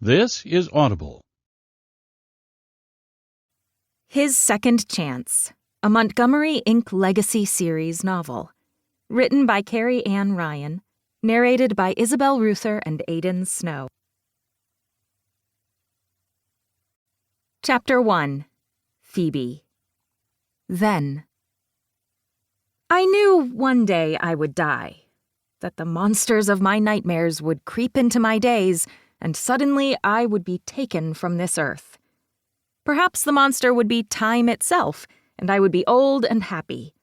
This is Audible. His Second Chance, a Montgomery Inc. Legacy Series novel. Written by Carrie Ann Ryan. Narrated by Isabel Ruther and Aidan Snow. Chapter 1. Phoebe. Then. I knew one day I would die. That the monsters of my nightmares would creep into my days, and suddenly I would be taken from this earth. Perhaps the monster would be time itself, and I would be old and happy.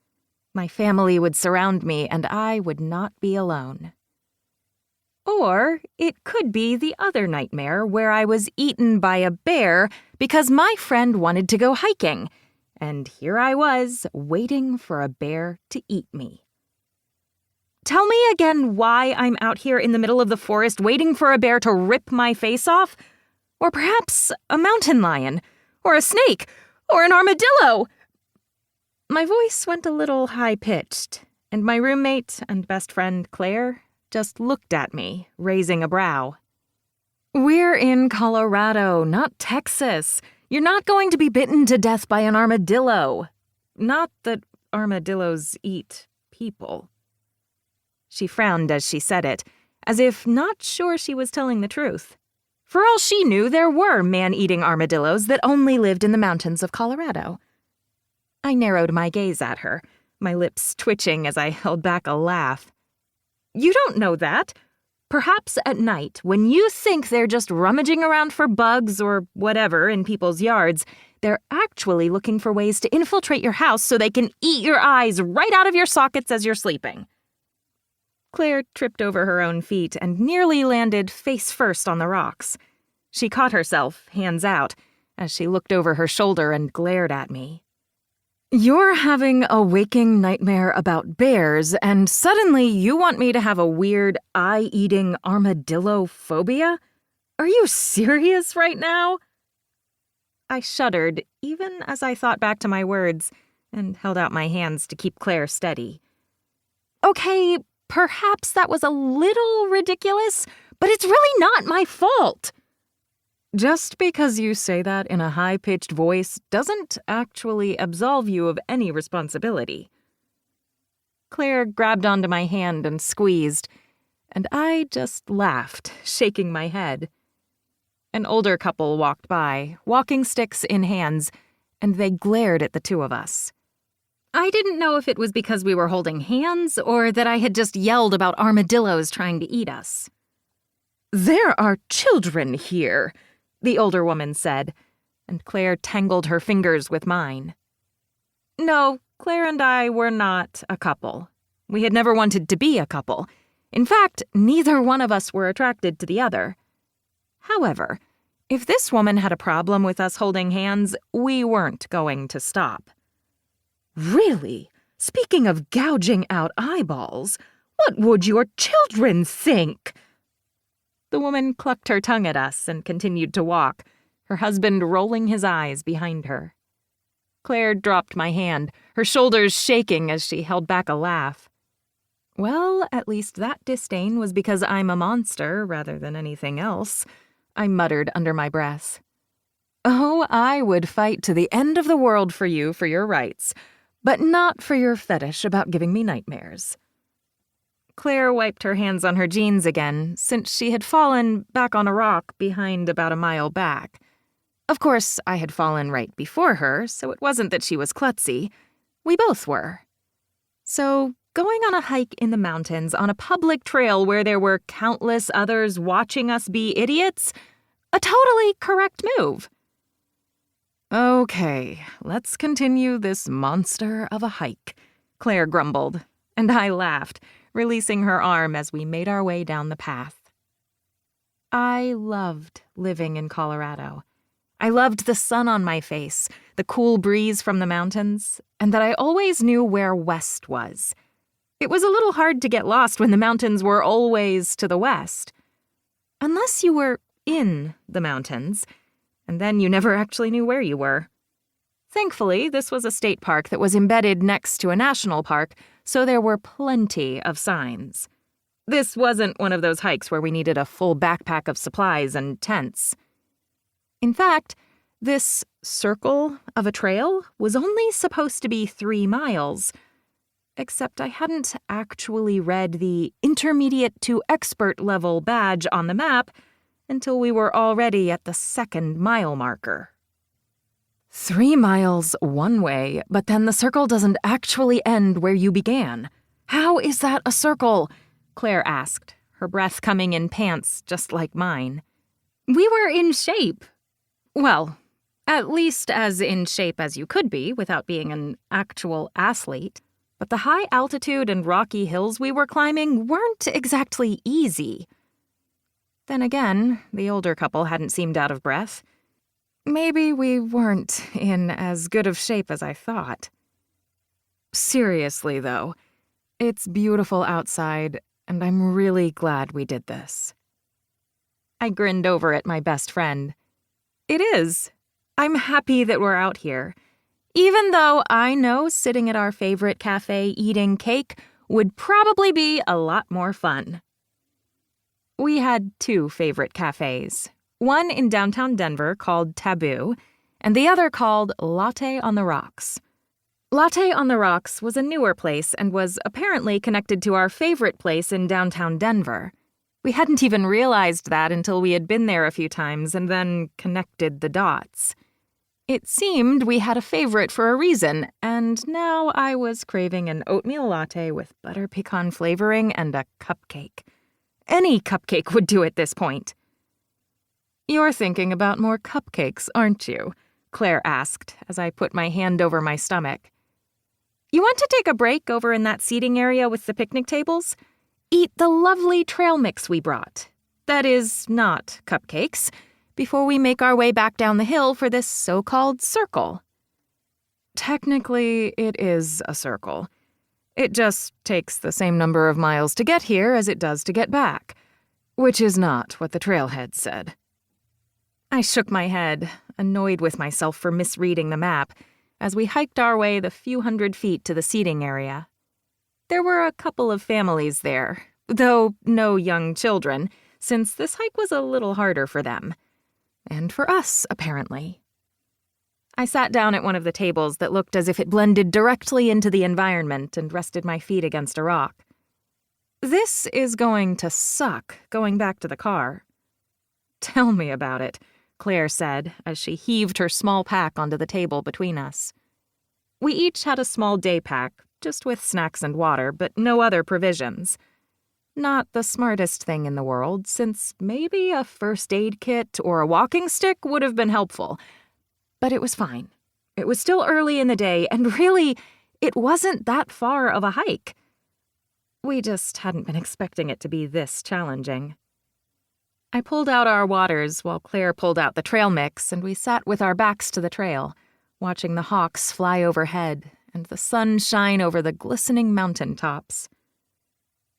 My family would surround me, and I would not be alone. Or it could be the other nightmare where I was eaten by a bear because my friend wanted to go hiking, and here I was waiting for a bear to eat me. Tell me again why I'm out here in the middle of the forest waiting for a bear to rip my face off? Or perhaps a mountain lion? Or a snake? Or an armadillo? My voice went a little high-pitched, and my roommate and best friend, Claire, just looked at me, raising a brow. We're in Colorado, not Texas. You're not going to be bitten to death by an armadillo. Not that armadillos eat people. She frowned as she said it, as if not sure she was telling the truth. For all she knew, there were man-eating armadillos that only lived in the mountains of Colorado. I narrowed my gaze at her, my lips twitching as I held back a laugh. You don't know that. Perhaps at night, when you think they're just rummaging around for bugs or whatever in people's yards, they're actually looking for ways to infiltrate your house so they can eat your eyes right out of your sockets as you're sleeping. Claire tripped over her own feet and nearly landed face first on the rocks. She caught herself, hands out, as she looked over her shoulder and glared at me. You're having a waking nightmare about bears, and suddenly you want me to have a weird eye-eating armadillo phobia? Are you serious right now? I shuddered, even as I thought back to my words, and held out my hands to keep Claire steady. Okay, perhaps that was a little ridiculous, but it's really not my fault. Just because you say that in a high-pitched voice doesn't actually absolve you of any responsibility. Claire grabbed onto my hand and squeezed, and I just laughed, shaking my head. An older couple walked by, walking sticks in hands, and they glared at the two of us. I didn't know if it was because we were holding hands or that I had just yelled about armadillos trying to eat us. There are children here, the older woman said, and Claire tangled her fingers with mine. No, Claire and I were not a couple. We had never wanted to be a couple. In fact, neither one of us were attracted to the other. However, if this woman had a problem with us holding hands, we weren't going to stop. Really? Speaking of gouging out eyeballs, what would your children think? The woman clucked her tongue at us and continued to walk, her husband rolling his eyes behind her. Claire dropped my hand, her shoulders shaking as she held back a laugh. Well, at least that disdain was because I'm a monster rather than anything else, I muttered under my breath. Oh, I would fight to the end of the world for you for your rights, but not for your fetish about giving me nightmares. Claire wiped her hands on her jeans again, since she had fallen back on a rock behind about a mile back. Of course, I had fallen right before her, so it wasn't that she was klutzy. We both were. So, going on a hike in the mountains on a public trail where there were countless others watching us be idiots? A totally correct move. Okay, let's continue this monster of a hike, Claire grumbled, and I laughed, releasing her arm as we made our way down the path. I loved living in Colorado. I loved the sun on my face, the cool breeze from the mountains, and that I always knew where west was. It was a little hard to get lost when the mountains were always to the west. Unless you were in the mountains, and then you never actually knew where you were. Thankfully, this was a state park that was embedded next to a national park, so there were plenty of signs. This wasn't one of those hikes where we needed a full backpack of supplies and tents. In fact, this circle of a trail was only supposed to be 3 miles, except I hadn't actually read the intermediate to expert level badge on the map until we were already at the 2nd mile marker. 3 miles one way, but then the circle doesn't actually end where you began. How is that a circle? Claire asked, her breath coming in pants just like mine. We were in shape. Well, at least as in shape as you could be without being an actual athlete. But the high altitude and rocky hills we were climbing weren't exactly easy. Then again, the older couple hadn't seemed out of breath. Maybe we weren't in as good of shape as I thought. Seriously, though, it's beautiful outside, and I'm really glad we did this. I grinned over at my best friend. It is. I'm happy that we're out here. Even though I know sitting at our favorite cafe eating cake would probably be a lot more fun. We had 2 favorite cafes, one in downtown Denver called Taboo, and the other called Latte on the Rocks. Latte on the Rocks was a newer place and was apparently connected to our favorite place in downtown Denver. We hadn't even realized that until we had been there a few times and then connected the dots. It seemed we had a favorite for a reason, and now I was craving an oatmeal latte with butter pecan flavoring and a cupcake. Any cupcake would do at this point. You're thinking about more cupcakes, aren't you? Claire asked as I put my hand over my stomach. You want to take a break over in that seating area with the picnic tables? Eat the lovely trail mix we brought. That is, not cupcakes, before we make our way back down the hill for this so-called circle. Technically, it is a circle. It just takes the same number of miles to get here as it does to get back, which is not what the trailhead said. I shook my head, annoyed with myself for misreading the map, as we hiked our way the few hundred feet to the seating area. There were a couple of families there, though no young children, since this hike was a little harder for them. And for us, apparently. I sat down at one of the tables that looked as if it blended directly into the environment and rested my feet against a rock. This is going to suck, going back to the car. Tell me about it, Claire said as she heaved her small pack onto the table between us. We each had a small day pack, just with snacks and water, but no other provisions. Not the smartest thing in the world, since maybe a first aid kit or a walking stick would have been helpful. But it was fine. It was still early in the day, and really, it wasn't that far of a hike. We just hadn't been expecting it to be this challenging. I pulled out our waters while Claire pulled out the trail mix, and we sat with our backs to the trail, watching the hawks fly overhead and the sun shine over the glistening mountain tops.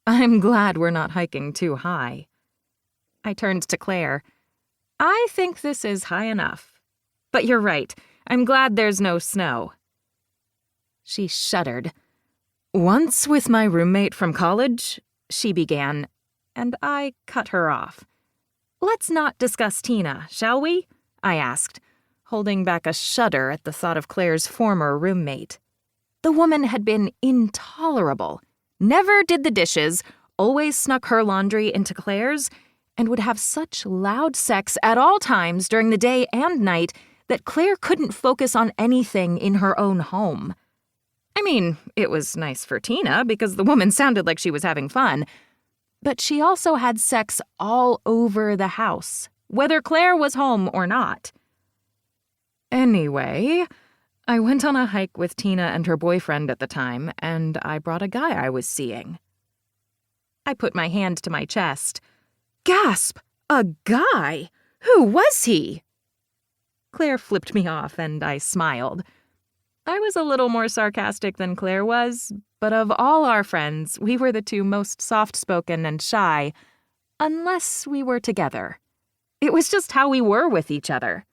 I'm glad we're not hiking too high. I turned to Claire. I think this is high enough. But you're right. I'm glad there's no snow. She shuddered. Once with my roommate from college, she began, and I cut her off. Let's not discuss Tina, shall we? I asked, holding back a shudder at the thought of Claire's former roommate. The woman had been intolerable. Never did the dishes, always snuck her laundry into Claire's, and would have such loud sex at all times during the day and night that Claire couldn't focus on anything in her own home. I mean, it was nice for Tina because the woman sounded like she was having fun, but she also had sex all over the house, whether Claire was home or not. Anyway, I went on a hike with Tina and her boyfriend at the time, and I brought a guy I was seeing. I put my hand to my chest. Gasp! A guy? Who was he? Claire flipped me off, and I smiled. I was a little more sarcastic than Claire was, but of all our friends, we were the 2 most soft-spoken and shy, unless we were together. It was just how we were with each other.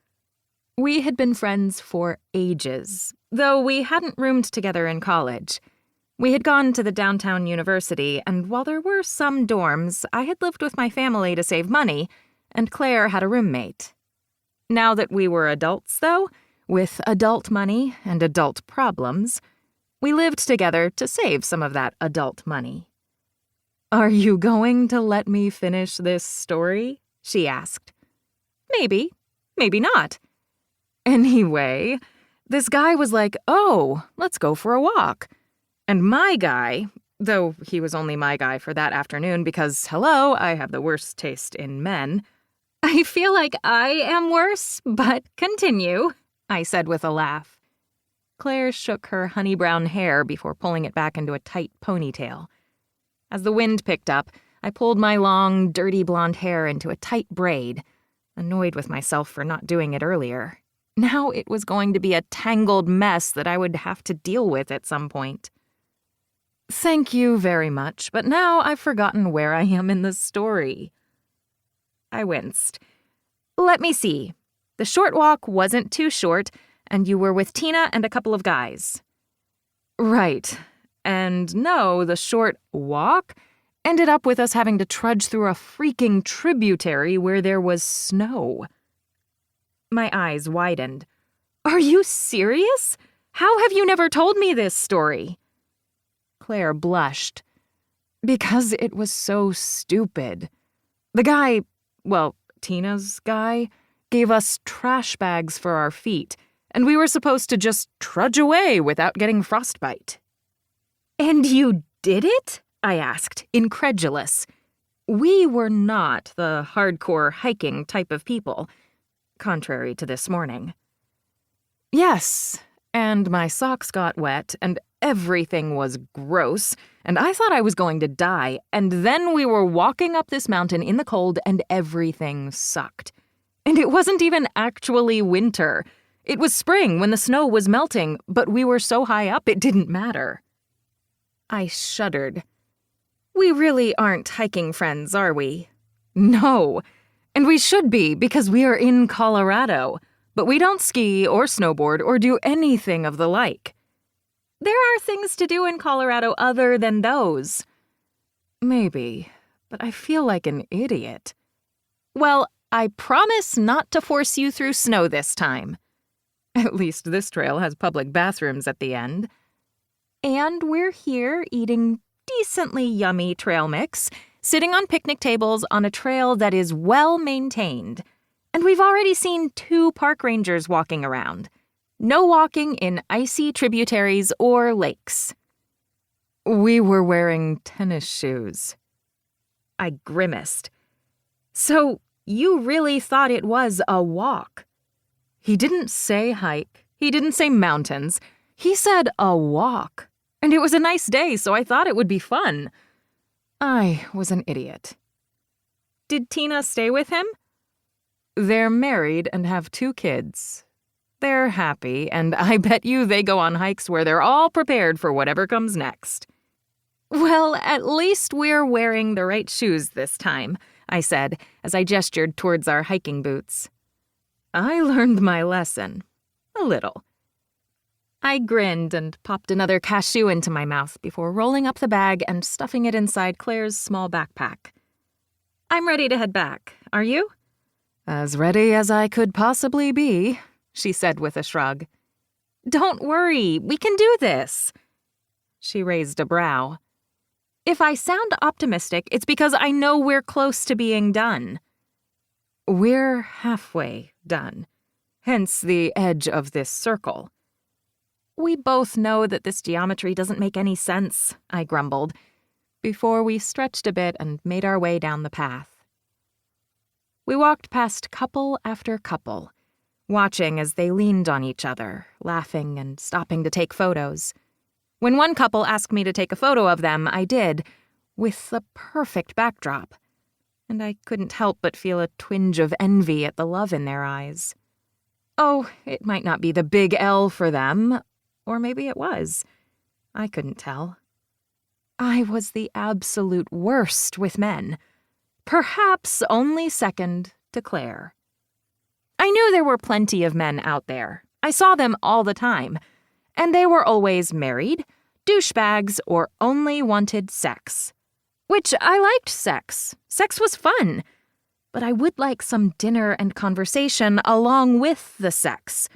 We had been friends for ages, though we hadn't roomed together in college. We had gone to the downtown university, and while there were some dorms, I had lived with my family to save money, and Claire had a roommate. Now that we were adults, though, with adult money and adult problems, we lived together to save some of that adult money. "Are you going to let me finish this story?" she asked. Maybe, maybe not. Anyway, this guy was like, "Oh, let's go for a walk." And my guy, though he was only my guy for that afternoon because, hello, I have the worst taste in men. "I feel like I am worse, but continue," I said with a laugh. Claire shook her honey-brown hair before pulling it back into a tight ponytail. As the wind picked up, I pulled my long, dirty blonde hair into a tight braid, annoyed with myself for not doing it earlier. Now it was going to be a tangled mess that I would have to deal with at some point. "Thank you very much, but now I've forgotten where I am in the story." I winced. "Let me see. The short walk wasn't too short, and you were with Tina and a couple of guys." "Right. And no, the short walk ended up with us having to trudge through a freaking tributary where there was snow." My eyes widened. "Are you serious? How have you never told me this story?" Claire blushed. "Because it was so stupid. The guy, well, Tina's guy, gave us trash bags for our feet, and we were supposed to just trudge away without getting frostbite." "And you did it?" I asked, incredulous. We were not the hardcore hiking type of people, contrary to this morning. "Yes, and my socks got wet, and everything was gross, and I thought I was going to die, and then we were walking up this mountain in the cold, and everything sucked. And it wasn't even actually winter. It was spring when the snow was melting, but we were so high up it didn't matter." I shuddered. "We really aren't hiking friends, are we?" "No. And we should be because we are in Colorado, but we don't ski or snowboard or do anything of the like." "There are things to do in Colorado other than those." "Maybe, but I feel like an idiot." "Well, I promise not to force you through snow this time." "At least this trail has public bathrooms at the end." "And we're here eating decently yummy trail mix, sitting on picnic tables on a trail that is well maintained. And we've already seen 2 park rangers walking around. No walking in icy tributaries or lakes." "We were wearing tennis shoes." I grimaced. "So you really thought it was a walk?" "He didn't say hike. He didn't say mountains. He said a walk. And it was a nice day, so I thought it would be fun." I was an idiot. "Did Tina stay with him?" "They're married and have 2 kids. They're happy, and I bet you they go on hikes where they're all prepared for whatever comes next." "Well, at least we're wearing the right shoes this time," I said, as I gestured towards our hiking boots. "I learned my lesson. A little." I grinned and popped another cashew into my mouth before rolling up the bag and stuffing it inside Claire's small backpack. "I'm ready to head back. Are you?" "As ready as I could possibly be," she said with a shrug. "Don't worry, we can do this." She raised a brow. "If I sound optimistic, it's because I know we're close to being done." "We're halfway done. Hence the edge of this circle." "We both know that this geometry doesn't make any sense," I grumbled, before we stretched a bit and made our way down the path. We walked past couple after couple, watching as they leaned on each other, laughing and stopping to take photos. When one couple asked me to take a photo of them, I did, with the perfect backdrop, and I couldn't help but feel a twinge of envy at the love in their eyes. Oh, it might not be the big L for them, or maybe it was. I couldn't tell. I was the absolute worst with men, perhaps only second to Claire. I knew there were plenty of men out there. I saw them all the time, and they were always married, douchebags, or only wanted sex. Which I liked sex. Sex was fun. But I would like some dinner and conversation along with the sex.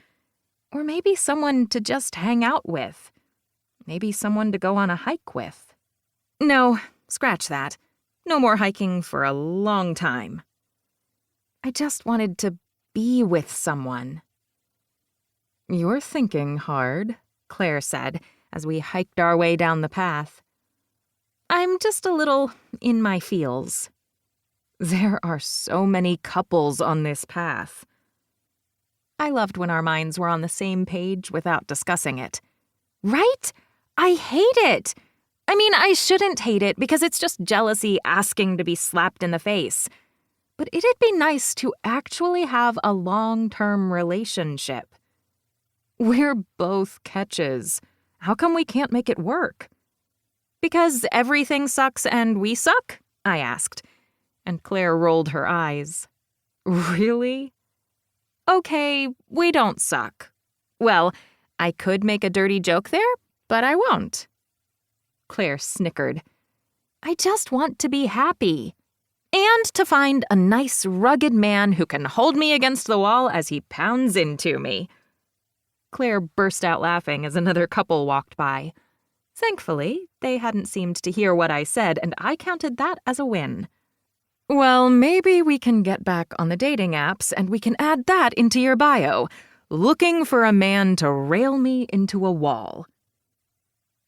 Or maybe someone to just hang out with. Maybe someone to go on a hike with. No, scratch that. No more hiking for a long time. I just wanted to be with someone. "You're thinking hard," Claire said, as we hiked our way down the path. "I'm just a little in my feels." "There are so many couples on this path." I loved when our minds were on the same page without discussing it. Right? I hate it. I mean, I shouldn't hate it because it's just jealousy asking to be slapped in the face. But it'd be nice to actually have a long-term relationship. We're both catches. How come we can't make it work? "Because everything sucks and we suck?" I asked, and Claire rolled her eyes. "Really?" "Okay, we don't suck. Well, I could make a dirty joke there, but I won't." Claire snickered. "I just want to be happy. And to find a nice, rugged man who can hold me against the wall as he pounds into me." Claire burst out laughing as another couple walked by. Thankfully, they hadn't seemed to hear what I said, and I counted that as a win. "Well, maybe we can get back on the dating apps and we can add that into your bio. Looking for a man to rail me into a wall."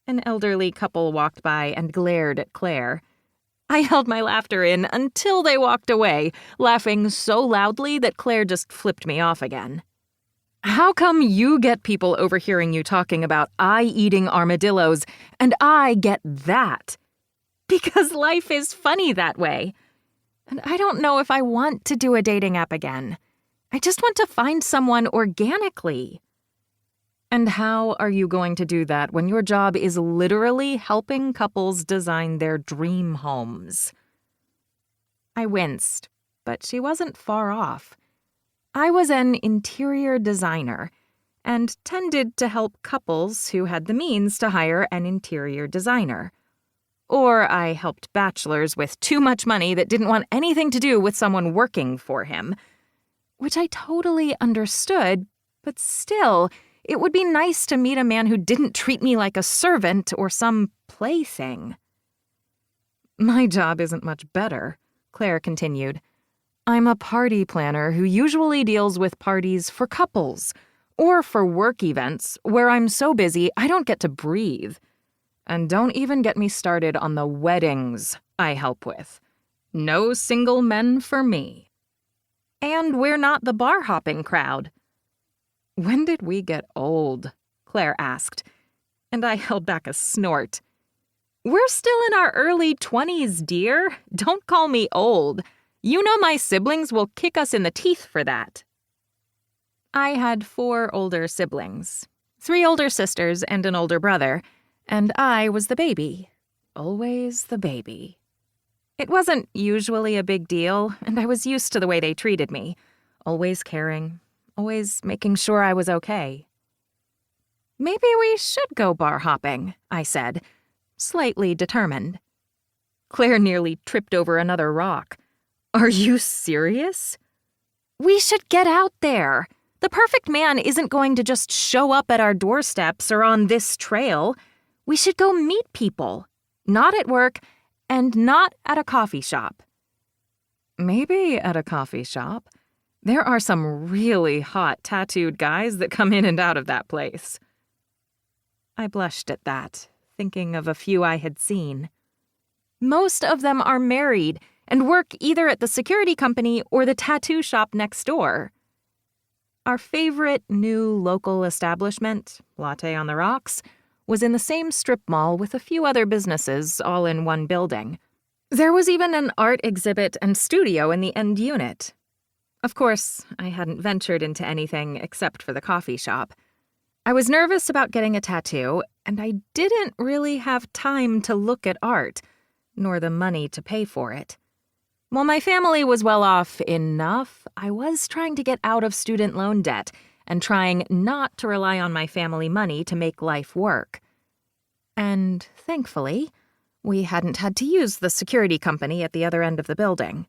An elderly couple walked by and glared at Claire. I held my laughter in until they walked away, laughing so loudly that Claire just flipped me off again. "How come you get people overhearing you talking about eye-eating armadillos and I get that?" "Because life is funny that way. And I don't know if I want to do a dating app again. I just want to find someone organically." "And how are you going to do that when your job is literally helping couples design their dream homes?" I winced, but she wasn't far off. I was an interior designer and tended to help couples who had the means to hire an interior designer. Or I helped bachelors with too much money that didn't want anything to do with someone working for him. Which I totally understood, but still, it would be nice to meet a man who didn't treat me like a servant or some plaything. "My job isn't much better," Claire continued. "I'm a party planner who usually deals with parties for couples or for work events where I'm so busy I don't get to breathe. And don't even get me started on the weddings I help with. No single men for me." "And we're not the bar-hopping crowd." "When did we get old?" Claire asked, and I held back a snort. "We're still in our early 20s, dear. Don't call me old. You know my siblings will kick us in the teeth for that." I had 4 older siblings, 3 older sisters and an older brother, and I was the baby. Always the baby. It wasn't usually a big deal, and I was used to the way they treated me. Always caring, always making sure I was okay. "Maybe we should go bar hopping," I said, slightly determined. Claire nearly tripped over another rock. "Are you serious?" "We should get out there. The perfect man isn't going to just show up at our doorsteps or on this trail. We should go meet people. Not at work, and not at a coffee shop." "Maybe at a coffee shop. There are some really hot tattooed guys that come in and out of that place." I blushed at that, thinking of a few I had seen. Most of them are married and work either at the security company or the tattoo shop next door. Our favorite new local establishment, Latte on the Rocks, was in the same strip mall with a few other businesses all in one building. There was even an art exhibit and studio in the end unit. Of course, I hadn't ventured into anything except for the coffee shop. I was nervous about getting a tattoo, and I didn't really have time to look at art, nor the money to pay for it. While my family was well off enough, I was trying to get out of student loan debt and trying not to rely on my family money to make life work. And thankfully, we hadn't had to use the security company at the other end of the building.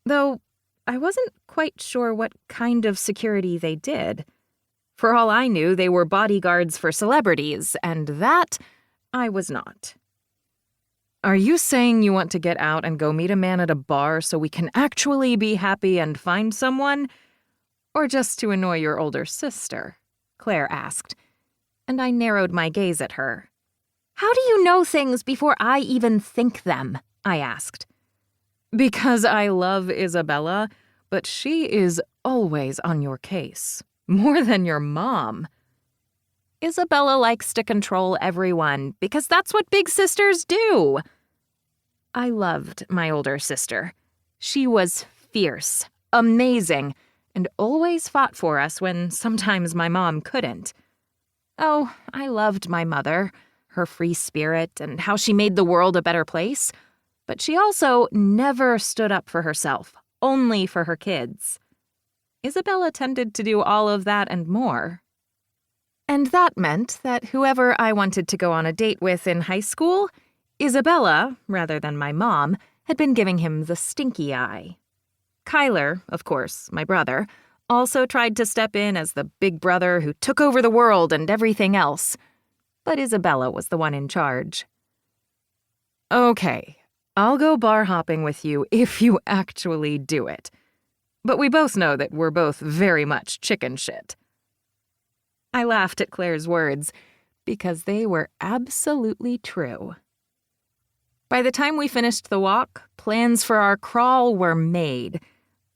Though I wasn't quite sure what kind of security they did. For all I knew, they were bodyguards for celebrities, and that I was not. Are you saying you want to get out and go meet a man at a bar so we can actually be happy and find someone? Or just to annoy your older sister? Claire asked, and I narrowed my gaze at her. How do you know things before I even think them? I asked. Because I love Isabella, but she is always on your case. More than your mom. Isabella likes to control everyone because that's what big sisters do. I loved my older sister. She was fierce, amazing, and always fought for us when sometimes my mom couldn't. Oh, I loved my mother, her free spirit, and how she made the world a better place. But she also never stood up for herself, only for her kids. Isabella tended to do all of that and more. And that meant that whoever I wanted to go on a date with in high school, Isabella, rather than my mom, had been giving him the stinky eye. Kyler, of course, my brother, also tried to step in as the big brother who took over the world and everything else. But Isabella was the one in charge. Okay, I'll go bar hopping with you if you actually do it. But we both know that we're both very much chicken shit. I laughed at Claire's words because they were absolutely true. By the time we finished the walk, plans for our crawl were made,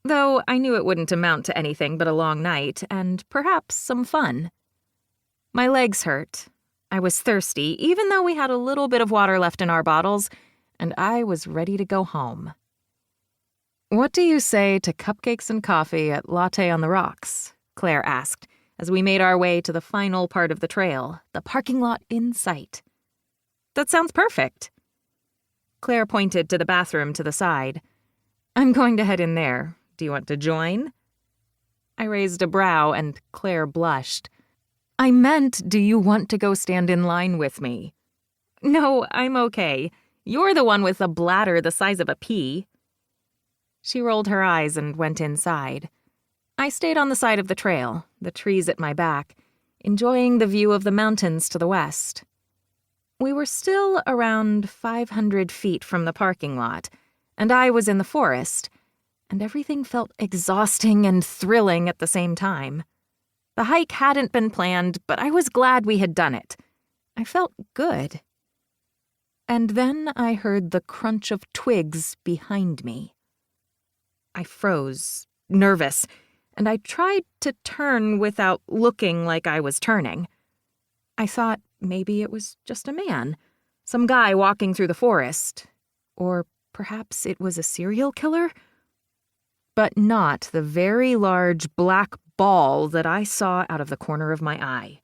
though I knew it wouldn't amount to anything but a long night and perhaps some fun. My legs hurt. I was thirsty, even though we had a little bit of water left in our bottles, and I was ready to go home. What do you say to cupcakes and coffee at Latte on the Rocks? Claire asked, as we made our way to the final part of the trail, the parking lot in sight. That sounds perfect. Claire pointed to the bathroom to the side. I'm going to head in there. Do you want to join? I raised a brow and Claire blushed. I meant, do you want to go stand in line with me? No, I'm okay. You're the one with a bladder the size of a pea. She rolled her eyes and went inside. I stayed on the side of the trail, the trees at my back, enjoying the view of the mountains to the west. We were still around 500 feet from the parking lot, and I was in the forest, and everything felt exhausting and thrilling at the same time. The hike hadn't been planned, but I was glad we had done it. I felt good. And then I heard the crunch of twigs behind me. I froze, nervous, and I tried to turn without looking like I was turning. I thought maybe it was just a man, some guy walking through the forest. Or perhaps it was a serial killer? But not the very large black ball that I saw out of the corner of my eye.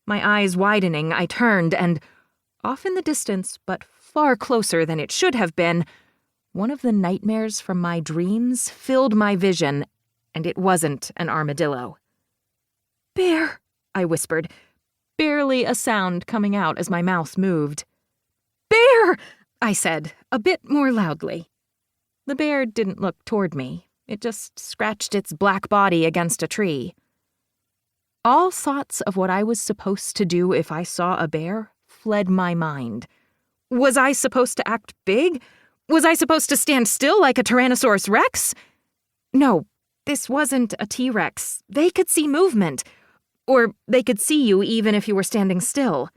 My eyes widening, I turned and, off in the distance, but far closer than it should have been, one of the nightmares from my dreams filled my vision, and it wasn't an armadillo. Bear, I whispered, barely a sound coming out as my mouth moved. Bear, I said, a bit more loudly. The bear didn't look toward me. It just scratched its black body against a tree. All thoughts of what I was supposed to do if I saw a bear fled my mind. Was I supposed to act big? Was I supposed to stand still like a Tyrannosaurus Rex? No, this wasn't a T-Rex. They could see movement. Or they could see you even if you were standing still.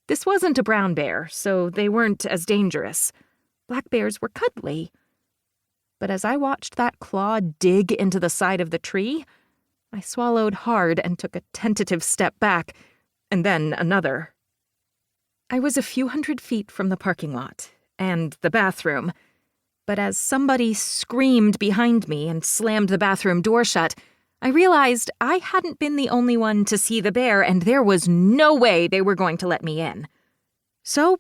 This wasn't a brown bear, so they weren't as dangerous. Black bears were cuddly. But as I watched that claw dig into the side of the tree, I swallowed hard and took a tentative step back, and then another. I was a few hundred feet from the parking lot and the bathroom, but as somebody screamed behind me and slammed the bathroom door shut, I realized I hadn't been the only one to see the bear, and there was no way they were going to let me in. So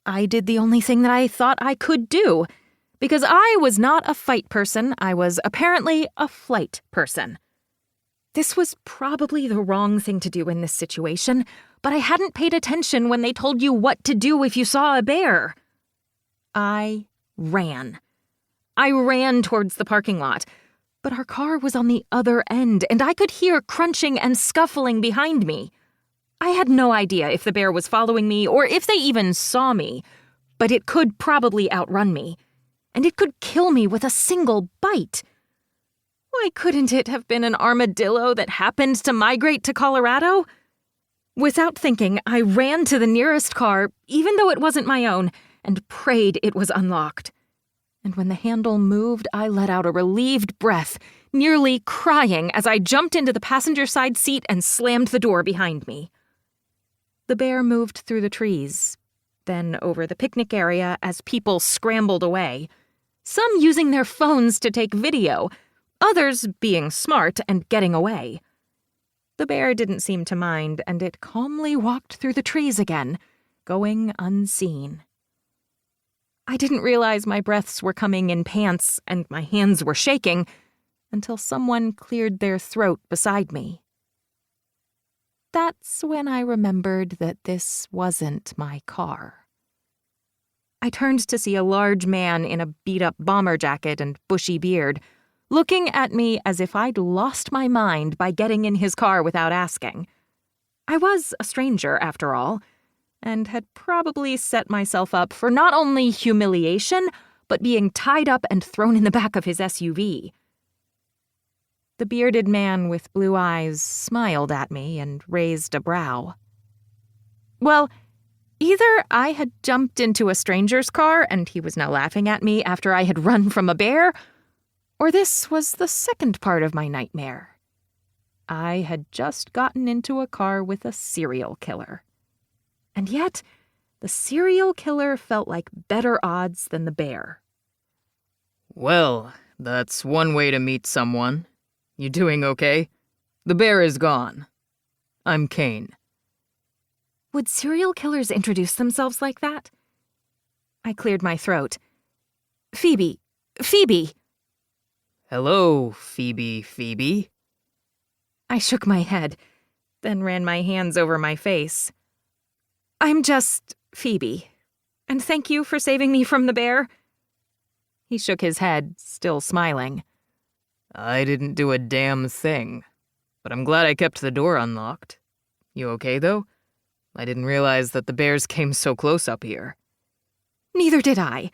I did the only thing that I thought I could do. Because I was not a fight person, I was apparently a flight person. This was probably the wrong thing to do in this situation, but I hadn't paid attention when they told you what to do if you saw a bear. I ran. I ran towards the parking lot, but our car was on the other end, and I could hear crunching and scuffling behind me. I had no idea if the bear was following me or if they even saw me, but it could probably outrun me, and it could kill me with a single bite. Why couldn't it have been an armadillo that happened to migrate to Colorado? Without thinking, I ran to the nearest car, even though it wasn't my own, and prayed it was unlocked. And when the handle moved, I let out a relieved breath, nearly crying as I jumped into the passenger side seat and slammed the door behind me. The bear moved through the trees, then over the picnic area as people scrambled away, some using their phones to take video, others being smart and getting away. The bear didn't seem to mind, and it calmly walked through the trees again, going unseen. I didn't realize my breaths were coming in pants and my hands were shaking until someone cleared their throat beside me. That's when I remembered that this wasn't my car. I turned to see a large man in a beat-up bomber jacket and bushy beard, looking at me as if I'd lost my mind by getting in his car without asking. I was a stranger, after all, and had probably set myself up for not only humiliation, but being tied up and thrown in the back of his SUV. The bearded man with blue eyes smiled at me and raised a brow. Well, either I had jumped into a stranger's car and he was now laughing at me after I had run from a bear, or this was the second part of my nightmare. I had just gotten into a car with a serial killer. And yet, the serial killer felt like better odds than the bear. Well, that's one way to meet someone. You doing okay? The bear is gone. I'm Kane. Would serial killers introduce themselves like that? I cleared my throat. Phoebe. Hello, Phoebe. I shook my head, then ran my hands over my face. I'm just Phoebe, and thank you for saving me from the bear. He shook his head, still smiling. I didn't do a damn thing, but I'm glad I kept the door unlocked. You okay, though? I didn't realize that the bears came so close up here. Neither did I.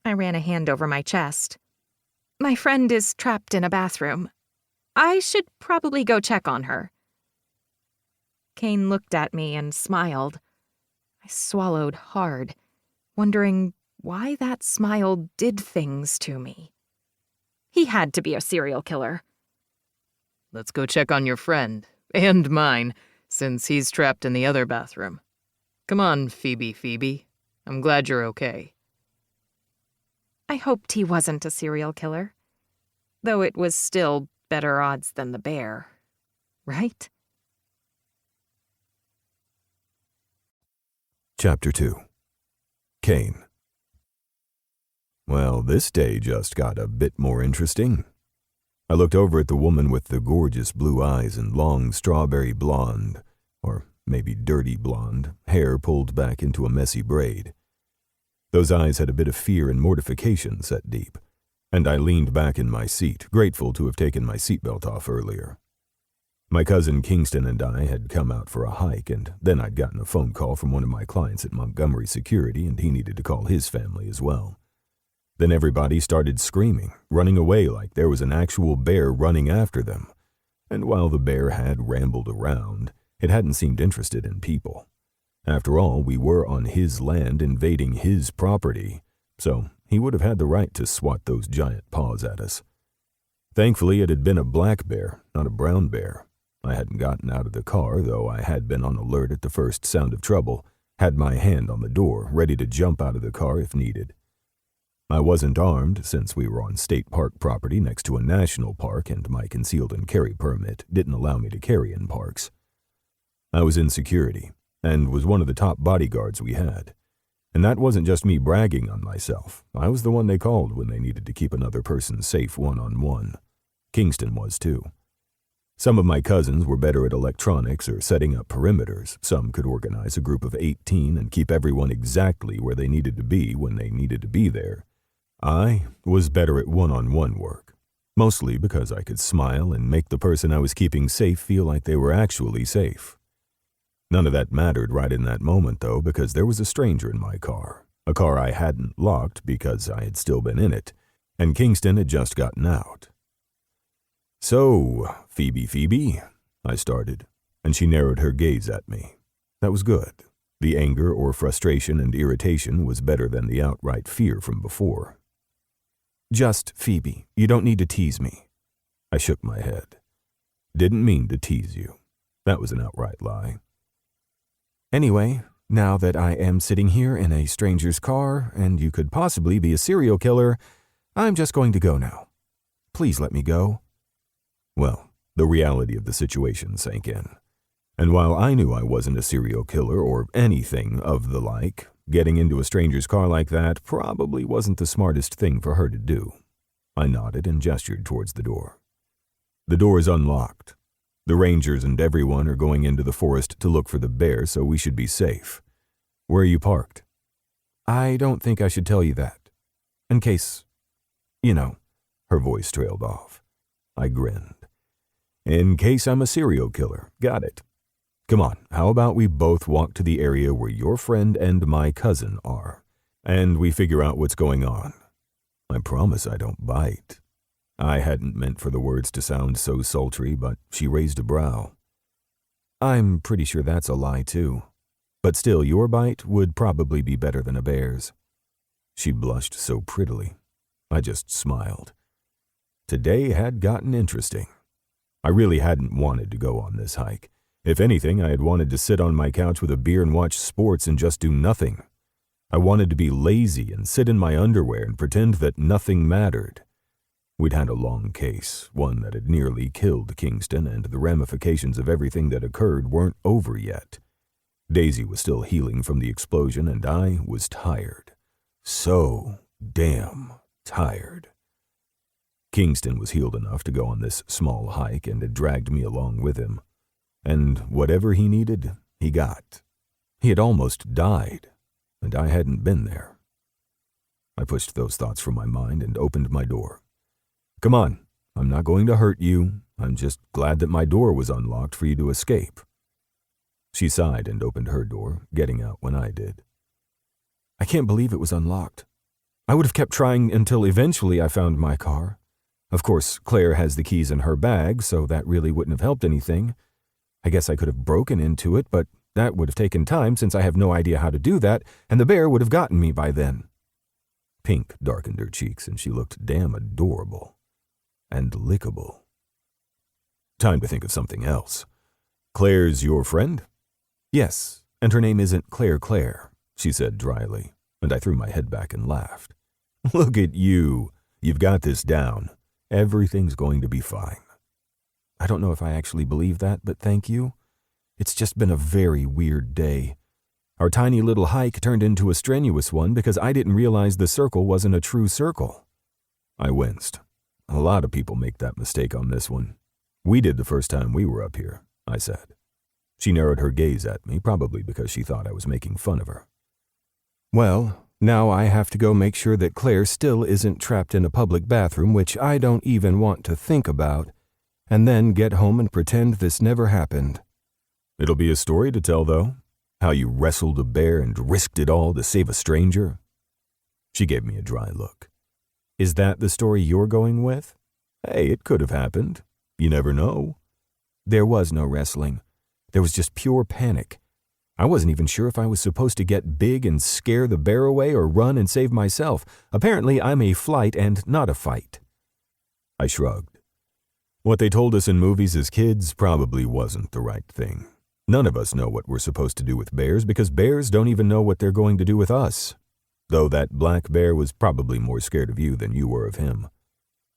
I ran a hand over my chest. My friend is trapped in a bathroom. I should probably go check on her. Kane looked at me and smiled. I swallowed hard, wondering why that smile did things to me. He had to be a serial killer. Let's go check on your friend, and mine, since he's trapped in the other bathroom. Come on, Phoebe. I'm glad you're okay. I hoped he wasn't a serial killer, though it was still better odds than the bear, right? Chapter 2. Kane. Well, this day just got a bit more interesting. I looked over at the woman with the gorgeous blue eyes and long strawberry blonde, or maybe dirty blonde, hair pulled back into a messy braid. Those eyes had a bit of fear and mortification set deep, and I leaned back in my seat, grateful to have taken my seatbelt off earlier. My cousin Kingston and I had come out for a hike, and then I'd gotten a phone call from one of my clients at Montgomery Security, and he needed to call his family as well. Then everybody started screaming, running away like there was an actual bear running after them. And while the bear had rambled around, it hadn't seemed interested in people. After all, we were on his land invading his property, so he would have had the right to swat those giant paws at us. Thankfully, it had been a black bear, not a brown bear. I hadn't gotten out of the car, though I had been on alert at the first sound of trouble, had my hand on the door, ready to jump out of the car if needed. I wasn't armed, since we were on state park property next to a national park, and my concealed and carry permit didn't allow me to carry in parks. I was in security, and was one of the top bodyguards we had. And that wasn't just me bragging on myself. I was the one they called when they needed to keep another person safe one-on-one. Kingston was too. Some of my cousins were better at electronics or setting up perimeters. Some could organize a group of 18 and keep everyone exactly where they needed to be when they needed to be there. I was better at one-on-one work, mostly because I could smile and make the person I was keeping safe feel like they were actually safe. None of that mattered right in that moment, though, because there was a stranger in my car, a car I hadn't locked because I had still been in it, and Kingston had just gotten out. "So, Phoebe, I started, and she narrowed her gaze at me. That was good. The anger or frustration and irritation was better than the outright fear from before. "Just Phoebe. You don't need to tease me." I shook my head. "Didn't mean to tease you." That was an outright lie. "Anyway, now that I am sitting here in a stranger's car, and you could possibly be a serial killer, I'm just going to go now. Please let me go." Well, the reality of the situation sank in. And while I knew I wasn't a serial killer or anything of the like, getting into a stranger's car like that probably wasn't the smartest thing for her to do. I nodded and gestured towards the door. "The door is unlocked. The rangers and everyone are going into the forest to look for the bear, so we should be safe. Where are you parked?" "I don't think I should tell you that. In case, her voice trailed off. I grinned. "In case I'm a serial killer. Got it. Come on, how about we both walk to the area where your friend and my cousin are, and we figure out what's going on. I promise I don't bite." I hadn't meant for the words to sound so sultry, but she raised a brow. "I'm pretty sure that's a lie, too. But still, your bite would probably be better than a bear's." She blushed so prettily. I just smiled. Today had gotten interesting. I really hadn't wanted to go on this hike. If anything, I had wanted to sit on my couch with a beer and watch sports and just do nothing. I wanted to be lazy and sit in my underwear and pretend that nothing mattered. We'd had a long case, one that had nearly killed Kingston, and the ramifications of everything that occurred weren't over yet. Daisy was still healing from the explosion, and I was tired. So damn tired. Kingston was healed enough to go on this small hike and had dragged me along with him. And whatever he needed, he got. He had almost died, and I hadn't been there. I pushed those thoughts from my mind and opened my door. "Come on, I'm not going to hurt you. I'm just glad that my door was unlocked for you to escape." She sighed and opened her door, getting out when I did. "I can't believe it was unlocked. I would have kept trying until eventually I found my car. Of course, Claire has the keys in her bag, so that really wouldn't have helped anything. I guess I could have broken into it, but that would have taken time since I have no idea how to do that, and the bear would have gotten me by then." Pink darkened her cheeks, and she looked damn adorable. And lickable. "Time to think of something else. Claire's your friend?" "Yes, and her name isn't Claire," she said dryly, and I threw my head back and laughed. "Look at you. You've got this down. Everything's going to be fine." "I don't know if I actually believe that, but thank you. It's just been a very weird day. Our tiny little hike turned into a strenuous one because I didn't realize the circle wasn't a true circle." I winced. "A lot of people make that mistake on this one. We did the first time we were up here," I said. She narrowed her gaze at me, probably because she thought I was making fun of her. "Well, now I have to go make sure that Claire still isn't trapped in a public bathroom, which I don't even want to think about, and then get home and pretend this never happened." "It'll be a story to tell, though. How you wrestled a bear and risked it all to save a stranger." She gave me a dry look. "Is that the story you're going with?" "Hey, it could have happened. You never know." "There was no wrestling. There was just pure panic. I wasn't even sure if I was supposed to get big and scare the bear away or run and save myself. Apparently, I'm a flight and not a fight." I shrugged. What they told us in movies as kids probably wasn't the right thing. None of us know what we're supposed to do with bears because bears don't even know what they're going to do with us. Though that black bear was probably more scared of you than you were of him.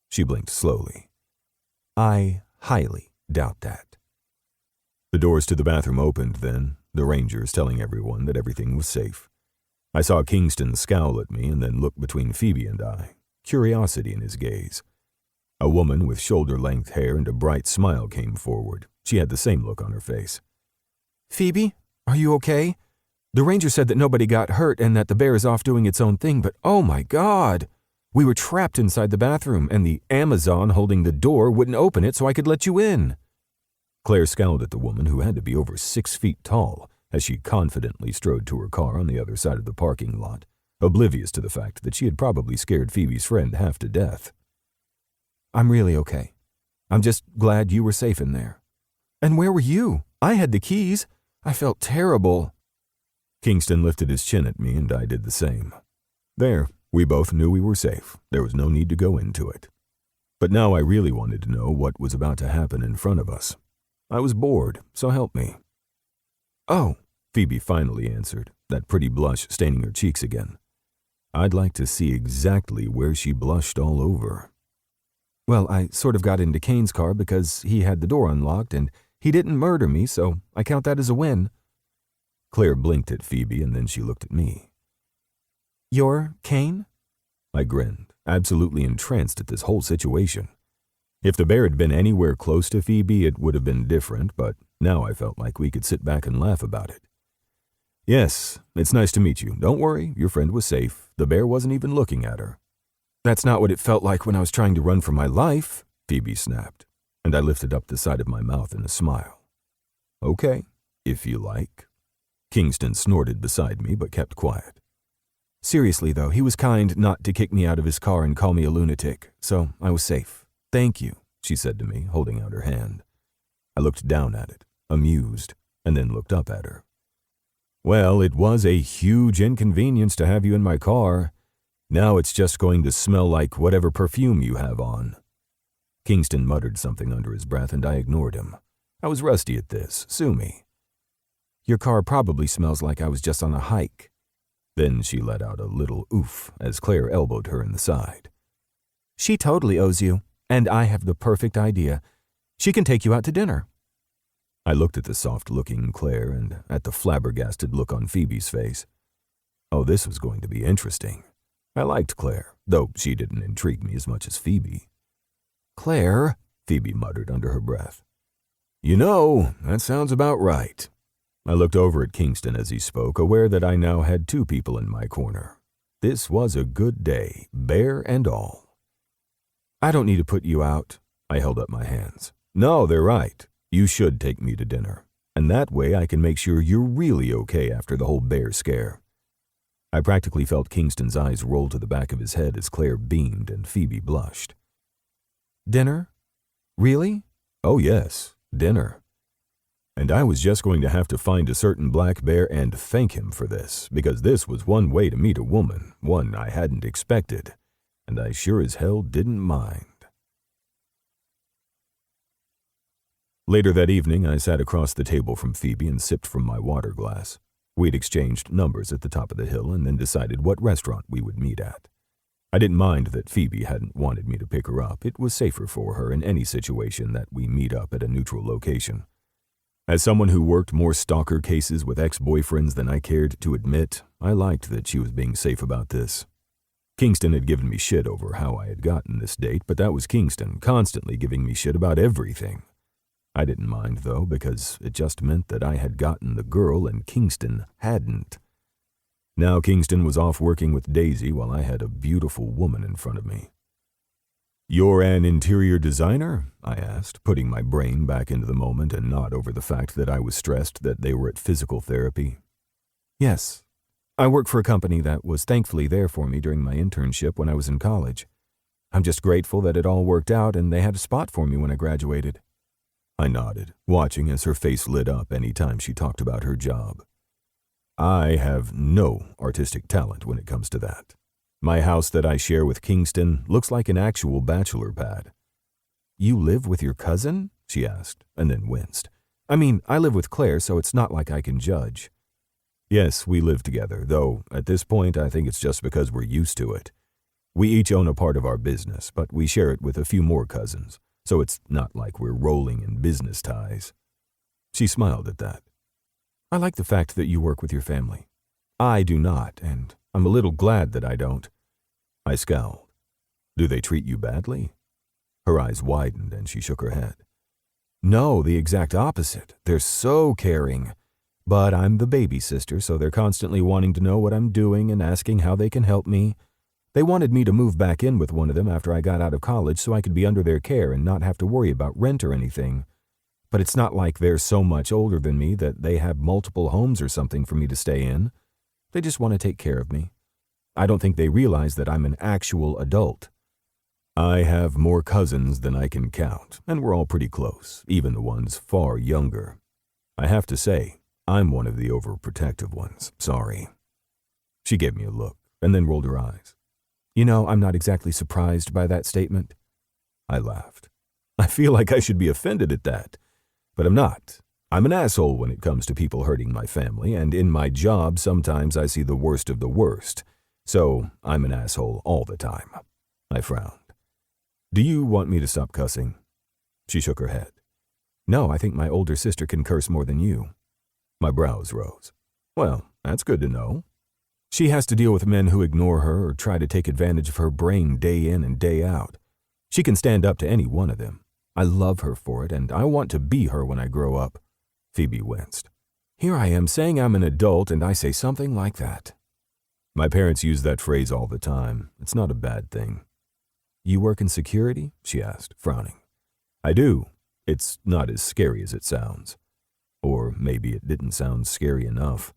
She blinked slowly. "I highly doubt that." The doors to the bathroom opened then, the rangers telling everyone that everything was safe. I saw Kingston scowl at me and then look between Phoebe and I, curiosity in his gaze. A woman with shoulder-length hair and a bright smile came forward. She had the same look on her face. "Phoebe, are you okay? The ranger said that nobody got hurt and that the bear is off doing its own thing, but oh my God! We were trapped inside the bathroom and the Amazon holding the door wouldn't open it so I could let you in." Claire scowled at the woman, who had to be over 6 feet tall, as she confidently strode to her car on the other side of the parking lot, oblivious to the fact that she had probably scared Phoebe's friend half to death. "I'm really okay. I'm just glad you were safe in there." "And where were you? I had the keys. I felt terrible." Kingston lifted his chin at me, and I did the same. There, we both knew we were safe. There was no need to go into it. But now I really wanted to know what was about to happen in front of us. I was bored, so help me. "Oh," Phoebe finally answered, that pretty blush staining her cheeks again. I'd like to see exactly where she blushed all over. "Well, I sort of got into Kane's car because he had the door unlocked and he didn't murder me, so I count that as a win." Claire blinked at Phoebe and then she looked at me. "You're Kane?" I grinned, absolutely entranced at this whole situation. If the bear had been anywhere close to Phoebe, it would have been different, but now I felt like we could sit back and laugh about it. "Yes, it's nice to meet you. Don't worry, your friend was safe. The bear wasn't even looking at her." "That's not what it felt like when I was trying to run for my life," Phoebe snapped, and I lifted up the side of my mouth in a smile. "Okay, if you like." Kingston snorted beside me, but kept quiet. "Seriously, though, he was kind not to kick me out of his car and call me a lunatic, so I was safe. Thank you," she said to me, holding out her hand. I looked down at it, amused, and then looked up at her. "Well, it was a huge inconvenience to have you in my car. Now it's just going to smell like whatever perfume you have on." Kingston muttered something under his breath, and I ignored him. I was rusty at this. Sue me. "Your car probably smells like I was just on a hike." Then she let out a little oof as Claire elbowed her in the side. "She totally owes you, and I have the perfect idea. She can take you out to dinner." I looked at the soft-looking Claire and at the flabbergasted look on Phoebe's face. Oh, this was going to be interesting. I liked Claire, though she didn't intrigue me as much as Phoebe. "Claire," Phoebe muttered under her breath. "You know, that sounds about right." I looked over at Kingston as he spoke, aware that I now had 2 people in my corner. This was a good day, bear and all. "I don't need to put you out." I held up my hands. "No, they're right. You should take me to dinner, and that way I can make sure you're really okay after the whole bear scare." I practically felt Kingston's eyes roll to the back of his head as Claire beamed and Phoebe blushed. "Dinner? Really?" "Oh yes, dinner." And I was just going to have to find a certain black bear and thank him for this, because this was one way to meet a woman, one I hadn't expected, and I sure as hell didn't mind. Later that evening, I sat across the table from Phoebe and sipped from my water glass. We'd exchanged numbers at the top of the hill and then decided what restaurant we would meet at. I didn't mind that Phoebe hadn't wanted me to pick her up. It was safer for her in any situation that we meet up at a neutral location. As someone who worked more stalker cases with ex-boyfriends than I cared to admit, I liked that she was being safe about this. Kingston had given me shit over how I had gotten this date, but that was Kingston, constantly giving me shit about everything. I didn't mind, though, because it just meant that I had gotten the girl and Kingston hadn't. Now Kingston was off working with Daisy while I had a beautiful woman in front of me. "You're an interior designer?" I asked, putting my brain back into the moment and not over the fact that I was stressed that they were at physical therapy. "Yes. I work for a company that was thankfully there for me during my internship when I was in college. I'm just grateful that it all worked out and they had a spot for me when I graduated." I nodded, watching as her face lit up any time she talked about her job. I have no artistic talent when it comes to that. My house that I share with Kingston looks like an actual bachelor pad. "You live with your cousin?" she asked, and then winced. "I mean, I live with Claire, so it's not like I can judge." "Yes, we live together, though at this point I think it's just because we're used to it. We each own a part of our business, but we share it with a few more cousins, so it's not like we're rolling in business ties." She smiled at that. "I like the fact that you work with your family. I do not, and I'm a little glad that I don't." I scowled. "Do they treat you badly?" Her eyes widened and she shook her head. No, the exact opposite. They're so caring. But I'm the baby sister, so they're constantly wanting to know what I'm doing and asking how they can help me. They wanted me to move back in with one of them after I got out of college so I could be under their care and not have to worry about rent or anything. But it's not like they're so much older than me that they have multiple homes or something for me to stay in. They just want to take care of me. I don't think they realize that I'm an actual adult. I have more cousins than I can count, and we're all pretty close, even the ones far younger. I have to say, I'm one of the overprotective ones, sorry. She gave me a look, and then rolled her eyes. You know, I'm not exactly surprised by that statement. I laughed. I feel like I should be offended at that, but I'm not. I'm an asshole when it comes to people hurting my family, and in my job sometimes I see the worst of the worst, so I'm an asshole all the time. I frowned. Do you want me to stop cussing? She shook her head. No, I think my older sister can curse more than you. My brows rose. Well, that's good to know. She has to deal with men who ignore her or try to take advantage of her brain day in and day out. She can stand up to any one of them. I love her for it, and I want to be her when I grow up. Phoebe winced. Here I am saying I'm an adult, and I say something like that. My parents use that phrase all the time. It's not a bad thing. You work in security? She asked, frowning. I do. It's not as scary as it sounds. Or maybe it didn't sound scary enough.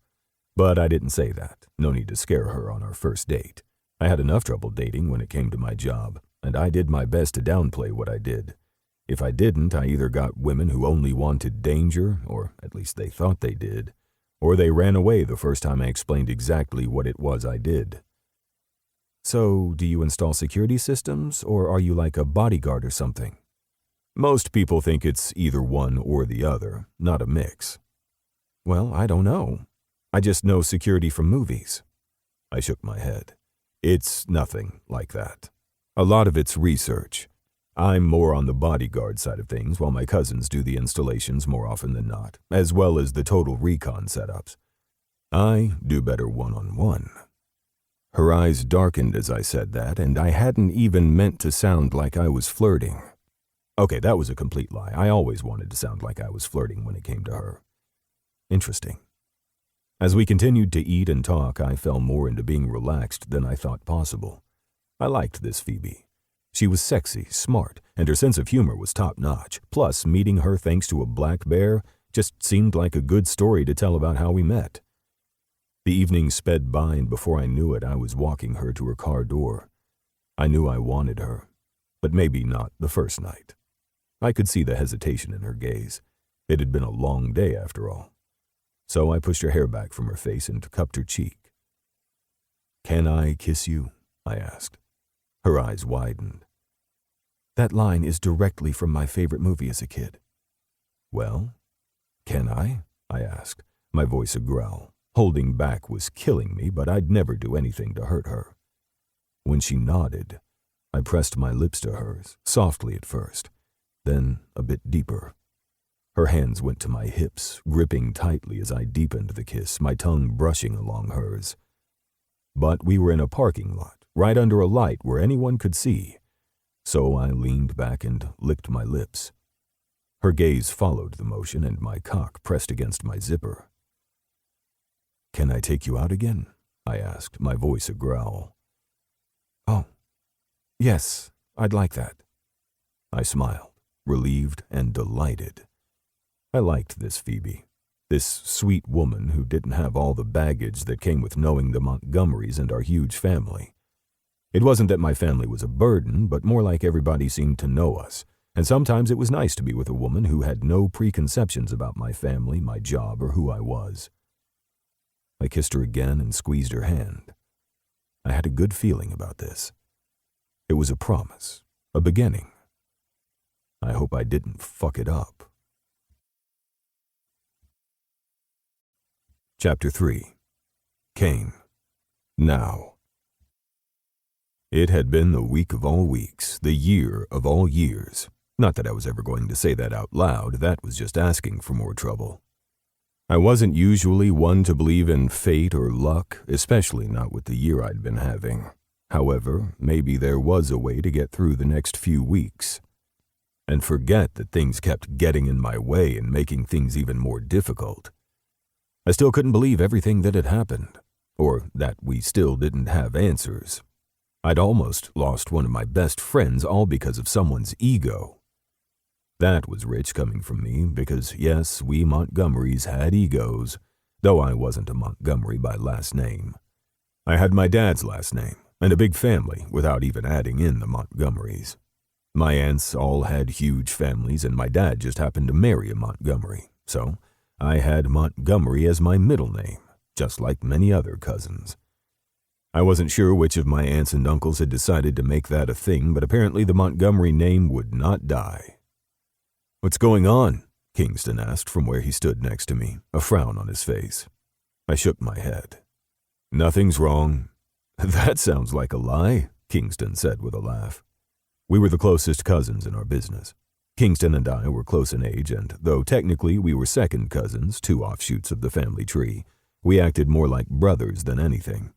But I didn't say that. No need to scare her on our first date. I had enough trouble dating when it came to my job, and I did my best to downplay what I did. If I didn't, I either got women who only wanted danger, or at least they thought they did, or they ran away the first time I explained exactly what it was I did. So, do you install security systems, or are you like a bodyguard or something? Most people think it's either one or the other, not a mix. Well, I don't know. I just know security from movies. I shook my head. It's nothing like that. A lot of it's research. I'm more on the bodyguard side of things, while my cousins do the installations more often than not, as well as the total recon setups. I do better one-on-one. Her eyes darkened as I said that, and I hadn't even meant to sound like I was flirting. Okay, that was a complete lie. I always wanted to sound like I was flirting when it came to her. Interesting. As we continued to eat and talk, I fell more into being relaxed than I thought possible. I liked this Phoebe. She was sexy, smart, and her sense of humor was top-notch. Plus, meeting her thanks to a black bear just seemed like a good story to tell about how we met. The evening sped by, and before I knew it, I was walking her to her car door. I knew I wanted her, but maybe not the first night. I could see the hesitation in her gaze. It had been a long day, after all. So I pushed her hair back from her face and cupped her cheek. "Can I kiss you?" I asked. Her eyes widened. That line is directly from my favorite movie as a kid. Well, can I asked, my voice a growl. Holding back was killing me, but I'd never do anything to hurt her. When she nodded, I pressed my lips to hers, softly at first, then a bit deeper. Her hands went to my hips, gripping tightly as I deepened the kiss, my tongue brushing along hers. But we were in a parking lot, right under a light where anyone could see, so I leaned back and licked my lips. Her gaze followed the motion, and my cock pressed against my zipper. "Can I take you out again?" I asked, my voice a growl. "Oh, yes, I'd like that." I smiled, relieved and delighted. I liked this Phoebe, this sweet woman who didn't have all the baggage that came with knowing the Montgomerys and our huge family. It wasn't that my family was a burden, but more like everybody seemed to know us, and sometimes it was nice to be with a woman who had no preconceptions about my family, my job, or who I was. I kissed her again and squeezed her hand. I had a good feeling about this. It was a promise, a beginning. I hope I didn't fuck it up. Chapter 3. Kane. Now. It had been the week of all weeks, the year of all years. Not that I was ever going to say that out loud, that was just asking for more trouble. I wasn't usually one to believe in fate or luck, especially not with the year I'd been having. However, maybe there was a way to get through the next few weeks. and forget that things kept getting in my way and making things even more difficult. I still couldn't believe everything that had happened, or that we still didn't have answers. I'd almost lost one of my best friends all because of someone's ego. That was rich coming from me because, yes, we Montgomerys had egos, though I wasn't a Montgomery by last name. I had my dad's last name and a big family without even adding in the Montgomerys. My aunts all had huge families and my dad just happened to marry a Montgomery, so I had Montgomery as my middle name, just like many other cousins. I wasn't sure which of my aunts and uncles had decided to make that a thing, but apparently the Montgomery name would not die. "What's going on?" Kingston asked from where he stood next to me, a frown on his face. I shook my head. "Nothing's wrong." "That sounds like a lie," Kingston said with a laugh. We were the closest cousins in our business. Kingston and I were close in age, and though technically we were second cousins, two offshoots of the family tree, we acted more like brothers than anything,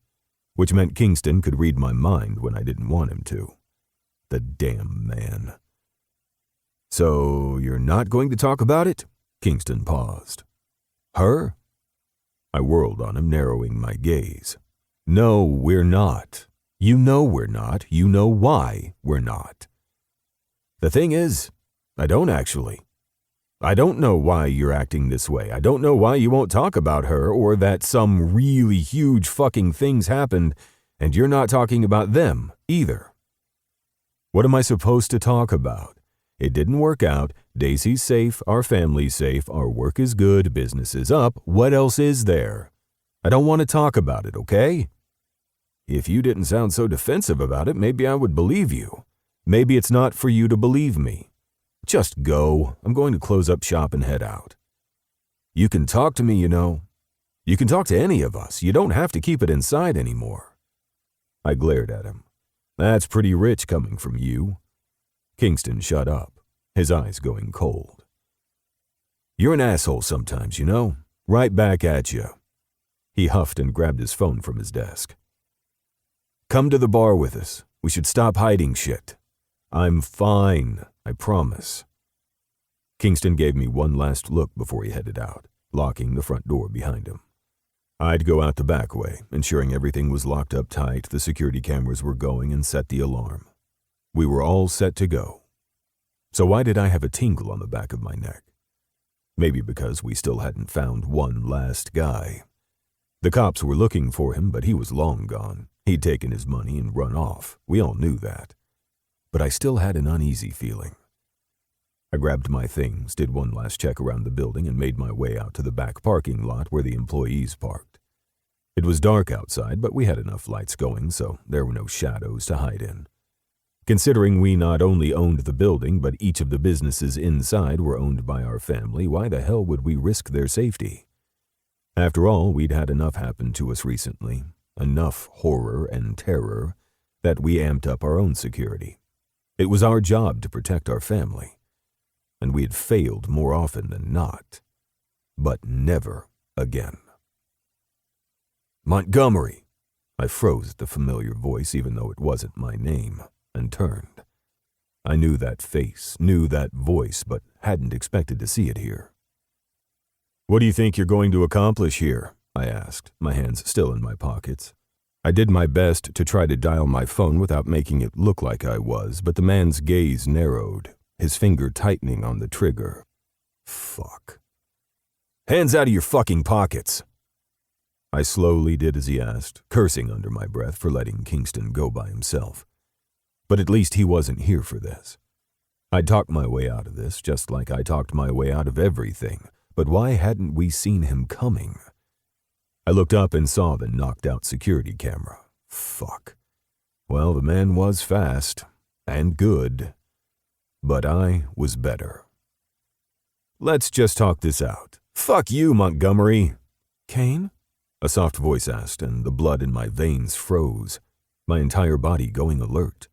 which meant Kingston could read my mind when I didn't want him to. The damn man. "So, you're not going to talk about it?" Kingston paused. "Her?" I whirled on him, narrowing my gaze. "No, we're not. You know we're not. You know why we're not." "The thing is, I don't actually. I don't know why you're acting this way. I don't know why you won't talk about her or that some really huge fucking things happened and you're not talking about them either." "What am I supposed to talk about? It didn't work out. Daisy's safe, our family's safe, our work is good, business is up. What else is there? I don't want to talk about it, okay?" "If you didn't sound so defensive about it, maybe I would believe you. Maybe it's not for you to believe me. Just go. I'm going to close up shop and head out." "You can talk to me, you know. You can talk to any of us. You don't have to keep it inside anymore." I glared at him. "That's pretty rich coming from you." Kingston shut up, his eyes going cold. "You're an asshole sometimes, you know. Right back at you." He huffed and grabbed his phone from his desk. "Come to the bar with us. We should stop hiding shit." "I'm fine, I promise." Kingston gave me one last look before he headed out, locking the front door behind him. I'd go out the back way, ensuring everything was locked up tight, the security cameras were going, and set the alarm. We were all set to go. So why did I have a tingle on the back of my neck? Maybe because we still hadn't found one last guy. The cops were looking for him, but he was long gone. He'd taken his money and run off. We all knew that. But I still had an uneasy feeling. I grabbed my things, did one last check around the building, and made my way out to the back parking lot where the employees parked. It was dark outside, but we had enough lights going, so there were no shadows to hide in. Considering we not only owned the building, but each of the businesses inside were owned by our family, why the hell would we risk their safety? After all, we'd had enough happen to us recently, enough horror and terror, that we amped up our own security. It was our job to protect our family, and we had failed more often than not, but never again. "Montgomery!" I froze at the familiar voice, even though it wasn't my name, and turned. I knew that face, knew that voice, but hadn't expected to see it here. "What do you think you're going to accomplish here?" I asked, my hands still in my pockets. I did my best to try to dial my phone without making it look like I was, but the man's gaze narrowed, his finger tightening on the trigger. Fuck. "Hands out of your fucking pockets!" I slowly did as he asked, cursing under my breath for letting Kingston go by himself. But at least he wasn't here for this. I'd talked my way out of this, just like I talked my way out of everything, but why hadn't we seen him coming? I looked up and saw the knocked-out security camera. Fuck. Well, the man was fast, and good, but I was better. "Let's just talk this out. Fuck you, Montgomery." "Kane?" a soft voice asked, and the blood in my veins froze, my entire body going alert.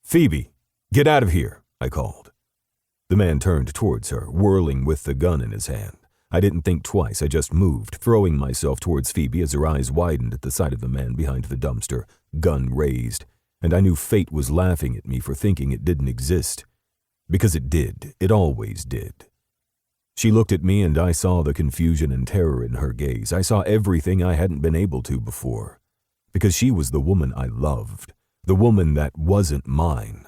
"Phoebe, get out of here," I called. The man turned towards her, whirling with the gun in his hand. I didn't think twice, I just moved, throwing myself towards Phoebe as her eyes widened at the sight of the man behind the dumpster, gun raised, and I knew fate was laughing at me for thinking it didn't exist. Because it did. It always did. She looked at me and I saw the confusion and terror in her gaze. I saw everything I hadn't been able to before. Because she was the woman I loved. The woman that wasn't mine.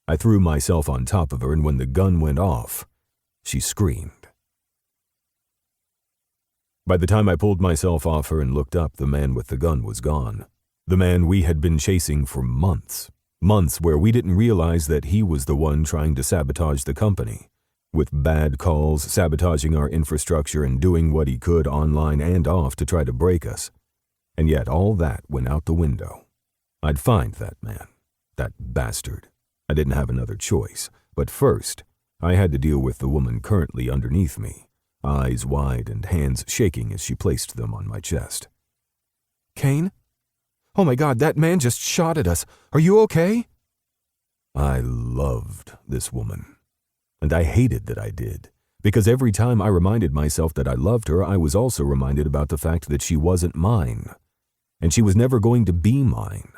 I threw myself on top of her, and when the gun went off, she screamed. By the time I pulled myself off her and looked up, the man with the gun was gone. The man we had been chasing for months. Months where we didn't realize that he was the one trying to sabotage the company. With bad calls, sabotaging our infrastructure, and doing what he could online and off to try to break us. And yet all that went out the window. I'd find that man. That bastard. I didn't have another choice. But first, I had to deal with the woman currently underneath me. Eyes wide and hands shaking as she placed them on my chest. Kane? Oh my God, that man just shot at us. Are you okay? I loved this woman. And I hated that I did. Because every time I reminded myself that I loved her, I was also reminded about the fact that she wasn't mine. And she was never going to be mine.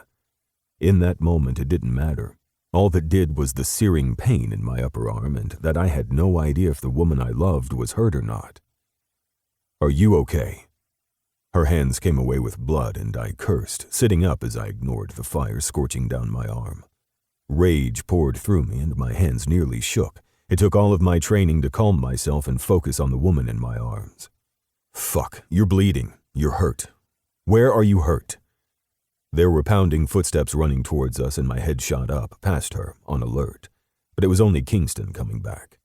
In that moment, it didn't matter. All that did was the searing pain in my upper arm, and that I had no idea if the woman I loved was hurt or not. Are you okay? Her hands came away with blood, and I cursed, sitting up as I ignored the fire scorching down my arm. Rage poured through me, and my hands nearly shook. It took all of my training to calm myself and focus on the woman in my arms. Fuck, you're bleeding. You're hurt. Where are you hurt? There were pounding footsteps running towards us, and my head shot up, past her, on alert. But it was only Kingston coming back.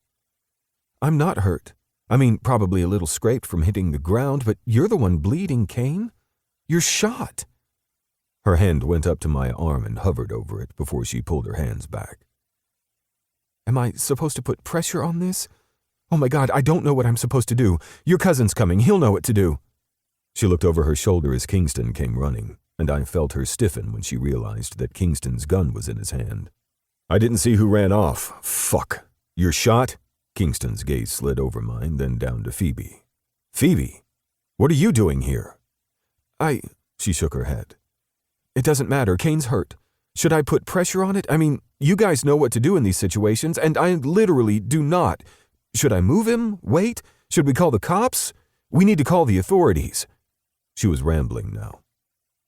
I'm not hurt. I mean, probably a little scraped from hitting the ground, but you're the one bleeding, Kane. You're shot. Her hand went up to my arm and hovered over it before she pulled her hands back. Am I supposed to put pressure on this? Oh my God, I don't know what I'm supposed to do. Your cousin's coming. He'll know what to do. She looked over her shoulder as Kingston came running, and I felt her stiffen when she realized that Kingston's gun was in his hand. I didn't see who ran off. Fuck. You're shot? Kingston's gaze slid over mine, then down to Phoebe. Phoebe, what are you doing here? She shook her head. It doesn't matter. Kane's hurt. Should I put pressure on it? I mean, you guys know what to do in these situations, and I literally do not. Should I move him? Wait? Should we call the cops? We need to call the authorities. She was rambling now,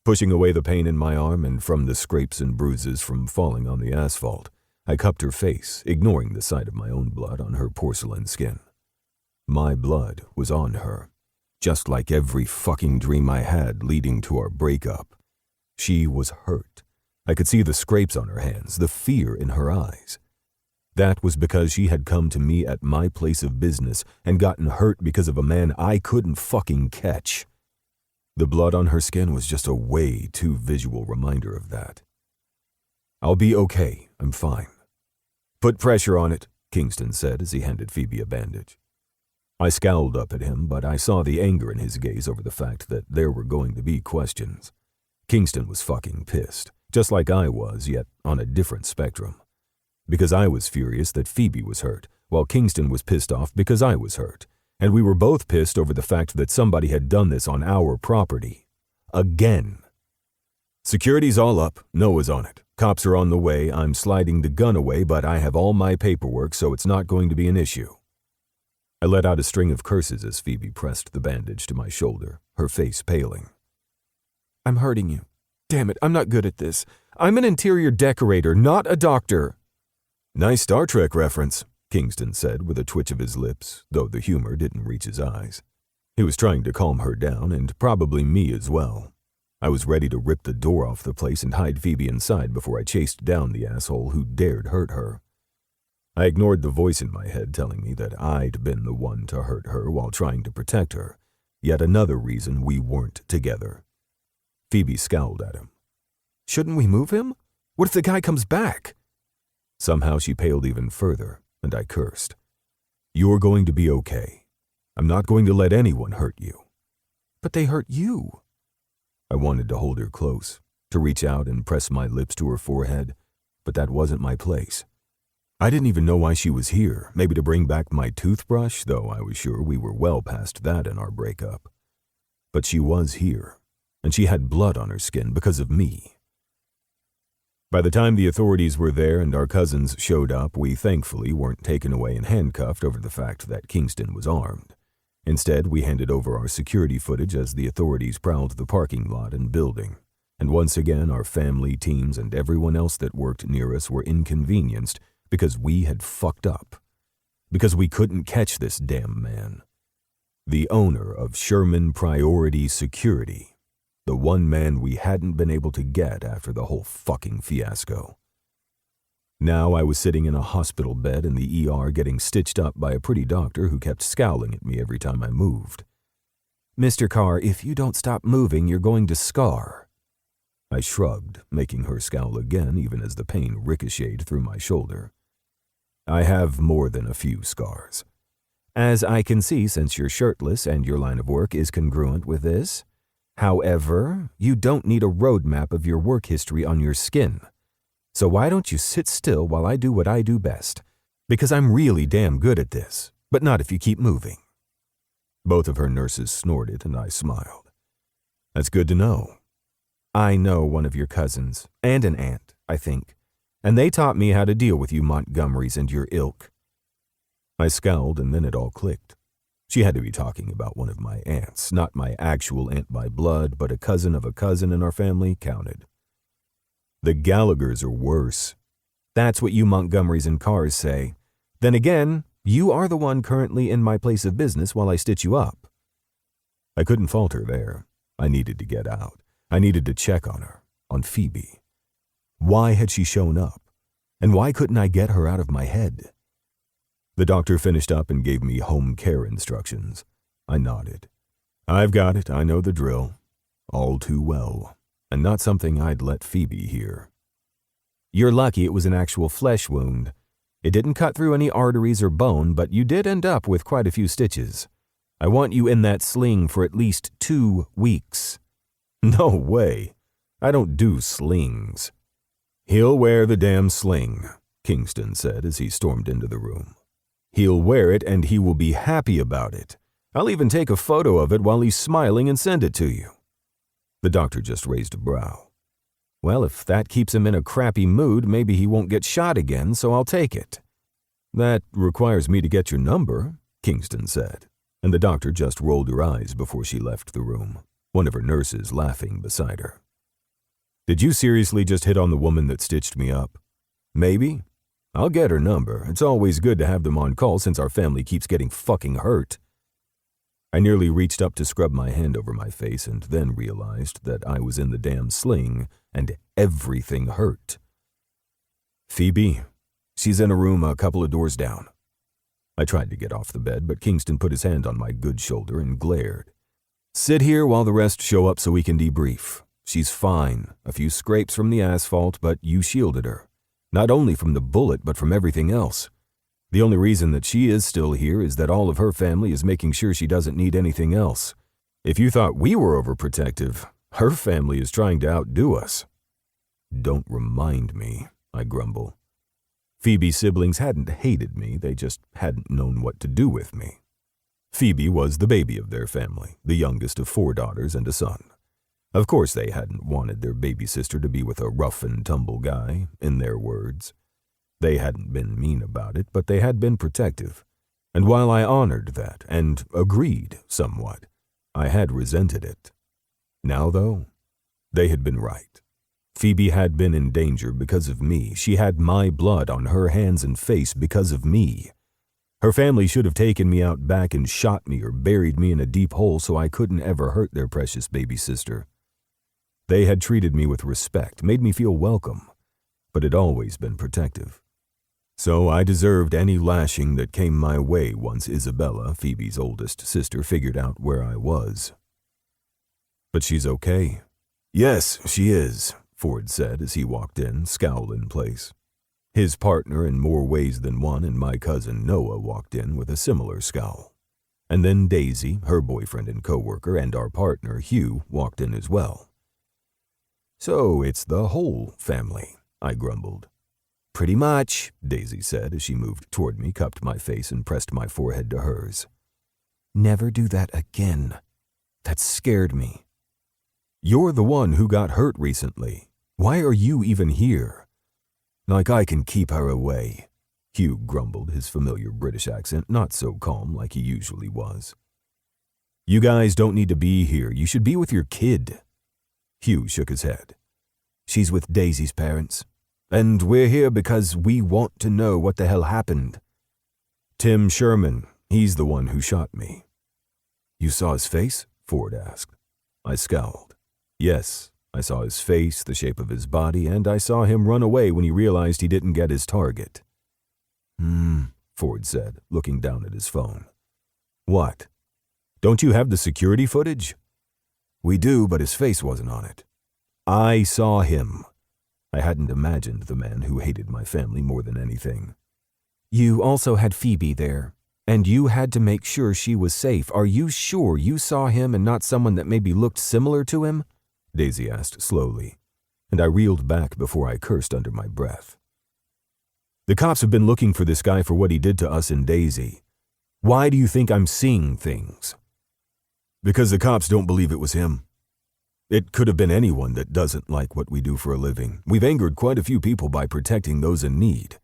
pushing away the pain in my arm and from the scrapes and bruises from falling on the asphalt. I cupped her face, ignoring the sight of my own blood on her porcelain skin. My blood was on her, just like every fucking dream I had leading to our breakup. She was hurt. I could see the scrapes on her hands, the fear in her eyes. That was because she had come to me at my place of business and gotten hurt because of a man I couldn't fucking catch. The blood on her skin was just a way too visual reminder of that. I'll be okay. I'm fine. Put pressure on it, Kingston said as he handed Phoebe a bandage. I scowled up at him, but I saw the anger in his gaze over the fact that there were going to be questions. Kingston was fucking pissed, just like I was, yet on a different spectrum. Because I was furious that Phoebe was hurt, while Kingston was pissed off because I was hurt. And we were both pissed over the fact that somebody had done this on our property. Again. Security's all up. Noah's on it. Cops are on the way. I'm sliding the gun away, but I have all my paperwork, so it's not going to be an issue. I let out a string of curses as Phoebe pressed the bandage to my shoulder, her face paling. I'm hurting you. Damn it, I'm not good at this. I'm an interior decorator, not a doctor. Nice Star Trek reference, Kingston said with a twitch of his lips, though the humor didn't reach his eyes. He was trying to calm her down, and probably me as well. I was ready to rip the door off the place and hide Phoebe inside before I chased down the asshole who dared hurt her. I ignored the voice in my head telling me that I'd been the one to hurt her while trying to protect her, yet another reason we weren't together. Phoebe scowled at him. Shouldn't we move him? What if the guy comes back? Somehow she paled even further, and I cursed. You're going to be okay. I'm not going to let anyone hurt you. But they hurt you. I wanted to hold her close, to reach out and press my lips to her forehead, but that wasn't my place. I didn't even know why she was here, maybe to bring back my toothbrush, though I was sure we were well past that in our breakup. But she was here, and she had blood on her skin because of me. By the time the authorities were there and our cousins showed up, we thankfully weren't taken away and handcuffed over the fact that Kingston was armed. Instead, we handed over our security footage as the authorities prowled the parking lot and building. And once again, our family, teams, and everyone else that worked near us were inconvenienced because we had fucked up. Because we couldn't catch this damn man. The owner of Sherman Priority Security. The one man we hadn't been able to get after the whole fucking fiasco. Now I was sitting in a hospital bed in the ER getting stitched up by a pretty doctor who kept scowling at me every time I moved. "Mr. Carr, if you don't stop moving, you're going to scar." I shrugged, making her scowl again even as the pain ricocheted through my shoulder. "I have more than a few scars. As I can see since you're shirtless and your line of work is congruent with this. However, you don't need a roadmap of your work history on your skin. So why don't you sit still while I do what I do best? Because I'm really damn good at this, but not if you keep moving." Both of her nurses snorted and I smiled. "That's good to know. I know one of your cousins, and an aunt, I think, and they taught me how to deal with you Montgomerys and your ilk." I scowled and then it all clicked. She had to be talking about one of my aunts, not my actual aunt by blood, but a cousin of a cousin in our family counted. "The Gallaghers are worse." "That's what you Montgomerys and Carrs say. Then again, you are the one currently in my place of business while I stitch you up." I couldn't fault her there. I needed to get out. I needed to check on her, on Phoebe. Why had she shown up? And why couldn't I get her out of my head? The doctor finished up and gave me home care instructions. I nodded. "I've got it. I know the drill. All too well. And not something I'd let Phoebe hear." "You're lucky it was an actual flesh wound. It didn't cut through any arteries or bone, but you did end up with quite a few stitches. I want you in that sling for at least 2 weeks." "No way. I don't do slings." "He'll wear the damn sling," Kingston said as he stormed into the room. "He'll wear it and he will be happy about it. I'll even take a photo of it while he's smiling and send it to you." The doctor just raised a brow. "Well, if that keeps him in a crappy mood, maybe he won't get shot again, so I'll take it." "That requires me to get your number," Kingston said, and the doctor just rolled her eyes before she left the room, one of her nurses laughing beside her. "Did you seriously just hit on the woman that stitched me up?" "Maybe. I'll get her number. It's always good to have them on call since our family keeps getting fucking hurt." I nearly reached up to scrub my hand over my face and then realized that I was in the damn sling and everything hurt. "Phoebe, she's in a room a couple of doors down." I tried to get off the bed, but Kingston put his hand on my good shoulder and glared. "Sit here while the rest show up so we can debrief. She's fine. A few scrapes from the asphalt, but you shielded her. Not only from the bullet, but from everything else. The only reason that she is still here is that all of her family is making sure she doesn't need anything else. If you thought we were overprotective, her family is trying to outdo us." "Don't remind me," I grumble. Phoebe's siblings hadn't hated me, they just hadn't known what to do with me. Phoebe was the baby of their family, the youngest of 4 daughters and a son. Of course they hadn't wanted their baby sister to be with a rough-and-tumble guy, in their words. They hadn't been mean about it, but they had been protective. And while I honored that, and agreed somewhat, I had resented it. Now, though, they had been right. Phoebe had been in danger because of me. She had my blood on her hands and face because of me. Her family should have taken me out back and shot me or buried me in a deep hole so I couldn't ever hurt their precious baby sister. They had treated me with respect, made me feel welcome, but had always been protective. So I deserved any lashing that came my way once Isabella, Phoebe's oldest sister, figured out where I was. "But she's okay." "Yes, she is," Ford said as he walked in, scowl in place. His partner in more ways than one and my cousin Noah walked in with a similar scowl. And then Daisy, her boyfriend and coworker, and our partner Hugh walked in as well. "So it's the whole family," I grumbled. "Pretty much," Daisy said as she moved toward me, cupped my face, and pressed my forehead to hers. "Never do that again. That scared me." "You're the one who got hurt recently. Why are you even here?" Like I can keep her away, Hugh grumbled, his familiar British accent not so calm like he usually was. You guys don't need to be here. You should be with your kid. Hugh shook his head. She's with Daisy's parents, and we're here because we want to know what the hell happened. Tim Sherman, he's the one who shot me. You saw his face? Ford asked. I scowled. Yes, I saw his face, the shape of his body, and I saw him run away when he realized he didn't get his target. Ford said, looking down at his phone. What? Don't you have the security footage? We do, but his face wasn't on it. I saw him. I hadn't imagined the man who hated my family more than anything. You also had Phoebe there, and you had to make sure she was safe. Are you sure you saw him and not someone that maybe looked similar to him? Daisy asked slowly, and I reeled back before I cursed under my breath. The cops have been looking for this guy for what he did to us and Daisy. Why do you think I'm seeing things? Because the cops don't believe it was him. It could have been anyone that doesn't like what we do for a living. We've angered quite a few people by protecting those in need.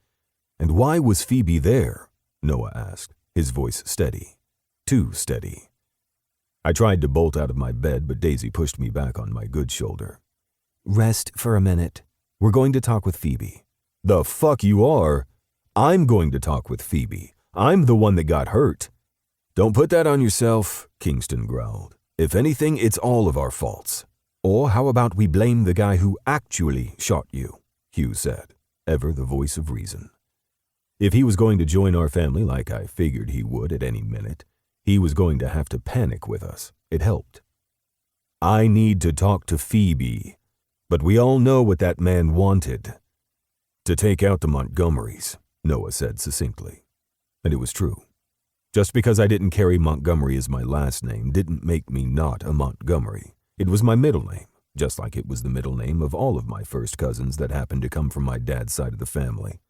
And why was Phoebe there? Noah asked, his voice steady. Too steady. I tried to bolt out of my bed, but Daisy pushed me back on my good shoulder. Rest for a minute. We're going to talk with Phoebe. The fuck you are? I'm going to talk with Phoebe. I'm the one that got hurt. Don't put that on yourself, Kingston growled. If anything, it's all of our faults. Or how about we blame the guy who actually shot you, Hugh said, ever the voice of reason. If he was going to join our family like I figured he would at any minute, he was going to have to panic with us. It helped. I need to talk to Phoebe, but we all know what that man wanted. To take out the Montgomerys, Noah said succinctly. And it was true. Just because I didn't carry Montgomery as my last name didn't make me not a Montgomery. It was my middle name, just like it was the middle name of all of my first cousins that happened to come from my dad's side of the family.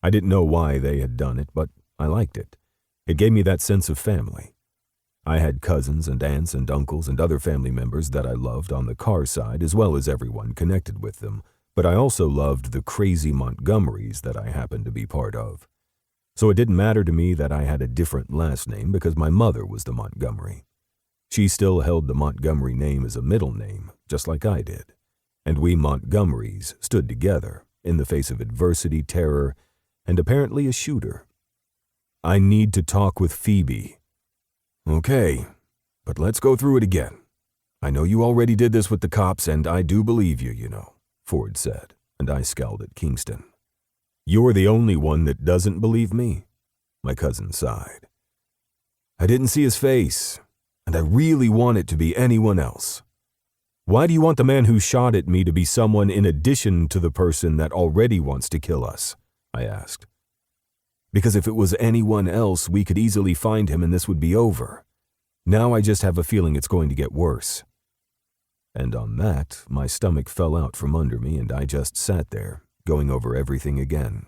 I didn't know why they had done it, but I liked it. It gave me that sense of family. I had cousins and aunts and uncles and other family members that I loved on the Carr side as well as everyone connected with them, but I also loved the crazy Montgomerys that I happened to be part of. So it didn't matter to me that I had a different last name because my mother was the Montgomery. She still held the Montgomery name as a middle name, just like I did. And we Montgomerys stood together in the face of adversity, terror, and apparently a shooter. I need to talk with Phoebe. Okay, but let's go through it again. I know you already did this with the cops, and I do believe you, you know, Ford said, and I scowled at Kingston. You're the only one that doesn't believe me, my cousin sighed. I didn't see his face, and I really want it to be anyone else. Why do you want the man who shot at me to be someone in addition to the person that already wants to kill us? I asked. Because if it was anyone else, we could easily find him and this would be over. Now I just have a feeling it's going to get worse. And on that, my stomach fell out from under me and I just sat there, going over everything again,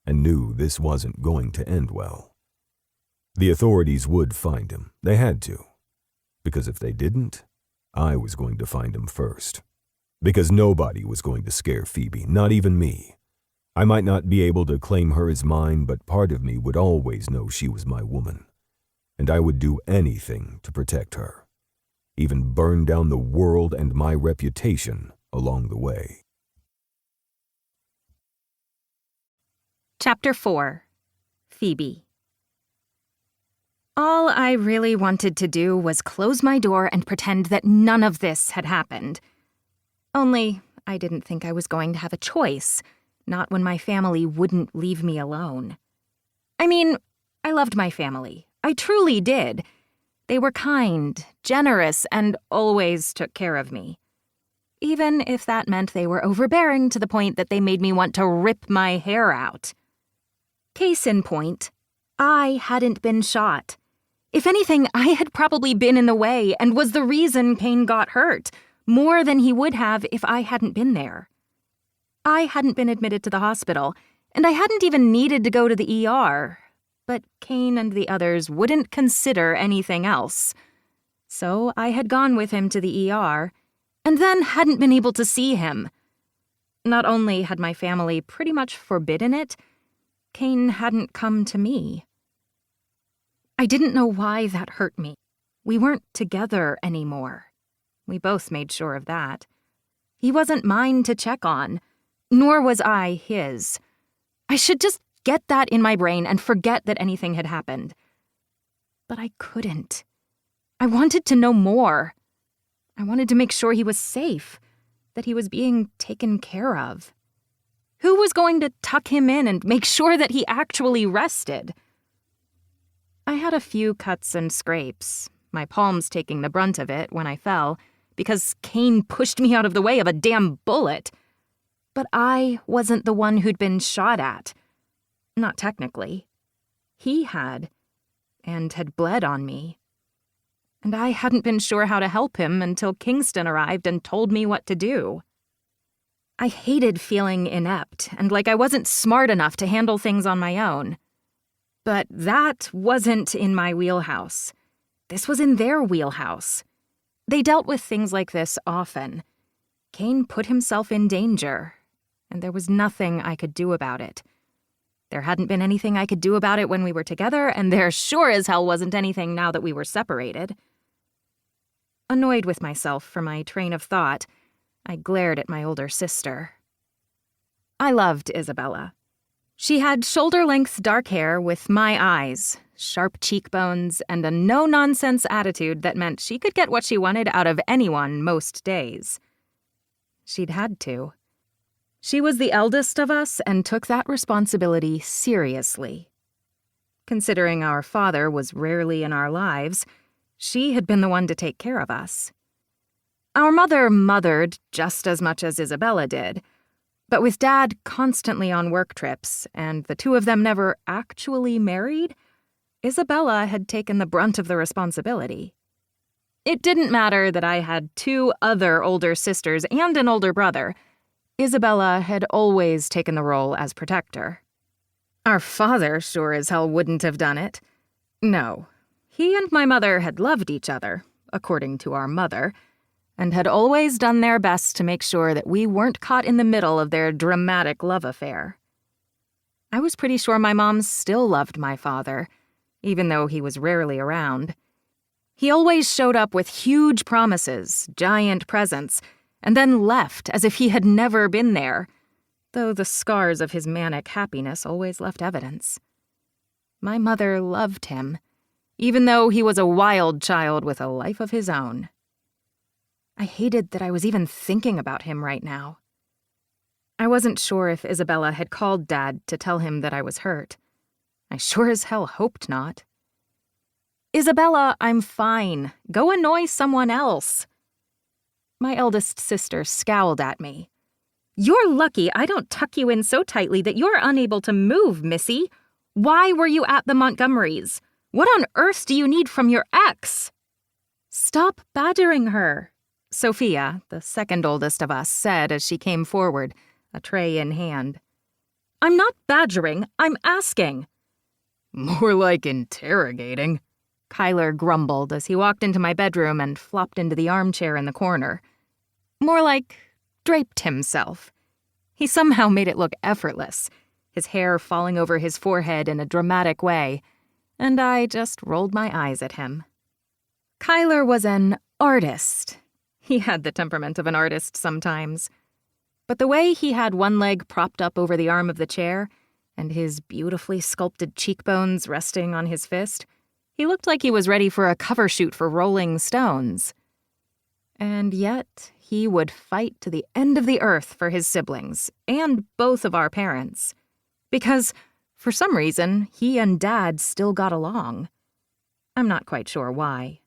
and knew this wasn't going to end well. The authorities would find him. They had to. Because if they didn't, I was going to find him first. Because nobody was going to scare Phoebe, not even me. I might not be able to claim her as mine, but part of me would always know she was my woman. And I would do anything to protect her. Even burn down the world and my reputation along the way. Chapter 4. Phoebe. All I really wanted to do was close my door and pretend that none of this had happened. Only, I didn't think I was going to have a choice, not when my family wouldn't leave me alone. I mean, I loved my family. I truly did. They were kind, generous, and always took care of me. Even if that meant they were overbearing to the point that they made me want to rip my hair out. Case in point, I hadn't been shot. If anything, I had probably been in the way and was the reason Kane got hurt, more than he would have if I hadn't been there. I hadn't been admitted to the hospital, and I hadn't even needed to go to the ER, but Kane and the others wouldn't consider anything else. So I had gone with him to the ER, and then hadn't been able to see him. Not only had my family pretty much forbidden it, Kane hadn't come to me. I didn't know why that hurt me. We weren't together anymore. We both made sure of that. He wasn't mine to check on, nor was I his. I should just get that in my brain and forget that anything had happened. But I couldn't. I wanted to know more. I wanted to make sure he was safe, that he was being taken care of. Who was going to tuck him in and make sure that he actually rested? I had a few cuts and scrapes, my palms taking the brunt of it when I fell, because Kane pushed me out of the way of a damn bullet. But I wasn't the one who'd been shot at. Not technically. He had, and had bled on me. And I hadn't been sure how to help him until Kingston arrived and told me what to do. I hated feeling inept and like I wasn't smart enough to handle things on my own. But that wasn't in my wheelhouse. This was in their wheelhouse. They dealt with things like this often. Kane put himself in danger, and there was nothing I could do about it. There hadn't been anything I could do about it when we were together, and there sure as hell wasn't anything now that we were separated. Annoyed with myself for my train of thought, I glared at my older sister. I loved Isabella. She had shoulder-length dark hair with my eyes, sharp cheekbones, and a no-nonsense attitude that meant she could get what she wanted out of anyone most days. She'd had to. She was the eldest of us and took that responsibility seriously. Considering our father was rarely in our lives, she had been the one to take care of us. Our mother mothered just as much as Isabella did, but with Dad constantly on work trips and the two of them never actually married, Isabella had taken the brunt of the responsibility. It didn't matter that I had 2 other older sisters and an older brother. Isabella had always taken the role as protector. Our father sure as hell wouldn't have done it. No, he and my mother had loved each other, according to our mother, and had always done their best to make sure that we weren't caught in the middle of their dramatic love affair. I was pretty sure my mom still loved my father, even though he was rarely around. He always showed up with huge promises, giant presents, and then left as if he had never been there, though the scars of his manic happiness always left evidence. My mother loved him, even though he was a wild child with a life of his own. I hated that I was even thinking about him right now. I wasn't sure if Isabella had called Dad to tell him that I was hurt. I sure as hell hoped not. Isabella, I'm fine. Go annoy someone else. My eldest sister scowled at me. You're lucky I don't tuck you in so tightly that you're unable to move, Missy. Why were you at the Montgomerys? What on earth do you need from your ex? Stop badgering her, Sophia, the second oldest of us, said as she came forward, a tray in hand. I'm not badgering, I'm asking. More like interrogating, Kyler grumbled as he walked into my bedroom and flopped into the armchair in the corner. More like draped himself. He somehow made it look effortless, his hair falling over his forehead in a dramatic way, and I just rolled my eyes at him. Kyler was an artist. He had the temperament of an artist sometimes. But the way he had one leg propped up over the arm of the chair, and his beautifully sculpted cheekbones resting on his fist, he looked like he was ready for a cover shoot for Rolling Stones. And yet, he would fight to the end of the earth for his siblings, and both of our parents. Because, for some reason, he and Dad still got along. I'm not quite sure why.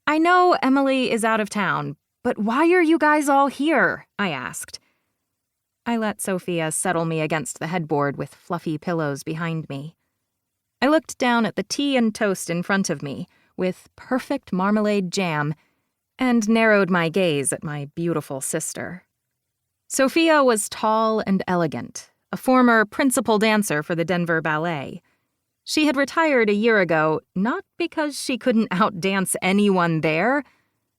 I know Emily is out of town, but why are you guys all here? I asked. I let Sophia settle me against the headboard with fluffy pillows behind me. I looked down at the tea and toast in front of me, with perfect marmalade jam, and narrowed my gaze at my beautiful sister. Sophia was tall and elegant, a former principal dancer for the Denver Ballet. She had retired a year ago, not because she couldn't outdance anyone there,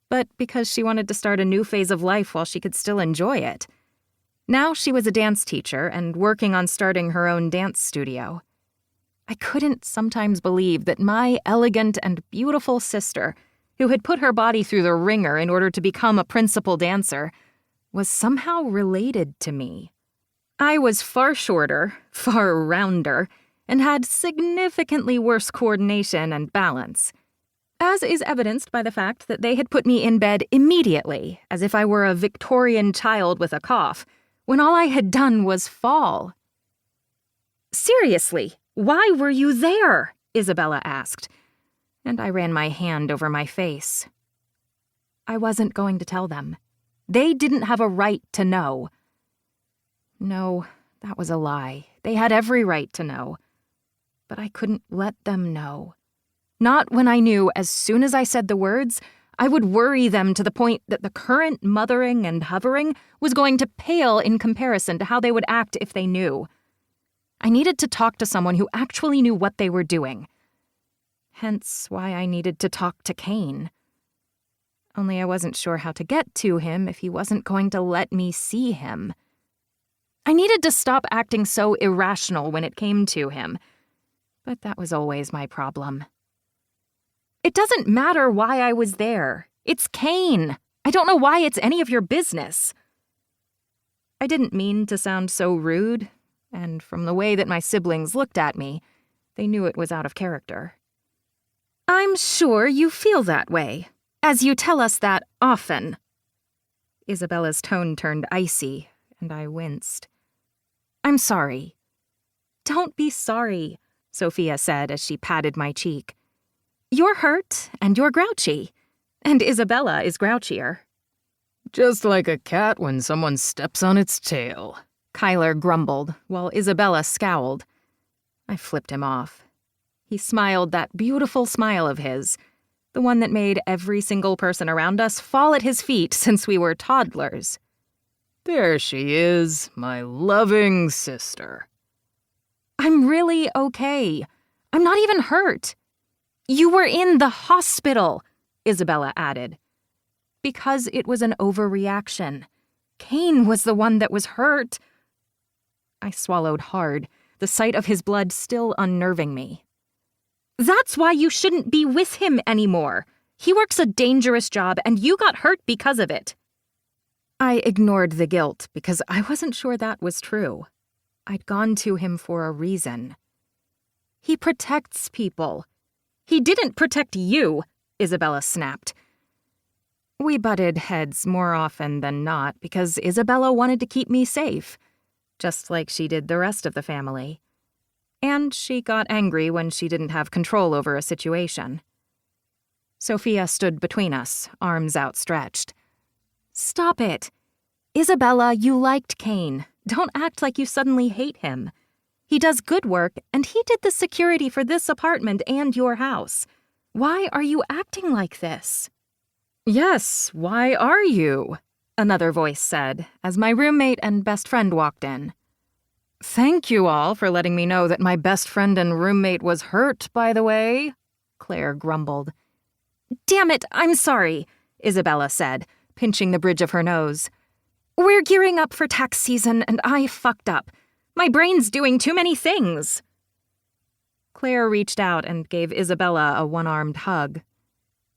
but because she wanted to start a new phase of life while she could still enjoy it. Now she was a dance teacher and working on starting her own dance studio. I couldn't sometimes believe that my elegant and beautiful sister, who had put her body through the ringer in order to become a principal dancer, was somehow related to me. I was far shorter, far rounder, and had significantly worse coordination and balance, as is evidenced by the fact that they had put me in bed immediately, as if I were a Victorian child with a cough, when all I had done was fall. "Seriously, why were you there?" Isabella asked, and I ran my hand over my face. I wasn't going to tell them. They didn't have a right to know. No, that was a lie. They had every right to know. But I couldn't let them know. Not when I knew as soon as I said the words, I would worry them to the point that the current mothering and hovering was going to pale in comparison to how they would act if they knew. I needed to talk to someone who actually knew what they were doing. Hence why I needed to talk to Kane. Only I wasn't sure how to get to him if he wasn't going to let me see him. I needed to stop acting so irrational when it came to him, but that was always my problem. It doesn't matter why I was there. It's Kane. I don't know why it's any of your business. I didn't mean to sound so rude, and from the way that my siblings looked at me, they knew it was out of character. "I'm sure you feel that way, as you tell us that often." Isabella's tone turned icy, and I winced. "I'm sorry." "Don't be sorry," Sophia said as she patted my cheek. "You're hurt, and you're grouchy, and Isabella is grouchier." Just like a cat when someone steps on its tail, Kyler grumbled, while Isabella scowled. I flipped him off. He smiled that beautiful smile of his, the one that made every single person around us fall at his feet since we were toddlers. There she is, my loving sister. "I'm really okay. I'm not even hurt." "You were in the hospital," Isabella added. "Because it was an overreaction. Kane was the one that was hurt." I swallowed hard, the sight of his blood still unnerving me. "That's why you shouldn't be with him anymore. He works a dangerous job, and you got hurt because of it." I ignored the guilt because I wasn't sure that was true. I'd gone to him for a reason. "He protects people." "He didn't protect you," Isabella snapped. We butted heads more often than not because Isabella wanted to keep me safe, just like she did the rest of the family. And she got angry when she didn't have control over a situation. Sophia stood between us, arms outstretched. "Stop it. Isabella, you liked Kane. Don't act like you suddenly hate him. He does good work, and he did the security for this apartment and your house. Why are you acting like this?" "Yes, why are you?" another voice said, as my roommate and best friend walked in. "Thank you all for letting me know that my best friend and roommate was hurt, by the way," Claire grumbled. "Damn it, I'm sorry," Isabella said, pinching the bridge of her nose. "We're gearing up for tax season, and I fucked up. My brain's doing too many things." Claire reached out and gave Isabella a one-armed hug.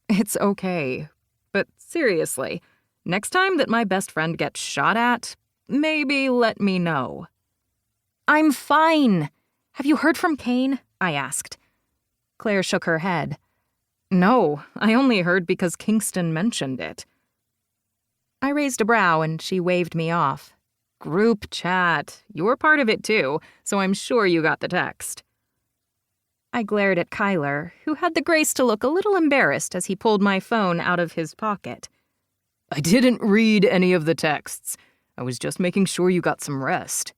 "It's okay. But seriously, next time that my best friend gets shot at, maybe let me know." "I'm fine. Have you heard from Kane?" I asked. Claire shook her head. "No, I only heard because Kingston mentioned it." I raised a brow and she waved me off. "Group chat. You're part of it too, so I'm sure you got the text." I glared at Kyler, who had the grace to look a little embarrassed as he pulled my phone out of his pocket. "I didn't read any of the texts. I was just making sure you got some rest."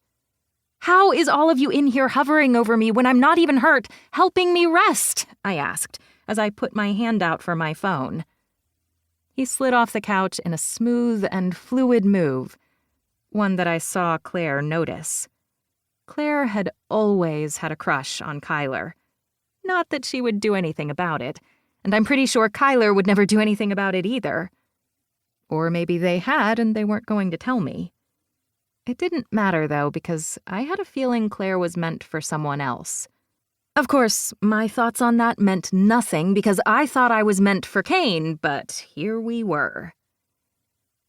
"How is all of you in here hovering over me when I'm not even hurt, helping me rest?" I asked, as I put my hand out for my phone. He slid off the couch in a smooth and fluid move, one that I saw Claire notice. Claire had always had a crush on Kyler. Not that she would do anything about it, and I'm pretty sure Kyler would never do anything about it either. Or maybe they had and they weren't going to tell me. It didn't matter, though, because I had a feeling Claire was meant for someone else. Of course, my thoughts on that meant nothing because I thought I was meant for Kane, but here we were.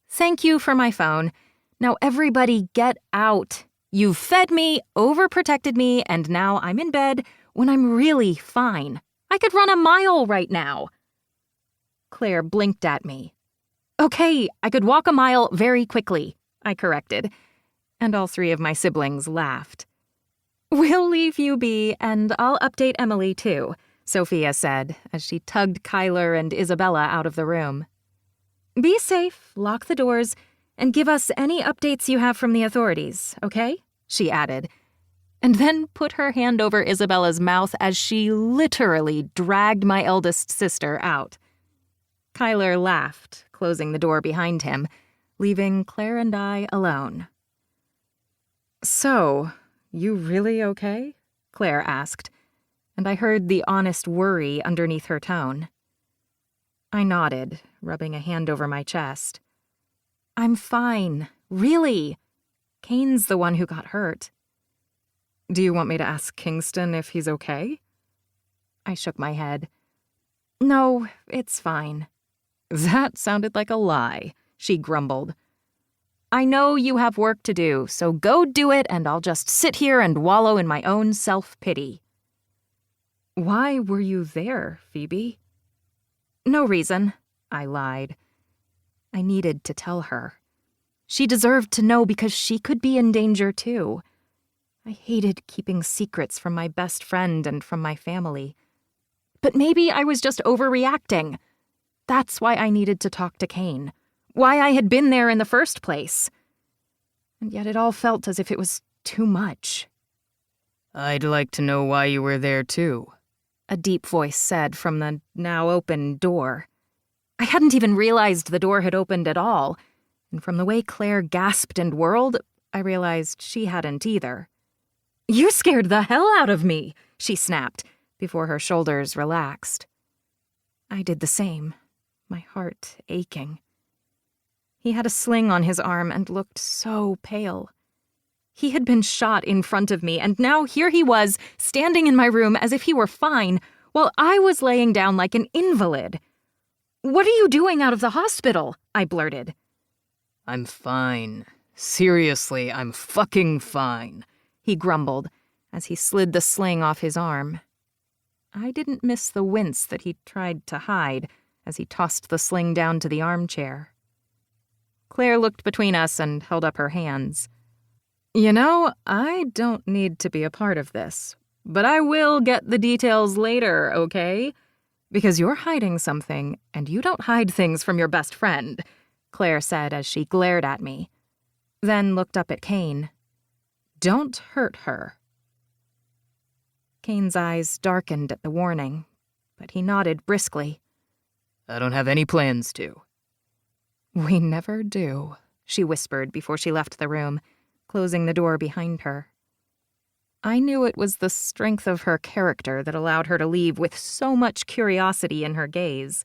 Thank you for my phone. Now everybody get out. You've fed me, overprotected me, and now I'm in bed when I'm really fine. I could run a mile right now. Claire blinked at me. Okay, I could walk a mile very quickly, I corrected, and all three of my siblings laughed. We'll leave you be, and I'll update Emily too, Sophia said as she tugged Kyler and Isabella out of the room. Be safe, lock the doors, and give us any updates you have from the authorities, okay? She added, and then put her hand over Isabella's mouth as she literally dragged my eldest sister out. Kyler laughed, closing the door behind him, leaving Claire and I alone. So, you really okay? Claire asked, and I heard the honest worry underneath her tone. I nodded, rubbing a hand over my chest. I'm fine, really. Kane's the one who got hurt. Do you want me to ask Kingston if he's okay? I shook my head. No, it's fine. That sounded like a lie, she grumbled. I know you have work to do, so go do it and I'll just sit here and wallow in my own self-pity. Why were you there, Phoebe? No reason, I lied. I needed to tell her. She deserved to know because she could be in danger too. I hated keeping secrets from my best friend and from my family. But maybe I was just overreacting. That's why I needed to talk to Kane. Why I had been there in the first place. And yet it all felt as if it was too much. I'd like to know why you were there too, a deep voice said from the now open door. I hadn't even realized the door had opened at all, and from the way Claire gasped and whirled, I realized she hadn't either. You scared the hell out of me, she snapped, before her shoulders relaxed. I did the same, my heart aching. He had a sling on his arm and looked so pale. He had been shot in front of me, and now here he was, standing in my room as if he were fine, while I was laying down like an invalid. What are you doing out of the hospital? I blurted. I'm fine. Seriously, I'm fucking fine, he grumbled as he slid the sling off his arm. I didn't miss the wince that he tried to hide as he tossed the sling down to the armchair. Claire looked between us and held up her hands. You know, I don't need to be a part of this, but I will get the details later, okay? Because you're hiding something, and you don't hide things from your best friend, Claire said as she glared at me, then looked up at Kane. Don't hurt her. Kane's eyes darkened at the warning, but he nodded briskly. I don't have any plans to. We never do, she whispered before she left the room, closing the door behind her. I knew it was the strength of her character that allowed her to leave with so much curiosity in her gaze.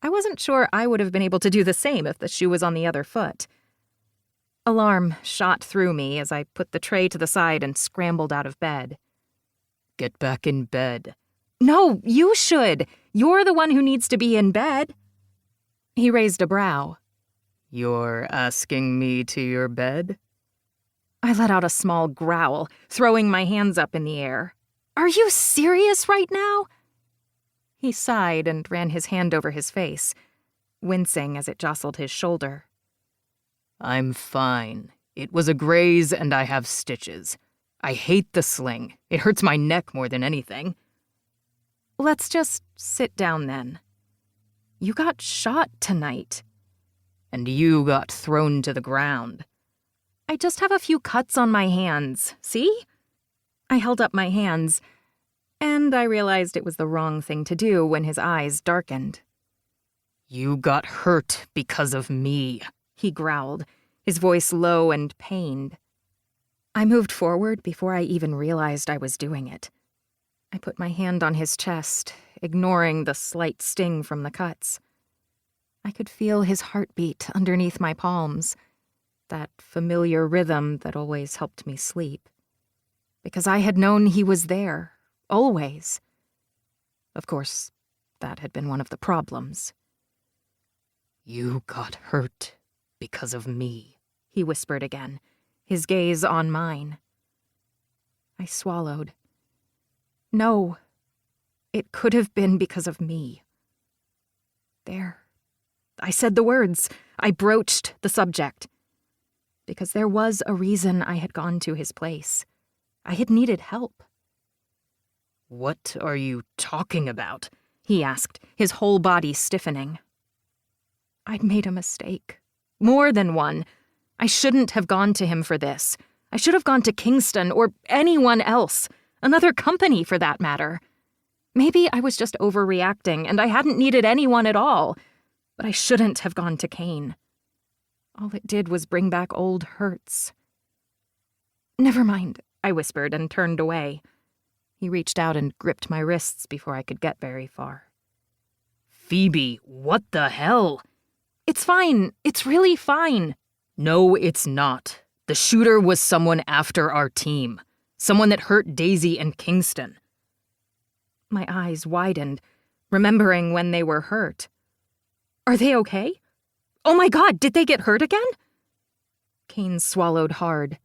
I wasn't sure I would have been able to do the same if the shoe was on the other foot. Alarm shot through me as I put the tray to the side and scrambled out of bed. Get back in bed. No, you should. You're the one who needs to be in bed. He raised a brow. You're asking me to your bed? I let out a small growl, throwing my hands up in the air. Are you serious right now? He sighed and ran his hand over his face, wincing as it jostled his shoulder. I'm fine. It was a graze and I have stitches. I hate the sling. It hurts my neck more than anything. Let's just sit down then. You got shot tonight. And you got thrown to the ground. I just have a few cuts on my hands, see? I held up my hands, and I realized it was the wrong thing to do when his eyes darkened. You got hurt because of me, he growled, his voice low and pained. I moved forward before I even realized I was doing it. I put my hand on his chest, ignoring the slight sting from the cuts. I could feel his heartbeat underneath my palms. that familiar rhythm that always helped me sleep. Because I had known he was there, always. Of course, that had been one of the problems. You got hurt because of me, he whispered again, his gaze on mine. I swallowed. No, it could have been because of me. There. I said the words. I broached the subject. Because there was a reason I had gone to his place. I had needed help. What are you talking about? He asked, his whole body stiffening. I'd made a mistake. More than one. I shouldn't have gone to him for this. I should have gone to Kingston or anyone else. Another company, for that matter. Maybe I was just overreacting and I hadn't needed anyone at all. But I shouldn't have gone to Kane. All it did was bring back old hurts. Never mind, I whispered and turned away. He reached out and gripped my wrists before I could get very far. Phoebe, what the hell? It's fine. It's really fine. No, it's not. The shooter was someone after our team. Someone that hurt Daisy and Kingston. My eyes widened, remembering when they were hurt. Are they okay? Oh my God, did they get hurt again? Kane swallowed hard.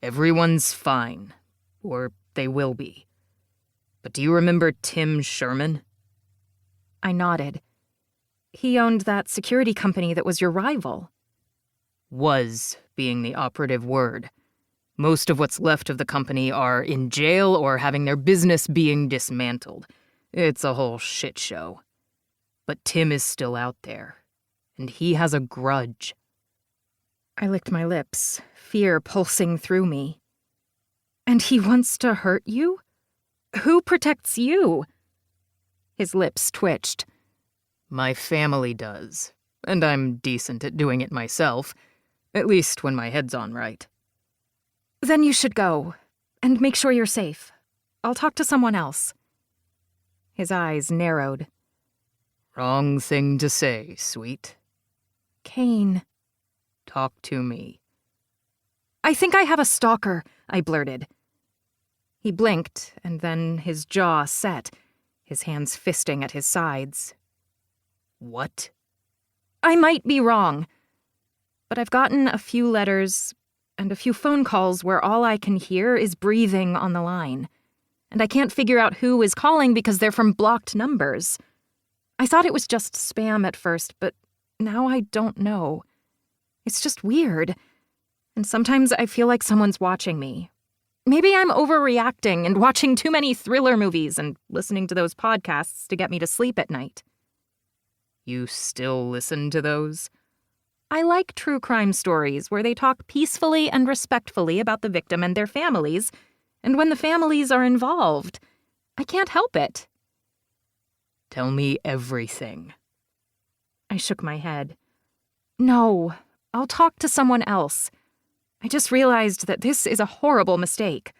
Everyone's fine. Or they will be. But do you remember Tim Sherman? I nodded. He owned that security company that was your rival. Was being the operative word. Most of what's left of the company are in jail or having their business being dismantled. It's a whole shit show. But Tim is still out there, and he has a grudge. I licked my lips, fear pulsing through me. And he wants to hurt you? Who protects you? His lips twitched. My family does, and I'm decent at doing it myself, at least when my head's on right. Then you should go, and make sure you're safe. I'll talk to someone else. His eyes narrowed. Wrong thing to say, sweet. Kane. Talk to me. I think I have a stalker, I blurted. He blinked, and then his jaw set, his hands fisting at his sides. What? I might be wrong, but I've gotten a few letters and a few phone calls where all I can hear is breathing on the line, and I can't figure out who is calling because they're from blocked numbers. I thought it was just spam at first, but now I don't know. It's just weird, and sometimes I feel like someone's watching me. Maybe I'm overreacting and watching too many thriller movies and listening to those podcasts to get me to sleep at night. You still listen to those? I like true crime stories where they talk peacefully and respectfully about the victim and their families, and when the families are involved, I can't help it. Tell me everything. I shook my head. No, I'll talk to someone else. I just realized that this is a horrible mistake.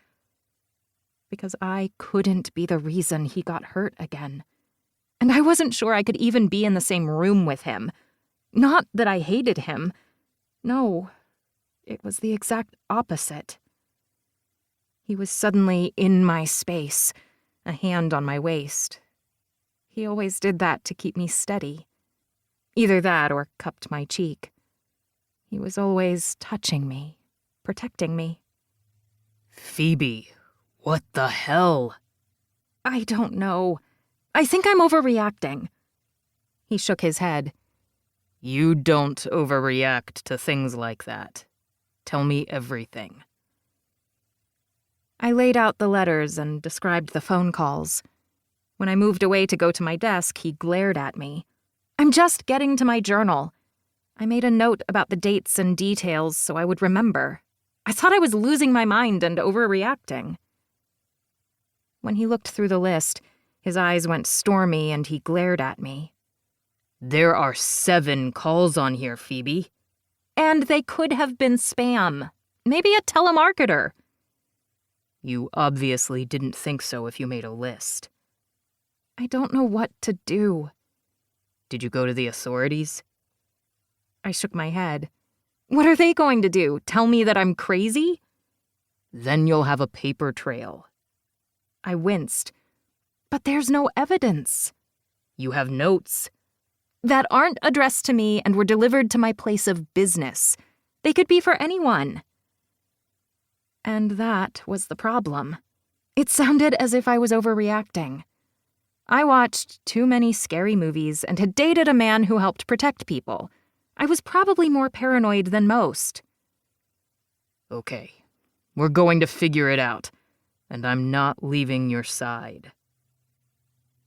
Because I couldn't be the reason he got hurt again. And I wasn't sure I could even be in the same room with him. Not that I hated him. No, it was the exact opposite. He was suddenly in my space, a hand on my waist. He always did that to keep me steady. Either that or cupped my cheek. He was always touching me, protecting me. Phoebe, what the hell? I don't know. I think I'm overreacting. He shook his head. You don't overreact to things like that. Tell me everything. I laid out the letters and described the phone calls. When I moved away to go to my desk, he glared at me. I'm just getting to my journal. I made a note about the dates and details so I would remember. I thought I was losing my mind and overreacting. When he looked through the list, his eyes went stormy and he glared at me. There are 7 calls on here, Phoebe. And they could have been spam. Maybe a telemarketer. You obviously didn't think so if you made a list. I don't know what to do. Did you go to the authorities? I shook my head. What are they going to do? Tell me that I'm crazy? Then you'll have a paper trail. I winced. But there's no evidence. You have notes. That aren't addressed to me and were delivered to my place of business. They could be for anyone. And that was the problem. It sounded as if I was overreacting. I watched too many scary movies and had dated a man who helped protect people. I was probably more paranoid than most. Okay, we're going to figure it out, and I'm not leaving your side.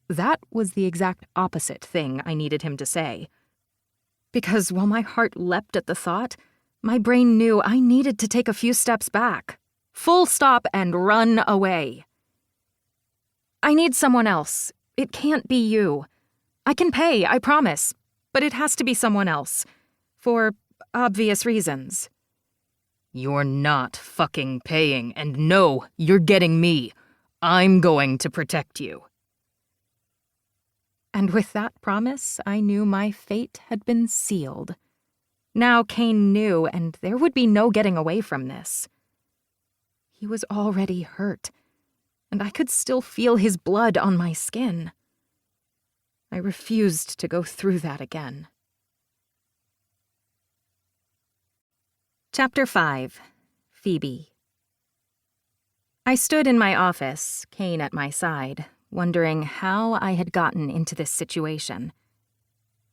That was the exact opposite thing I needed him to say. Because while my heart leapt at the thought, my brain knew I needed to take a few steps back. Full stop and run away. I need someone else. It can't be you. I can pay, I promise, but it has to be someone else. For obvious reasons. You're not fucking paying, and no, you're getting me. I'm going to protect you. And with that promise, I knew my fate had been sealed. Now Kane knew, and there would be no getting away from this. He was already hurt, and I could still feel his blood on my skin. I refused to go through that again. Chapter 5. Phoebe. I stood in my office, Kane at my side, wondering how I had gotten into this situation.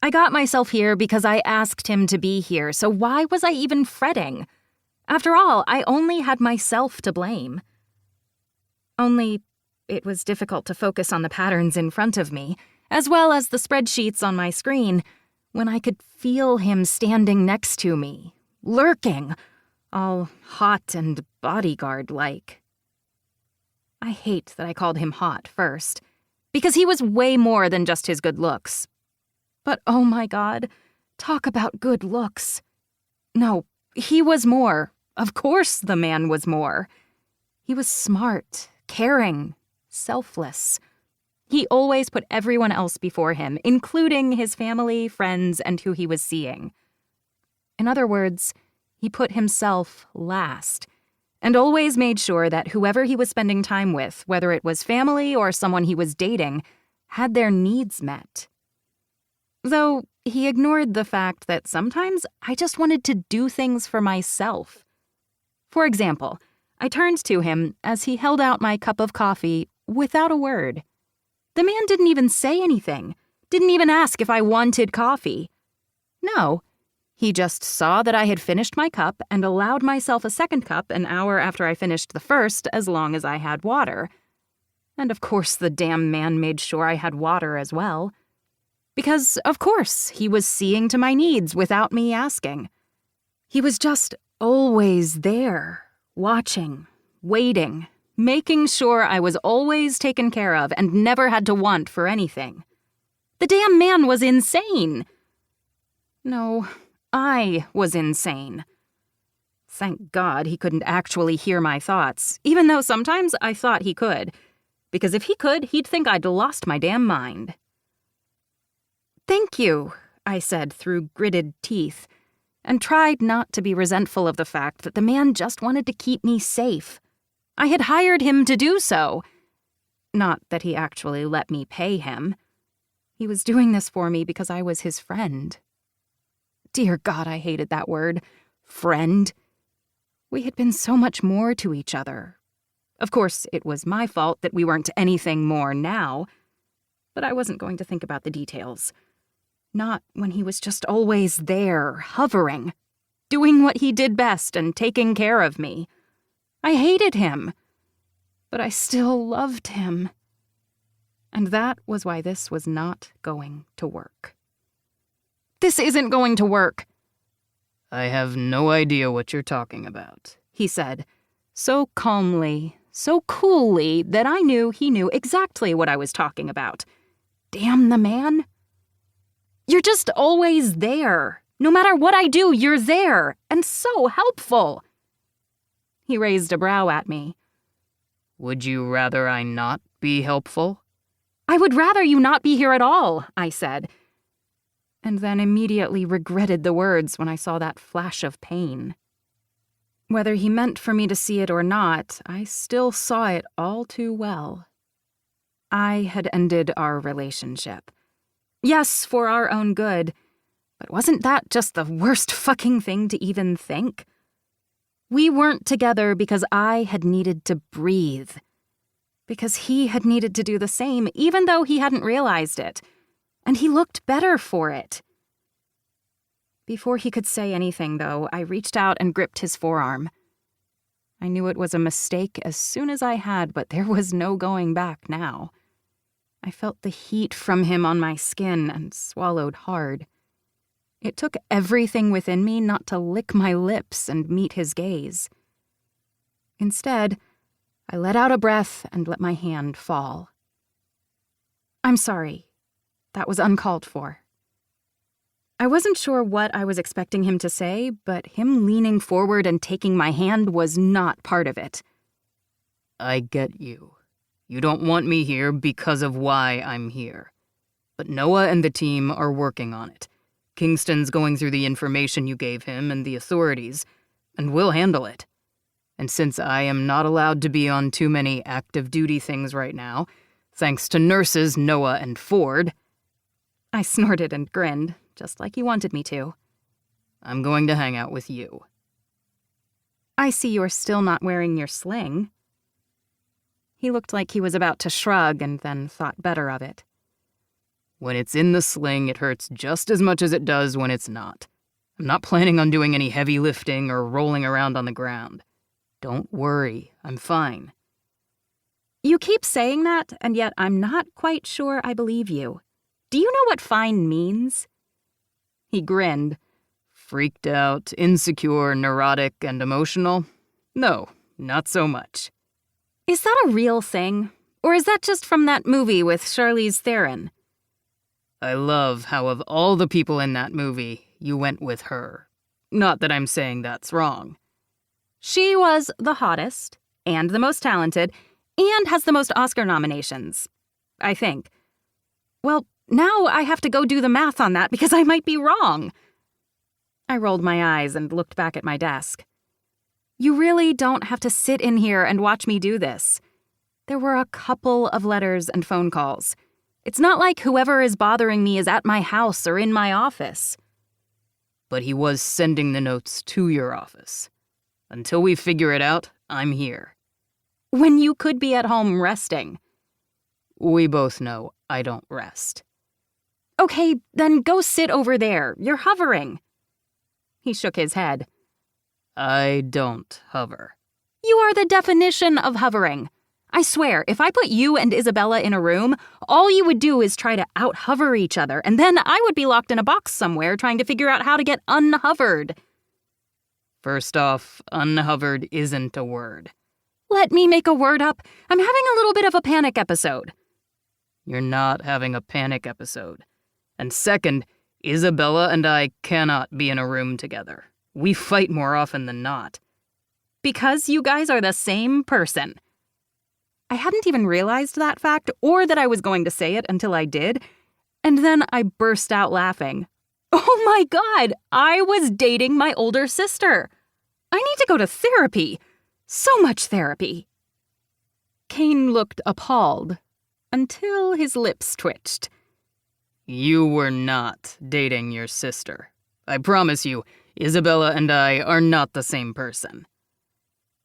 I got myself here because I asked him to be here, so why was I even fretting? After all, I only had myself to blame. Only, it was difficult to focus on the patterns in front of me, as well as the spreadsheets on my screen, when I could feel him standing next to me, lurking, all hot and bodyguard-like. I hate that I called him hot first, because he was way more than just his good looks. But oh my God, talk about good looks. No, he was more. Of course the man was more. He was smart, caring, selfless. He always put everyone else before him, including his family, friends, and who he was seeing. In other words, he put himself last, and always made sure that whoever he was spending time with, whether it was family or someone he was dating, had their needs met. Though he ignored the fact that sometimes I just wanted to do things for myself. For example, I turned to him as he held out my cup of coffee without a word. The man didn't even say anything, didn't even ask if I wanted coffee. No, he just saw that I had finished my cup and allowed myself a second cup an hour after I finished the first, as long as I had water. And of course the damn man made sure I had water as well. Because, of course, he was seeing to my needs without me asking. He was just always there, watching, waiting, making sure I was always taken care of and never had to want for anything. The damn man was insane. No, I was insane. Thank God he couldn't actually hear my thoughts, even though sometimes I thought he could, because if he could, he'd think I'd lost my damn mind. "Thank you," I said through gritted teeth, and tried not to be resentful of the fact that the man just wanted to keep me safe. I had hired him to do so. Not that he actually let me pay him. He was doing this for me because I was his friend. Dear God, I hated that word. Friend. We had been so much more to each other. Of course, it was my fault that we weren't anything more now, but I wasn't going to think about the details. Not when he was just always there, hovering, doing what he did best and taking care of me. I hated him, but I still loved him. And that was why this was not going to work. This isn't going to work. I have no idea what you're talking about, he said, so calmly, so coolly that I knew he knew exactly what I was talking about. Damn the man. You're just always there. No matter what I do, you're there, and so helpful. He raised a brow at me. Would you rather I not be helpful? I would rather you not be here at all, I said. and then immediately regretted the words when I saw that flash of pain. Whether he meant for me to see it or not, I still saw it all too well. I had ended our relationship. Yes, for our own good, but wasn't that just the worst fucking thing to even think? We weren't together because I had needed to breathe. Because he had needed to do the same, even though he hadn't realized it. And he looked better for it. Before he could say anything, though, I reached out and gripped his forearm. I knew it was a mistake as soon as I had, but there was no going back now. I felt the heat from him on my skin and swallowed hard. It took everything within me not to lick my lips and meet his gaze. Instead, I let out a breath and let my hand fall. I'm sorry. That was uncalled for. I wasn't sure what I was expecting him to say, but him leaning forward and taking my hand was not part of it. I get you. You don't want me here because of why I'm here. But Noah and the team are working on it. Kingston's going through the information you gave him and the authorities, and we'll handle it. And since I am not allowed to be on too many active duty things right now, thanks to nurses Noah and Ford, I snorted and grinned, just like he wanted me to. I'm going to hang out with you. I see you're still not wearing your sling. He looked like he was about to shrug and then thought better of it. When it's in the sling, it hurts just as much as it does when it's not. I'm not planning on doing any heavy lifting or rolling around on the ground. Don't worry, I'm fine. You keep saying that, and yet I'm not quite sure I believe you. Do you know what fine means? He grinned. Freaked out, insecure, neurotic, and emotional? No, not so much. Is that a real thing? Or is that just from that movie with Charlize Theron? I love how of all the people in that movie, you went with her. Not that I'm saying that's wrong. She was the hottest, and the most talented, and has the most Oscar nominations. I think. Well, now I have to go do the math on that because I might be wrong. I rolled my eyes and looked back at my desk. You really don't have to sit in here and watch me do this. There were a couple of letters and phone calls. It's not like whoever is bothering me is at my house or in my office. But he was sending the notes to your office. Until we figure it out, I'm here. When you could be at home resting. We both know I don't rest. Okay, then go sit over there. You're hovering. He shook his head. I don't hover. You are the definition of hovering. I swear, if I put you and Isabella in a room, all you would do is try to out-hover each other, and then I would be locked in a box somewhere trying to figure out how to get unhovered. First off, unhovered isn't a word. Let me make a word up. I'm having a little bit of a panic episode. You're not having a panic episode. And second, Isabella and I cannot be in a room together. We fight more often than not. Because you guys are the same person. I hadn't even realized that fact or that I was going to say it until I did, and then I burst out laughing. Oh my God, I was dating my older sister. I need to go to therapy. So much therapy. Kane looked appalled until his lips twitched. You were not dating your sister. I promise you, Isabella and I are not the same person.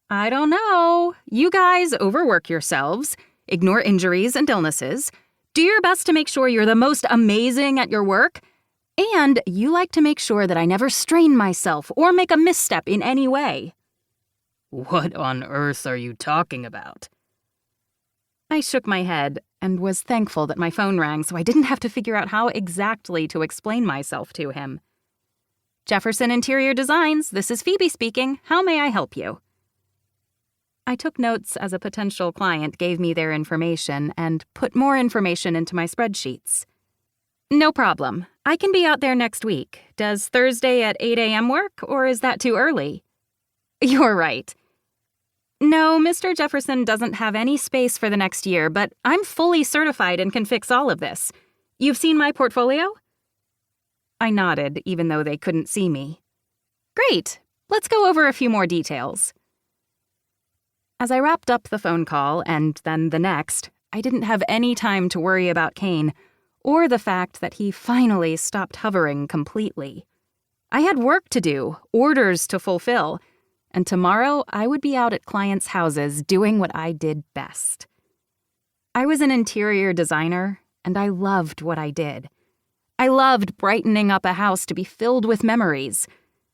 I don't know. You guys overwork yourselves, ignore injuries and illnesses, do your best to make sure you're the most amazing at your work, and you like to make sure that I never strain myself or make a misstep in any way. What on earth are you talking about? I shook my head and was thankful that my phone rang so I didn't have to figure out how exactly to explain myself to him. Jefferson Interior Designs, this is Phoebe speaking. How may I help you? I took notes as a potential client gave me their information and put more information into my spreadsheets. No problem. I can be out there next week. Does Thursday at 8 a.m. work, or is that too early? You're right. No, Mr. Jefferson doesn't have any space for the next year, but I'm fully certified and can fix all of this. You've seen my portfolio? I nodded, even though they couldn't see me. Great. Let's go over a few more details. As I wrapped up the phone call and then the next, I didn't have any time to worry about Kane, or the fact that he finally stopped hovering completely. I had work to do, orders to fulfill, and tomorrow I would be out at clients' houses doing what I did best. I was an interior designer, and I loved what I did. I loved brightening up a house to be filled with memories,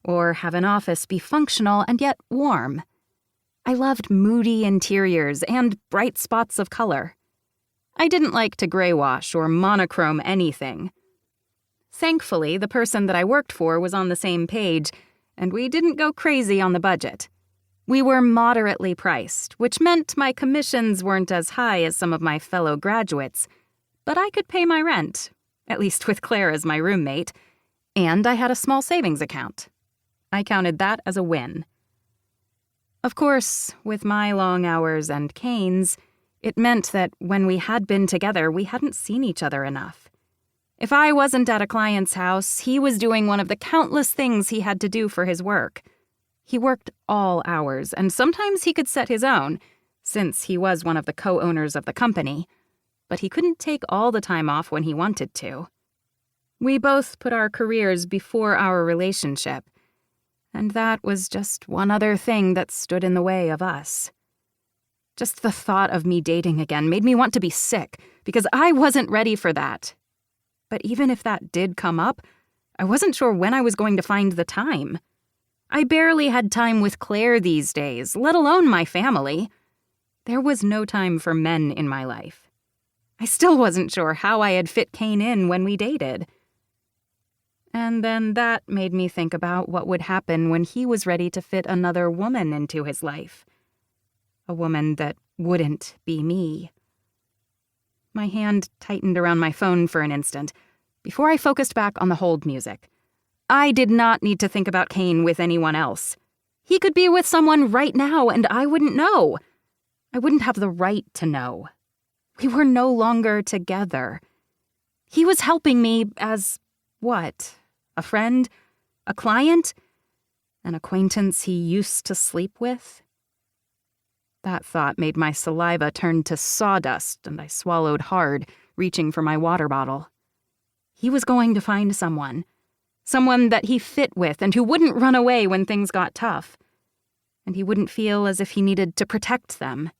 or have an office be functional and yet warm. I loved moody interiors and bright spots of color. I didn't like to gray wash or monochrome anything. Thankfully, the person that I worked for was on the same page, and we didn't go crazy on the budget. We were moderately priced, which meant my commissions weren't as high as some of my fellow graduates, but I could pay my rent, at least with Claire as my roommate, and I had a small savings account. I counted that as a win. Of course, with my long hours and Kane's, it meant that when we had been together, we hadn't seen each other enough. If I wasn't at a client's house, he was doing one of the countless things he had to do for his work. He worked all hours, and sometimes he could set his own, since he was one of the co-owners of the company, but he couldn't take all the time off when he wanted to. We both put our careers before our relationship, and that was just one other thing that stood in the way of us. Just the thought of me dating again made me want to be sick, because I wasn't ready for that. But even if that did come up, I wasn't sure when I was going to find the time. I barely had time with Claire these days, let alone my family. There was no time for men in my life. I still wasn't sure how I had fit Kane in when we dated. And then that made me think about what would happen when he was ready to fit another woman into his life. A woman that wouldn't be me. My hand tightened around my phone for an instant, before I focused back on the hold music. I did not need to think about Kane with anyone else. He could be with someone right now, and I wouldn't know. I wouldn't have the right to know. We were no longer together. He was helping me as, what? A friend? A client? An acquaintance he used to sleep with? That thought made my saliva turn to sawdust, and I swallowed hard, reaching for my water bottle. He was going to find someone that he fit with and who wouldn't run away when things got tough. And he wouldn't feel as if he needed to protect them.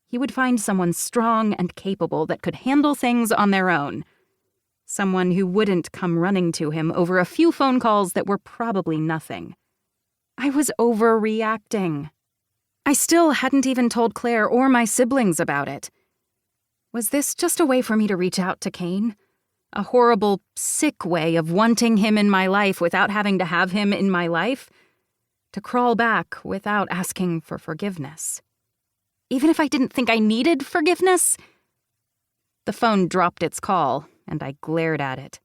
He would find someone strong and capable that could handle things on their own. Someone who wouldn't come running to him over a few phone calls that were probably nothing. I was overreacting. I still hadn't even told Claire or my siblings about it. Was this just a way for me to reach out to Kane? A horrible, sick way of wanting him in my life without having to have him in my life? To crawl back without asking for forgiveness? Even if I didn't think I needed forgiveness? The phone dropped its call, and I glared at it.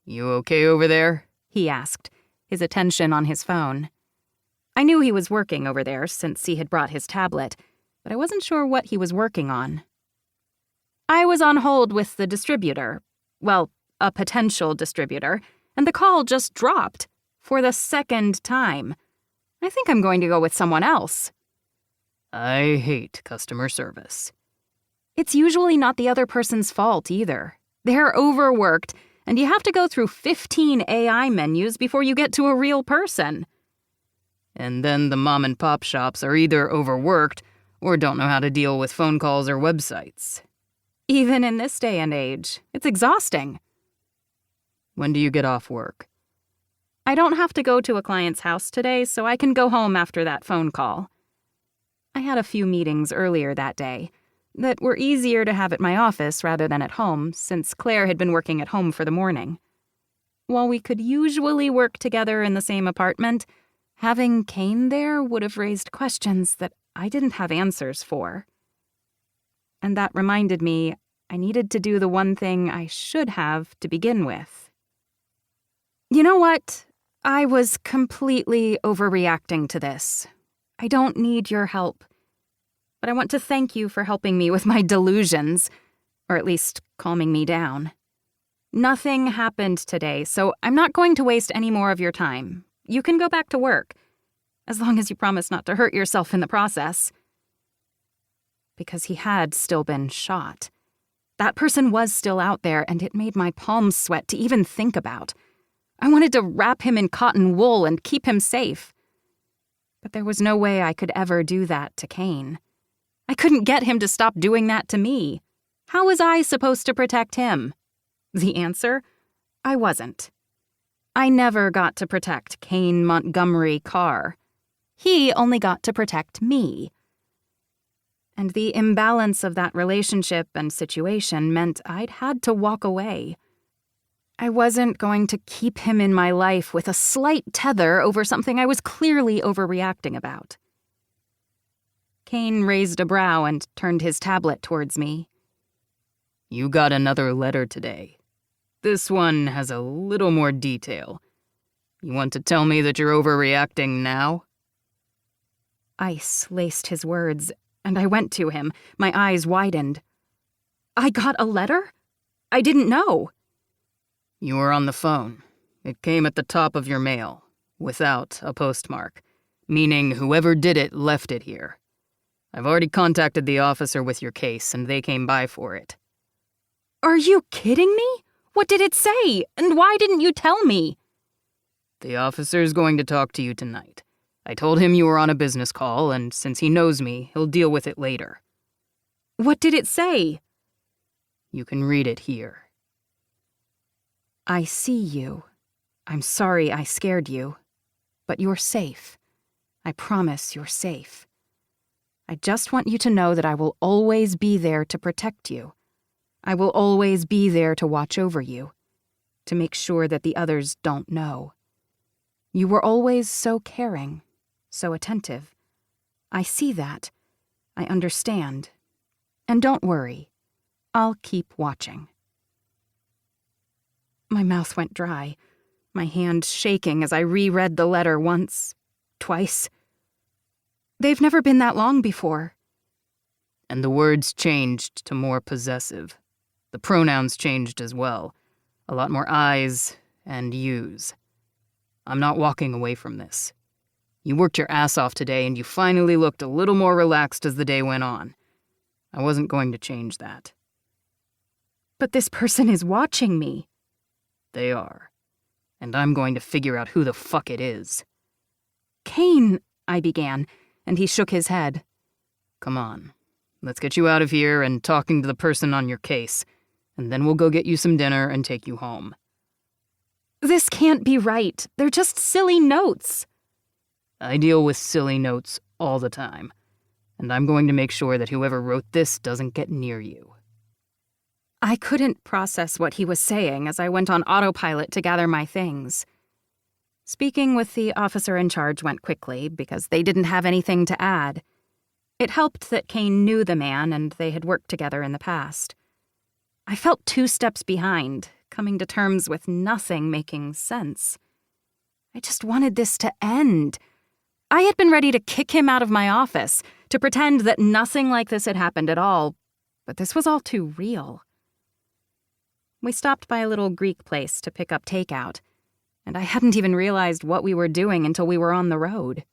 "You okay over there?" he asked, his attention on his phone. I knew he was working over there since he had brought his tablet, but I wasn't sure what he was working on. I was on hold with the distributor. Well, a potential distributor, and the call just dropped. For the second time. I think I'm going to go with someone else. I hate customer service. It's usually not the other person's fault either. They're overworked, and you have to go through 15 AI menus before you get to a real person. And then the mom and pop shops are either overworked or don't know how to deal with phone calls or websites. Even in this day and age, it's exhausting. When do you get off work? I don't have to go to a client's house today, so I can go home after that phone call. I had a few meetings earlier that day that were easier to have at my office rather than at home, since Claire had been working at home for the morning. While we could usually work together in the same apartment, having Kane there would have raised questions that I didn't have answers for. And that reminded me I needed to do the one thing I should have to begin with. You know what? I was completely overreacting to this. I don't need your help. But I want to thank you for helping me with my delusions, or at least calming me down. Nothing happened today, so I'm not going to waste any more of your time. You can go back to work, as long as you promise not to hurt yourself in the process. Because he had still been shot. That person was still out there, and it made my palms sweat to even think about. I wanted to wrap him in cotton wool and keep him safe. But there was no way I could ever do that to Kane. I couldn't get him to stop doing that to me. How was I supposed to protect him? The answer? I wasn't. I never got to protect Kane Montgomery Carr. He only got to protect me. And the imbalance of that relationship and situation meant I'd had to walk away. I wasn't going to keep him in my life with a slight tether over something I was clearly overreacting about. Kane raised a brow and turned his tablet towards me. You got another letter today. This one has a little more detail. You want to tell me that you're overreacting now? Ice laced his words, and I went to him, my eyes widened. I got a letter? I didn't know. You were on the phone. It came at the top of your mail, without a postmark, meaning whoever did it left it here. I've already contacted the officer with your case, and they came by for it. Are you kidding me? What did it say? And why didn't you tell me? The officer's going to talk to you tonight. I told him you were on a business call, and since he knows me, he'll deal with it later. What did it say? You can read it here. I see you. I'm sorry I scared you. But you're safe. I promise you're safe. I just want you to know that I will always be there to protect you. I will always be there to watch over you, to make sure that the others don't know. You were always so caring, so attentive. I see that. I understand. And don't worry. I'll keep watching. My mouth went dry, my hand shaking as I reread the letter once, twice. They've never been that long before. And the words changed to more possessive. The pronouns changed as well. A lot more I's and you's. I'm not walking away from this. You worked your ass off today, and you finally looked a little more relaxed as the day went on. I wasn't going to change that. But this person is watching me. They are. And I'm going to figure out who the fuck it is. Kane, I began, and he shook his head. Come on. Let's get you out of here and talking to the person on your case, and then we'll go get you some dinner and take you home. This can't be right. They're just silly notes. I deal with silly notes all the time, and I'm going to make sure that whoever wrote this doesn't get near you. I couldn't process what he was saying as I went on autopilot to gather my things. Speaking with the officer in charge went quickly because they didn't have anything to add. It helped that Kane knew the man and they had worked together in the past. I felt 2 steps behind, coming to terms with nothing making sense. I just wanted this to end. I had been ready to kick him out of my office, to pretend that nothing like this had happened at all, but this was all too real. We stopped by a little Greek place to pick up takeout, and I hadn't even realized what we were doing until we were on the road.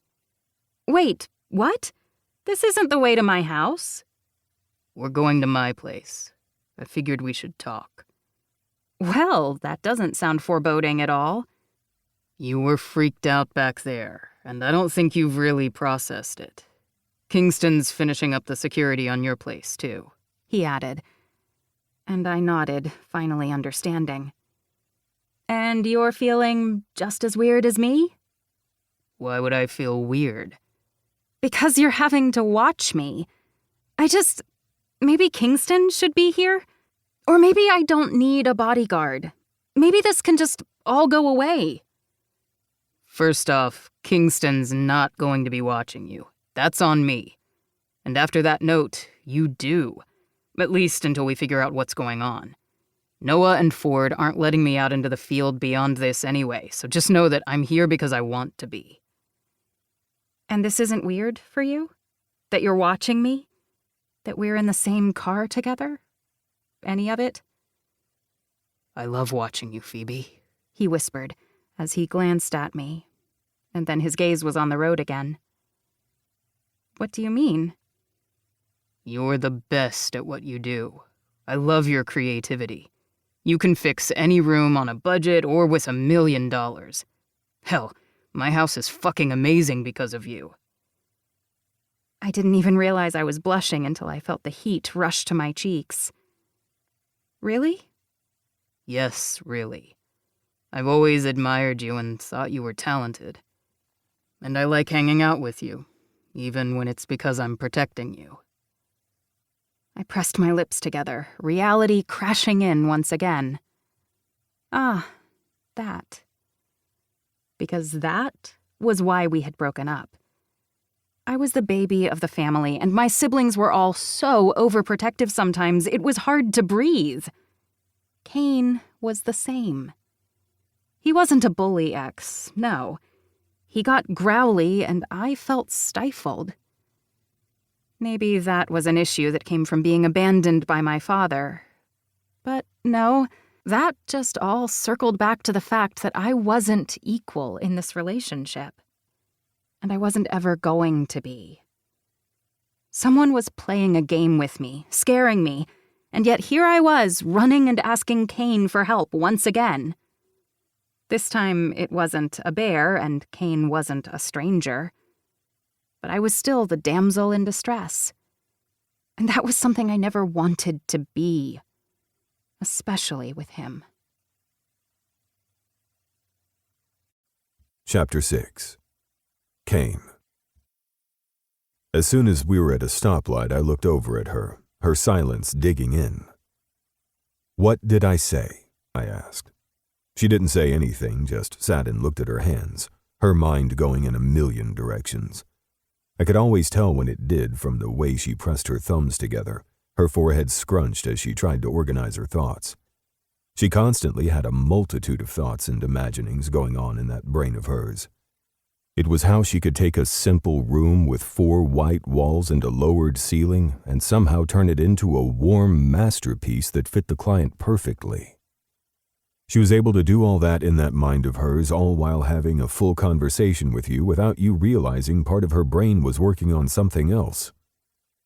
Wait, what? This isn't the way to my house. We're going to my place. I figured we should talk. Well, that doesn't sound foreboding at all. You were freaked out back there, and I don't think you've really processed it. Kingston's finishing up the security on your place, too, he added. And I nodded, finally understanding. And you're feeling just as weird as me? Why would I feel weird? Because you're having to watch me. Maybe Kingston should be here? Or maybe I don't need a bodyguard. Maybe this can just all go away. First off, Kingston's not going to be watching you. That's on me. And after that note, you do. At least until we figure out what's going on. Noah and Ford aren't letting me out into the field beyond this anyway, so just know that I'm here because I want to be. And this isn't weird for you? That you're watching me? That we're in the same car together? Any of it? I love watching you, Phoebe, he whispered as he glanced at me, and then his gaze was on the road again. What do you mean? You're the best at what you do. I love your creativity. You can fix any room on a budget or with $1 million. Hell, my house is fucking amazing because of you. I didn't even realize I was blushing until I felt the heat rush to my cheeks. Really? Yes, really. I've always admired you and thought you were talented. And I like hanging out with you, even when it's because I'm protecting you. I pressed my lips together, reality crashing in once again. Ah, that. Because that was why we had broken up. I was the baby of the family, and my siblings were all so overprotective sometimes it was hard to breathe. Kane was the same. He wasn't a bully ex, no. He got growly, and I felt stifled. Maybe that was an issue that came from being abandoned by my father. But no, that just all circled back to the fact that I wasn't equal in this relationship. And I wasn't ever going to be. Someone was playing a game with me, scaring me, and yet here I was, running and asking Kane for help once again. This time it wasn't a bear, and Kane wasn't a stranger. But I was still the damsel in distress. And that was something I never wanted to be, especially with him. Chapter 6. Kane. As soon as we were at a stoplight, I looked over at her, her silence digging in. "What did I say?" I asked. She didn't say anything, just sat and looked at her hands, her mind going in a million directions. I could always tell when it did from the way she pressed her thumbs together, her forehead scrunched as she tried to organize her thoughts. She constantly had a multitude of thoughts and imaginings going on in that brain of hers. It was how she could take a simple room with 4 white walls and a lowered ceiling and somehow turn it into a warm masterpiece that fit the client perfectly. She was able to do all that in that mind of hers, all while having a full conversation with you without you realizing part of her brain was working on something else.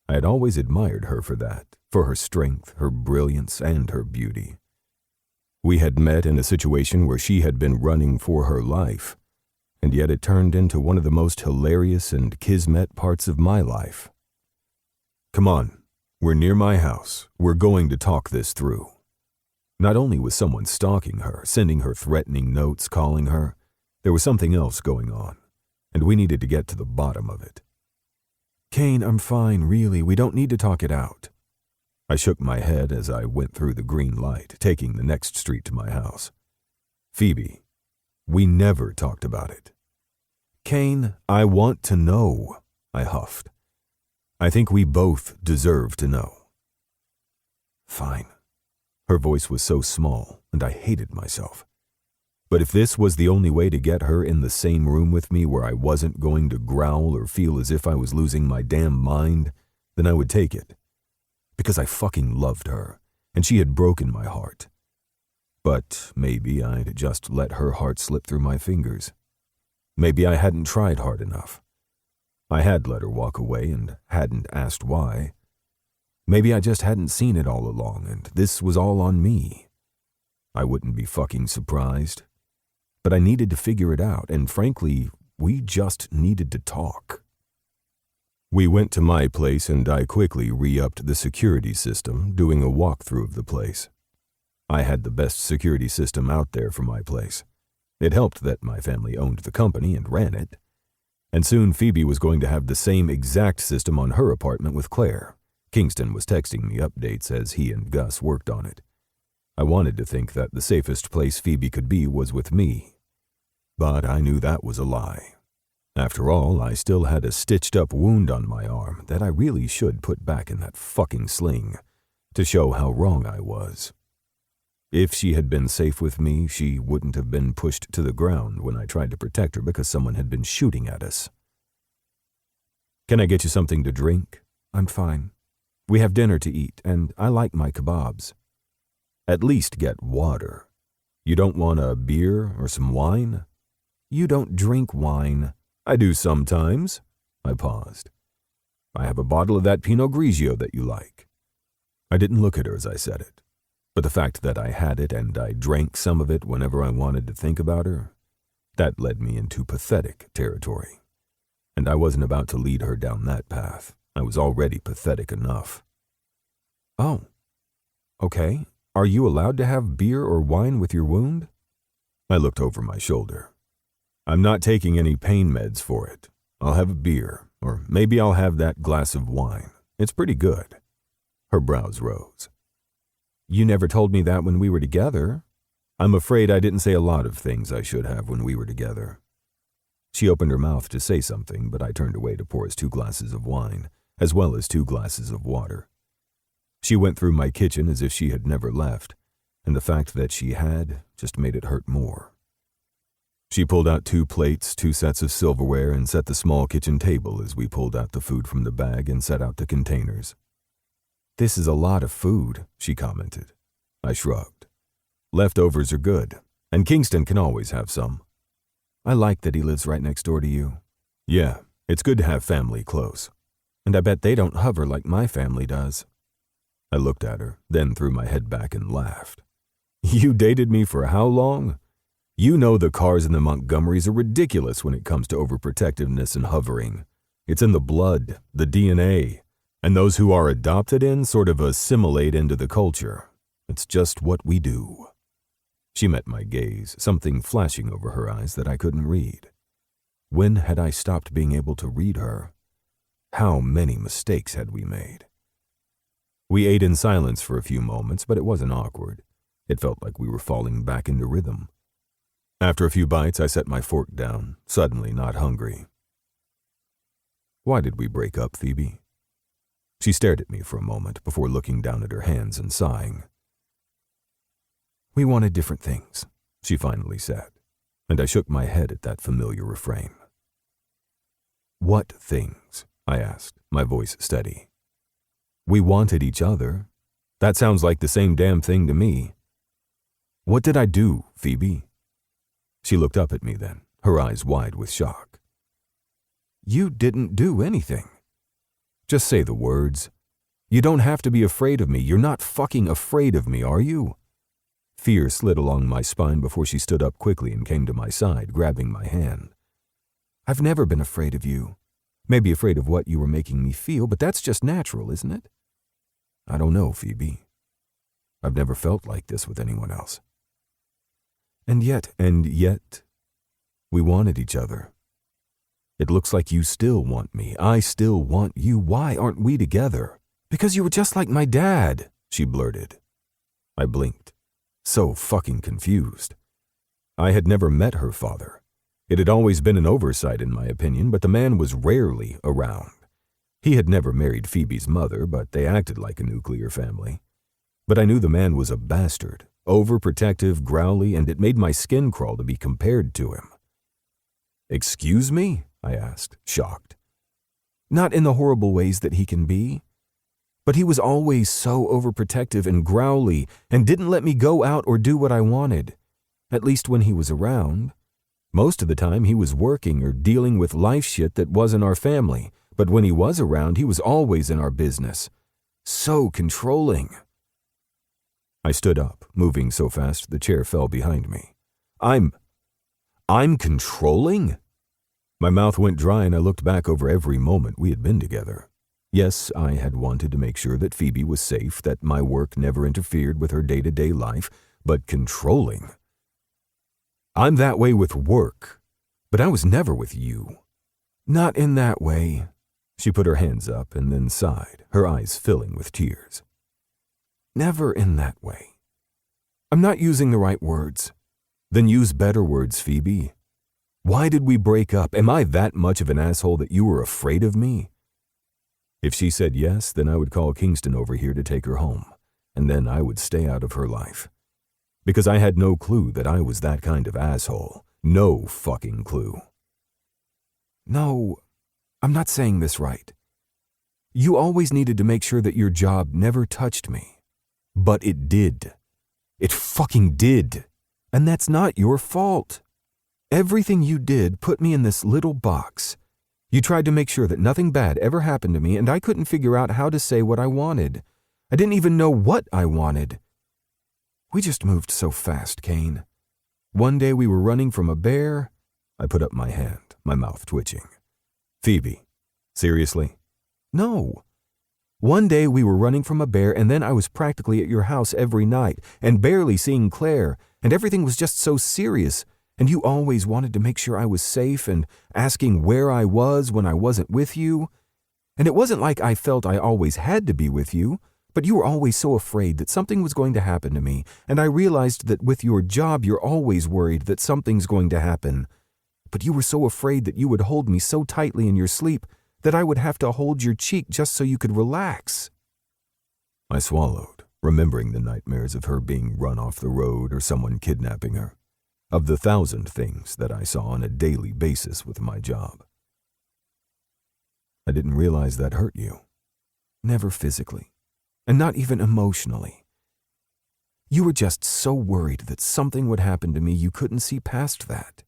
I had always admired her for that, for her strength, her brilliance, and her beauty. We had met in a situation where she had been running for her life, and yet it turned into one of the most hilarious and kismet parts of my life. "Come on, we're near my house. We're going to talk this through." Not only was someone stalking her, sending her threatening notes, calling her, there was something else going on, and we needed to get to the bottom of it. "Kane, I'm fine, really. We don't need to talk it out." I shook my head as I went through the green light, taking the next street to my house. "Phoebe, we never talked about it." "Kane, I want to know," I huffed. "I think we both deserve to know." "Fine." Her voice was so small, and I hated myself. But if this was the only way to get her in the same room with me where I wasn't going to growl or feel as if I was losing my damn mind, then I would take it. Because I fucking loved her, and she had broken my heart. But maybe I'd just let her heart slip through my fingers. Maybe I hadn't tried hard enough. I had let her walk away and hadn't asked why. Maybe I just hadn't seen it all along, and this was all on me. I wouldn't be fucking surprised. But I needed to figure it out, and frankly, we just needed to talk. We went to my place, and I quickly re-upped the security system, doing a walkthrough of the place. I had the best security system out there for my place. It helped that my family owned the company and ran it. And soon Phoebe was going to have the same exact system on her apartment with Claire. Kingston was texting me updates as he and Gus worked on it. I wanted to think that the safest place Phoebe could be was with me. But I knew that was a lie. After all, I still had a stitched-up wound on my arm that I really should put back in that fucking sling to show how wrong I was. If she had been safe with me, she wouldn't have been pushed to the ground when I tried to protect her because someone had been shooting at us. "Can I get you something to drink?" "I'm fine. We have dinner to eat, and I like my kebabs." At least get water. You don't want a beer or some wine? You don't drink wine. I do sometimes. I paused. I have a bottle of that Pinot Grigio that you like. I didn't look at her as I said it, but the fact that I had it and I drank some of it whenever I wanted to think about her, that led me into pathetic territory. And I wasn't about to lead her down that path. I was already pathetic enough. Oh, okay. Are you allowed to have beer or wine with your wound? I looked over my shoulder. I'm not taking any pain meds for it. I'll have a beer, or maybe I'll have that glass of wine. It's pretty good. Her brows rose. You never told me that when we were together. I'm afraid I didn't say a lot of things I should have when we were together. She opened her mouth to say something, but I turned away to pour us 2 glasses of wine, as well as 2 glasses of water. She went through my kitchen as if she had never left, and the fact that she had just made it hurt more. She pulled out 2 plates, 2 sets of silverware, and set the small kitchen table as we pulled out the food from the bag and set out the containers. This is a lot of food, she commented. I shrugged. Leftovers are good, and Kingston can always have some. I like that he lives right next door to you. Yeah, it's good to have family close. And I bet they don't hover like my family does. I looked at her, then threw my head back and laughed. You dated me for how long? You know the cars in the Montgomerys are ridiculous when it comes to overprotectiveness and hovering. It's in the blood, the DNA, and those who are adopted in sort of assimilate into the culture. It's just what we do. She met my gaze, something flashing over her eyes that I couldn't read. When had I stopped being able to read her? How many mistakes had we made? We ate in silence for a few moments, but it wasn't awkward. It felt like we were falling back into rhythm. After a few bites, I set my fork down, suddenly not hungry. Why did we break up, Phoebe? She stared at me for a moment before looking down at her hands and sighing. We wanted different things, she finally said, and I shook my head at that familiar refrain. What things? I asked, my voice steady. We wanted each other. That sounds like the same damn thing to me. What did I do, Phoebe? She looked up at me then, her eyes wide with shock. You didn't do anything. Just say the words. You don't have to be afraid of me. You're not fucking afraid of me, are you? Fear slid along my spine before she stood up quickly and came to my side, grabbing my hand. I've never been afraid of you. Maybe afraid of what you were making me feel, but that's just natural, isn't it? I don't know, Phoebe. I've never felt like this with anyone else. And yet, we wanted each other. It looks like you still want me. I still want you. Why aren't we together? Because you were just like my dad, she blurted. I blinked, so fucking confused. I had never met her father. It had always been an oversight in my opinion, but the man was rarely around. He had never married Phoebe's mother, but they acted like a nuclear family. But I knew the man was a bastard, overprotective, growly, and it made my skin crawl to be compared to him. Excuse me? I asked, shocked. Not in the horrible ways that he can be. But he was always so overprotective and growly and didn't let me go out or do what I wanted, at least when he was around. Most of the time he was working or dealing with life shit that wasn't our family, but when he was around, he was always in our business. So controlling. I stood up, moving so fast the chair fell behind me. I'm controlling? My mouth went dry and I looked back over every moment we had been together. Yes, I had wanted to make sure that Phoebe was safe, that my work never interfered with her day-to-day life, but controlling? I'm that way with work, but I was never with you. Not in that way. She put her hands up and then sighed, her eyes filling with tears. Never in that way. I'm not using the right words. Then use better words, Phoebe. Why did we break up? Am I that much of an asshole that you were afraid of me? If she said yes, then I would call Kingston over here to take her home, and then I would stay out of her life. Because I had no clue that I was that kind of asshole. No fucking clue. No, I'm not saying this right. You always needed to make sure that your job never touched me. But it did. It fucking did. And that's not your fault. Everything you did put me in this little box. You tried to make sure that nothing bad ever happened to me, and I couldn't figure out how to say what I wanted. I didn't even know what I wanted. We just moved so fast, Kane. One day we were running from a bear. I put up my hand, my mouth twitching. Phoebe, seriously? No. One day we were running from a bear, and then I was practically at your house every night and barely seeing Claire, and everything was just so serious, and you always wanted to make sure I was safe and asking where I was when I wasn't with you. And it wasn't like I felt I always had to be with you, but you were always so afraid that something was going to happen to me, and I realized that with your job you're always worried that something's going to happen. But you were so afraid that you would hold me so tightly in your sleep that I would have to hold your cheek just so you could relax. I swallowed, remembering the nightmares of her being run off the road or someone kidnapping her, of the 1,000 things that I saw on a daily basis with my job. I didn't realize that hurt you. Never physically, and not even emotionally. You were just so worried that something would happen to me you couldn't see past that.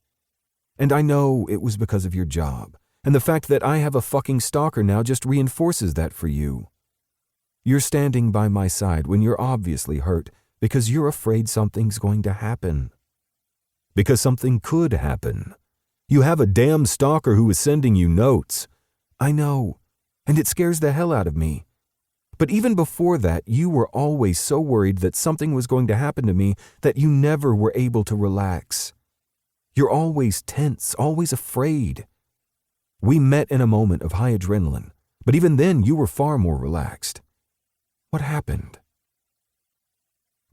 And I know it was because of your job, and the fact that I have a fucking stalker now just reinforces that for you. You're standing by my side when you're obviously hurt because you're afraid something's going to happen. Because something could happen. You have a damn stalker who is sending you notes. I know, and it scares the hell out of me. But even before that, you were always so worried that something was going to happen to me that you never were able to relax. You're always tense, always afraid. We met in a moment of high adrenaline, but even then you were far more relaxed. What happened?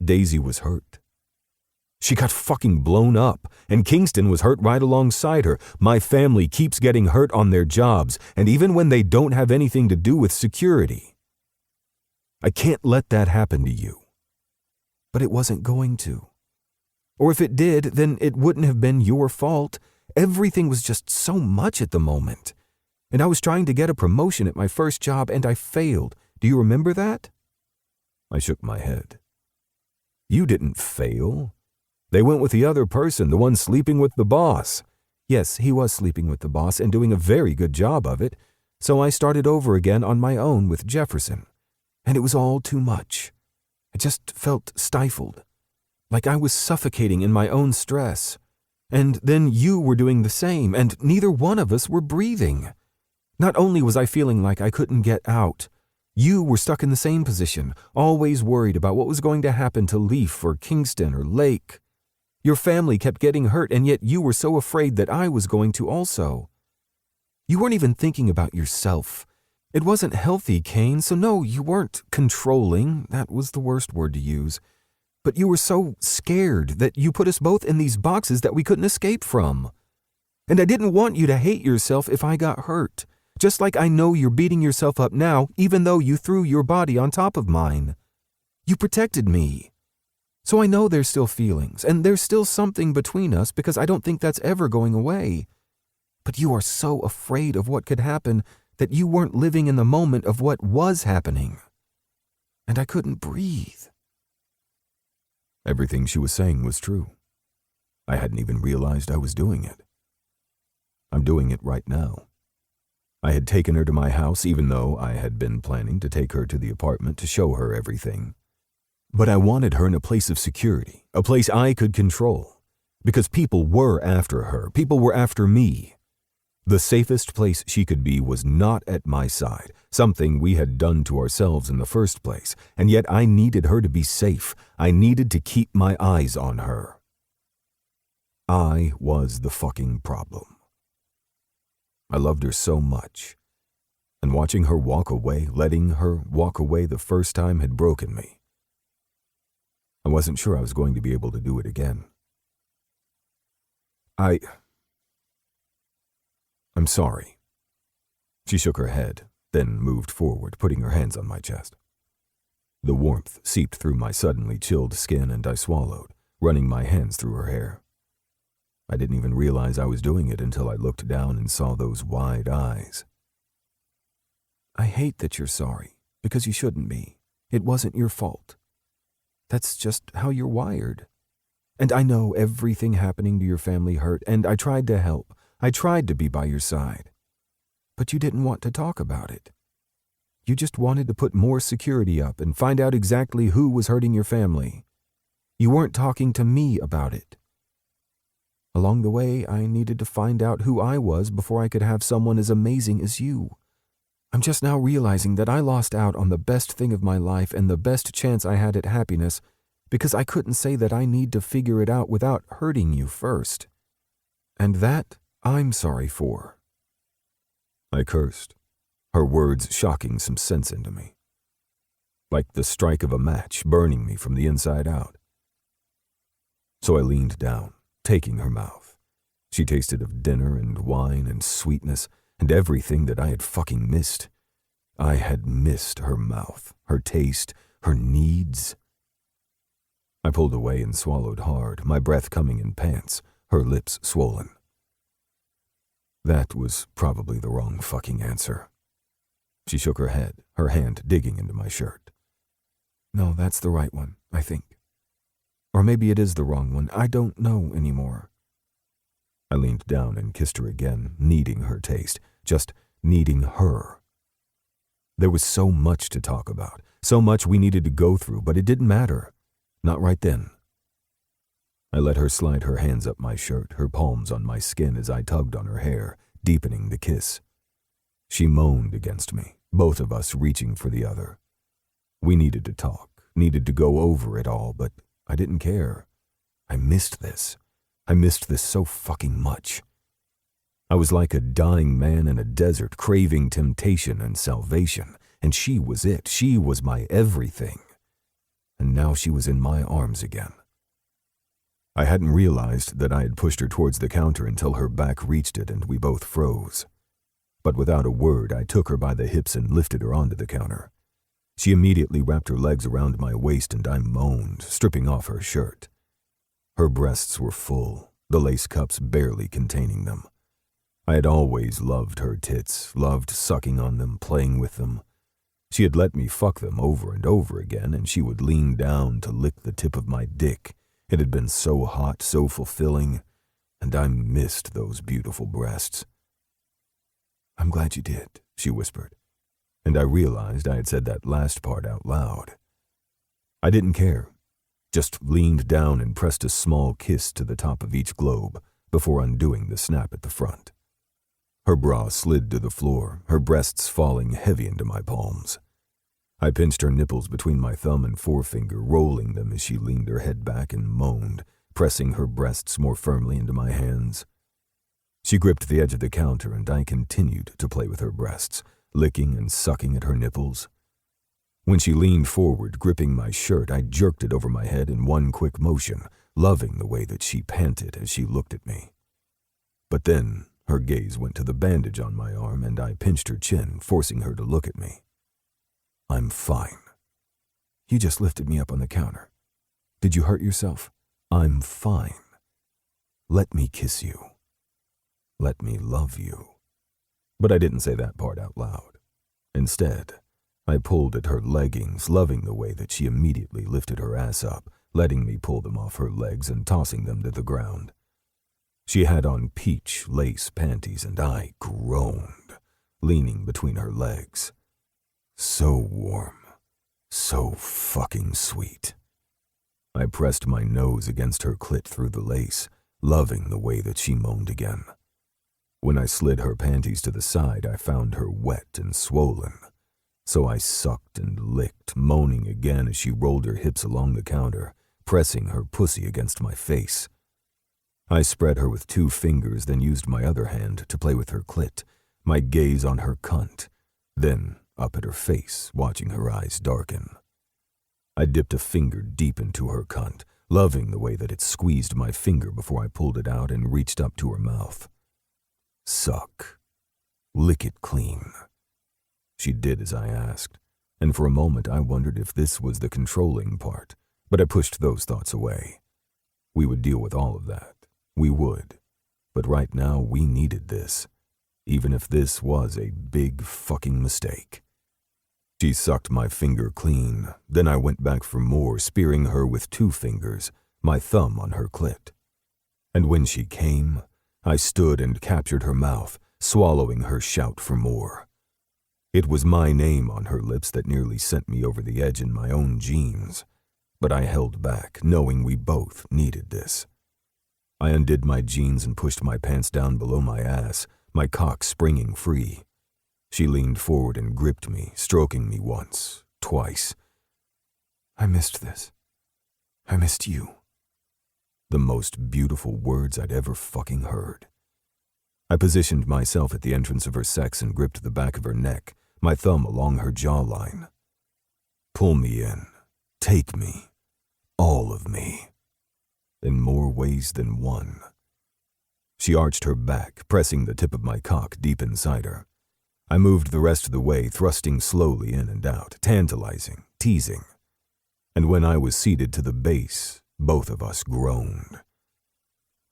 Daisy was hurt. She got fucking blown up, and Kingston was hurt right alongside her. My family keeps getting hurt on their jobs, and even when they don't have anything to do with security. I can't let that happen to you. But it wasn't going to. Or if it did, then it wouldn't have been your fault. Everything was just so much at the moment. And I was trying to get a promotion at my first job, and I failed. Do you remember that? I shook my head. You didn't fail. They went with the other person, the one sleeping with the boss. Yes, he was sleeping with the boss and doing a very good job of it, so I started over again on my own with Jefferson. And it was all too much. I just felt stifled, like I was suffocating in my own stress. And then you were doing the same, and neither one of us were breathing. Not only was I feeling like I couldn't get out, you were stuck in the same position, always worried about what was going to happen to Leaf or Kingston or Lake. Your family kept getting hurt, and yet you were so afraid that I was going to also. You weren't even thinking about yourself. It wasn't healthy, Kane, so no, you weren't controlling. That was the worst word to use. But you were so scared that you put us both in these boxes that we couldn't escape from. And I didn't want you to hate yourself if I got hurt. Just like I know you're beating yourself up now, even though you threw your body on top of mine. You protected me. So I know there's still feelings, and there's still something between us because I don't think that's ever going away. But you are so afraid of what could happen that you weren't living in the moment of what was happening. And I couldn't breathe. Everything she was saying was true. I hadn't even realized I was doing it. I'm doing it right now. I had taken her to my house even though I had been planning to take her to the apartment to show her everything. But I wanted her in a place of security, a place I could control, because people were after her, people were after me. The safest place she could be was not at my side, something we had done to ourselves in the first place, and yet I needed her to be safe. I needed to keep my eyes on her. I was the fucking problem. I loved her so much, and watching her walk away, letting her walk away the first time had broken me. I wasn't sure I was going to be able to do it again. I'm sorry. She shook her head, then moved forward, putting her hands on my chest. The warmth seeped through my suddenly chilled skin, and I swallowed, running my hands through her hair. I didn't even realize I was doing it until I looked down and saw those wide eyes. I hate that you're sorry, because you shouldn't be. It wasn't your fault. That's just how you're wired. And I know everything happening to your family hurt, and I tried to help. I tried to be by your side. But you didn't want to talk about it. You just wanted to put more security up and find out exactly who was hurting your family. You weren't talking to me about it. Along the way, I needed to find out who I was before I could have someone as amazing as you. I'm just now realizing that I lost out on the best thing of my life and the best chance I had at happiness because I couldn't say that I need to figure it out without hurting you first. And that I'm sorry for. I cursed, her words shocking some sense into me. Like the strike of a match burning me from the inside out. So I leaned down, taking her mouth. She tasted of dinner and wine and sweetness and everything that I had fucking missed. I had missed her mouth, her taste, her needs. I pulled away and swallowed hard, my breath coming in pants, her lips swollen. That was probably the wrong fucking answer. She shook her head, her hand digging into my shirt. No, that's the right one, I think. Or maybe it is the wrong one. I don't know anymore. I leaned down and kissed her again, needing her taste, just needing her. There was so much to talk about, so much we needed to go through, but it didn't matter. Not right then. I let her slide her hands up my shirt, her palms on my skin as I tugged on her hair, deepening the kiss. She moaned against me, both of us reaching for the other. We needed to talk, needed to go over it all, but I didn't care. I missed this. I missed this so fucking much. I was like a dying man in a desert, craving temptation and salvation, and she was it. She was my everything. And now she was in my arms again. I hadn't realized that I had pushed her towards the counter until her back reached it and we both froze. But without a word, I took her by the hips and lifted her onto the counter. She immediately wrapped her legs around my waist and I moaned, stripping off her shirt. Her breasts were full, the lace cups barely containing them. I had always loved her tits, loved sucking on them, playing with them. She had let me fuck them over and over again, and she would lean down to lick the tip of my dick. It had been so hot, so fulfilling, and I missed those beautiful breasts. I'm glad you did, she whispered, and I realized I had said that last part out loud. I didn't care, just leaned down and pressed a small kiss to the top of each globe before undoing the snap at the front. Her bra slid to the floor, her breasts falling heavy into my palms. I pinched her nipples between my thumb and forefinger, rolling them as she leaned her head back and moaned, pressing her breasts more firmly into my hands. She gripped the edge of the counter and I continued to play with her breasts, licking and sucking at her nipples. When she leaned forward, gripping my shirt, I jerked it over my head in one quick motion, loving the way that she panted as she looked at me. But then her gaze went to the bandage on my arm and I pinched her chin, forcing her to look at me. I'm fine. You just lifted me up on the counter. Did you hurt yourself? I'm fine. Let me kiss you. Let me love you. But I didn't say that part out loud. Instead, I pulled at her leggings, loving the way that she immediately lifted her ass up, letting me pull them off her legs and tossing them to the ground. She had on peach lace panties and I groaned, leaning between her legs. So warm, so fucking sweet. I pressed my nose against her clit through the lace, loving the way that she moaned again. When I slid her panties to the side, I found her wet and swollen. So I sucked and licked, moaning again as she rolled her hips along the counter, pressing her pussy against my face. I spread her with 2 fingers, then used my other hand to play with her clit, my gaze on her cunt, then up at her face, watching her eyes darken. I dipped a finger deep into her cunt, loving the way that it squeezed my finger before I pulled it out and reached up to her mouth. Suck. Lick it clean. She did as I asked, and for a moment I wondered if this was the controlling part, but I pushed those thoughts away. We would deal with all of that. We would. But right now we needed this, even if this was a big fucking mistake. She sucked my finger clean, then I went back for more, spearing her with 2 fingers, my thumb on her clit. And when she came, I stood and captured her mouth, swallowing her shout for more. It was my name on her lips that nearly sent me over the edge in my own jeans, but I held back, knowing we both needed this. I undid my jeans and pushed my pants down below my ass, my cock springing free. She leaned forward and gripped me, stroking me once, twice. I missed this. I missed you. The most beautiful words I'd ever fucking heard. I positioned myself at the entrance of her sex and gripped the back of her neck, my thumb along her jawline. Pull me in. Take me. All of me. In more ways than one. She arched her back, pressing the tip of my cock deep inside her. I moved the rest of the way, thrusting slowly in and out, tantalizing, teasing. And when I was seated to the base, both of us groaned.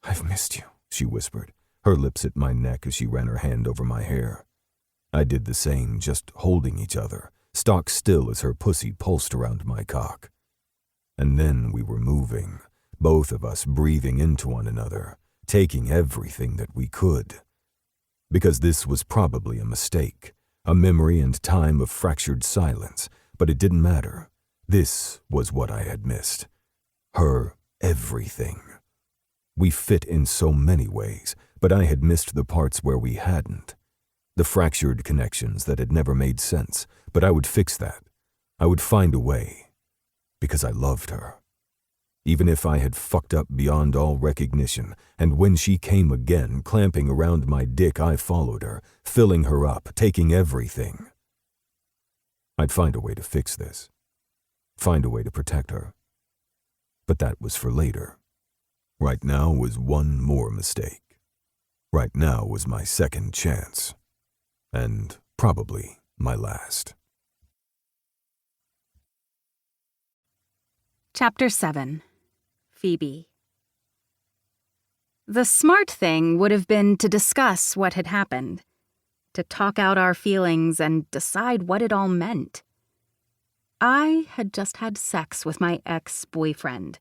I've missed you, she whispered, her lips at my neck as she ran her hand over my hair. I did the same, just holding each other, stock still as her pussy pulsed around my cock. And then we were moving, both of us breathing into one another, taking everything that we could. Because this was probably a mistake, a memory and time of fractured silence, but it didn't matter. This was what I had missed. Her everything. We fit in so many ways, but I had missed the parts where we hadn't. The fractured connections that had never made sense, but I would fix that. I would find a way. Because I loved her. Even if I had fucked up beyond all recognition, and when she came again, clamping around my dick, I followed her, filling her up, taking everything. I'd find a way to fix this. Find a way to protect her. But that was for later. Right now was one more mistake. Right now was my second chance. And probably my last. Chapter 7. Phoebe. The smart thing would have been to discuss what had happened, to talk out our feelings and decide what it all meant. I had just had sex with my ex-boyfriend.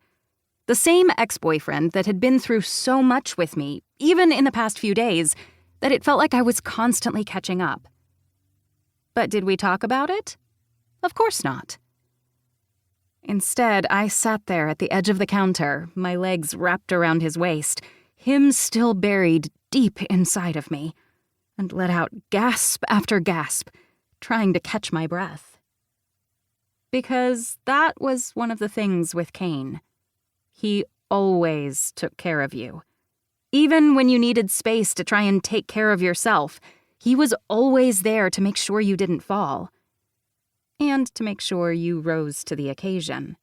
The same ex-boyfriend that had been through so much with me, even in the past few days, that it felt like I was constantly catching up. But did we talk about it? Of course not. Instead, I sat there at the edge of the counter, my legs wrapped around his waist, him still buried deep inside of me, and let out gasp after gasp, trying to catch my breath. Because that was one of the things with Kane. He always took care of you. Even when you needed space to try and take care of yourself, he was always there to make sure you didn't fall. And to make sure you rose to the occasion.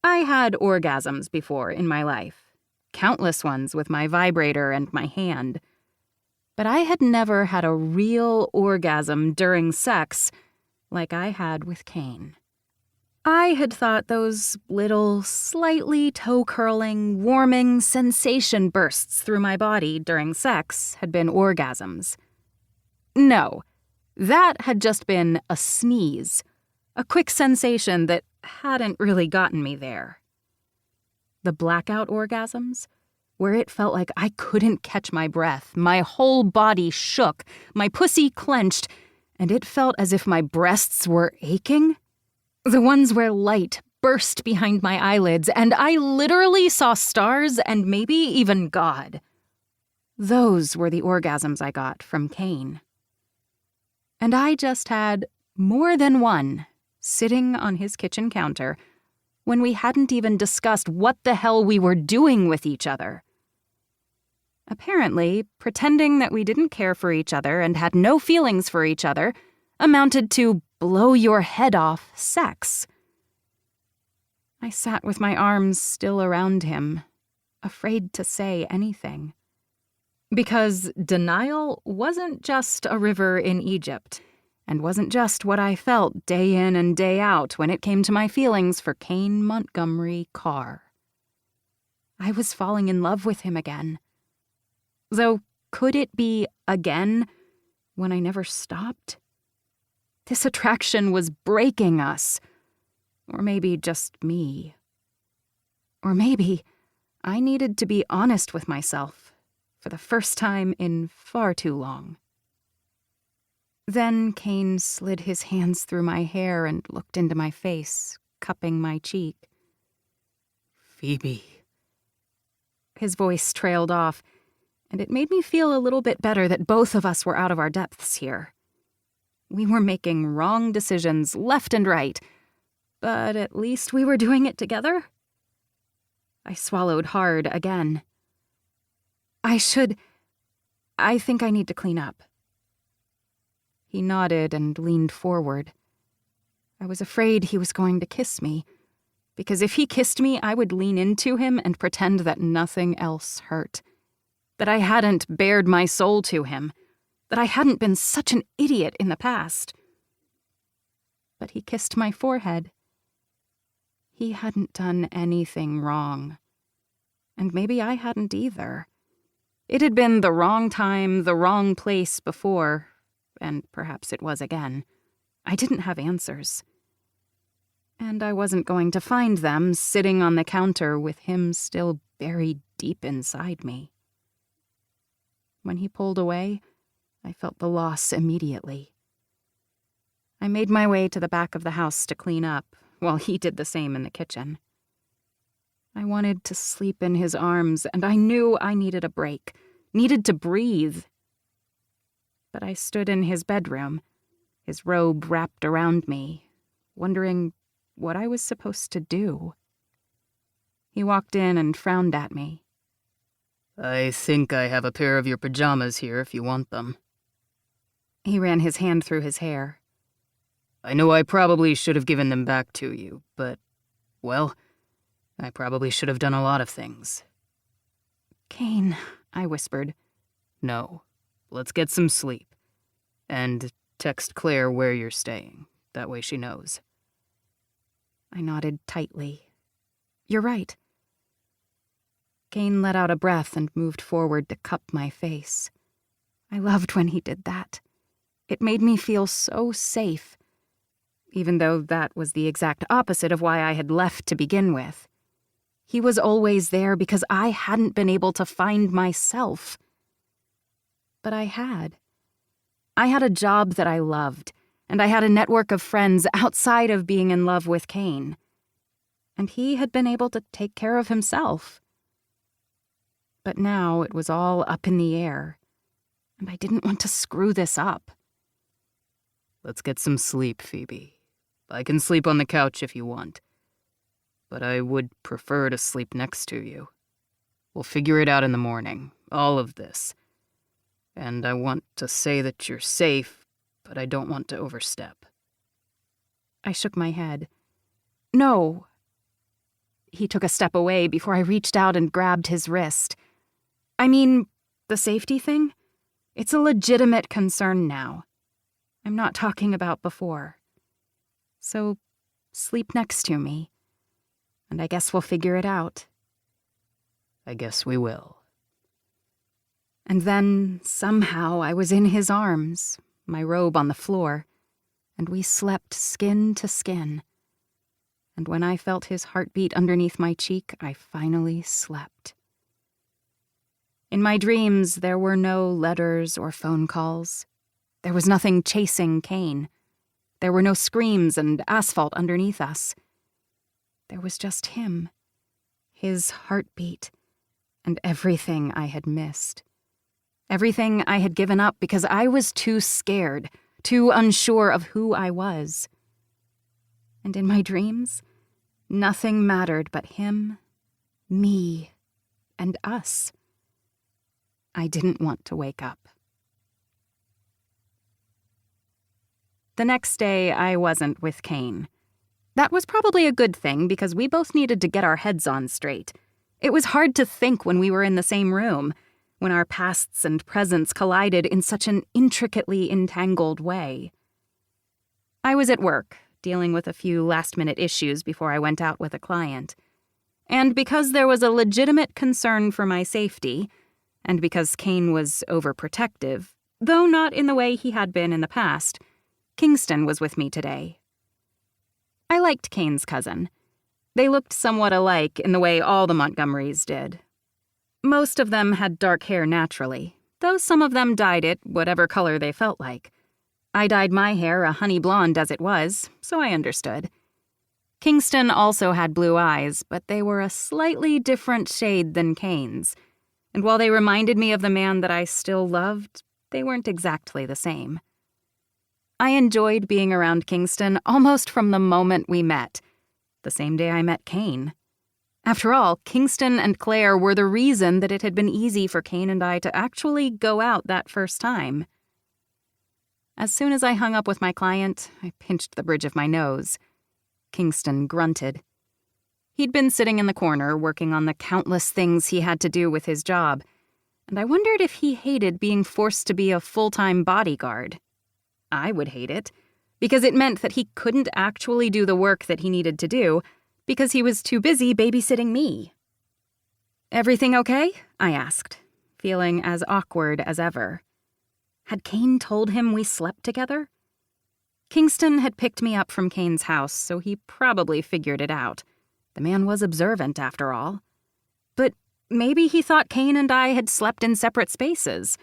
I had orgasms before in my life, countless ones with my vibrator and my hand. But I had never had a real orgasm during sex like I had with Kane. I had thought those little, slightly toe-curling, warming sensation bursts through my body during sex had been orgasms. No. That had just been a sneeze, a quick sensation that hadn't really gotten me there. The blackout orgasms, where it felt like I couldn't catch my breath, my whole body shook, my pussy clenched, and it felt as if my breasts were aching. The ones where light burst behind my eyelids, and I literally saw stars and maybe even God. Those were the orgasms I got from Kane. And I just had more than one sitting on his kitchen counter when we hadn't even discussed what the hell we were doing with each other. Apparently, pretending that we didn't care for each other and had no feelings for each other amounted to blow your head off sex. I sat with my arms still around him, afraid to say anything. Because denial wasn't just a river in Egypt, and wasn't just what I felt day in and day out when it came to my feelings for Kane Montgomery Carr. I was falling in love with him again. Though, could it be again when I never stopped? This attraction was breaking us. Or maybe just me. Or maybe I needed to be honest with myself for the first time in far too long. Then Kane slid his hands through my hair and looked into my face, cupping my cheek. Phoebe. His voice trailed off, and it made me feel a little bit better that both of us were out of our depths here. We were making wrong decisions left and right, but at least we were doing it together. I swallowed hard again. I think I need to clean up. He nodded and leaned forward. I was afraid he was going to kiss me, because if he kissed me, I would lean into him and pretend that nothing else hurt, that I hadn't bared my soul to him, that I hadn't been such an idiot in the past. But he kissed my forehead. He hadn't done anything wrong. And maybe I hadn't either. It had been the wrong time, the wrong place before, and perhaps it was again. I didn't have answers. And I wasn't going to find them sitting on the counter with him still buried deep inside me. When he pulled away, I felt the loss immediately. I made my way to the back of the house to clean up, while he did the same in the kitchen. I wanted to sleep in his arms, and I knew I needed a break, needed to breathe. But I stood in his bedroom, his robe wrapped around me, wondering what I was supposed to do. He walked in and frowned at me. I think I have a pair of your pajamas here if you want them. He ran his hand through his hair. I know I probably should have given them back to you, but, well, I probably should have done a lot of things. Kane, I whispered. No, let's get some sleep. And text Claire where you're staying. That way she knows. I nodded tightly. You're right. Kane let out a breath and moved forward to cup my face. I loved when he did that. It made me feel so safe, even though that was the exact opposite of why I had left to begin with. He was always there because I hadn't been able to find myself. But I had. I had a job that I loved, and I had a network of friends outside of being in love with Kane. And he had been able to take care of himself. But now it was all up in the air, and I didn't want to screw this up. Let's get some sleep, Phoebe. I can sleep on the couch if you want. But I would prefer to sleep next to you. We'll figure it out in the morning, all of this. And I want to say that you're safe, but I don't want to overstep. I shook my head. No. He took a step away before I reached out and grabbed his wrist. I mean, the safety thing? It's a legitimate concern now. I'm not talking about before. So, sleep next to me. And I guess we'll figure it out. I guess we will. And then, somehow, I was in his arms, my robe on the floor, and we slept skin to skin. And when I felt his heartbeat underneath my cheek, I finally slept. In my dreams, there were no letters or phone calls. There was nothing chasing Kane. There were no screams and asphalt underneath us. There was just him, his heartbeat, and everything I had missed. Everything I had given up because I was too scared, too unsure of who I was. And in my dreams, nothing mattered but him, me, and us. I didn't want to wake up. The next day, I wasn't with Kane. That was probably a good thing because we both needed to get our heads on straight. It was hard to think when we were in the same room, when our pasts and presents collided in such an intricately entangled way. I was at work, dealing with a few last-minute issues before I went out with a client. And because there was a legitimate concern for my safety, and because Kane was overprotective, though not in the way he had been in the past, Kingston was with me today. I liked Kane's cousin. They looked somewhat alike in the way all the Montgomerys did. Most of them had dark hair naturally, though some of them dyed it whatever color they felt like. I dyed my hair a honey blonde as it was, so I understood. Kingston also had blue eyes, but they were a slightly different shade than Kane's, and while they reminded me of the man that I still loved, they weren't exactly the same. I enjoyed being around Kingston almost from the moment we met, the same day I met Kane. After all, Kingston and Claire were the reason that it had been easy for Kane and I to actually go out that first time. As soon as I hung up with my client, I pinched the bridge of my nose. Kingston grunted. He'd been sitting in the corner working on the countless things he had to do with his job, and I wondered if he hated being forced to be a full-time bodyguard. I would hate it, because it meant that he couldn't actually do the work that he needed to do because he was too busy babysitting me. "Everything okay?" I asked, feeling as awkward as ever. Had Kane told him we slept together? Kingston had picked me up from Kane's house, so he probably figured it out. The man was observant, after all. But maybe he thought Kane and I had slept in separate spaces.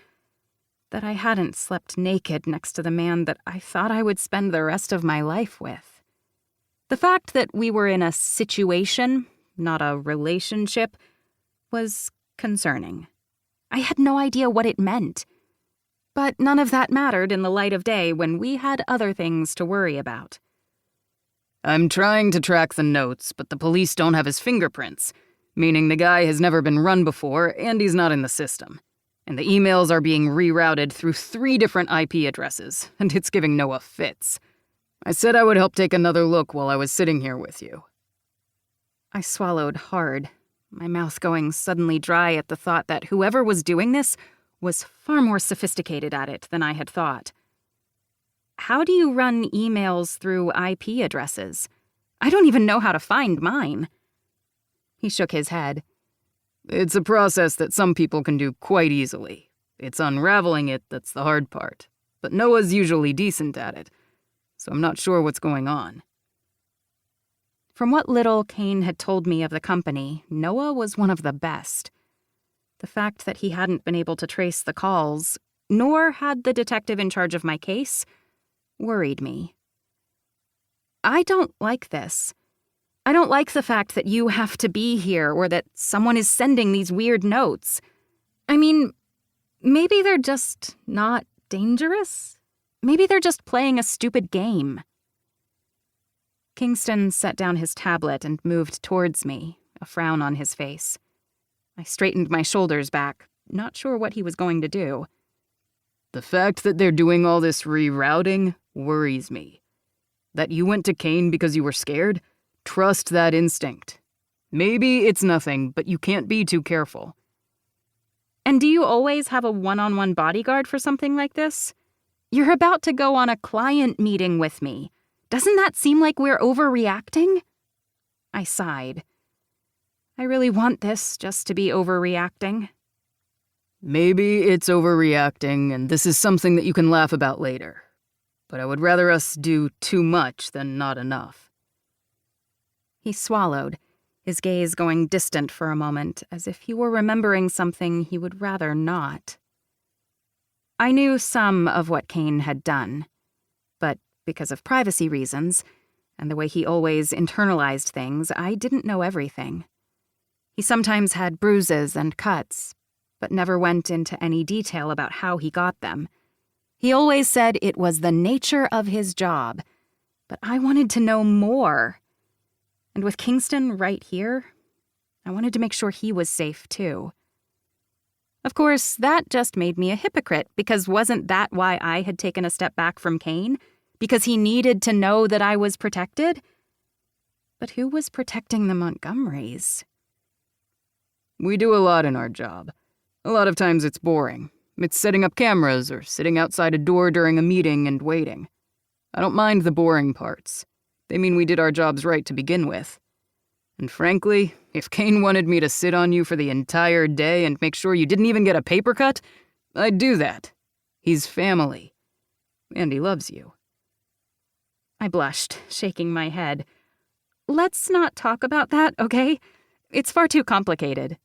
That I hadn't slept naked next to the man that I thought I would spend the rest of my life with. The fact that we were in a situation, not a relationship, was concerning. I had no idea what it meant. But none of that mattered in the light of day when we had other things to worry about. I'm trying to track the notes, but the police don't have his fingerprints, meaning the guy has never been run before and he's not in the system. And the emails are being rerouted through 3 different IP addresses, and it's giving Noah fits. I said I would help take another look while I was sitting here with you. I swallowed hard, my mouth going suddenly dry at the thought that whoever was doing this was far more sophisticated at it than I had thought. How do you run emails through IP addresses? I don't even know how to find mine. He shook his head. It's a process that some people can do quite easily. It's unraveling it that's the hard part. But Noah's usually decent at it, so I'm not sure what's going on. From what little Kane had told me of the company, Noah was one of the best. The fact that he hadn't been able to trace the calls, nor had the detective in charge of my case, worried me. I don't like this. I don't like the fact that you have to be here or that someone is sending these weird notes. I mean, maybe they're just not dangerous? Maybe they're just playing a stupid game. Kingston set down his tablet and moved towards me, a frown on his face. I straightened my shoulders back, not sure what he was going to do. The fact that they're doing all this rerouting worries me. That you went to Kane because you were scared? Trust that instinct. Maybe it's nothing, but you can't be too careful. And do you always have a one-on-one bodyguard for something like this? You're about to go on a client meeting with me. Doesn't that seem like we're overreacting? I sighed. I really want this just to be overreacting. Maybe it's overreacting, and this is something that you can laugh about later. But I would rather us do too much than not enough. He swallowed, his gaze going distant for a moment, as if he were remembering something he would rather not. I knew some of what Kane had done, but because of privacy reasons, and the way he always internalized things, I didn't know everything. He sometimes had bruises and cuts, but never went into any detail about how he got them. He always said it was the nature of his job, but I wanted to know more. And with Kingston right here, I wanted to make sure he was safe too. Of course, that just made me a hypocrite, because wasn't that why I had taken a step back from Kane? Because he needed to know that I was protected? But who was protecting the Montgomerys? We do a lot in our job. A lot of times it's boring. It's setting up cameras or sitting outside a door during a meeting and waiting. I don't mind the boring parts. They mean we did our jobs right to begin with. And frankly, if Kane wanted me to sit on you for the entire day and make sure you didn't even get a paper cut, I'd do that. He's family. And he loves you. I blushed, shaking my head. Let's not talk about that, okay? It's far too complicated.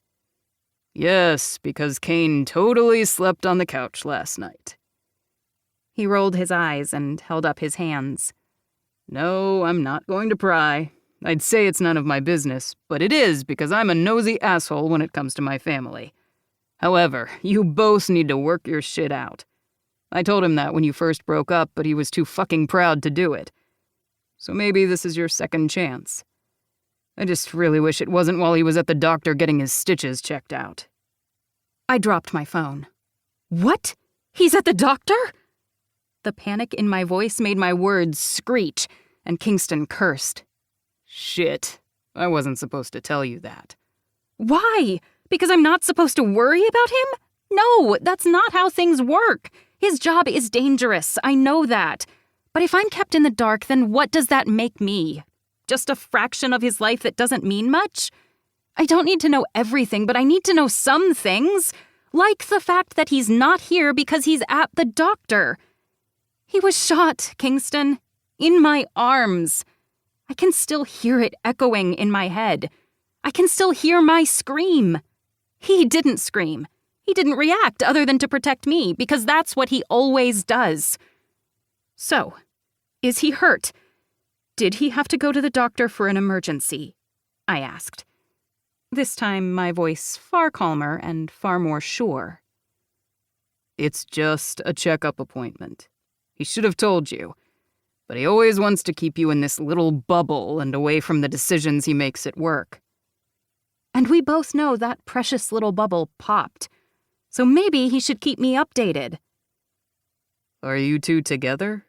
Yes, because Kane totally slept on the couch last night. He rolled his eyes and held up his hands. No, I'm not going to pry. I'd say it's none of my business, but it is because I'm a nosy asshole when it comes to my family. However, you both need to work your shit out. I told him that when you first broke up, but he was too fucking proud to do it. So maybe this is your second chance. I just really wish it wasn't while he was at the doctor getting his stitches checked out. I dropped my phone. What? He's at the doctor? The panic in my voice made my words screech, and Kingston cursed. Shit. I wasn't supposed to tell you that. Why? Because I'm not supposed to worry about him? No, that's not how things work. His job is dangerous, I know that. But if I'm kept in the dark, then what does that make me? Just a fraction of his life that doesn't mean much? I don't need to know everything, but I need to know some things. Like the fact that he's not here because he's at the doctor. He was shot, Kingston. In my arms. I can still hear it echoing in my head. I can still hear my scream. He didn't scream. He didn't react other than to protect me, because that's what he always does. So, is he hurt? Did he have to go to the doctor for an emergency? I asked. This time my voice far calmer and far more sure. It's just a checkup appointment. He should have told you. But he always wants to keep you in this little bubble and away from the decisions he makes at work. And we both know that precious little bubble popped. So maybe he should keep me updated. Are you two together?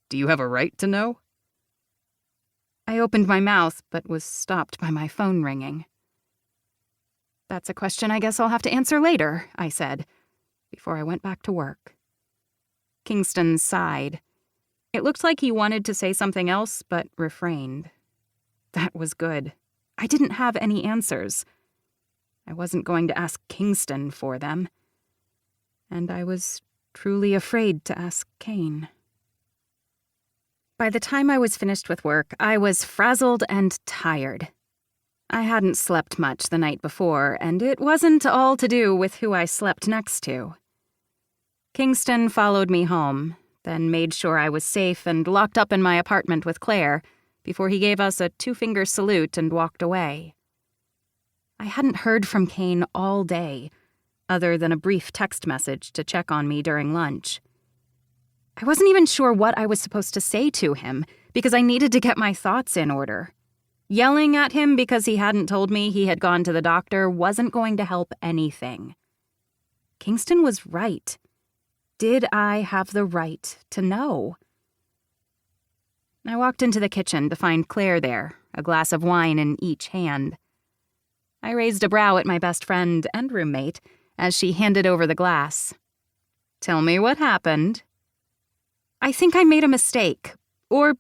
Do you have a right to know? I opened my mouth, but was stopped by my phone ringing. That's a question I guess I'll have to answer later, I said, before I went back to work. Kingston sighed. It looked like he wanted to say something else, but refrained. That was good. I didn't have any answers. I wasn't going to ask Kingston for them. And I was truly afraid to ask Kane. By the time I was finished with work, I was frazzled and tired. I hadn't slept much the night before, and it wasn't all to do with who I slept next to. Kingston followed me home, then made sure I was safe and locked up in my apartment with Claire before he gave us a two-finger salute and walked away. I hadn't heard from Kane all day, other than a brief text message to check on me during lunch. I wasn't even sure what I was supposed to say to him because I needed to get my thoughts in order. Yelling at him because he hadn't told me he had gone to the doctor wasn't going to help anything. Kingston was right. Did I have the right to know? I walked into the kitchen to find Claire there, a glass of wine in each hand. I raised a brow at my best friend and roommate as she handed over the glass. "Tell me what happened." "I think I made a mistake. Or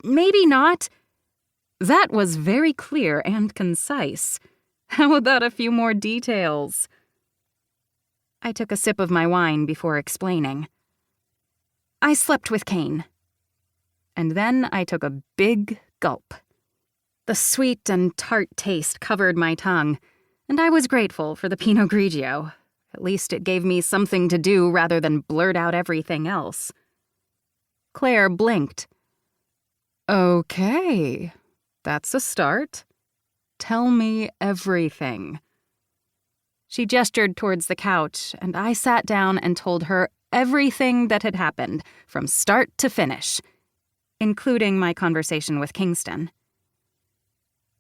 maybe not." That was very clear and concise. How about a few more details? I took a sip of my wine before explaining. I slept with Kane. And then I took a big gulp. The sweet and tart taste covered my tongue, and I was grateful for the Pinot Grigio. At least it gave me something to do rather than blurt out everything else. Claire blinked. "Okay, that's a start. Tell me everything." She gestured towards the couch, and I sat down and told her everything that had happened, from start to finish, including my conversation with Kingston.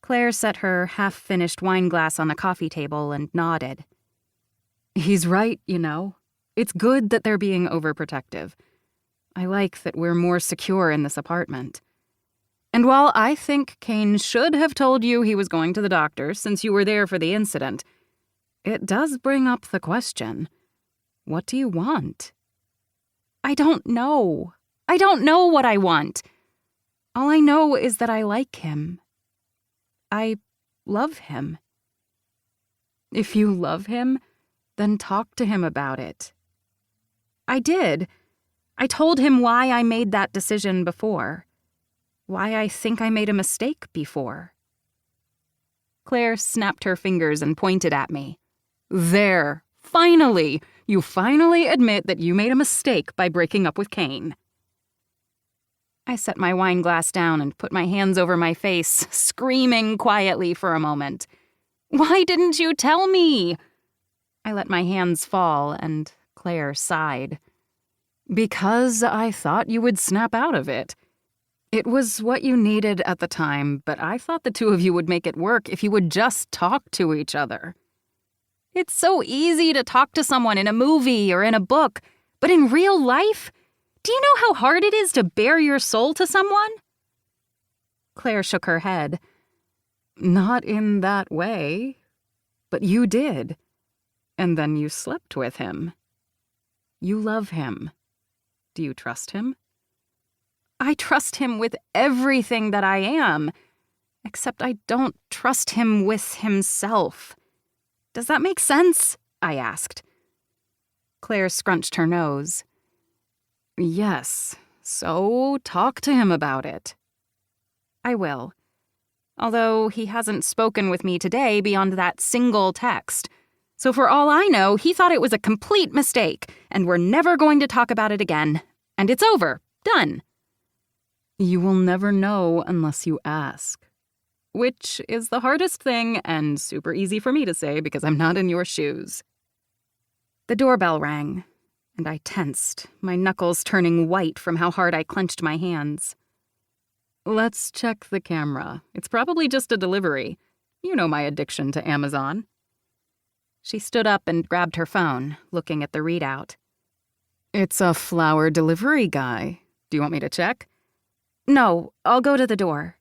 Claire set her half-finished wine glass on the coffee table and nodded. "He's right, you know. It's good that they're being overprotective. I like that we're more secure in this apartment. And while I think Kane should have told you he was going to the doctor since you were there for the incident, it does bring up the question, what do you want?" I don't know. I don't know what I want. All I know is that I like him. I love him. If you love him, then talk to him about it. I did. I told him why I made that decision before. why I think I made a mistake before. Claire snapped her fingers and pointed at me. There, finally! You finally admit that you made a mistake by breaking up with Kane. I set my wine glass down and put my hands over my face, screaming quietly for a moment. Why didn't you tell me? I let my hands fall, and Claire sighed. Because I thought you would snap out of it. It was what you needed at the time, but I thought the two of you would make it work if you would just talk to each other. It's so easy to talk to someone in a movie or in a book, but in real life, do you know how hard it is to bare your soul to someone? Claire shook her head. Not in that way, but you did. And then you slept with him. You love him. Do you trust him? I trust him with everything that I am, except I don't trust him with himself. Does that make sense? I asked. Claire scrunched her nose. Yes, so talk to him about it. I will. Although he hasn't spoken with me today beyond that single text. So for all I know, he thought it was a complete mistake, and we're never going to talk about it again. And it's over. Done. You will never know unless you ask. Which is the hardest thing and super easy for me to say because I'm not in your shoes. The doorbell rang, and I tensed, my knuckles turning white from how hard I clenched my hands. Let's check the camera. It's probably just a delivery. You know my addiction to Amazon. She stood up and grabbed her phone, looking at the readout. It's a flower delivery guy. Do you want me to check? No, I'll go to the door.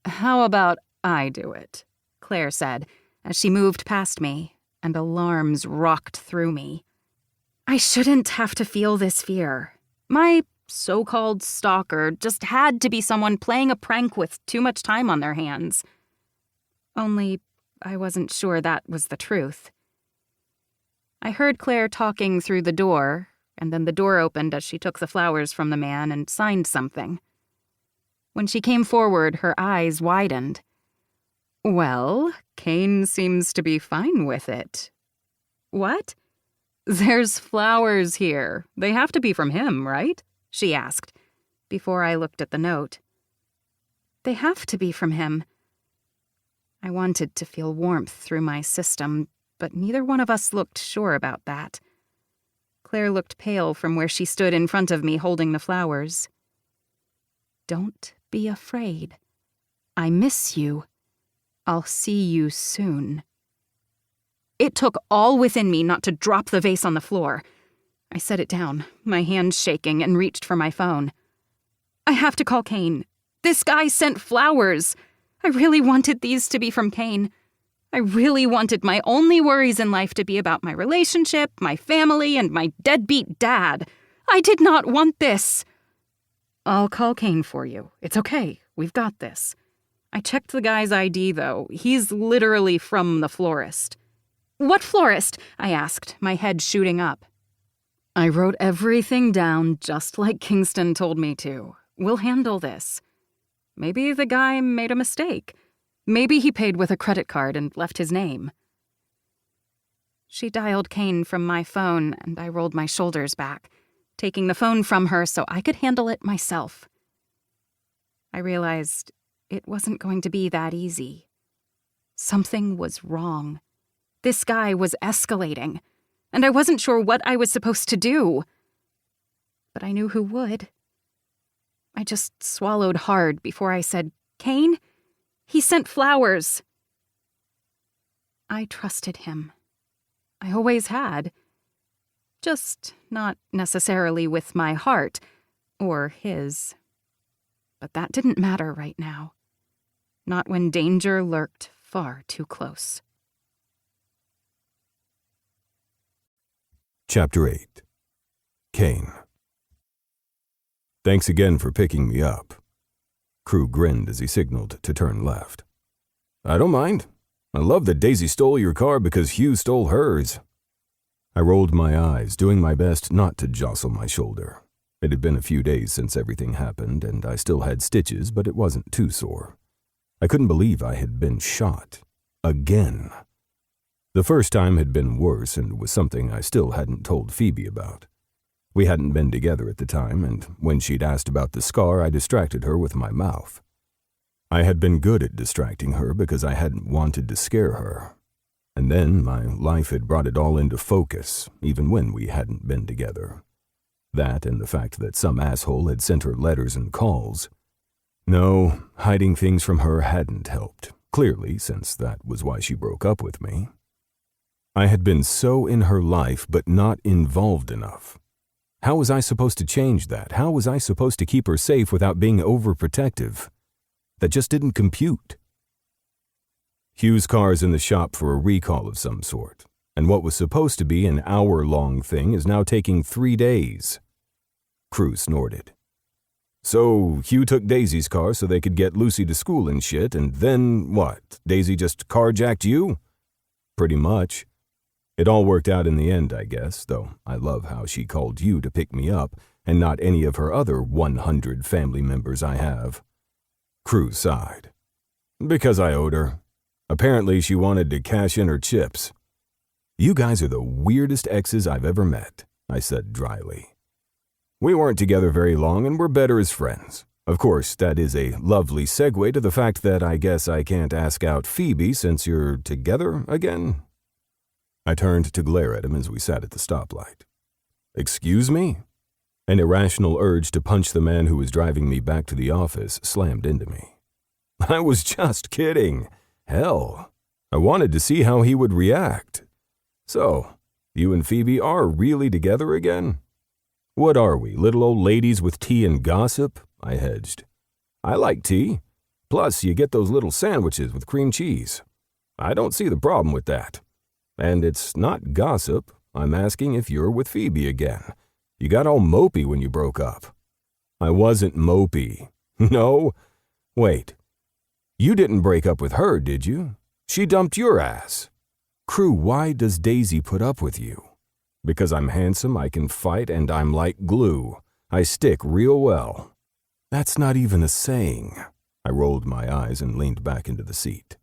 How about I do it? Claire said, as she moved past me, and alarms rocked through me. I shouldn't have to feel this fear. My so-called stalker just had to be someone playing a prank with too much time on their hands. Only I wasn't sure that was the truth. I heard Claire talking through the door, and then the door opened as she took the flowers from the man and signed something. When she came forward, her eyes widened. Well, Kane seems to be fine with it. What? There's flowers here. They have to be from him, right? She asked, before I looked at the note. They have to be from him. I wanted to feel warmth through my system, but neither one of us looked sure about that. Claire looked pale from where she stood in front of me holding the flowers. Don't be afraid. I miss you. I'll see you soon. It took all within me not to drop the vase on the floor. I set it down, my hands shaking, and reached for my phone. I have to call Kane. This guy sent flowers. I really wanted these to be from Kane. I really wanted my only worries in life to be about my relationship, my family, and my deadbeat dad. I did not want this. I'll call Kane for you. It's okay. We've got this. I checked the guy's ID, though. He's literally from the florist. What florist? I asked, my head shooting up. I wrote everything down just like Kingston told me to. We'll handle this. Maybe the guy made a mistake. Maybe he paid with a credit card and left his name. She dialed Kane from my phone, and I rolled my shoulders back, taking the phone from her so I could handle it myself. I realized it wasn't going to be that easy. Something was wrong. This guy was escalating, and I wasn't sure what I was supposed to do. But I knew who would. I just swallowed hard before I said, Kane? He sent flowers. I trusted him. I always had. Just not necessarily with my heart, or his. But that didn't matter right now. Not when danger lurked far too close. Chapter 8. Kane. Thanks again for picking me up. Crew grinned as he signaled to turn left. I don't mind. I love that Daisy stole your car because Hugh stole hers. I rolled my eyes, doing my best not to jostle my shoulder. It had been a few days since everything happened, and I still had stitches, but it wasn't too sore. I couldn't believe I had been shot. Again. The first time had been worse, and was something I still hadn't told Phoebe about. We hadn't been together at the time, and when she'd asked about the scar, I distracted her with my mouth. I had been good at distracting her because I hadn't wanted to scare her. And then my life had brought it all into focus, even when we hadn't been together. That and the fact that some asshole had sent her letters and calls. No, hiding things from her hadn't helped, clearly, since that was why she broke up with me. I had been so in her life, but not involved enough. How was I supposed to change that? How was I supposed to keep her safe without being overprotective? That just didn't compute. Hugh's car's in the shop for a recall of some sort, and what was supposed to be an hour-long thing is now taking 3 days. Crew snorted. So Hugh took Daisy's car so they could get Lucy to school and shit, and then what? Daisy just carjacked you? Pretty much. It all worked out in the end, I guess, though I love how she called you to pick me up, and not any of her other 100 family members I have. Crew sighed. Because I owed her. Apparently she wanted to cash in her chips. You guys are the weirdest exes I've ever met, I said dryly. We weren't together very long and we're better as friends. Of course, that is a lovely segue to the fact that I guess I can't ask out Phoebe since you're together again. I turned to glare at him as we sat at the stoplight. Excuse me? An irrational urge to punch the man who was driving me back to the office slammed into me. I was just kidding. Hell, I wanted to see how he would react. So, you and Phoebe are really together again? What are we, little old ladies with tea and gossip? I hedged. I like tea. Plus, you get those little sandwiches with cream cheese. I don't see the problem with that. And it's not gossip. I'm asking if you're with Phoebe again. You got all mopey when you broke up. I wasn't mopey. No? Wait. You didn't break up with her, did you? She dumped your ass. Crew, why does Daisy put up with you? Because I'm handsome, I can fight, and I'm like glue. I stick real well. That's not even a saying. I rolled my eyes and leaned back into the seat.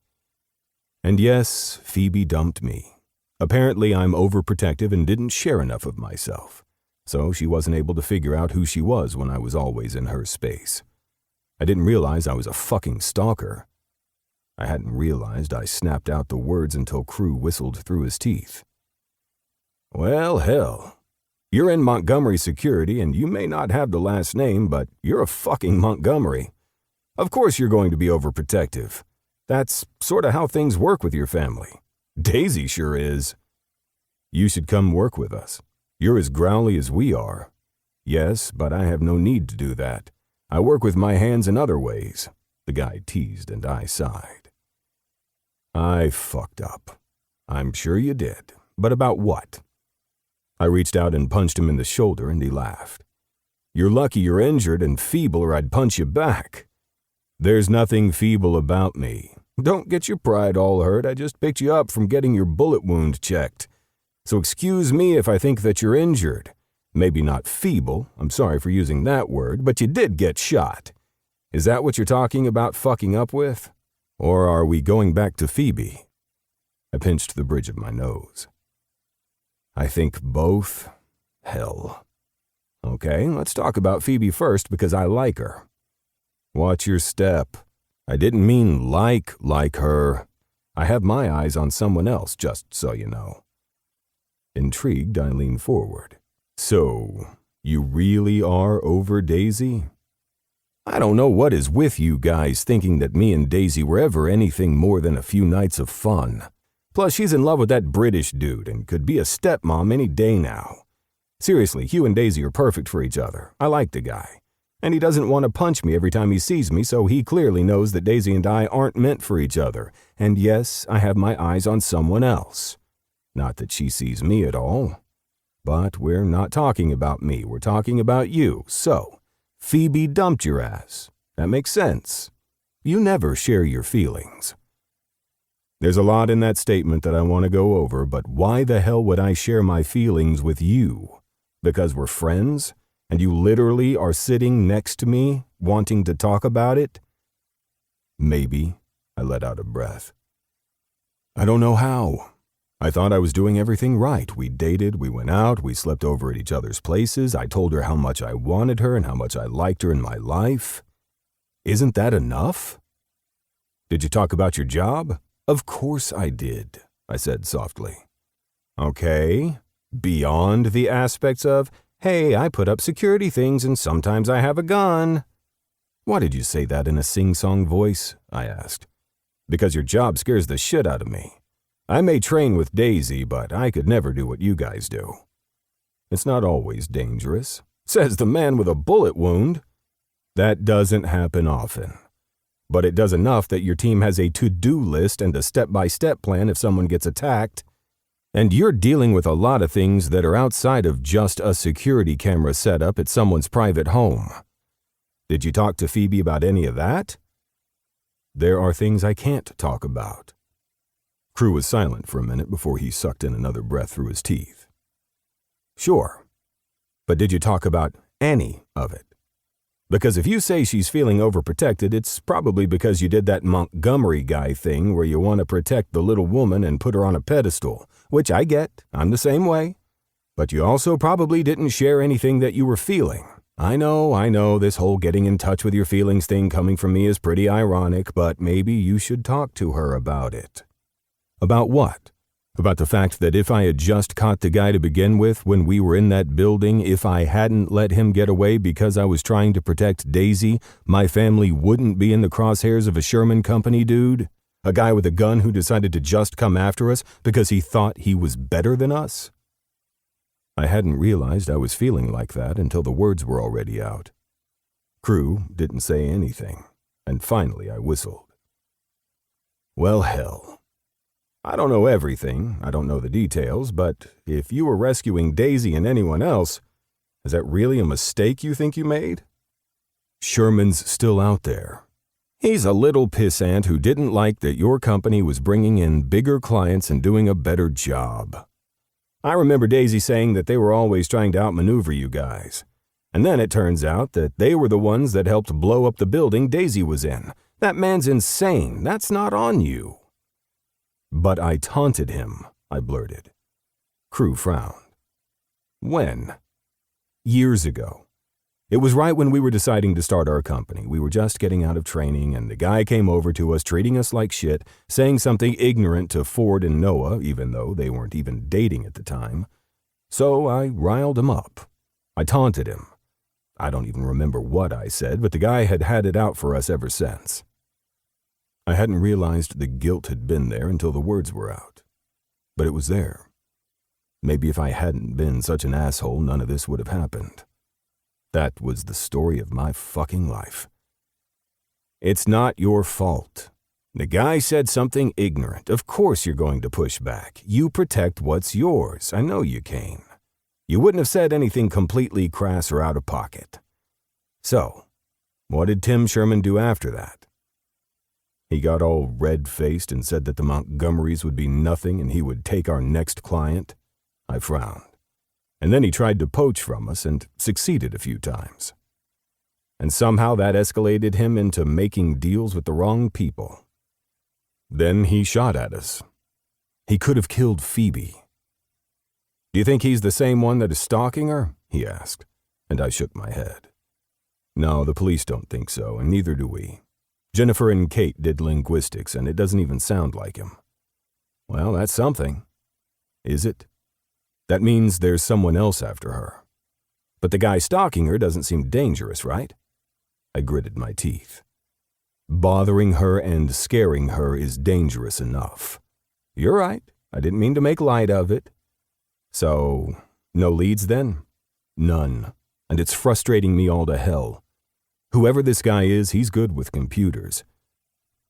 And yes, Phoebe dumped me. Apparently I'm overprotective and didn't share enough of myself. So she wasn't able to figure out who she was when I was always in her space. I didn't realize I was a fucking stalker. I hadn't realized I snapped out the words until Crew whistled through his teeth. Well, hell. You're in Montgomery security and you may not have the last name, but you're a fucking Montgomery. Of course you're going to be overprotective. That's sort of how things work with your family. Daisy sure is. You should come work with us. You're as growly as we are. Yes, but I have no need to do that. I work with my hands in other ways. The guy teased and I sighed. I fucked up. I'm sure you did. But about what? I reached out and punched him in the shoulder and he laughed. You're lucky you're injured and feeble or I'd punch you back. There's nothing feeble about me. Don't get your pride all hurt. I just picked you up from getting your bullet wound checked. So excuse me if I think that you're injured. Maybe not feeble, I'm sorry for using that word, but you did get shot. Is that what you're talking about fucking up with? Or are we going back to Phoebe? I pinched the bridge of my nose. I think both. Hell. Okay, let's talk about Phoebe first because I like her. Watch your step. I didn't mean like her. I have my eyes on someone else, just so you know. Intrigued, I leaned forward. So, you really are over Daisy? I don't know what is with you guys thinking that me and Daisy were ever anything more than a few nights of fun. Plus, she's in love with that British dude and could be a stepmom any day now. Seriously, Hugh and Daisy are perfect for each other. I like the guy. And he doesn't want to punch me every time he sees me, so he clearly knows that Daisy and I aren't meant for each other. And yes, I have my eyes on someone else. Not that she sees me at all. But we're not talking about me, we're talking about you. So, Phoebe dumped your ass. That makes sense. You never share your feelings. There's a lot in that statement that I want to go over, but why the hell would I share my feelings with you? Because we're friends? And you literally are sitting next to me, wanting to talk about it? Maybe, I let out a breath. I don't know how. I thought I was doing everything right. We dated, we went out, we slept over at each other's places. I told her how much I wanted her and how much I liked her in my life. Isn't that enough? Did you talk about your job? Of course I did, I said softly. Okay, beyond the aspects of, hey, I put up security things and sometimes I have a gun. Why did you say that in a sing-song voice? I asked. Because your job scares the shit out of me. I may train with Daisy, but I could never do what you guys do. It's not always dangerous, says the man with a bullet wound. That doesn't happen often. But it does enough that your team has a to-do list and a step-by-step plan if someone gets attacked. And you're dealing with a lot of things that are outside of just a security camera setup at someone's private home. Did you talk to Phoebe about any of that? There are things I can't talk about. Crew was silent for a minute before he sucked in another breath through his teeth. Sure. But did you talk about any of it? Because if you say she's feeling overprotected, it's probably because you did that Montgomery guy thing where you want to protect the little woman and put her on a pedestal, which I get, I'm the same way. But you also probably didn't share anything that you were feeling. I know, this whole getting in touch with your feelings thing coming from me is pretty ironic, but maybe you should talk to her about it. About what? About the fact that if I had just caught the guy to begin with when we were in that building, if I hadn't let him get away because I was trying to protect Daisy, my family wouldn't be in the crosshairs of a Sherman Company dude? A guy with a gun who decided to just come after us because he thought he was better than us? I hadn't realized I was feeling like that until the words were already out. Crew didn't say anything, and finally I whistled. Well, hell. I don't know everything, I don't know the details, but if you were rescuing Daisy and anyone else, is that really a mistake you think you made? Sherman's still out there. He's a little pissant who didn't like that your company was bringing in bigger clients and doing a better job. I remember Daisy saying that they were always trying to outmaneuver you guys. And then it turns out that they were the ones that helped blow up the building Daisy was in. That man's insane. That's not on you. But I taunted him, I blurted. Crew frowned. When? Years ago. It was right when we were deciding to start our company. We were just getting out of training, and the guy came over to us treating us like shit, saying something ignorant to Ford and Noah, even though they weren't even dating at the time. So I riled him up. I taunted him. I don't even remember what I said, but the guy had had it out for us ever since. I hadn't realized the guilt had been there until the words were out. But it was there. Maybe if I hadn't been such an asshole, none of this would have happened. That was the story of my fucking life. It's not your fault. The guy said something ignorant. Of course you're going to push back. You protect what's yours. I know you can. You wouldn't have said anything completely crass or out of pocket. So, what did Tim Sherman do after that? He got all red-faced and said that the Montgomerys would be nothing and he would take our next client. I frowned. And then he tried to poach from us and succeeded a few times. And somehow that escalated him into making deals with the wrong people. Then he shot at us. He could have killed Phoebe. Do you think he's the same one that is stalking her? He asked, and I shook my head. No, the police don't think so, and neither do we. Jennifer and Kate did linguistics, and it doesn't even sound like him. Well, that's something. Is it? That means there's someone else after her. But the guy stalking her doesn't seem dangerous, right? I gritted my teeth. Bothering her and scaring her is dangerous enough. You're right. I didn't mean to make light of it. So, no leads then? None. And it's frustrating me all to hell. Whoever this guy is, he's good with computers.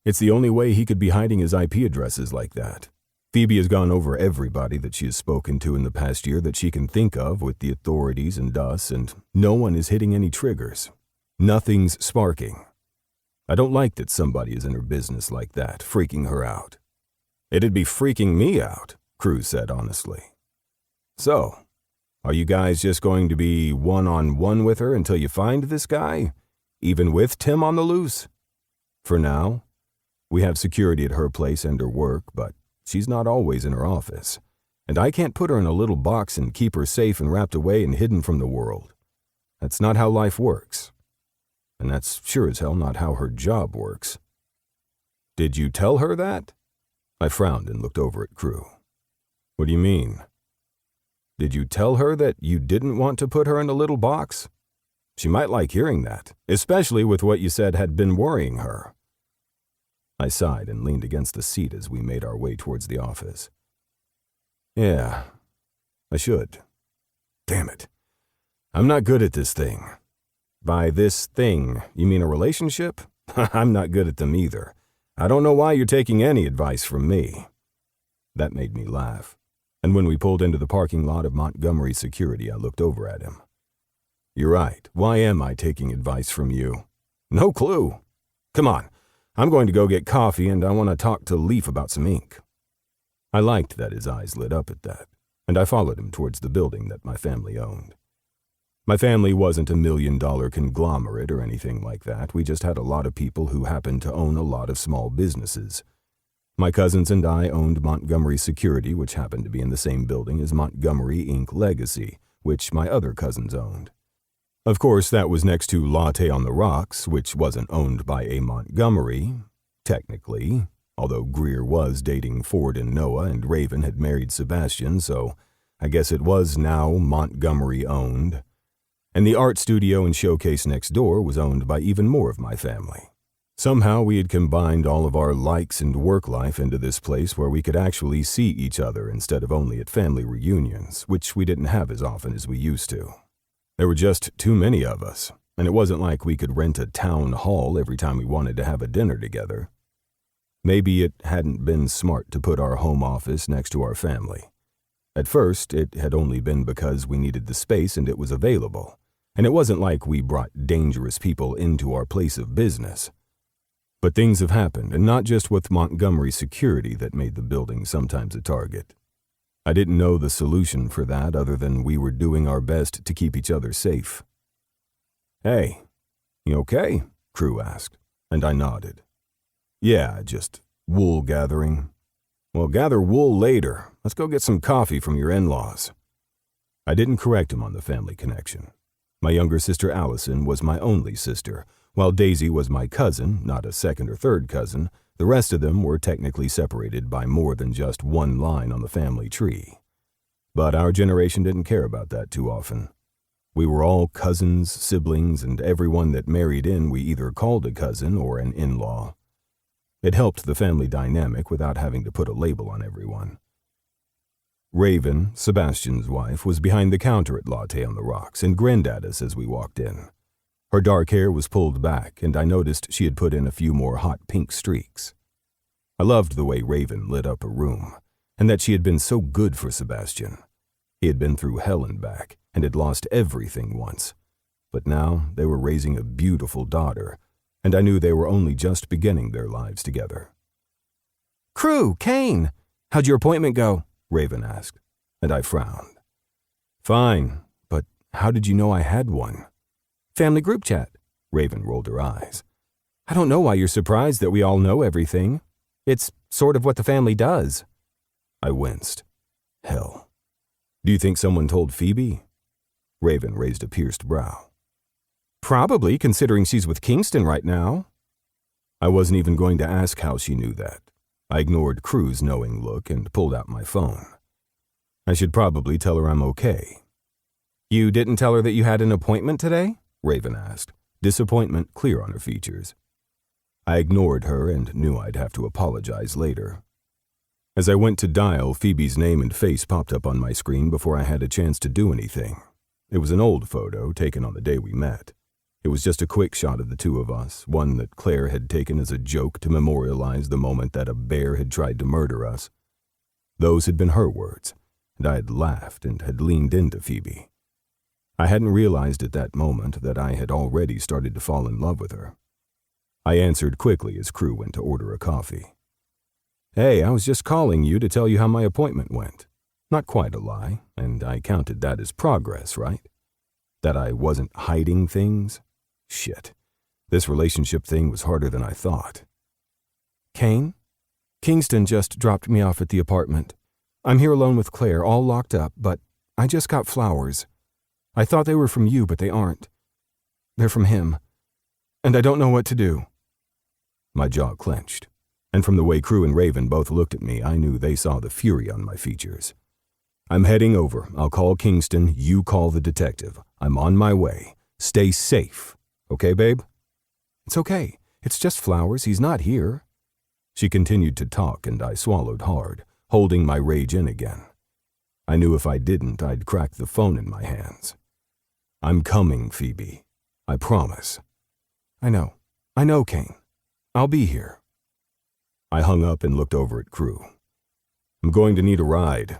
It's the only way he could be hiding his IP addresses like that. Phoebe has gone over everybody that she has spoken to in the past year that she can think of with the authorities and us, and no one is hitting any triggers. Nothing's sparking. I don't like that somebody is in her business like that, freaking her out. It'd be freaking me out, Cruz said honestly. So, Are you guys just going to be one-on-one with her until you find this guy, even with Tim on the loose? For now, we have security at her place and her work, but she's not always in her office, and I can't put her in a little box and keep her safe and wrapped away and hidden from the world. That's not how life works. And that's sure as hell not how her job works. Did you tell her that? I frowned and looked over at Crew. What do you mean? Did you tell her that you didn't want to put her in a little box? She might like hearing that, especially with what you said had been worrying her. I sighed and leaned against the seat as we made our way towards the office. Yeah, I should. Damn it. I'm not good at this thing. By this thing, you mean a relationship? I'm not good at them either. I don't know why you're taking any advice from me. That made me laugh, and when we pulled into the parking lot of Montgomery Security, I looked over at him. You're right. Why am I taking advice from you? No clue. Come on. I'm going to go get coffee, and I want to talk to Leaf about some ink. I liked that his eyes lit up at that, and I followed him towards the building that my family owned. My family wasn't a $1 million conglomerate or anything like that. We just had a lot of people who happened to own a lot of small businesses. My cousins and I owned Montgomery Security, which happened to be in the same building as Montgomery Ink Legacy, which my other cousins owned. Of course, that was next to Latte on the Rocks, which wasn't owned by a Montgomery, technically, although Greer was dating Ford and Noah and Raven had married Sebastian, so I guess it was now Montgomery-owned. And the art studio and showcase next door was owned by even more of my family. Somehow we had combined all of our likes and work life into this place where we could actually see each other instead of only at family reunions, which we didn't have as often as we used to. There were just too many of us, and it wasn't like we could rent a town hall every time we wanted to have a dinner together. Maybe it hadn't been smart to put our home office next to our family. At first, it had only been because we needed the space and it was available. And it wasn't like we brought dangerous people into our place of business. But things have happened, and not just with Montgomery Security that made the building sometimes a target. I didn't know the solution for that other than we were doing our best to keep each other safe. Hey, you okay? Crew asked, and I nodded. Yeah, just wool gathering. Well, gather wool later. Let's go get some coffee from your in-laws. I didn't correct him on the family connection. My younger sister Allison was my only sister, while Daisy was my cousin, not a second or third cousin. The rest of them were technically separated by more than just one line on the family tree. But our generation didn't care about that too often. We were all cousins, siblings, and everyone that married in we either called a cousin or an in-law. It helped the family dynamic without having to put a label on everyone. Raven, Sebastian's wife, was behind the counter at Latte on the Rocks and grinned at us as we walked in. Her dark hair was pulled back, and I noticed she had put in a few more hot pink streaks. I loved the way Raven lit up a room, and that she had been so good for Sebastian. He had been through hell and back, and had lost everything once. But now they were raising a beautiful daughter, and I knew they were only just beginning their lives together. Crew, Kane, how'd your appointment go? Raven asked, and I frowned. Fine, but how did you know I had one? Family group chat. Raven rolled her eyes. I don't know why you're surprised that we all know everything. It's sort of what the family does. I winced. Hell. Do you think someone told Phoebe? Raven raised a pierced brow. Probably, considering she's with Kingston right now. I wasn't even going to ask how she knew that. I ignored Crew's knowing look and pulled out my phone. I should probably tell her I'm okay. You didn't tell her that you had an appointment today? Raven asked, disappointment clear on her features. I ignored her and knew I'd have to apologize later. As I went to dial, Phoebe's name and face popped up on my screen before I had a chance to do anything. It was an old photo taken on the day we met. It was just a quick shot of the two of us, one that Claire had taken as a joke to memorialize the moment that a bear had tried to murder us. Those had been her words, and I had laughed and had leaned into Phoebe. I hadn't realized at that moment that I had already started to fall in love with her. I answered quickly as Crew went to order a coffee. Hey, I was just calling you to tell you how my appointment went. Not quite a lie, and I counted that as progress, right? That I wasn't hiding things? Shit. This relationship thing was harder than I thought. Kane? Kingston just dropped me off at the apartment. I'm here alone with Claire, all locked up, but I just got flowers. I thought they were from you, but they aren't. They're from him. And I don't know what to do. My jaw clenched, and from the way Crew and Raven both looked at me, I knew they saw the fury on my features. I'm heading over. I'll call Kingston. You call the detective. I'm on my way. Stay safe. Okay, babe? It's okay. It's just flowers. He's not here. She continued to talk, and I swallowed hard, holding my rage in again. I knew if I didn't, I'd crack the phone in my hands. I'm coming, Phoebe. I promise. I know, Kane. I'll be here. I hung up and looked over at Crew. I'm going to need a ride.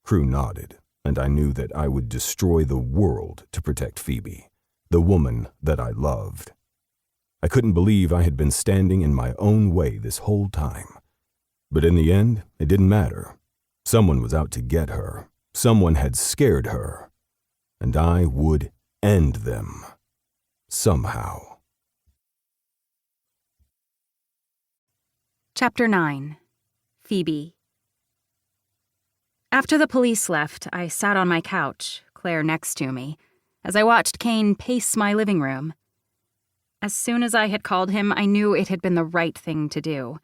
Crew nodded, and I knew that I would destroy the world to protect Phoebe, the woman that I loved. I couldn't believe I had been standing in my own way this whole time. But in the end, it didn't matter. Someone was out to get her. Someone had scared her. And I would end them. Somehow. Chapter 9. Phoebe. After the police left, I sat on my couch, Claire next to me, as I watched Kane pace my living room. As soon as I had called him, I knew it had been the right thing to do.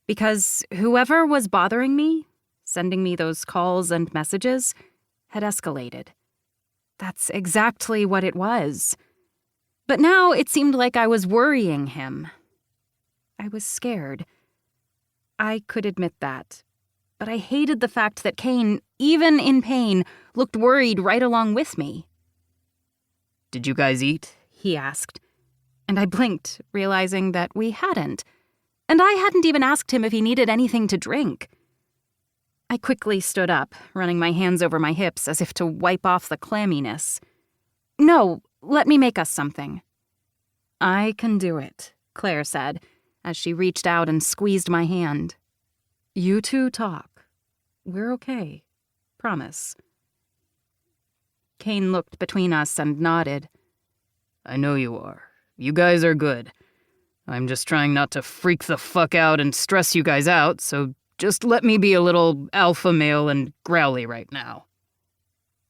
Because whoever was bothering me, sending me those calls and messages, had escalated. That's exactly what it was. But now it seemed like I was worrying him. I was scared. I could admit that. But I hated the fact that Kane, even in pain, looked worried right along with me. "Did you guys eat?" he asked. And I blinked, realizing that we hadn't. And I hadn't even asked him if he needed anything to drink. I quickly stood up, running my hands over my hips as if to wipe off the clamminess. "No, let me make us something." "I can do it," Claire said, as she reached out and squeezed my hand. "You two talk. We're okay. Promise." Kane looked between us and nodded. "I know you are. You guys are good. I'm just trying not to freak the fuck out and stress you guys out, so just let me be a little alpha male and growly right now."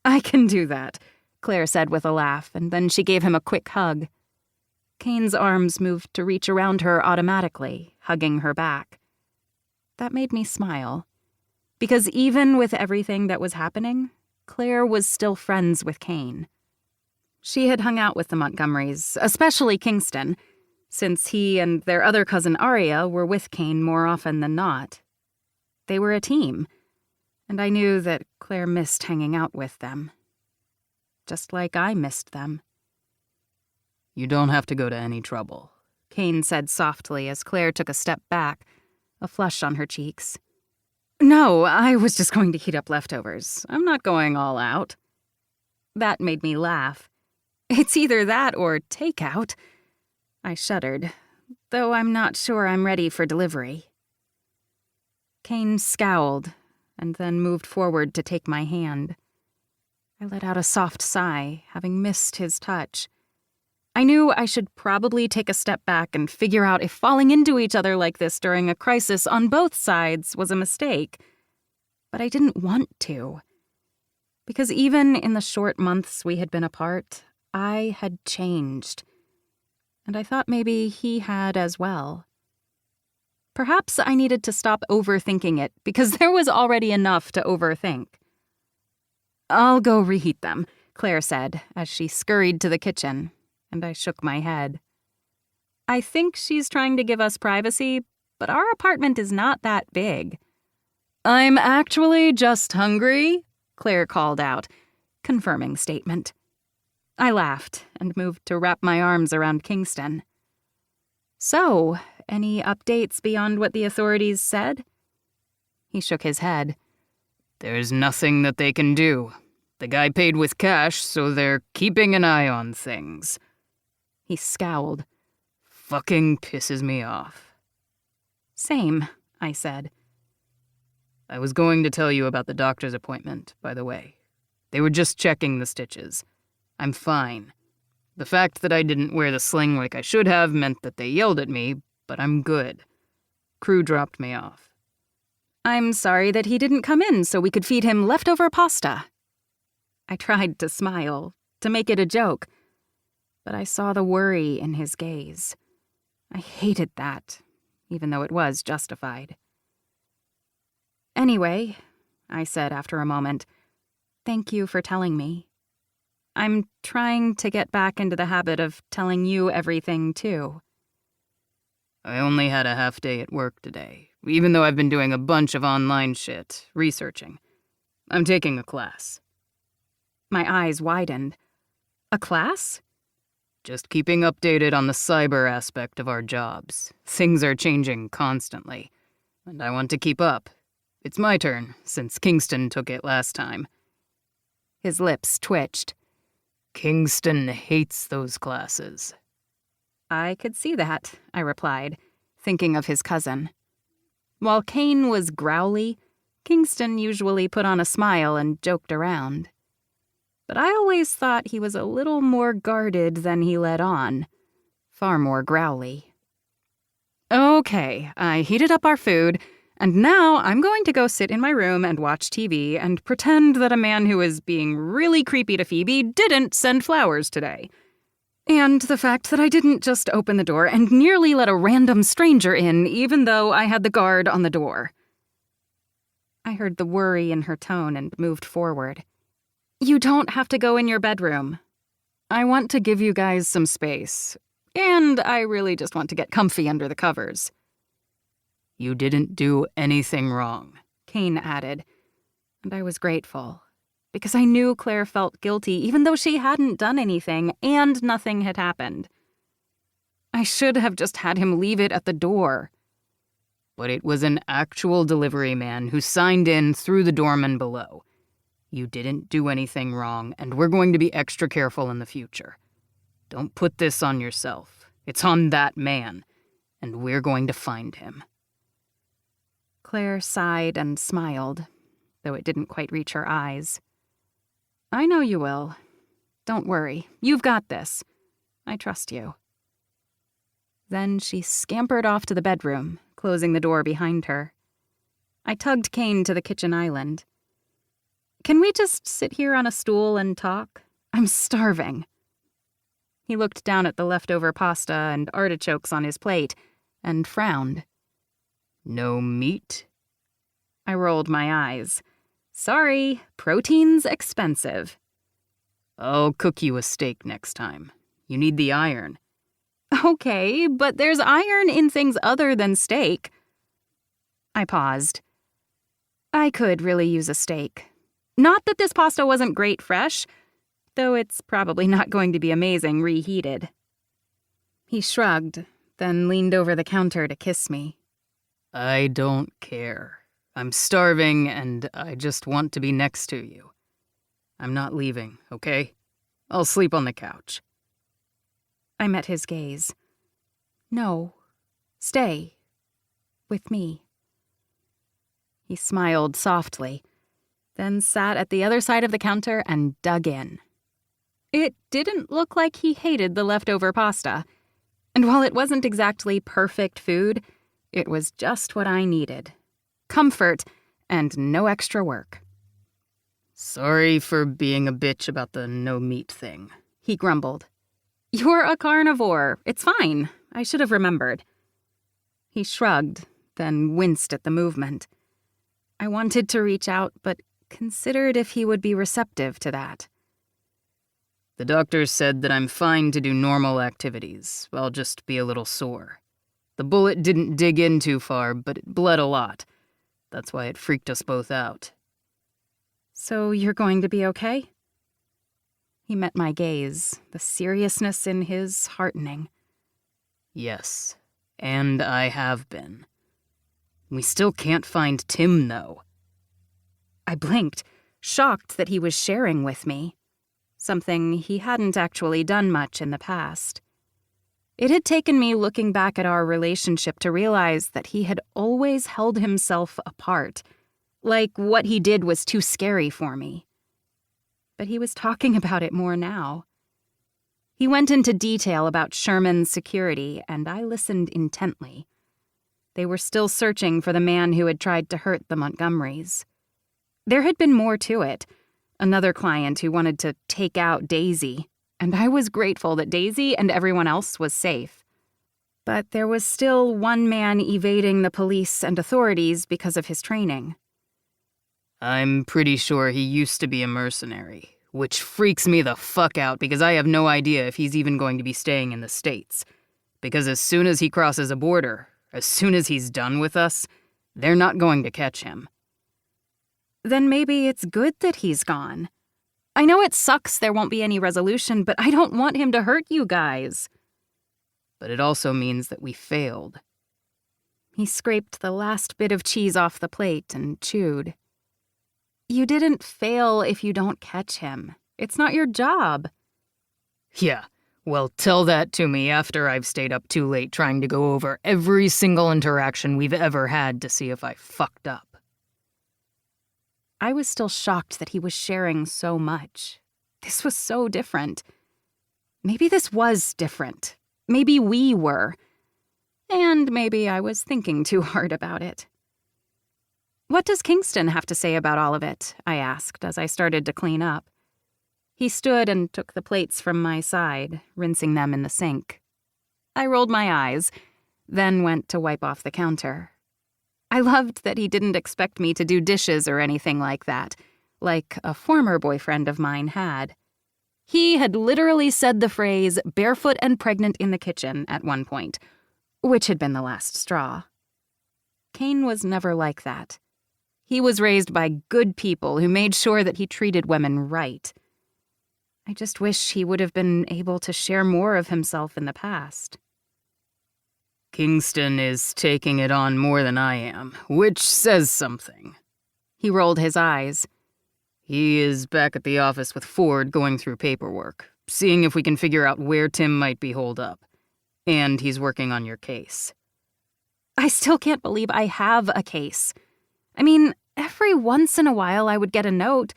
"I can do that," Claire said with a laugh, and then she gave him a quick hug. Kane's arms moved to reach around her automatically, hugging her back. That made me smile. Because even with everything that was happening, Claire was still friends with Kane. She had hung out with the Montgomerys, especially Kingston, since he and their other cousin Aria were with Kane more often than not. They were a team, and I knew that Claire missed hanging out with them. Just like I missed them. "You don't have to go to any trouble," Kane said softly as Claire took a step back, a flush on her cheeks. "No, I was just going to heat up leftovers. I'm not going all out." That made me laugh. It's either that or takeout. I shuddered, though I'm not sure I'm ready for delivery. Kane scowled, and then moved forward to take my hand. I let out a soft sigh, having missed his touch. I knew I should probably take a step back and figure out if falling into each other like this during a crisis on both sides was a mistake. But I didn't want to. Because even in the short months we had been apart, I had changed. And I thought maybe he had as well. Perhaps I needed to stop overthinking it, because there was already enough to overthink. "I'll go reheat them," Claire said, as she scurried to the kitchen, and I shook my head. I think she's trying to give us privacy, but our apartment is not that big. "I'm actually just hungry," Claire called out, confirming statement. I laughed and moved to wrap my arms around Kingston. "So, any updates beyond what the authorities said?" He shook his head. "There's nothing that they can do. The guy paid with cash, so they're keeping an eye on things." He scowled. "Fucking pisses me off." "Same," I said. I was going to tell you about the doctor's appointment, by the way. They were just checking the stitches. I'm fine. The fact that I didn't wear the sling like I should have meant that they yelled at me, but I'm good. Crew dropped me off. I'm sorry that he didn't come in so we could feed him leftover pasta. I tried to smile, to make it a joke, but I saw the worry in his gaze. I hated that, even though it was justified. Anyway, I said after a moment, thank you for telling me. I'm trying to get back into the habit of telling you everything, too. I only had a half day at work today, even though I've been doing a bunch of online shit, researching. I'm taking a class. My eyes widened. A class? Just keeping updated on the cyber aspect of our jobs. Things are changing constantly, and I want to keep up. It's my turn, since Kingston took it last time. His lips twitched. Kingston hates those classes. I could see that, I replied, thinking of his cousin. While Kane was growly, Kingston usually put on a smile and joked around. But I always thought he was a little more guarded than he let on. Far more growly. Okay, I heated up our food, and now I'm going to go sit in my room and watch TV and pretend that a man who is being really creepy to Phoebe didn't send flowers today. And the fact that I didn't just open the door and nearly let a random stranger in, even though I had the guard on the door. I heard the worry in her tone and moved forward. You don't have to go in your bedroom. I want to give you guys some space, and I really just want to get comfy under the covers. You didn't do anything wrong, Kane added, and I was grateful, because I knew Claire felt guilty even though she hadn't done anything and nothing had happened. I should have just had him leave it at the door. But it was an actual delivery man who signed in through the doorman below. You didn't do anything wrong, and we're going to be extra careful in the future. Don't put this on yourself. It's on that man, and we're going to find him. Claire sighed and smiled, though it didn't quite reach her eyes. I know you will. Don't worry. You've got this. I trust you. Then she scampered off to the bedroom, closing the door behind her. I tugged Kane to the kitchen island. Can we just sit here on a stool and talk? I'm starving. He looked down at the leftover pasta and artichokes on his plate and frowned. No meat? I rolled my eyes. Sorry, protein's expensive. I'll cook you a steak next time. You need the iron. Okay, but there's iron in things other than steak. I paused. I could really use a steak. Not that this pasta wasn't great fresh, though it's probably not going to be amazing reheated. He shrugged, then leaned over the counter to kiss me. I don't care. I'm starving, and I just want to be next to you. I'm not leaving, okay? I'll sleep on the couch. I met his gaze. No. Stay. With me. He smiled softly, then sat at the other side of the counter and dug in. It didn't look like he hated the leftover pasta, and while it wasn't exactly perfect food, it was just what I needed. Comfort and no extra work. Sorry for being a bitch about the no-meat thing, he grumbled. You're a carnivore. It's fine. I should have remembered. He shrugged, then winced at the movement. I wanted to reach out, but considered if he would be receptive to that. The doctor said that I'm fine to do normal activities. I'll just be a little sore. The bullet didn't dig in too far, but it bled a lot. That's why it freaked us both out. So you're going to be okay? He met my gaze, the seriousness in his heartening. Yes, and I have been. We still can't find Tim, though. I blinked, shocked that he was sharing with me. Something he hadn't actually done much in the past. It had taken me looking back at our relationship to realize that he had always held himself apart, like what he did was too scary for me. But he was talking about it more now. He went into detail about Sherman's security, and I listened intently. They were still searching for the man who had tried to hurt the Montgomerys. There had been more to it. Another client who wanted to take out Daisy, and I was grateful that Daisy and everyone else was safe. But there was still one man evading the police and authorities because of his training. I'm pretty sure he used to be a mercenary, which freaks me the fuck out because I have no idea if he's even going to be staying in the States. Because as soon as he crosses a border, as soon as he's done with us, they're not going to catch him. Then maybe it's good that he's gone. I know it sucks there won't be any resolution, but I don't want him to hurt you guys. But it also means that we failed. He scraped the last bit of cheese off the plate and chewed. You didn't fail if you don't catch him. It's not your job. Yeah, well, tell that to me after I've stayed up too late trying to go over every single interaction we've ever had to see if I fucked up. I was still shocked that he was sharing so much. This was so different. Maybe this was different. Maybe we were. And maybe I was thinking too hard about it. What does Kingston have to say about all of it? I asked as I started to clean up. He stood and took the plates from my side, rinsing them in the sink. I rolled my eyes, then went to wipe off the counter. I loved that he didn't expect me to do dishes or anything like that, like a former boyfriend of mine had. He had literally said the phrase barefoot and pregnant in the kitchen at one point, which had been the last straw. Kane was never like that. He was raised by good people who made sure that he treated women right. I just wish he would have been able to share more of himself in the past. Kingston is taking it on more than I am, which says something. He rolled his eyes. He is back at the office with Ford going through paperwork, seeing if we can figure out where Tim might be holed up. And he's working on your case. I still can't believe I have a case. I mean, every once in a while I would get a note,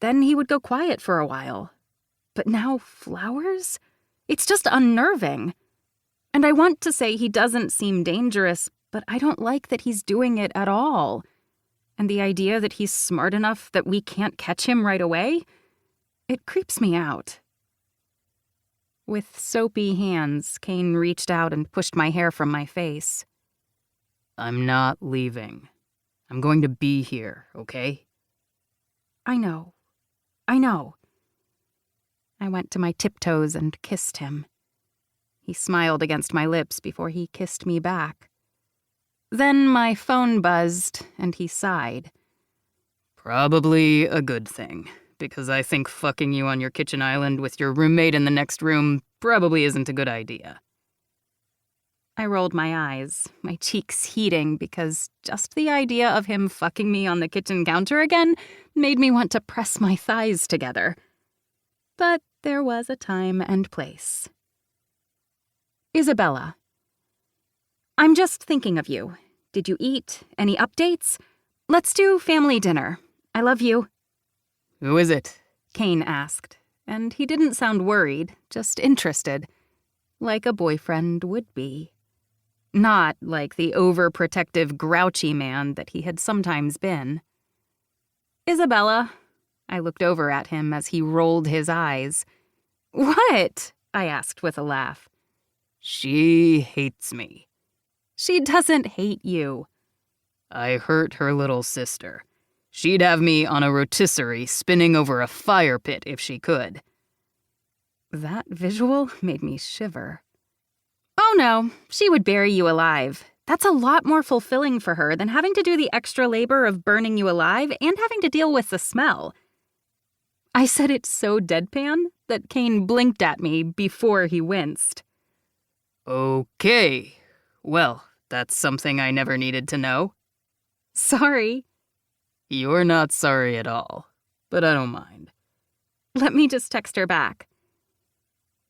then he would go quiet for a while. But now flowers? It's just unnerving. And I want to say he doesn't seem dangerous, but I don't like that he's doing it at all. And the idea that he's smart enough that we can't catch him right away, it creeps me out. With soapy hands, Kane reached out and pushed my hair from my face. I'm not leaving. I'm going to be here, okay? I know. I went to my tiptoes and kissed him. He smiled against my lips before he kissed me back. Then my phone buzzed, and he sighed. Probably a good thing, because I think fucking you on your kitchen island with your roommate in the next room probably isn't a good idea. I rolled my eyes, my cheeks heating because just the idea of him fucking me on the kitchen counter again made me want to press my thighs together. But there was a time and place. Isabella. I'm just thinking of you. Did you eat? Any updates? Let's do family dinner. I love you. Who is it? Kane asked, and he didn't sound worried, just interested. Like a boyfriend would be. Not like the overprotective, grouchy man that he had sometimes been. Isabella. I looked over at him as he rolled his eyes. What? I asked with a laugh. She hates me. She doesn't hate you. I hurt her little sister. She'd have me on a rotisserie spinning over a fire pit if she could. That visual made me shiver. Oh no, she would bury you alive. That's a lot more fulfilling for her than having to do the extra labor of burning you alive and having to deal with the smell. I said it so deadpan that Kane blinked at me before he winced. Okay. Well, that's something I never needed to know. Sorry. You're not sorry at all, but I don't mind. Let me just text her back.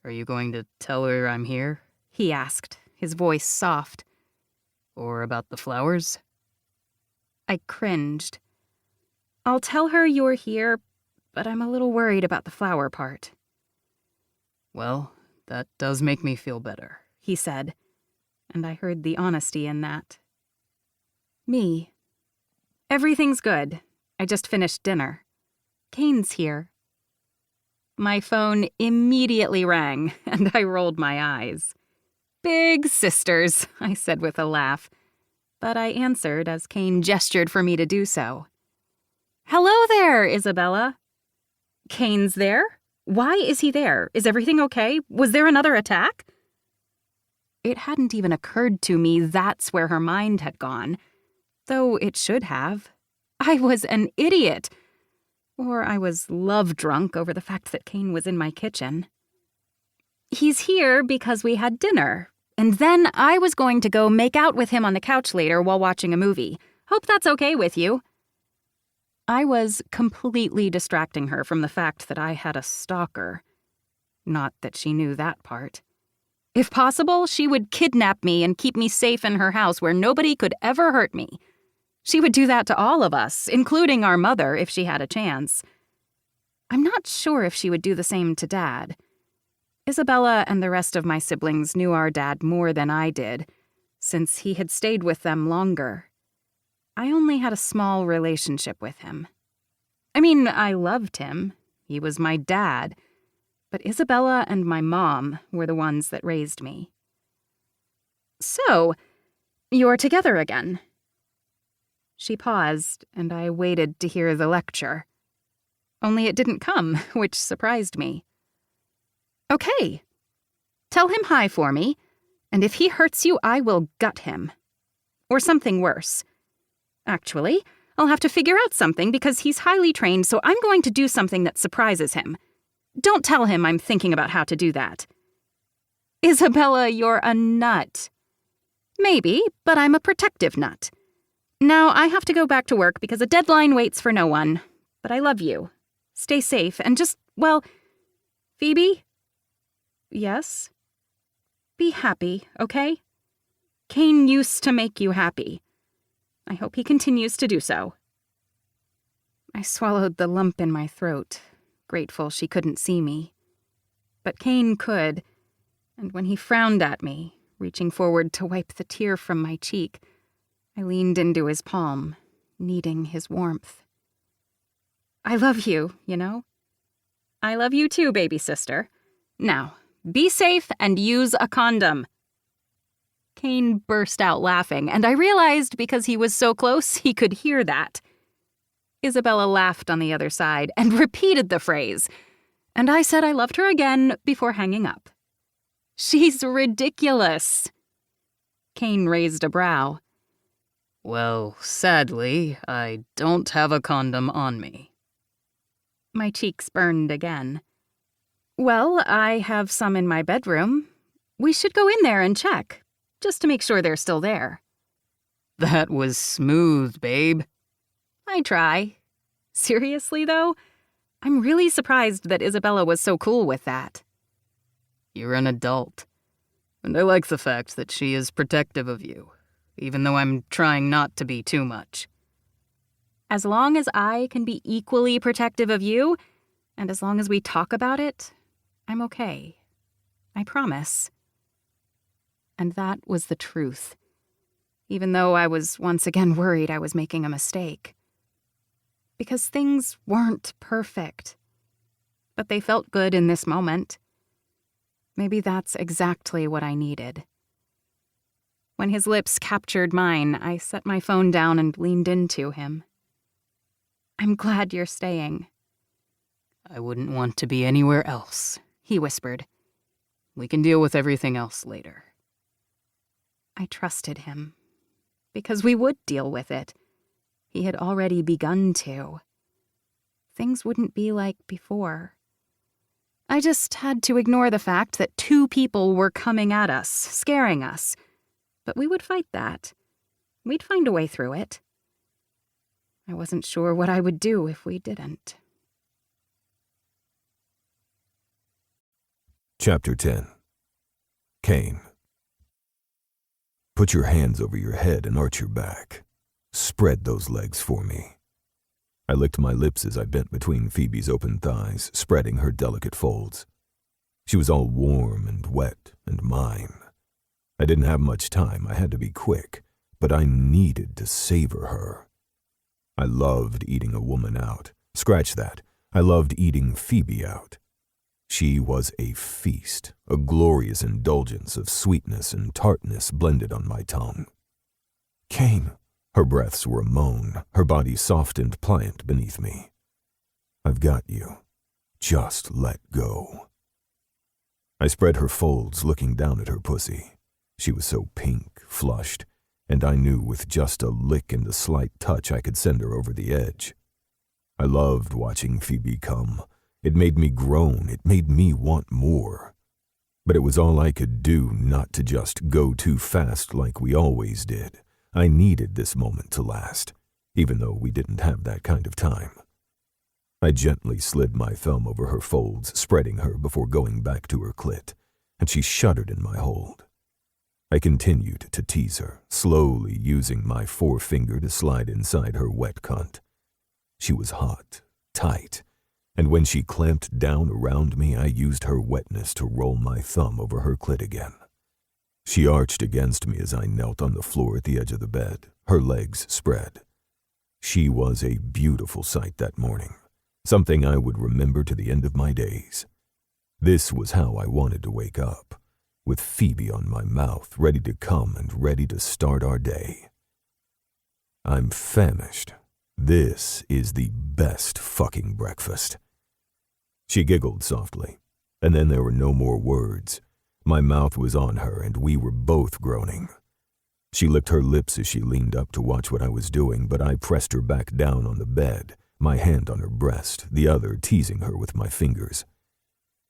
Are you going to tell her I'm here? He asked, his voice soft. Or about the flowers? I cringed. I'll tell her you're here, but I'm a little worried about the flower part. Well, that does make me feel better, he said, and I heard the honesty in that. Me. Everything's good. I just finished dinner. Kane's here. My phone immediately rang, and I rolled my eyes. Big sisters, I said with a laugh, but I answered as Kane gestured for me to do so. Hello there, Isabella. Kane's there? Why is he there? Is everything okay? Was there another attack? It hadn't even occurred to me that's where her mind had gone, though it should have. I was an idiot. Or I was love-drunk over the fact that Kane was in my kitchen. He's here because we had dinner, and then I was going to go make out with him on the couch later while watching a movie. Hope that's okay with you. I was completely distracting her from the fact that I had a stalker. Not that she knew that part. If possible, she would kidnap me and keep me safe in her house where nobody could ever hurt me. She would do that to all of us, including our mother, if she had a chance. I'm not sure if she would do the same to Dad. Isabella and the rest of my siblings knew our dad more than I did, since he had stayed with them longer. I only had a small relationship with him. I mean, I loved him. He was my dad. But Isabella and my mom were the ones that raised me. So, you're together again. She paused, and I waited to hear the lecture. Only it didn't come, which surprised me. Okay. Tell him hi for me, and if he hurts you, I will gut him. Or something worse. Actually, I'll have to figure out something because he's highly trained, so I'm going to do something that surprises him. Don't tell him I'm thinking about how to do that. Isabella, you're a nut. Maybe, but I'm a protective nut. Now I have to go back to work because a deadline waits for no one. But I love you. Stay safe and just, well, Phoebe? Yes? Be happy, okay? Kane used to make you happy. I hope he continues to do so. I swallowed the lump in my throat, grateful she couldn't see me. But Kane could, and when he frowned at me, reaching forward to wipe the tear from my cheek, I leaned into his palm, needing his warmth. I love you, you know? I love you too, baby sister. Now, be safe and use a condom. Kane burst out laughing, and I realized because he was so close, he could hear that. Isabella laughed on the other side and repeated the phrase, and I said I loved her again before hanging up. She's ridiculous. Kane raised a brow. Well, sadly, I don't have a condom on me. My cheeks burned again. Well, I have some in my bedroom. We should go in there and check, just to make sure they're still there. That was smooth, babe. I try. Seriously, though? I'm really surprised that Isabella was so cool with that. You're an adult, and I like the fact that she is protective of you, even though I'm trying not to be too much. As long as I can be equally protective of you, and as long as we talk about it, I'm okay. I promise. And that was the truth, even though I was once again worried I was making a mistake. Because things weren't perfect, but they felt good in this moment. Maybe that's exactly what I needed. When his lips captured mine, I set my phone down and leaned into him. I'm glad you're staying. I wouldn't want to be anywhere else, he whispered. We can deal with everything else later. I trusted him, because we would deal with it. He had already begun to. Things wouldn't be like before. I just had to ignore the fact that 2 people were coming at us, scaring us. But we would fight that. We'd find a way through it. I wasn't sure what I would do if we didn't. Chapter 10. Kane. Put your hands over your head and arch your back. Spread those legs for me. I licked my lips as I bent between Phoebe's open thighs, spreading her delicate folds. She was all warm and wet and mine. I didn't have much time. I had to be quick, but I needed to savor her. I loved eating a woman out. Scratch that. I loved eating Phoebe out. She was a feast, a glorious indulgence of sweetness and tartness blended on my tongue. "Kane." Her breaths were a moan, her body soft and pliant beneath me. "I've got you. Just let go." I spread her folds, looking down at her pussy. She was so pink, flushed, and I knew with just a lick and a slight touch I could send her over the edge. I loved watching Phoebe come. It made me groan. It made me want more. But it was all I could do not to just go too fast like we always did. I needed this moment to last, even though we didn't have that kind of time. I gently slid my thumb over her folds, spreading her before going back to her clit, and she shuddered in my hold. I continued to tease her, slowly using my forefinger to slide inside her wet cunt. She was hot, tight, and when she clamped down around me, I used her wetness to roll my thumb over her clit again. She arched against me as I knelt on the floor at the edge of the bed, her legs spread. She was a beautiful sight that morning, something I would remember to the end of my days. This was how I wanted to wake up, with Phoebe on my mouth, ready to come and ready to start our day. "I'm famished. This is the best fucking breakfast." She giggled softly, and then there were no more words. My mouth was on her, and we were both groaning. She licked her lips as she leaned up to watch what I was doing, but I pressed her back down on the bed, my hand on her breast, the other teasing her with my fingers.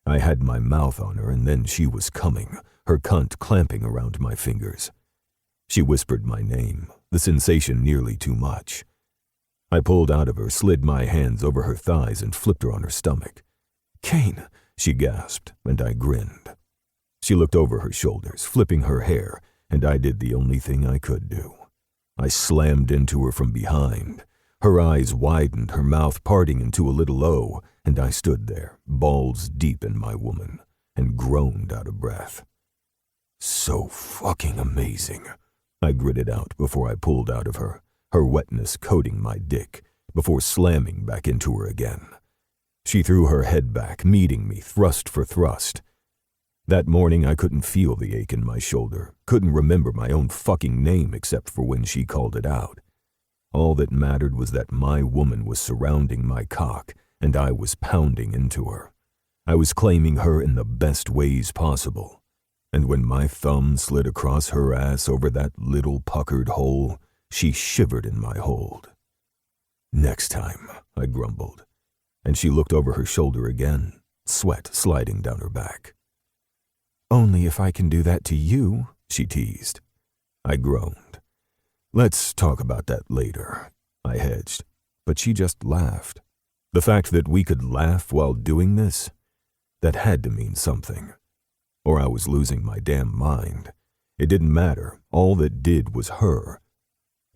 I had my mouth on her, and then she was coming, her cunt clamping around my fingers. She whispered my name, the sensation nearly too much. I pulled out of her, slid my hands over her thighs, and flipped her on her stomach. "Kane," she gasped, and I grinned. She looked over her shoulders, flipping her hair, and I did the only thing I could do. I slammed into her from behind. Her eyes widened, her mouth parting into a little O, and I stood there, balls deep in my woman, and groaned out of breath. "So fucking amazing," I gritted out before I pulled out of her, her wetness coating my dick, before slamming back into her again. She threw her head back, meeting me thrust for thrust. That morning I couldn't feel the ache in my shoulder, couldn't remember my own fucking name except for when she called it out. All that mattered was that my woman was surrounding my cock, and I was pounding into her. I was claiming her in the best ways possible. And when my thumb slid across her ass over that little puckered hole, she shivered in my hold. "Next time," I grumbled, and she looked over her shoulder again, sweat sliding down her back. "Only if I can do that to you," she teased. I groaned. "Let's talk about that later," I hedged, but she just laughed. The fact that we could laugh while doing this, that had to mean something. Or I was losing my damn mind. It didn't matter. All that did was her.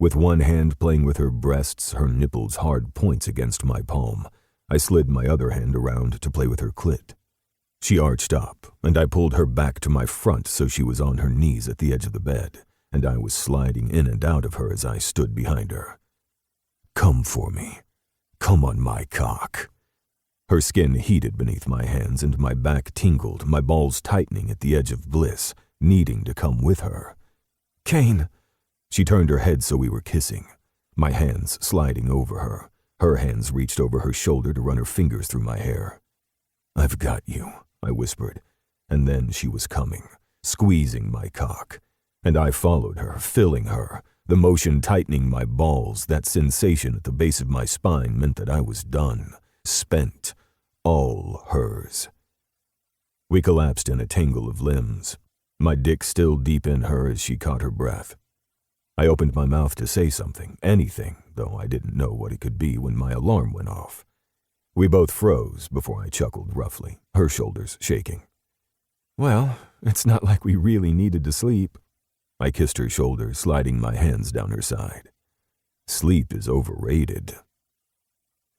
With one hand playing with her breasts, her nipples hard points against my palm, I slid my other hand around to play with her clit. She arched up, and I pulled her back to my front so she was on her knees at the edge of the bed, and I was sliding in and out of her as I stood behind her. "Come for me. Come on my cock." Her skin heated beneath my hands, and my back tingled, my balls tightening at the edge of bliss, needing to come with her. "Kane." She turned her head so we were kissing, my hands sliding over her. Her hands reached over her shoulder to run her fingers through my hair. "I've got you," I whispered, and then she was coming, squeezing my cock, and I followed her, filling her, the motion tightening my balls. That sensation at the base of my spine meant that I was done, spent, all hers. We collapsed in a tangle of limbs, my dick still deep in her as she caught her breath. I opened my mouth to say something, anything, though I didn't know what it could be when my alarm went off. We both froze before I chuckled roughly, her shoulders shaking. "Well, it's not like we really needed to sleep." I kissed her shoulder, sliding my hands down her side. "Sleep is overrated."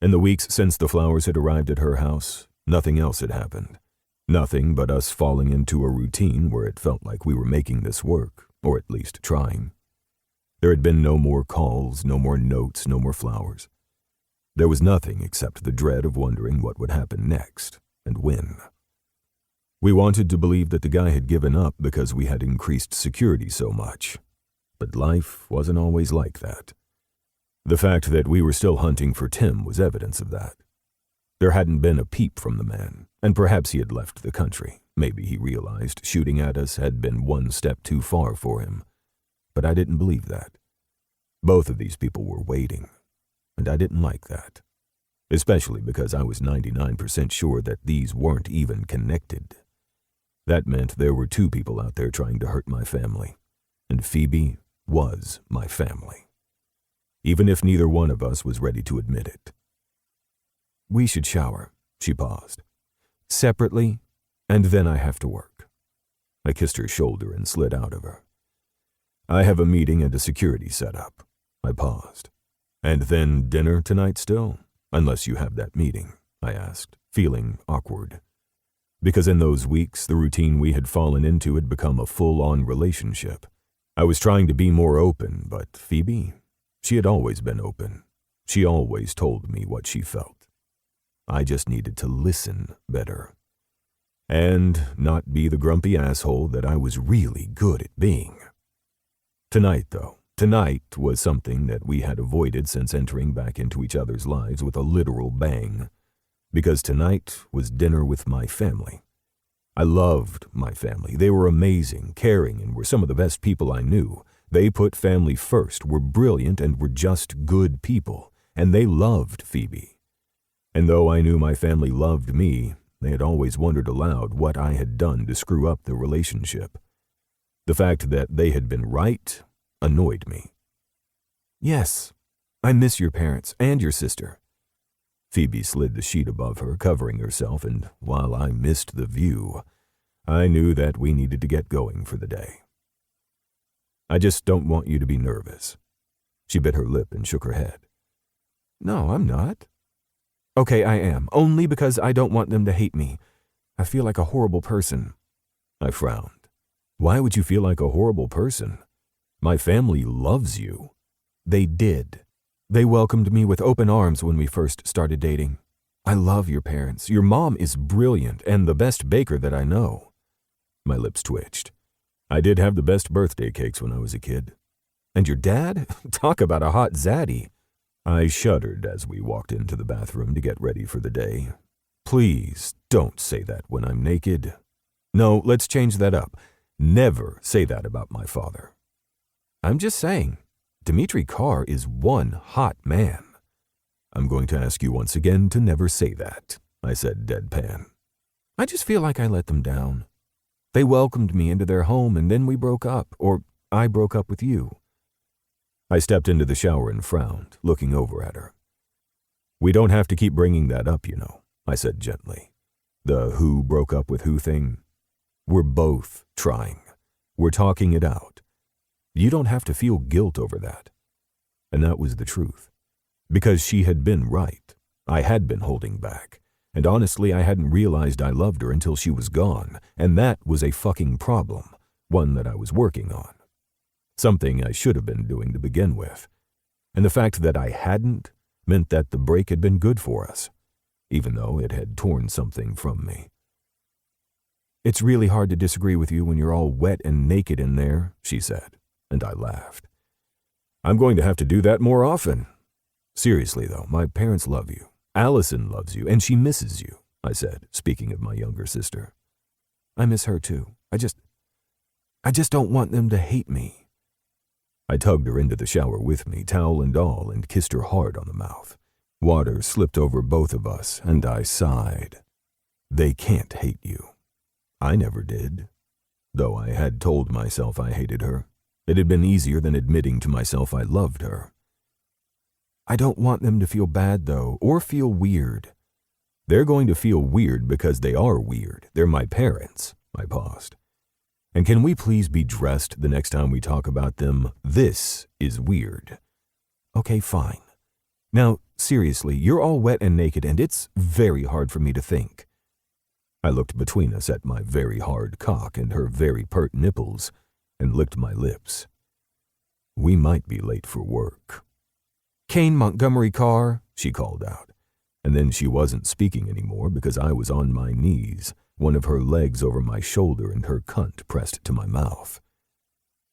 In the weeks since the flowers had arrived at her house, nothing else had happened. Nothing but us falling into a routine where it felt like we were making this work, or at least trying. There had been no more calls, no more notes, no more flowers. There was nothing except the dread of wondering what would happen next, and when. We wanted to believe that the guy had given up because we had increased security so much. But life wasn't always like that. The fact that we were still hunting for Tim was evidence of that. There hadn't been a peep from the man, and perhaps he had left the country. Maybe he realized shooting at us had been one step too far for him. But I didn't believe that. Both of these people were waiting, and I didn't like that. Especially because I was 99% sure that these weren't even connected. That meant there were two people out there trying to hurt my family, and Phoebe was my family. Even if neither one of us was ready to admit it. "We should shower," she paused. "Separately, and then I have to work." I kissed her shoulder and slid out of her. "I have a meeting and a security set up." I paused. "And then dinner tonight still? Unless you have that meeting," I asked, feeling awkward. Because in those weeks, the routine we had fallen into had become a full-on relationship. I was trying to be more open, but Phoebe, she had always been open. She always told me what she felt. I just needed to listen better. And not be the grumpy asshole that I was really good at being. Tonight, though, tonight was something that we had avoided since entering back into each other's lives with a literal bang. Because tonight was dinner with my family. I loved my family. They were amazing, caring, and were some of the best people I knew. They put family first, were brilliant, and were just good people. And they loved Phoebe. And though I knew my family loved me, they had always wondered aloud what I had done to screw up the relationship. The fact that they had been right annoyed me. "Yes, I miss your parents and your sister." Phoebe slid the sheet above her, covering herself, and while I missed the view, I knew that we needed to get going for the day. "I just don't want you to be nervous." She bit her lip and shook her head. "No, I'm not." "Okay, I am, only because I don't want them to hate me. I feel like a horrible person." I frowned. "Why would you feel like a horrible person? My family loves you." "They did. They welcomed me with open arms when we first started dating. I love your parents. Your mom is brilliant and the best baker that I know." My lips twitched. "I did have the best birthday cakes when I was a kid." "And your dad? Talk about a hot zaddy." I shuddered as we walked into the bathroom to get ready for the day. "Please don't say that when I'm naked." "No, let's change that up. Never say that about my father." "I'm just saying. Dmitri Carr is one hot man." "I'm going to ask you once again to never say that," I said deadpan. "I just feel like I let them down. They welcomed me into their home and then we broke up, or I broke up with you." I stepped into the shower and frowned, looking over at her. "We don't have to keep bringing that up, you know," I said gently. "The who broke up with who thing. We're both trying. We're talking it out. You don't have to feel guilt over that." And that was the truth. Because she had been right. I had been holding back. And honestly, I hadn't realized I loved her until she was gone. And that was a fucking problem. One that I was working on. Something I should have been doing to begin with. And the fact that I hadn't meant that the break had been good for us. Even though it had torn something from me. "It's really hard to disagree with you when you're all wet and naked in there," she said. And I laughed. "I'm going to have to do that more often." "Seriously, though, my parents love you. Allison loves you, and she misses you," I said, speaking of my younger sister. "I miss her, too. I just don't want them to hate me." I tugged her into the shower with me, towel and all, and kissed her hard on the mouth. Water slipped over both of us, and I sighed. "They can't hate you. I never did. Though I had told myself I hated her. It had been easier than admitting to myself I loved her." "I don't want them to feel bad, though, or feel weird." "They're going to feel weird because they are weird. They're my parents." I paused. "And can we please be dressed the next time we talk about them? This is weird." "Okay, fine. Now, seriously, you're all wet and naked, and it's very hard for me to think. I looked between us at my very hard cock and her very pert nipples, and licked my lips. We might be late for work. "Kane Montgomery car," she called out, and then she wasn't speaking anymore because I was on my knees, one of her legs over my shoulder and her cunt pressed to my mouth.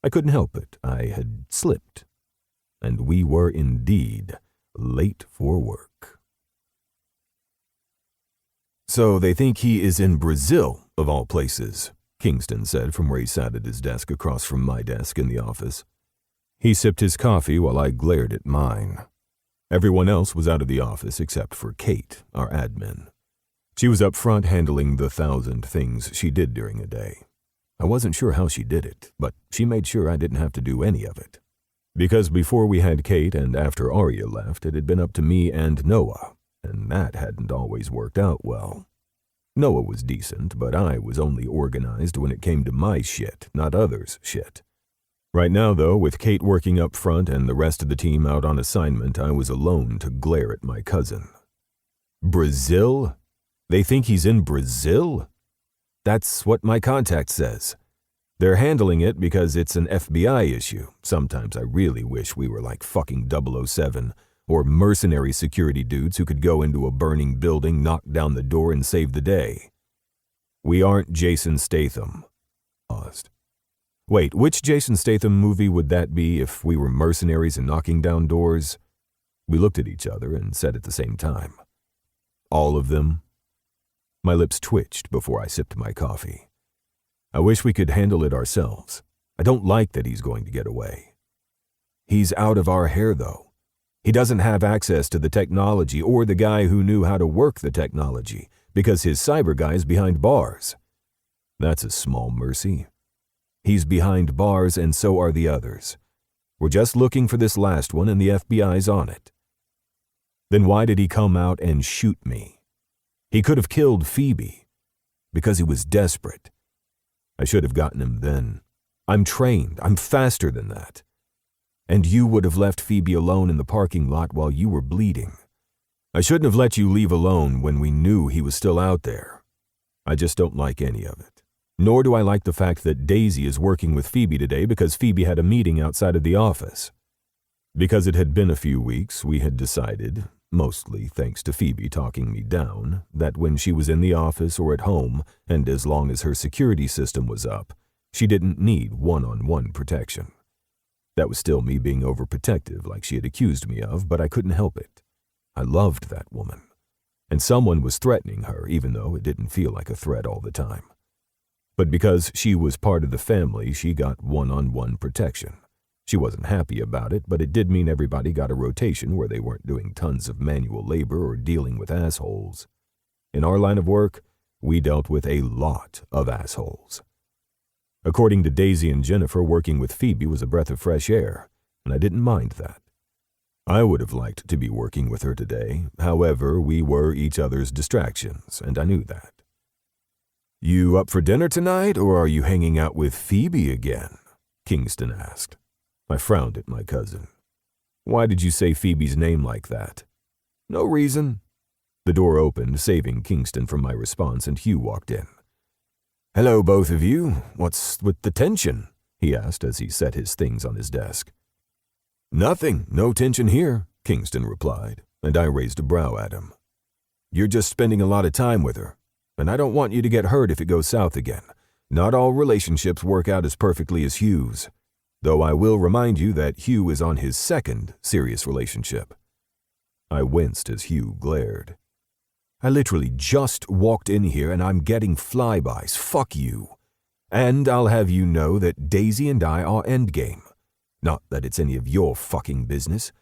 I couldn't help it. I had slipped. And we were indeed late for work. "So they think he is in Brazil, of all places," Kingston said from where he sat at his desk across from my desk in the office. He sipped his coffee while I glared at mine. Everyone else was out of the office except for Kate, our admin. She was up front handling the 1,000 things she did during a day. I wasn't sure how she did it, but she made sure I didn't have to do any of it. Because before we had Kate and after Arya left, it had been up to me and Noah, and that hadn't always worked out well. Noah was decent, but I was only organized when it came to my shit, not others' shit. Right now, though, with Kate working up front and the rest of the team out on assignment, I was alone to glare at my cousin. Brazil? They think he's in Brazil? That's what my contact says. They're handling it because it's an FBI issue. Sometimes I really wish we were like fucking 007 or mercenary security dudes who could go into a burning building, knock down the door, and save the day. We aren't Jason Statham. Paused. Wait, which Jason Statham movie would that be if we were mercenaries and knocking down doors? We looked at each other and said at the same time, "All of them?" My lips twitched before I sipped my coffee. I wish we could handle it ourselves. I don't like that he's going to get away. He's out of our hair, though. He doesn't have access to the technology or the guy who knew how to work the technology because his cyber guy is behind bars. That's a small mercy. He's behind bars and so are the others. We're just looking for this last one and the FBI's on it. Then why did he come out and shoot me? He could have killed Phoebe. Because he was desperate. I should have gotten him then. I'm trained. I'm faster than that. And you would have left Phoebe alone in the parking lot while you were bleeding. I shouldn't have let you leave alone when we knew he was still out there. I just don't like any of it. Nor do I like the fact that Daisy is working with Phoebe today because Phoebe had a meeting outside of the office. Because it had been a few weeks, we had decided, mostly thanks to Phoebe talking me down, that when she was in the office or at home, and as long as her security system was up, she didn't need one-on-one protection. That was still me being overprotective like she had accused me of, but I couldn't help it. I loved that woman. And someone was threatening her, even though it didn't feel like a threat all the time. But because she was part of the family, she got one-on-one protection. She wasn't happy about it, but it did mean everybody got a rotation where they weren't doing tons of manual labor or dealing with assholes. In our line of work, we dealt with a lot of assholes. According to Daisy and Jennifer, working with Phoebe was a breath of fresh air, and I didn't mind that. I would have liked to be working with her today. However, we were each other's distractions, and I knew that. "You up for dinner tonight, or are you hanging out with Phoebe again?" Kingston asked. I frowned at my cousin. "Why did you say Phoebe's name like that?" "No reason." The door opened, saving Kingston from my response, and Hugh walked in. "Hello, both of you. What's with the tension?" he asked as he set his things on his desk. "Nothing. No tension here," Kingston replied, and I raised a brow at him. "You're just spending a lot of time with her. And I don't want you to get hurt if it goes south again. Not all relationships work out as perfectly as Hugh's. Though I will remind you that Hugh is on his second serious relationship." I winced as Hugh glared. "I literally just walked in here and I'm getting flybys. Fuck you. And I'll have you know that Daisy and I are endgame. Not that it's any of your fucking business.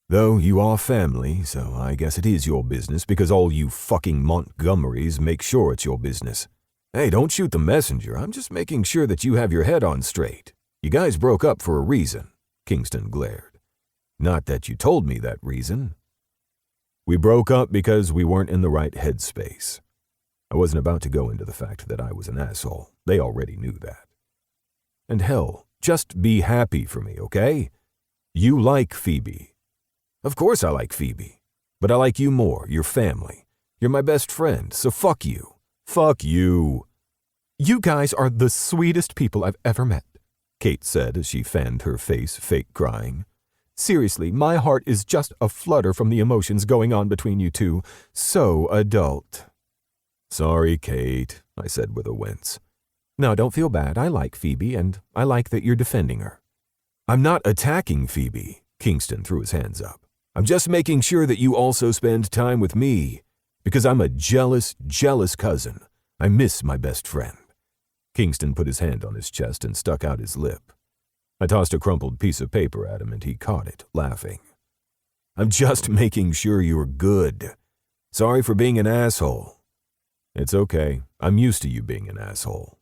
Though you are family, so I guess it is your business because all you fucking Montgomerys make sure it's your business. Hey, don't shoot the messenger. I'm just making sure that you have your head on straight. You guys broke up for a reason," Kingston glared. "Not that you told me that reason." "We broke up because we weren't in the right headspace." I wasn't about to go into the fact that I was an asshole. They already knew that. "And hell, just be happy for me, okay? You like Phoebe. Of course I like Phoebe. But I like you more, your family. You're my best friend, so fuck you. Fuck you. You guys are the sweetest people I've ever met, Kate said as she fanned her face, fake crying. Seriously, my heart is just aflutter from the emotions going on between you two. So adult. Sorry, Kate, I said with a wince. No, don't feel bad. I like Phoebe, and I like that you're defending her. I'm not attacking Phoebe, Kingston threw his hands up. I'm just making sure that you also spend time with me, because I'm a jealous, jealous cousin. I miss my best friend. Kingston put his hand on his chest and stuck out his lip. I tossed a crumpled piece of paper at him, and he caught it, laughing. I'm just making sure you're good. Sorry for being an asshole. It's okay. I'm used to you being an asshole.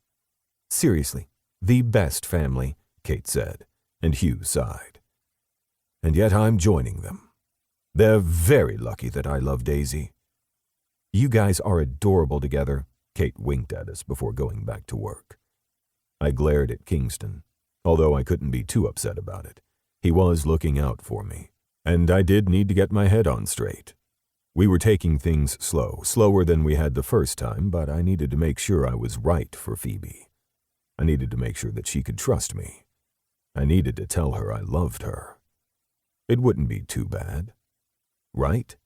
Seriously, the best family, Kate said, and Hugh sighed. And yet I'm joining them. They're very lucky that I love Daisy. You guys are adorable together, Kate winked at us before going back to work. I glared at Kingston, although I couldn't be too upset about it. He was looking out for me, and I did need to get my head on straight. We were taking things slow, slower than we had the first time, but I needed to make sure I was right for Phoebe. I needed to make sure that she could trust me. I needed to tell her I loved her. It wouldn't be too bad, right?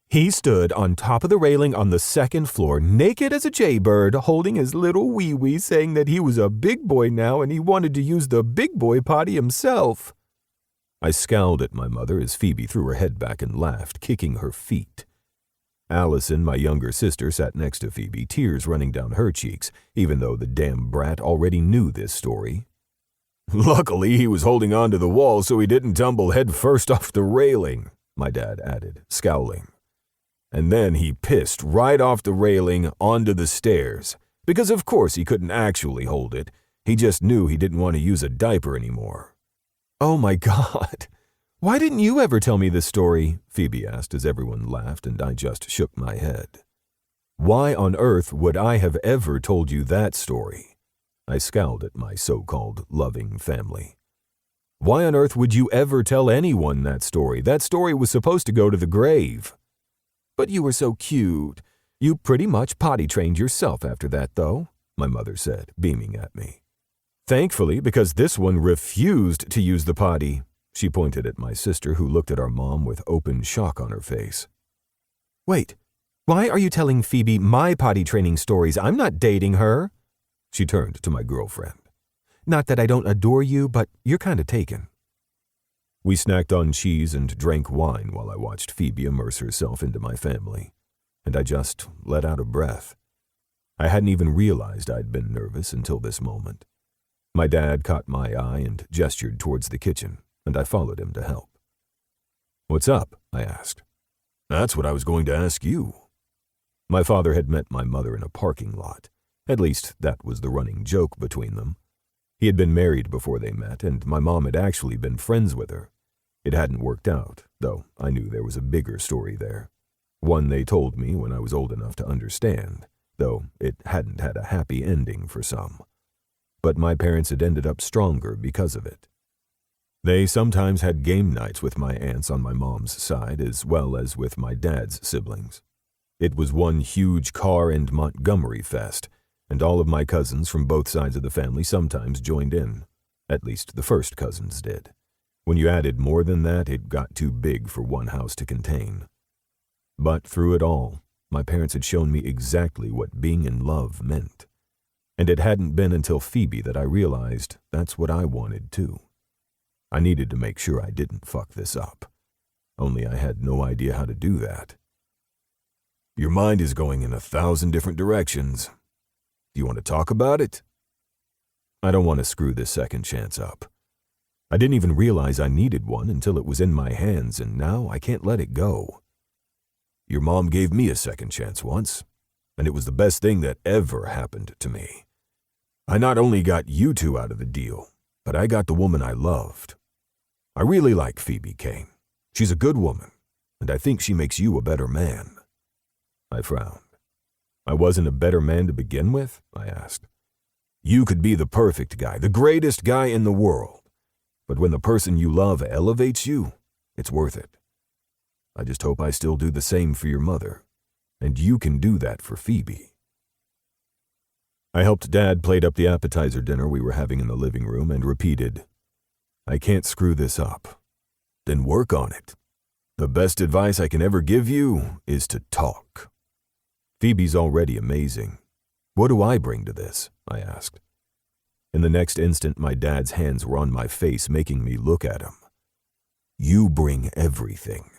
He stood on top of the railing on the second floor, naked as a jaybird, holding his little wee-wee, saying that he was a big boy now and he wanted to use the big boy potty himself. I scowled at my mother as Phoebe threw her head back and laughed, kicking her feet. Allison, my younger sister, sat next to Phoebe, tears running down her cheeks, even though the damn brat already knew this story. Luckily, he was holding on to the wall so he didn't tumble head first off the railing, my dad added, scowling. And then he pissed right off the railing onto the stairs, because of course he couldn't actually hold it. He just knew he didn't want to use a diaper anymore. Oh my God. Why didn't you ever tell me this story? Phoebe asked as everyone laughed and I just shook my head. Why on earth would I have ever told you that story? I scowled at my so-called loving family. Why on earth would you ever tell anyone that story? That story was supposed to go to the grave. But you were so cute. You pretty much potty trained yourself after that, though, my mother said, beaming at me. Thankfully, because this one refused to use the potty. She pointed at my sister, who looked at our mom with open shock on her face. Wait, why are you telling Phoebe my potty training stories? I'm not dating her. She turned to my girlfriend. Not that I don't adore you, but you're kind of taken. We snacked on cheese and drank wine while I watched Phoebe immerse herself into my family, and I just let out a breath. I hadn't even realized I'd been nervous until this moment. My dad caught my eye and gestured towards the kitchen, and I followed him to help. What's up? I asked. That's what I was going to ask you. My father had met my mother in a parking lot. At least that was the running joke between them. He had been married before they met, and my mom had actually been friends with her. It hadn't worked out, though I knew there was a bigger story there. One they told me when I was old enough to understand, though it hadn't had a happy ending for some. But my parents had ended up stronger because of it. They sometimes had game nights with my aunts on my mom's side as well as with my dad's siblings. It was one huge car and Montgomery fest, and all of my cousins from both sides of the family sometimes joined in. At least the first cousins did. When you added more than that, it got too big for one house to contain. But through it all, my parents had shown me exactly what being in love meant. And it hadn't been until Phoebe that I realized that's what I wanted too. I needed to make sure I didn't fuck this up. Only I had no idea how to do that. Your mind is going in 1,000 different directions. Do you want to talk about it? I don't want to screw this second chance up. I didn't even realize I needed one until it was in my hands, and now I can't let it go. Your mom gave me a second chance once, and it was the best thing that ever happened to me. I not only got you two out of the deal, but I got the woman I loved. I really like Phoebe Kane. She's a good woman, and I think she makes you a better man. I frowned. I wasn't a better man to begin with? I asked. You could be the perfect guy, the greatest guy in the world. But when the person you love elevates you, it's worth it. I just hope I still do the same for your mother, and you can do that for Phoebe." I helped Dad plate up the appetizer dinner we were having in the living room and repeated, "I can't screw this up." "Then work on it. The best advice I can ever give you is to talk." "Phoebe's already amazing. What do I bring to this?" I asked. In the next instant, my dad's hands were on my face, making me look at him. "You bring everything.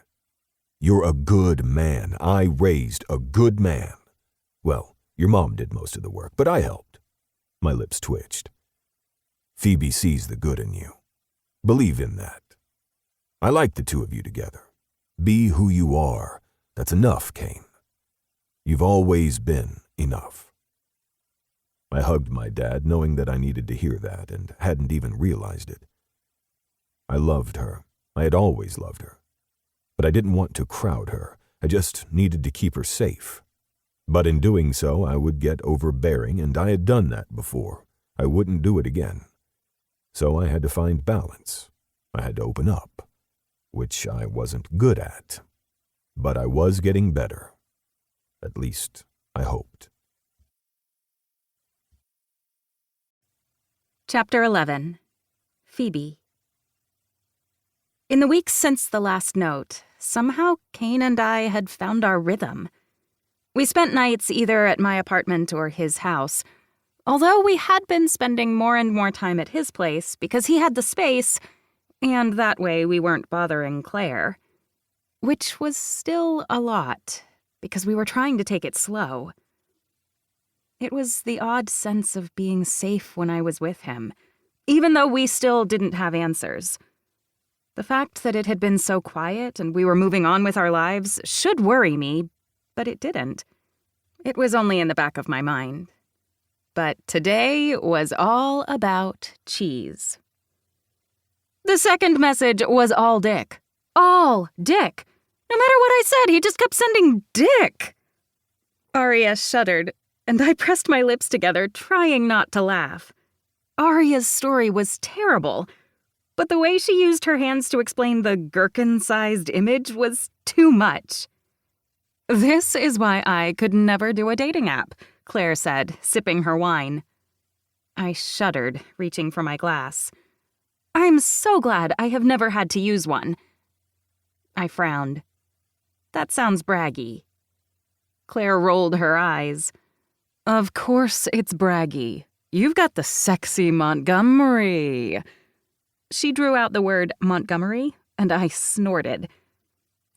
You're a good man. I raised a good man. Well, your mom did most of the work, but I helped." My lips twitched. "Phoebe sees the good in you. Believe in that. I like the two of you together. Be who you are. That's enough, Kane. You've always been enough." I hugged my dad, knowing that I needed to hear that and hadn't even realized it. I loved her. I had always loved her. But I didn't want to crowd her. I just needed to keep her safe. But in doing so, I would get overbearing, and I had done that before. I wouldn't do it again. So I had to find balance. I had to open up, which I wasn't good at. But I was getting better. At least, I hoped. Chapter 11. Phoebe. In the weeks since the last note, somehow Kane and I had found our rhythm. We spent nights either at my apartment or his house, although we had been spending more and more time at his place because he had the space, and that way we weren't bothering Claire. Which was still a lot, because we were trying to take it slow. It was the odd sense of being safe when I was with him, even though we still didn't have answers. The fact that it had been so quiet and we were moving on with our lives should worry me, but it didn't. It was only in the back of my mind. But today was all about cheese. The second message was all Dick. All Dick. No matter what I said, he just kept sending Dick. Aria shuddered, and I pressed my lips together, trying not to laugh. Aria's story was terrible, but the way she used her hands to explain the gherkin-sized image was too much. "This is why I could never do a dating app," Claire said, sipping her wine. I shuddered, reaching for my glass. "I'm so glad I have never had to use one." I frowned. "That sounds braggy." Claire rolled her eyes. "Of course it's braggy. You've got the sexy Montgomery." She drew out the word Montgomery, and I snorted.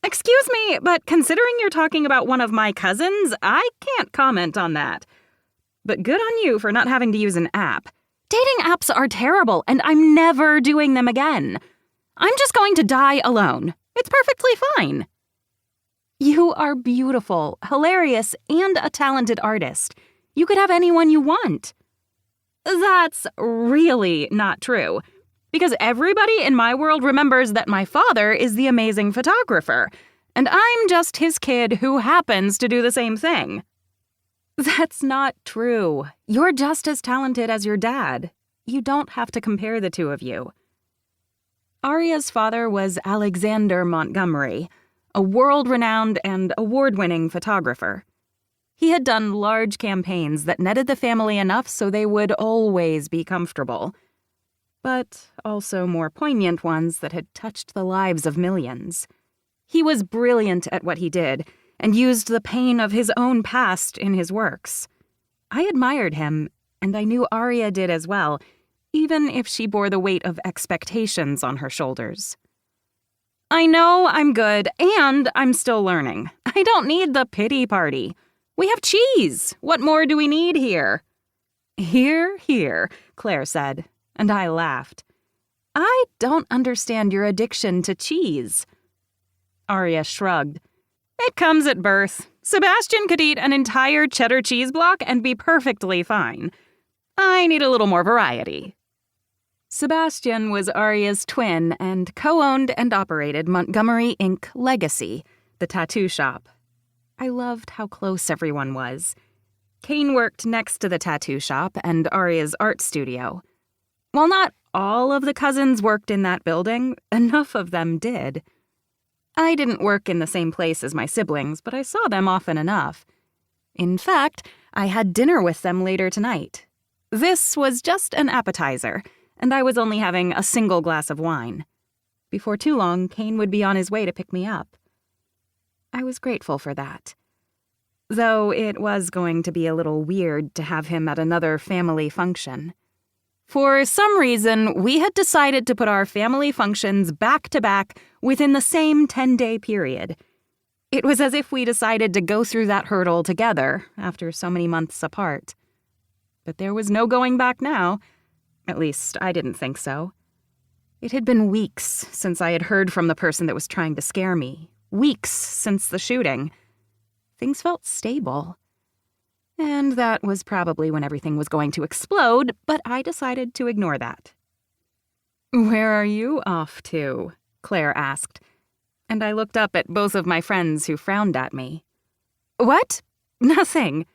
"Excuse me, but considering you're talking about one of my cousins, I can't comment on that. But good on you for not having to use an app. Dating apps are terrible, and I'm never doing them again. I'm just going to die alone. It's perfectly fine." "You are beautiful, hilarious, and a talented artist. You could have anyone you want." "That's really not true, because everybody in my world remembers that my father is the amazing photographer, and I'm just his kid who happens to do the same thing." "That's not true. You're just as talented as your dad. You don't have to compare the two of you." Aria's father was Alexander Montgomery, a world-renowned and award-winning photographer. He had done large campaigns that netted the family enough so they would always be comfortable, but also more poignant ones that had touched the lives of millions. He was brilliant at what he did and used the pain of his own past in his works. I admired him, and I knew Aria did as well, even if she bore the weight of expectations on her shoulders. "I know I'm good, and I'm still learning. I don't need the pity party. We have cheese. What more do we need here?" "Hear, hear," Claire said, and I laughed. "I don't understand your addiction to cheese." Aria shrugged. "It comes at birth. Sebastian could eat an entire cheddar cheese block and be perfectly fine. I need a little more variety." Sebastian was Aria's twin and co-owned and operated Montgomery Inc. Legacy, the tattoo shop. I loved how close everyone was. Kane worked next to the tattoo shop and Aria's art studio. While not all of the cousins worked in that building, enough of them did. I didn't work in the same place as my siblings, but I saw them often enough. In fact, I had dinner with them later tonight. This was just an appetizer, and I was only having a single glass of wine. Before too long, Kane would be on his way to pick me up. I was grateful for that. Though it was going to be a little weird to have him at another family function. For some reason, we had decided to put our family functions back to back within the same 10-day period. It was as if we decided to go through that hurdle together after so many months apart. But there was no going back now. At least, I didn't think so. It had been weeks since I had heard from the person that was trying to scare me. Weeks since the shooting. Things felt stable. And that was probably when everything was going to explode, but I decided to ignore that. "Where are you off to?" Claire asked, and I looked up at both of my friends who frowned at me. "What? Nothing."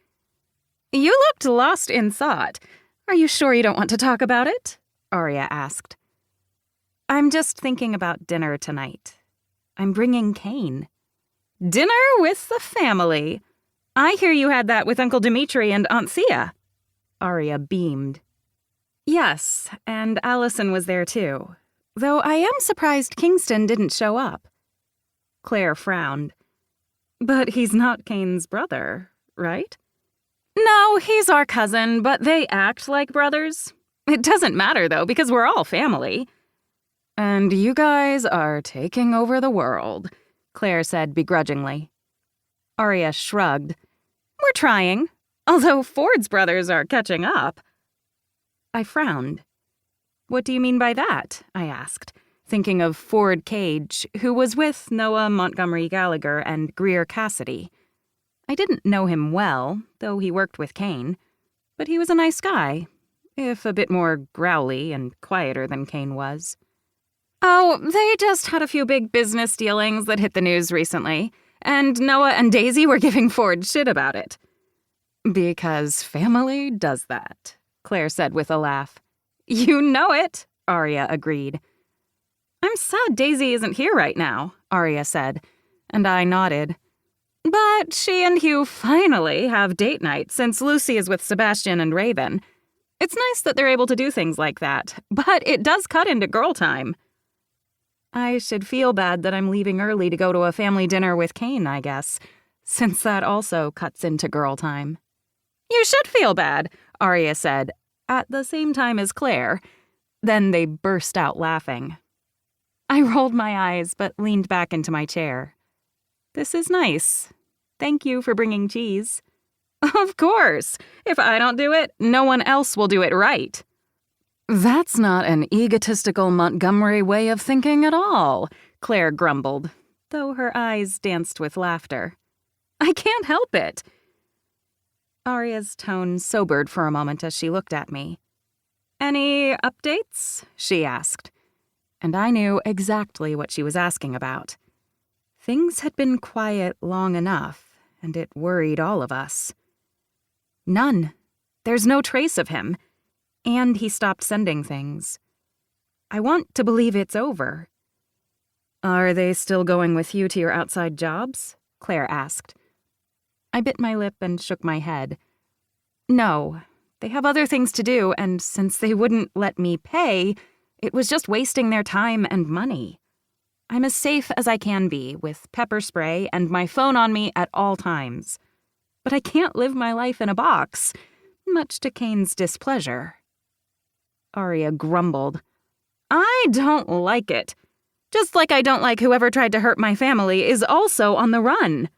"You looked lost in thought. Are you sure you don't want to talk about it?" Arya asked. "I'm just thinking about dinner tonight. I'm bringing Kane." "Dinner with the family? I hear you had that with Uncle Dimitri and Aunt Thea." Arya beamed. "Yes, and Allison was there too. Though I am surprised Kingston didn't show up." Claire frowned. "But he's not Kane's brother, right?" "No, he's our cousin, but they act like brothers. It doesn't matter, though, because we're all family." "And you guys are taking over the world," Claire said begrudgingly. Arya shrugged. "We're trying, although Ford's brothers are catching up." I frowned. "What do you mean by that?" I asked, thinking of Ford Cage, who was with Noah Montgomery Gallagher and Greer Cassidy. I didn't know him well, though he worked with Kane, but he was a nice guy, if a bit more growly and quieter than Kane was. "Oh, they just had a few big business dealings that hit the news recently, and Noah and Daisy were giving Ford shit about it." "Because family does that," Claire said with a laugh. "You know it," Arya agreed. "I'm sad Daisy isn't here right now," Arya said, and I nodded. "But she and Hugh finally have date night since Lucy is with Sebastian and Raven. It's nice that they're able to do things like that, but it does cut into girl time." I should feel bad that I'm leaving early to go to a family dinner with Kane, I guess, since that also cuts into girl time. "You should feel bad," Arya said, at the same time as Claire. Then they burst out laughing. I rolled my eyes but leaned back into my chair. "This is nice. Thank you for bringing cheese." "Of course. If I don't do it, no one else will do it right." "That's not an egotistical Montgomery way of thinking at all," Claire grumbled, though her eyes danced with laughter. "I can't help it." Arya's tone sobered for a moment as she looked at me. "Any updates?" she asked, and I knew exactly what she was asking about. Things had been quiet long enough, and it worried all of us. "None. There's no trace of him. And he stopped sending things. I want to believe it's over." "Are they still going with you to your outside jobs?" Claire asked. I bit my lip and shook my head. "No, they have other things to do, and since they wouldn't let me pay, it was just wasting their time and money. I'm as safe as I can be, with pepper spray and my phone on me at all times. But I can't live my life in a box, much to Kane's displeasure." Arya grumbled. "I don't like it. Just like I don't like whoever tried to hurt my family is also on the run."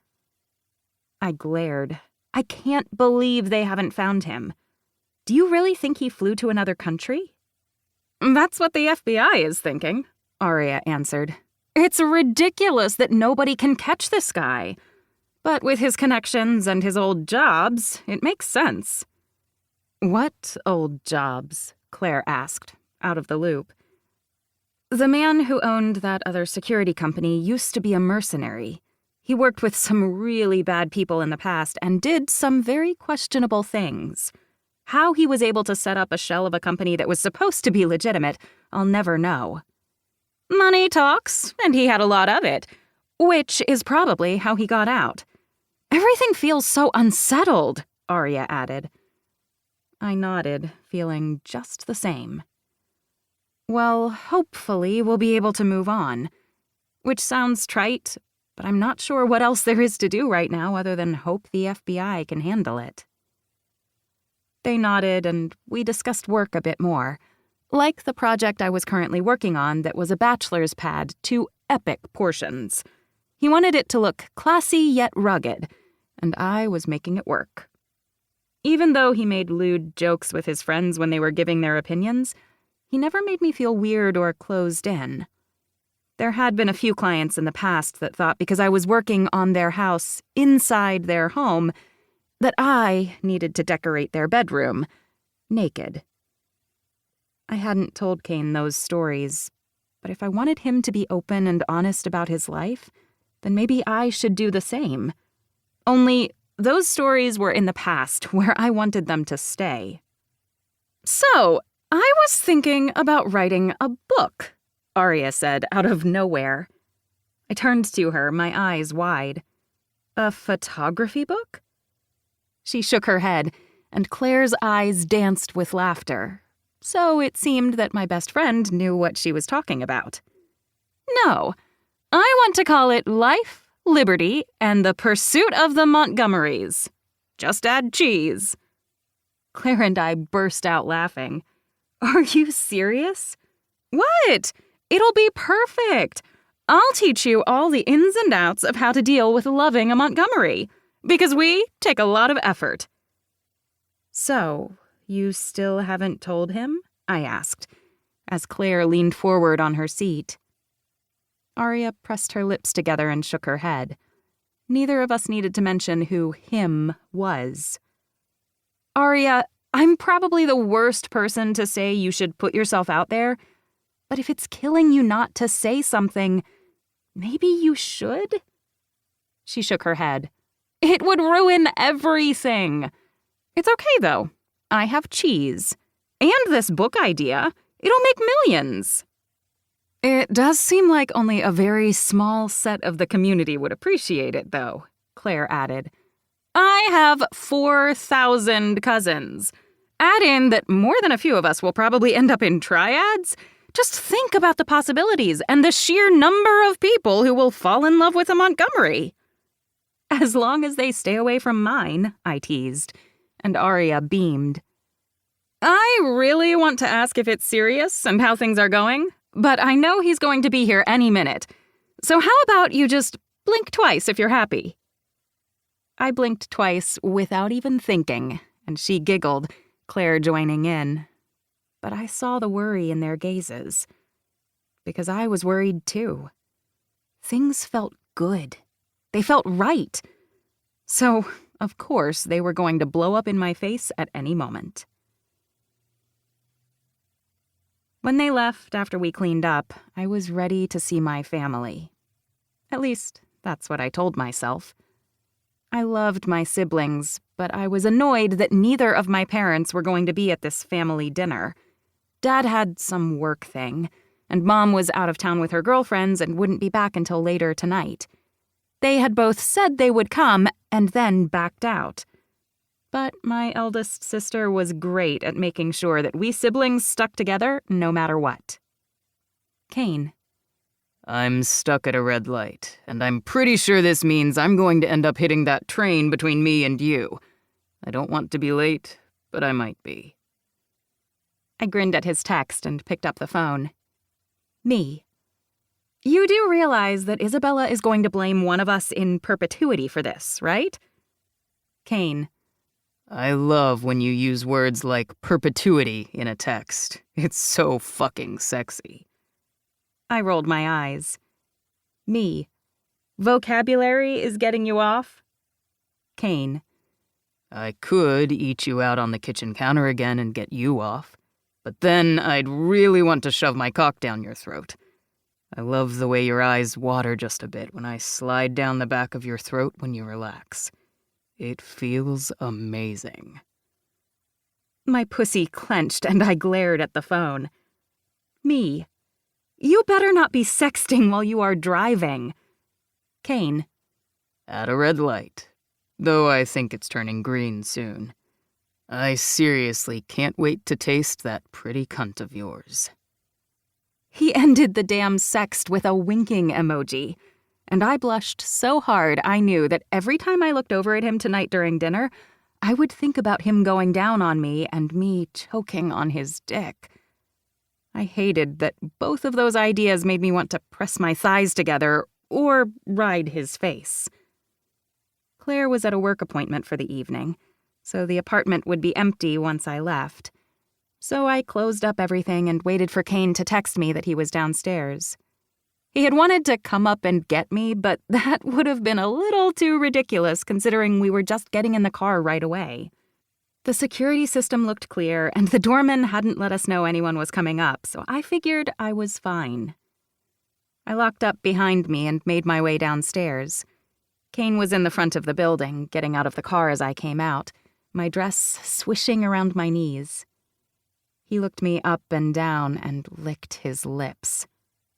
I glared. I can't believe they haven't found him. "Do you really think he flew to another country?" "That's what the FBI is thinking," Arya answered. "It's ridiculous that nobody can catch this guy. But with his connections and his old jobs, it makes sense." "What old jobs?" Claire asked, out of the loop. "The man who owned that other security company used to be a mercenary. He worked with some really bad people in the past and did some very questionable things. How he was able to set up a shell of a company that was supposed to be legitimate, I'll never know. Money talks, and he had a lot of it, which is probably how he got out. Everything feels so unsettled, Arya added. I nodded, feeling just the same. Well, hopefully we'll be able to move on. Which sounds trite, but I'm not sure what else there is to do right now other than hope the FBI can handle it. They nodded, and we discussed work a bit more. Like the project I was currently working on that was a bachelor's pad to epic portions. He wanted it to look classy yet rugged, and I was making it work. Even though he made lewd jokes with his friends when they were giving their opinions, he never made me feel weird or closed in. There had been a few clients in the past that thought because I was working on their house inside their home that I needed to decorate their bedroom naked. I hadn't told Kane those stories, but if I wanted him to be open and honest about his life, then maybe I should do the same. Only, those stories were in the past where I wanted them to stay. So, I was thinking about writing a book, Arya said out of nowhere. I turned to her, my eyes wide. A photography book? She shook her head, and Claire's eyes danced with laughter. So it seemed that my best friend knew what she was talking about. No, I want to call it Life, Liberty, and the Pursuit of the Montgomerys. Just add cheese. Claire and I burst out laughing. Are you serious? What? It'll be perfect. I'll teach you all the ins and outs of how to deal with loving a Montgomery, because we take a lot of effort. So, you still haven't told him? I asked, as Claire leaned forward on her seat. Arya pressed her lips together and shook her head. Neither of us needed to mention who him was. Arya, I'm probably the worst person to say you should put yourself out there, but if it's killing you not to say something, maybe you should? She shook her head. It would ruin everything. It's okay, though. I have cheese. And this book idea. It'll make millions. It does seem like only a very small set of the community would appreciate it, though, Claire added. I have 4,000 cousins. Add in that more than a few of us will probably end up in triads. Just think about the possibilities and the sheer number of people who will fall in love with a Montgomery. As long as they stay away from mine, I teased, and Arya beamed. I really want to ask if it's serious and how things are going, but I know he's going to be here any minute. So how about you just blink twice if you're happy? I blinked twice without even thinking, and she giggled, Claire joining in. But I saw the worry in their gazes. Because I was worried too. Things felt good. They felt right. So, of course, they were going to blow up in my face at any moment. When they left after we cleaned up, I was ready to see my family. At least, that's what I told myself. I loved my siblings, but I was annoyed that neither of my parents were going to be at this family dinner. Dad had some work thing, and Mom was out of town with her girlfriends and wouldn't be back until later tonight. They had both said they would come and then backed out. But my eldest sister was great at making sure that we siblings stuck together no matter what. Kane. I'm stuck at a red light, and I'm pretty sure this means I'm going to end up hitting that train between me and you. I don't want to be late, but I might be. I grinned at his text and picked up the phone. Me. You do realize that Isabella is going to blame one of us in perpetuity for this, right? Kane. I love when you use words like perpetuity in a text. It's so fucking sexy. I rolled my eyes. Me. Vocabulary is getting you off? Kane. I could eat you out on the kitchen counter again and get you off, but then I'd really want to shove my cock down your throat. I love the way your eyes water just a bit when I slide down the back of your throat when you relax. It feels amazing. My pussy clenched and I glared at the phone. Me. You better not be sexting while you are driving. Kane. At a red light, though I think it's turning green soon. I seriously can't wait to taste that pretty cunt of yours. He ended the damn sext with a winking emoji, and I blushed so hard I knew that every time I looked over at him tonight during dinner, I would think about him going down on me and me choking on his dick. I hated that both of those ideas made me want to press my thighs together or ride his face. Claire was at a work appointment for the evening, so the apartment would be empty once I left. So I closed up everything and waited for Kane to text me that he was downstairs. He had wanted to come up and get me, but that would have been a little too ridiculous considering we were just getting in the car right away. The security system looked clear, and the doorman hadn't let us know anyone was coming up, so I figured I was fine. I locked up behind me and made my way downstairs. Kane was in the front of the building, getting out of the car as I came out, my dress swishing around my knees. He looked me up and down and licked his lips.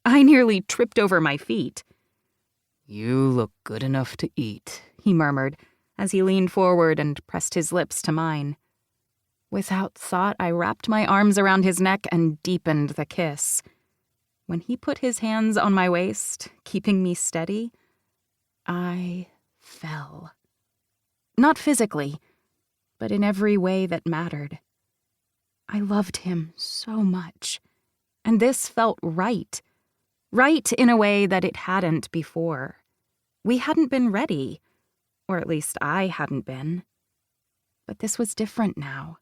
I nearly tripped over my feet. You look good enough to eat, he murmured, as he leaned forward and pressed his lips to mine. Without thought, I wrapped my arms around his neck and deepened the kiss. When he put his hands on my waist, keeping me steady, I fell. Not physically, but in every way that mattered. I loved him so much, and this felt right. Right in a way that it hadn't before. We hadn't been ready. Or at least I hadn't been. But this was different now.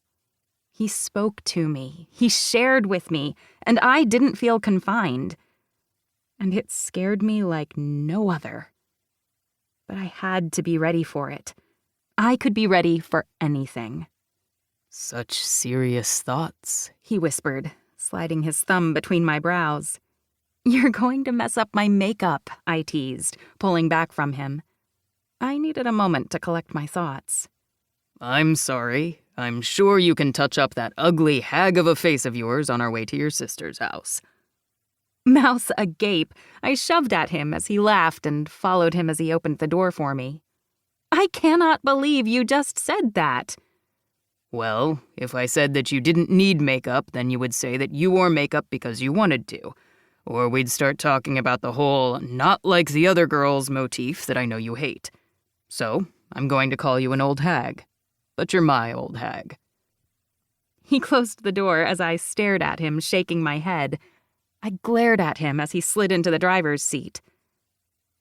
He spoke to me, he shared with me, and I didn't feel confined. And it scared me like no other. But I had to be ready for it. I could be ready for anything. Such serious thoughts, he whispered, sliding his thumb between my brows. You're going to mess up my makeup, I teased, pulling back from him. I needed a moment to collect my thoughts. I'm sorry. I'm sure you can touch up that ugly hag of a face of yours on our way to your sister's house. Mouth agape, I shoved at him as he laughed and followed him as he opened the door for me. I cannot believe you just said that. Well, if I said that you didn't need makeup, then you would say that you wore makeup because you wanted to. Or we'd start talking about the whole not like the other girls motif that I know you hate. So, I'm going to call you an old hag. But you're my old hag. He closed the door as I stared at him, shaking my head. I glared at him as he slid into the driver's seat.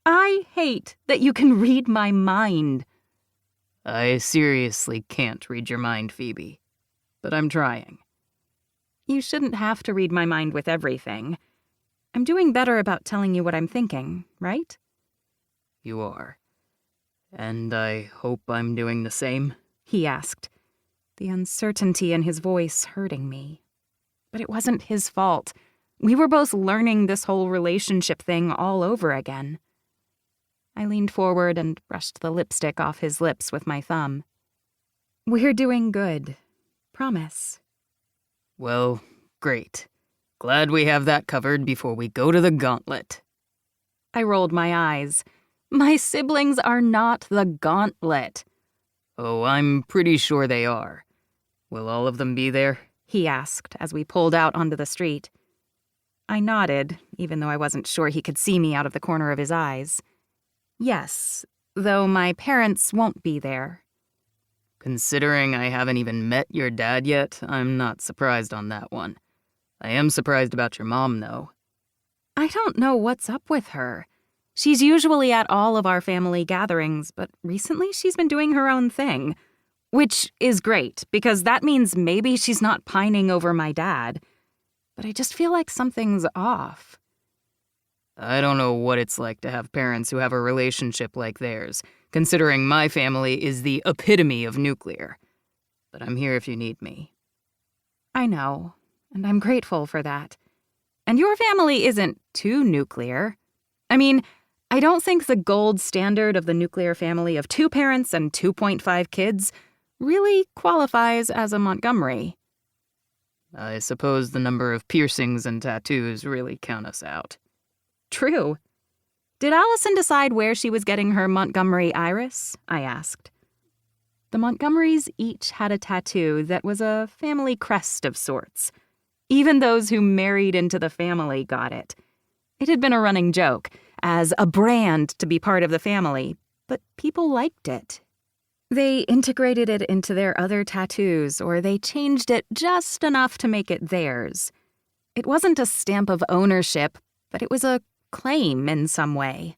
I hate that you can read my mind. I seriously can't read your mind, Phoebe. But I'm trying. You shouldn't have to read my mind with everything. I'm doing better about telling you what I'm thinking, right? You are. And I hope I'm doing the same, he asked, the uncertainty in his voice hurting me. But it wasn't his fault. We were both learning this whole relationship thing all over again. I leaned forward and brushed the lipstick off his lips with my thumb. We're doing good. Promise. Well, great. Glad we have that covered before we go to the gauntlet. I rolled my eyes. My siblings are not the gauntlet. Oh, I'm pretty sure they are. Will all of them be there? He asked as we pulled out onto the street. I nodded, even though I wasn't sure he could see me out of the corner of his eyes. Yes, though my parents won't be there. Considering I haven't even met your dad yet, I'm not surprised on that one. I am surprised about your mom, though. I don't know what's up with her. She's usually at all of our family gatherings, but recently she's been doing her own thing. Which is great, because that means maybe she's not pining over my dad. But I just feel like something's off. I don't know what it's like to have parents who have a relationship like theirs, considering my family is the epitome of nuclear. But I'm here if you need me. I know, and I'm grateful for that. And your family isn't too nuclear. I mean, I don't think the gold standard of the nuclear family of 2 parents and 2.5 kids really qualifies as a Montgomery. I suppose the number of piercings and tattoos really count us out. True. Did Allison decide where she was getting her Montgomery iris? I asked. The Montgomerys each had a tattoo that was a family crest of sorts. Even those who married into the family got it. It had been a running joke, as a brand to be part of the family, but people liked it. They integrated it into their other tattoos, or they changed it just enough to make it theirs. It wasn't a stamp of ownership, but it was a claim in some way.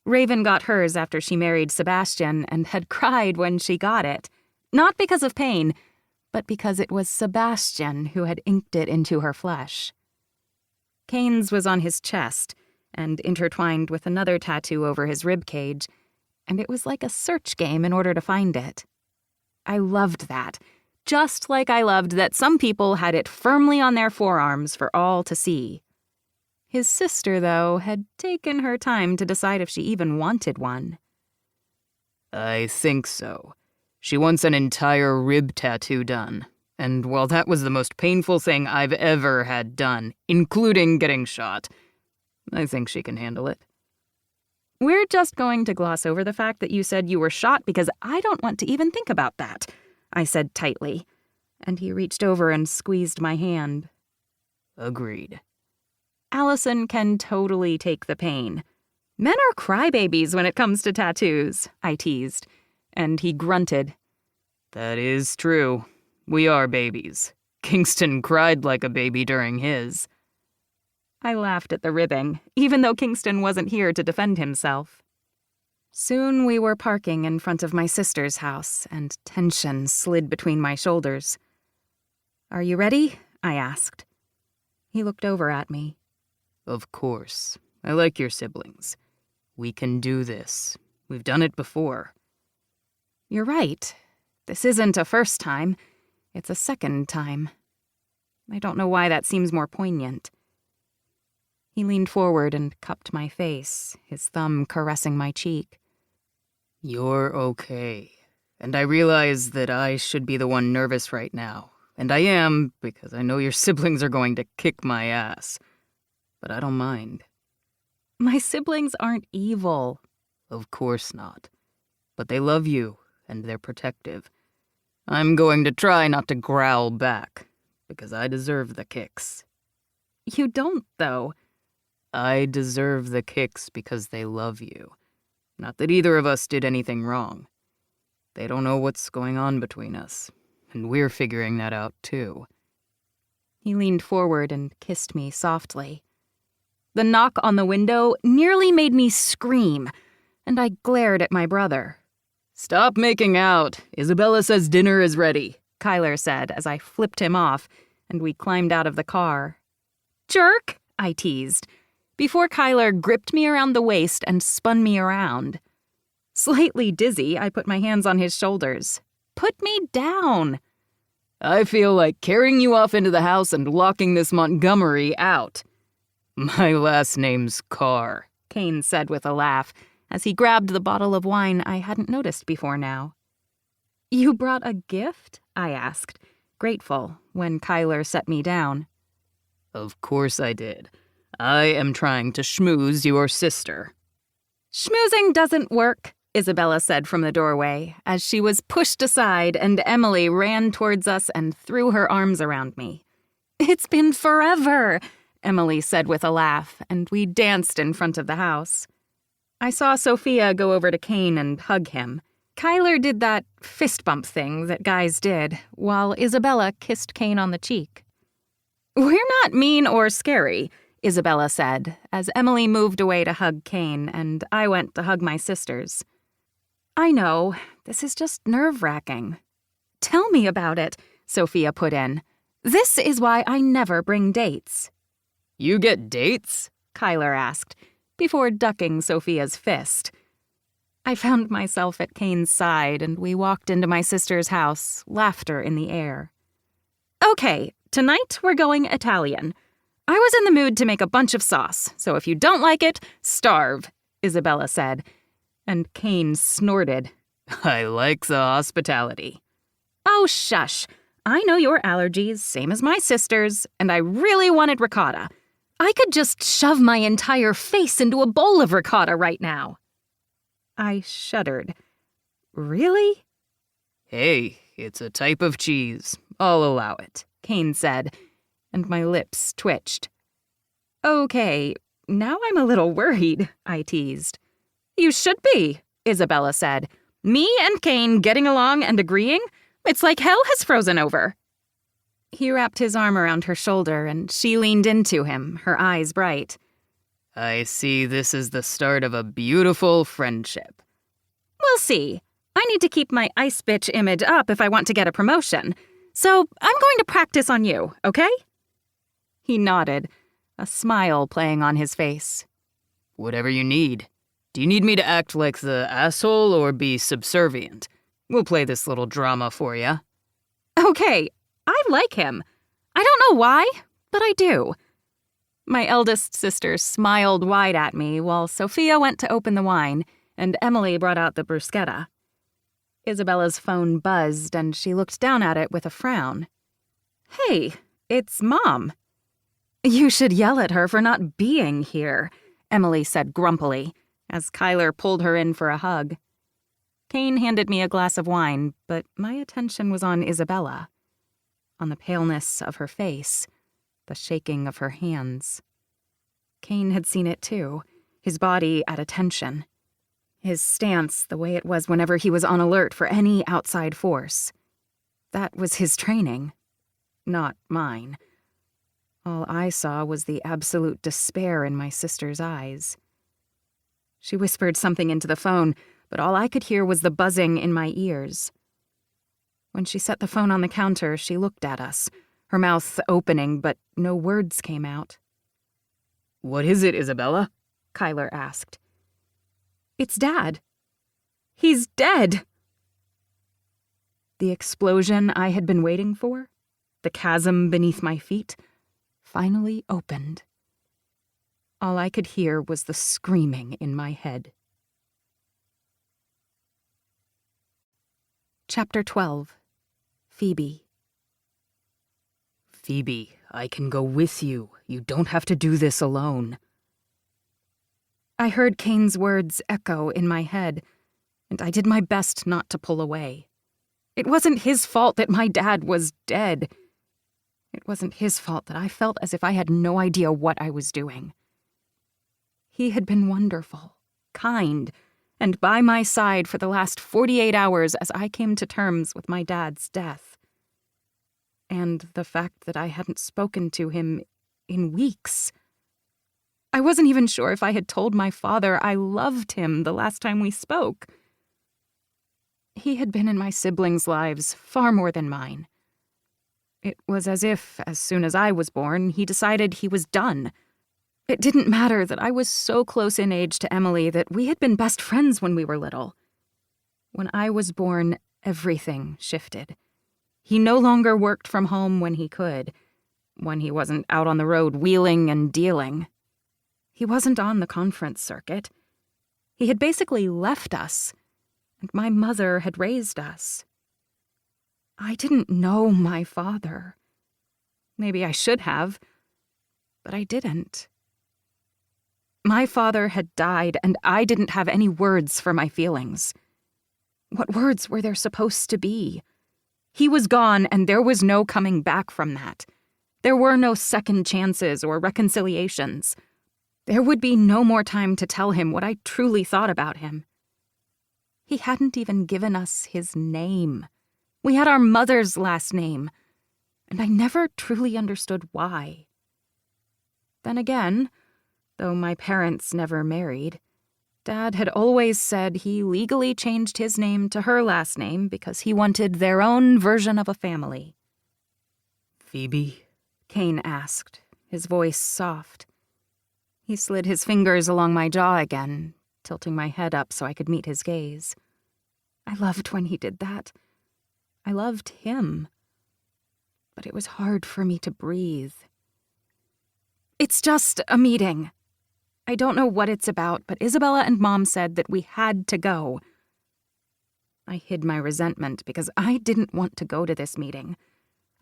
Raven got hers after she married Sebastian and had cried when she got it, not because of pain, but because it was Sebastian who had inked it into her flesh. Kane's was on his chest and intertwined with another tattoo over his ribcage, and it was like a search game in order to find it. I loved that, just like I loved that some people had it firmly on their forearms for all to see. His sister, though, had taken her time to decide if she even wanted one. I think so. She wants an entire rib tattoo done, and while that was the most painful thing I've ever had done, including getting shot, I think she can handle it. We're just going to gloss over the fact that you said you were shot because I don't want to even think about that, I said tightly, and he reached over and squeezed my hand. Agreed. Allison can totally take the pain. Men are crybabies when it comes to tattoos, I teased, and he grunted. That is true. We are babies. Kingston cried like a baby during his. I laughed at the ribbing, even though Kingston wasn't here to defend himself. Soon we were parking in front of my sister's house, and tension slid between my shoulders. "Are you ready?" I asked. He looked over at me. Of course. I like your siblings. We can do this. We've done it before. You're right. This isn't a first time. It's a second time. I don't know why that seems more poignant. He leaned forward and cupped my face, his thumb caressing my cheek. You're okay. And I realize that I should be the one nervous right now. And I am, because I know your siblings are going to kick my ass. But I don't mind. My siblings aren't evil. Of course not. But they love you, and they're protective. I'm going to try not to growl back, because I deserve the kicks. You don't, though. I deserve the kicks because they love you. Not that either of us did anything wrong. They don't know what's going on between us, and we're figuring that out too. He leaned forward and kissed me softly. The knock on the window nearly made me scream, and I glared at my brother. Stop making out. Isabella says dinner is ready, Kyler said as I flipped him off, and we climbed out of the car. Jerk, I teased, before Kyler gripped me around the waist and spun me around. Slightly dizzy, I put my hands on his shoulders. Put me down. I feel like carrying you off into the house and locking this Montgomery out. My last name's Carr, Kane said with a laugh, as he grabbed the bottle of wine I hadn't noticed before now. You brought a gift? I asked, grateful, when Kyler set me down. Of course I did. I am trying to schmooze your sister. Schmoozing doesn't work, Isabella said from the doorway, as she was pushed aside and Emily ran towards us and threw her arms around me. It's been forever, Emily said with a laugh, and we danced in front of the house. I saw Sophia go over to Kane and hug him. Kyler did that fist bump thing that guys did, while Isabella kissed Kane on the cheek. We're not mean or scary, Isabella said, as Emily moved away to hug Kane and I went to hug my sisters. I know, this is just nerve-wracking. Tell me about it, Sophia put in. This is why I never bring dates. You get dates? Kyler asked, before ducking Sophia's fist. I found myself at Kane's side and we walked into my sister's house, laughter in the air. Okay, tonight we're going Italian. I was in the mood to make a bunch of sauce, so if you don't like it, starve, Isabella said, and Kane snorted. I like the hospitality. Oh, shush. I know your allergies, same as my sister's, and I really wanted ricotta. I could just shove my entire face into a bowl of ricotta right now. I shuddered. Really? Hey, it's a type of cheese. I'll allow it, Kane said, and my lips twitched. Okay, now I'm a little worried, I teased. You should be, Isabella said. Me and Kane getting along and agreeing? It's like hell has frozen over. He wrapped his arm around her shoulder, and she leaned into him, her eyes bright. I see this is the start of a beautiful friendship. We'll see. I need to keep my ice bitch image up if I want to get a promotion. So I'm going to practice on you, okay? He nodded, a smile playing on his face. Whatever you need. Do you need me to act like the asshole or be subservient? We'll play this little drama for you. Okay, I like him. I don't know why, but I do. My eldest sister smiled wide at me while Sophia went to open the wine and Emily brought out the bruschetta. Isabella's phone buzzed and she looked down at it with a frown. Hey, it's Mom. You should yell at her for not being here, Emily said grumpily, as Kyler pulled her in for a hug. Kane handed me a glass of wine, but my attention was on Isabella, on the paleness of her face, the shaking of her hands. Kane had seen it too, his body at attention, his stance the way it was whenever he was on alert for any outside force. That was his training, not mine. All I saw was the absolute despair in my sister's eyes. She whispered something into the phone, but all I could hear was the buzzing in my ears. When she set the phone on the counter, she looked at us, her mouth opening, but no words came out. What is it, Isabella? Kyler asked. It's Dad. He's dead. The explosion I had been waiting for, the chasm beneath my feet, finally opened. All I could hear was the screaming in my head. Chapter 12. Phoebe. Phoebe, I can go with you. You don't have to do this alone. I heard Kane's words echo in my head, and I did my best not to pull away. It wasn't his fault that my dad was dead. It wasn't his fault that I felt as if I had no idea what I was doing. He had been wonderful, kind, and by my side for the last 48 hours as I came to terms with my dad's death. And the fact that I hadn't spoken to him in weeks. I wasn't even sure if I had told my father I loved him the last time we spoke. He had been in my siblings' lives far more than mine. It was as if, as soon as I was born, he decided he was done. It didn't matter that I was so close in age to Emily that we had been best friends when we were little. When I was born, everything shifted. He no longer worked from home when he could, when he wasn't out on the road wheeling and dealing. He wasn't on the conference circuit. He had basically left us, and my mother had raised us. I didn't know my father. Maybe I should have, but I didn't. My father had died, and I didn't have any words for my feelings. What words were there supposed to be? He was gone, and there was no coming back from that. There were no second chances or reconciliations. There would be no more time to tell him what I truly thought about him. He hadn't even given us his name. We had our mother's last name, and I never truly understood why. Then again, though my parents never married, Dad had always said he legally changed his name to her last name because he wanted their own version of a family. Phoebe? Kane asked, his voice soft. He slid his fingers along my jaw again, tilting my head up so I could meet his gaze. I loved when he did that. I loved him. But it was hard for me to breathe. It's just a meeting. I don't know what it's about, but Isabella and Mom said that we had to go. I hid my resentment because I didn't want to go to this meeting.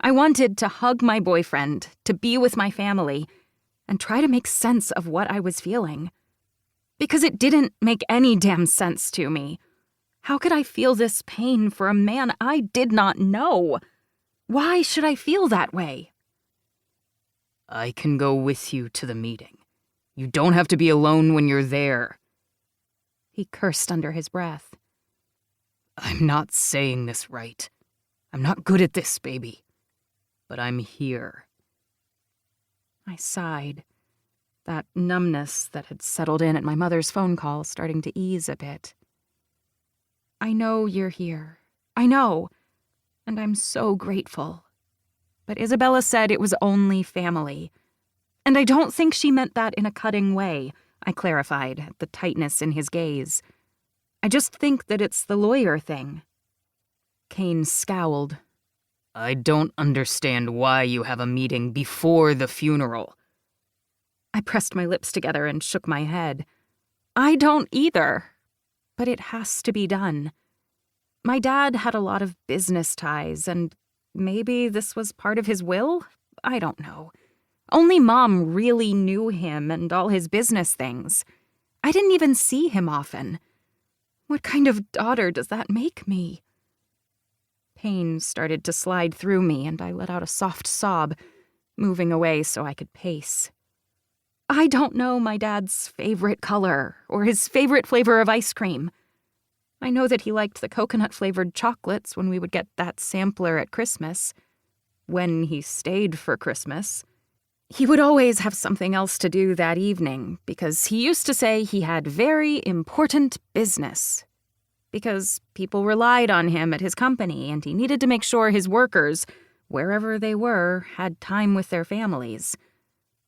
I wanted to hug my boyfriend, to be with my family, and try to make sense of what I was feeling. Because it didn't make any damn sense to me. How could I feel this pain for a man I did not know? Why should I feel that way? I can go with you to the meeting. You don't have to be alone when you're there. He cursed under his breath. I'm not saying this right. I'm not good at this, baby. But I'm here. I sighed. That numbness that had settled in at my mother's phone call starting to ease a bit. I know you're here. I know. And I'm so grateful. But Isabella said it was only family. And I don't think she meant that in a cutting way, I clarified at the tightness in his gaze. I just think that it's the lawyer thing. Kane scowled. I don't understand why you have a meeting before the funeral. I pressed my lips together and shook my head. I don't either. But it has to be done. My dad had a lot of business ties, and maybe this was part of his will? I don't know. Only Mom really knew him and all his business things. I didn't even see him often. What kind of daughter does that make me? Pain started to slide through me, and I let out a soft sob, moving away so I could pace. I don't know my dad's favorite color or his favorite flavor of ice cream. I know that he liked the coconut-flavored chocolates when we would get that sampler at Christmas. When he stayed for Christmas. He would always have something else to do that evening because he used to say he had very important business. Because people relied on him at his company and he needed to make sure his workers, wherever they were, had time with their families.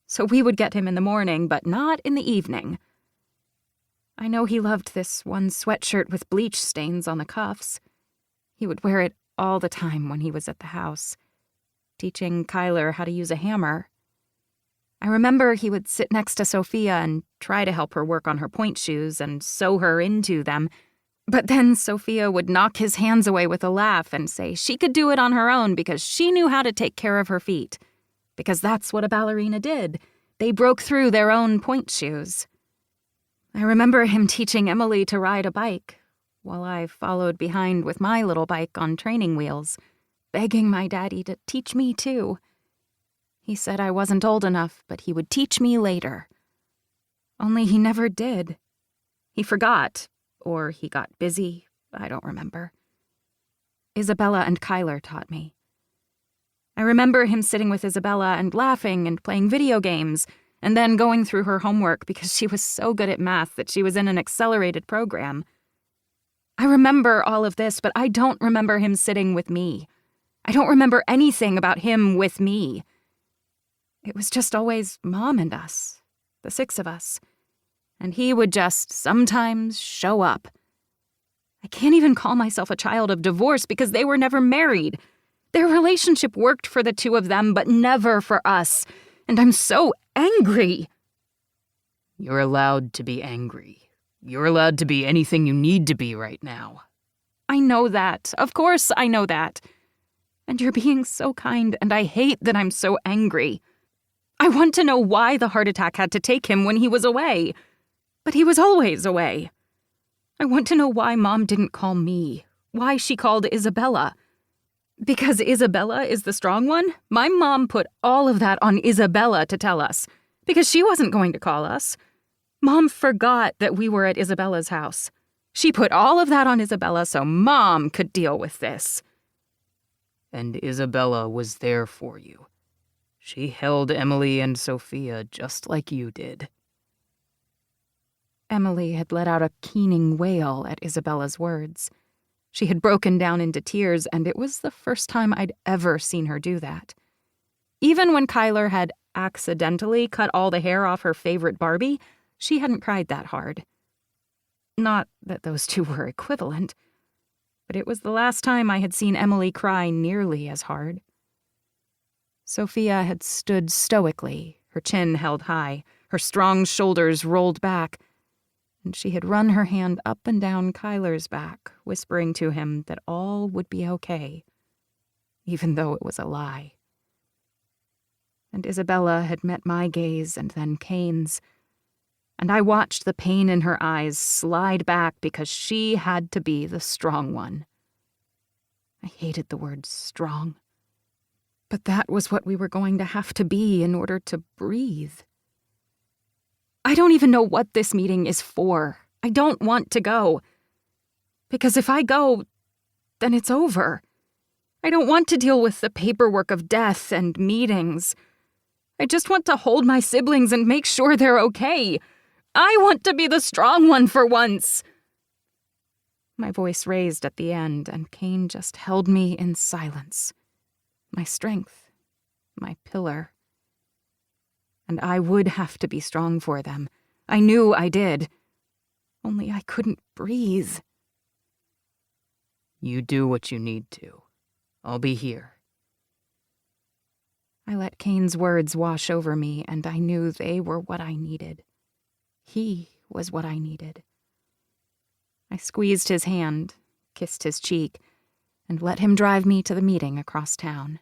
So we would get him in the morning, but not in the evening. I know he loved this one sweatshirt with bleach stains on the cuffs. He would wear it all the time when he was at the house, teaching Kyler how to use a hammer. I remember he would sit next to Sophia and try to help her work on her point shoes and sew her into them, but then Sophia would knock his hands away with a laugh and say she could do it on her own because she knew how to take care of her feet. Because that's what a ballerina did. They broke through their own point shoes. I remember him teaching Emily to ride a bike, while I followed behind with my little bike on training wheels, begging my daddy to teach me too. He said I wasn't old enough, but he would teach me later. Only he never did. He forgot, or he got busy, I don't remember. Isabella and Kyler taught me. I remember him sitting with Isabella and laughing and playing video games, and then going through her homework because she was so good at math that she was in an accelerated program. I remember all of this, but I don't remember him sitting with me. I don't remember anything about him with me. It was just always Mom and us, the six of us. And he would just sometimes show up. I can't even call myself a child of divorce because they were never married. Their relationship worked for the two of them, but never for us. And I'm so angry. You're allowed to be angry. You're allowed to be anything you need to be right now. I know that. Of course I know that. And you're being so kind, and I hate that I'm so angry. I want to know why the heart attack had to take him when he was away. But he was always away. I want to know why Mom didn't call me. Why she called Isabella. Because Isabella is the strong one? My mom put all of that on Isabella to tell us. Because she wasn't going to call us. Mom forgot that we were at Isabella's house. She put all of that on Isabella so Mom could deal with this. And Isabella was there for you. She held Emily and Sophia just like you did. Emily had let out a keening wail at Isabella's words. She had broken down into tears, and it was the first time I'd ever seen her do that. Even when Kyler had accidentally cut all the hair off her favorite Barbie, she hadn't cried that hard. Not that those two were equivalent, but it was the last time I had seen Emily cry nearly as hard. Sophia had stood stoically, her chin held high, her strong shoulders rolled back, and she had run her hand up and down Kyler's back, whispering to him that all would be okay. even though it was a lie. And Isabella had met my gaze and then Kane's, and I watched the pain in her eyes slide back because she had to be the strong one. I hated the word strong, but that was what we were going to have to be in order to breathe. I don't even know what this meeting is for. I don't want to go. Because if I go, then it's over. I don't want to deal with the paperwork of death and meetings. I just want to hold my siblings and make sure they're okay. I want to be the strong one for once. My voice raised at the end, and Kane just held me in silence. My strength, my pillar. And I would have to be strong for them. I knew I did. Only I couldn't breathe. You do what you need to. I'll be here. I let Kane's words wash over me, and I knew they were what I needed. He was what I needed. I squeezed his hand, kissed his cheek, and let him drive me to the meeting across town.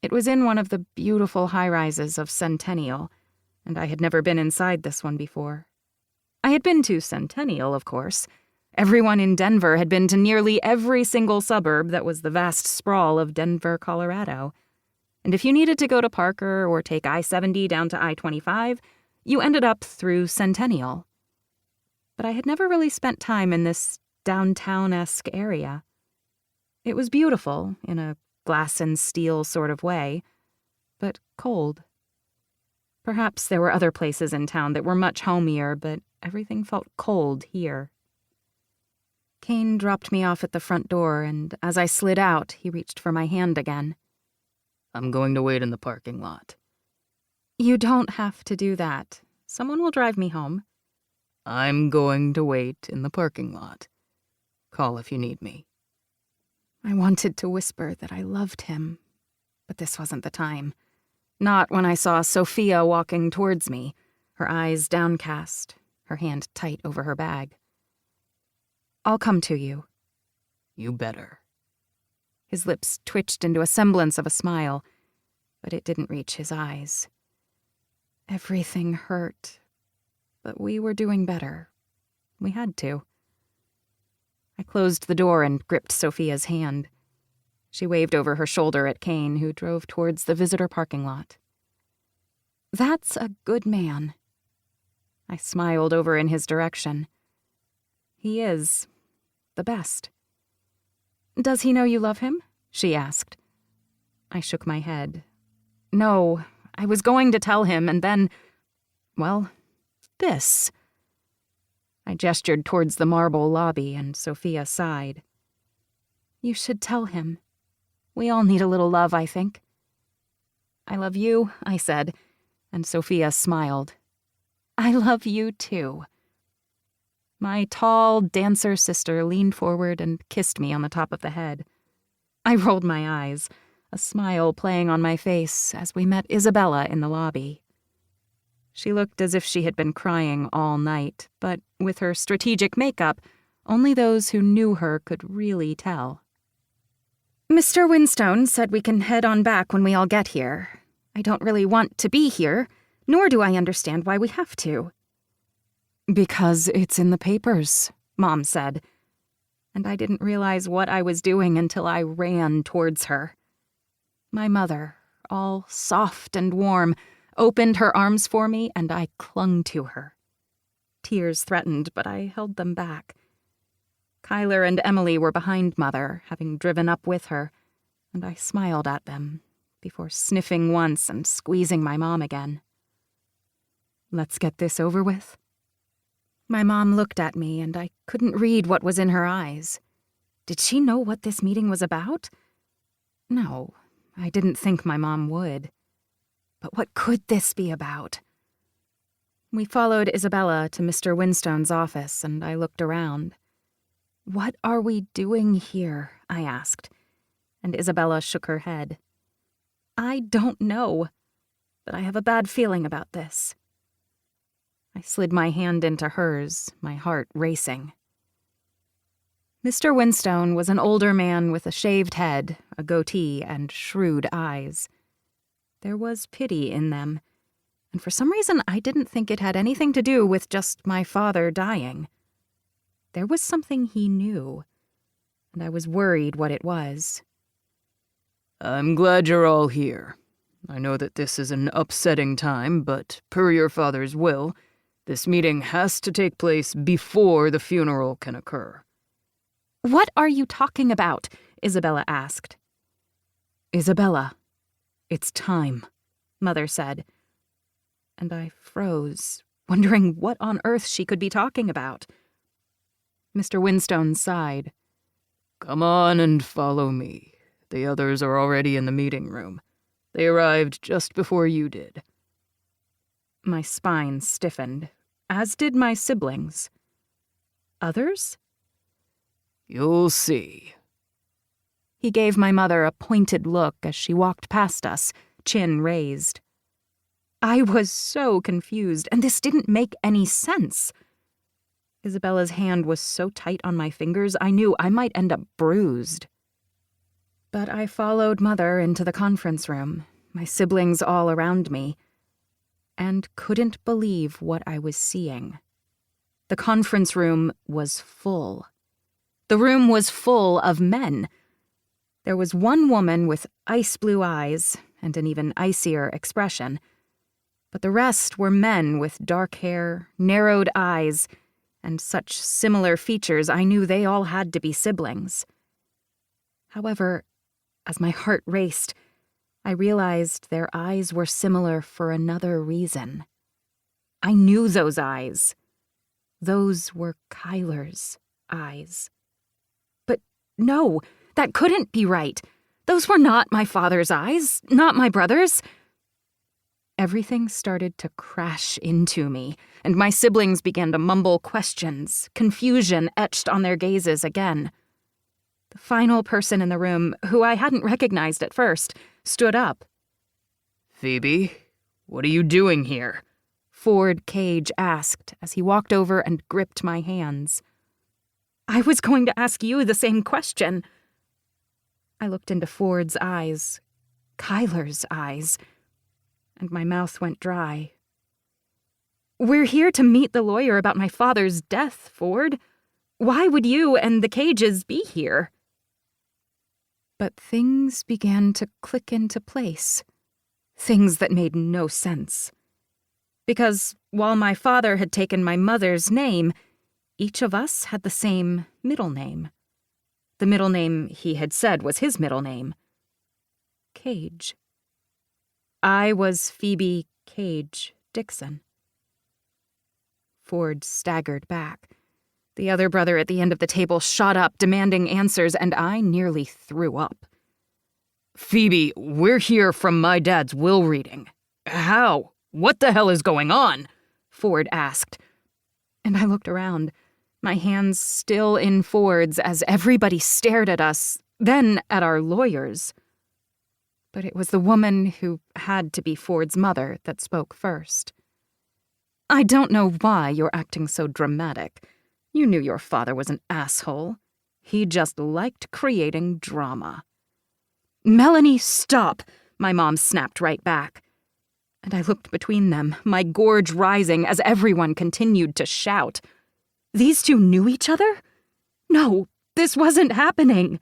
It was in one of the beautiful high-rises of Centennial, and I had never been inside this one before. I had been to Centennial, of course. Everyone in Denver had been to nearly every single suburb that was the vast sprawl of Denver, Colorado. And if you needed to go to Parker or take I-70 down to I-25, you ended up through Centennial. But I had never really spent time in this downtown-esque area. It was beautiful, in a glass and steel sort of way, but cold. Perhaps there were other places in town that were much homier, but everything felt cold here. Kane dropped me off at the front door, and as I slid out, he reached for my hand again. I'm going to wait in the parking lot. You don't have to do that. Someone will drive me home. I'm going to wait in the parking lot. Call if you need me. I wanted to whisper that I loved him, but this wasn't the time. Not when I saw Sophia walking towards me, her eyes downcast, her hand tight over her bag. I'll come to you. You better. His lips twitched into a semblance of a smile, but it didn't reach his eyes. Everything hurt, but we were doing better. We had to. I closed the door and gripped Sophia's hand. She waved over her shoulder at Kane, who drove towards the visitor parking lot. That's a good man. I smiled over in his direction. He is. The best. Does he know you love him? She asked. I shook my head. No, I was going to tell him, and then, well, this. I gestured towards the marble lobby, and Sophia sighed. You should tell him. We all need a little love, I think. I love you, I said, and Sophia smiled. I love you, too. My tall dancer sister leaned forward and kissed me on the top of the head. I rolled my eyes, a smile playing on my face as we met Isabella in the lobby. She looked as if she had been crying all night, but with her strategic makeup, only those who knew her could really tell. Mr. Winstone said we can head on back when we all get here. I don't really want to be here, nor do I understand why we have to. Because it's in the papers, Mom said, and I didn't realize what I was doing until I ran towards her. My mother, all soft and warm, opened her arms for me, and I clung to her. Tears threatened, but I held them back. Kyler and Emily were behind Mother, having driven up with her, and I smiled at them, before sniffing once and squeezing my mom again. Let's get this over with. My mom looked at me, and I couldn't read what was in her eyes. Did she know what this meeting was about? No, I didn't think my mom would. But what could this be about? We followed Isabella to Mr. Winstone's office, and I looked around. What are we doing here? I asked, and Isabella shook her head. I don't know, but I have a bad feeling about this. I slid my hand into hers, my heart racing. Mr. Winstone was an older man with a shaved head, a goatee, and shrewd eyes. There was pity in them, and for some reason I didn't think it had anything to do with just my father dying. There was something he knew, and I was worried what it was. I'm glad you're all here. I know that this is an upsetting time, but per your father's will, this meeting has to take place before the funeral can occur. What are you talking about? Isabella asked. Isabella, it's time, Mother said. And I froze, wondering what on earth she could be talking about. Mr. Winstone sighed. Come on and follow me. The others are already in the meeting room. They arrived just before you did. My spine stiffened, as did my siblings. Others? You'll see. He gave my mother a pointed look as she walked past us, chin raised. I was so confused, and this didn't make any sense. Isabella's hand was so tight on my fingers, I knew I might end up bruised. But I followed Mother into the conference room, my siblings all around me, and couldn't believe what I was seeing. The conference room was full. The room was full of men. There was one woman with ice blue eyes and an even icier expression, but the rest were men with dark hair, narrowed eyes, and such similar features I knew they all had to be siblings. However, as my heart raced, I realized their eyes were similar for another reason. I knew those eyes. Those were Kyler's eyes. But no, that couldn't be right. Those were not my father's eyes, not my brother's. Everything started to crash into me, and my siblings began to mumble questions, confusion etched on their gazes again. The final person in the room, who I hadn't recognized at first, stood up. Phoebe, what are you doing here? Ford Cage asked as he walked over and gripped my hands. I was going to ask you the same question. I looked into Ford's eyes, Kyler's eyes, and my mouth went dry. We're here to meet the lawyer about my father's death, Ford. Why would you and the Cages be here? But things began to click into place. Things that made no sense. Because while my father had taken my mother's name, each of us had the same middle name. The middle name he had said was his middle name. Cage. I was Phoebe Cage Dixon. Ford staggered back. The other brother at the end of the table shot up, demanding answers, and I nearly threw up. Phoebe, we're here from my dad's will reading. How? What the hell is going on? Ford asked. And I looked around, my hands still in Ford's as everybody stared at us, then at our lawyers. But it was the woman who had to be Ford's mother that spoke first. I don't know why you're acting so dramatic. You knew your father was an asshole. He just liked creating drama. Melanie, stop! My mom snapped right back. And I looked between them, my gorge rising as everyone continued to shout. These two knew each other? No, this wasn't happening.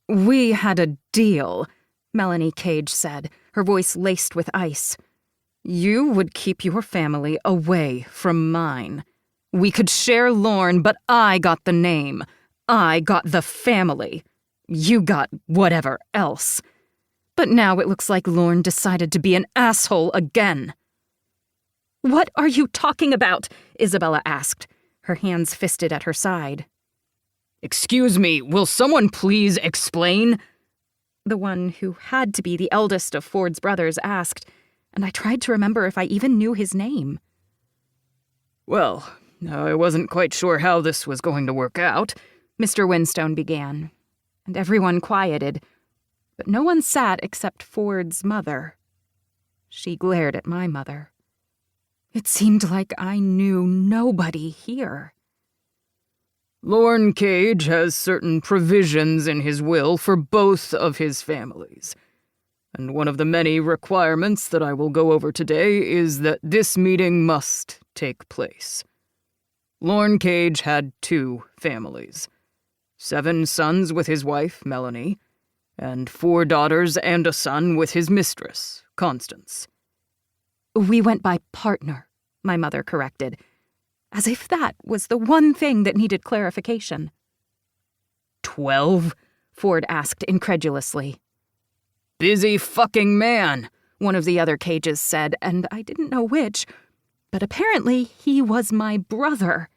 We had a deal, Melanie Cage said, her voice laced with ice. You would keep your family away from mine. We could share Lorne, but I got the name. I got the family. You got whatever else. But now it looks like Lorne decided to be an asshole again. What are you talking about? Isabella asked, her hands fisted at her side. Excuse me, will someone please explain? The one who had to be the eldest of Ford's brothers asked, and I tried to remember if I even knew his name. Well, I wasn't quite sure how this was going to work out, Mr. Winstone began, and everyone quieted, but no one sat except Ford's mother. She glared at my mother. It seemed like I knew nobody here. Lorne Cage has certain provisions in his will for both of his families. And one of the many requirements that I will go over today is that this meeting must take place. Lorne Cage had 2 families. 7 sons with his wife, Melanie, and 4 daughters and a son with his mistress, Constance. We went by partner, my mother corrected, as if that was the one thing that needed clarification. 12? Ford asked incredulously. Busy fucking man, one of the other Cages said, and I didn't know which, but apparently he was my brother.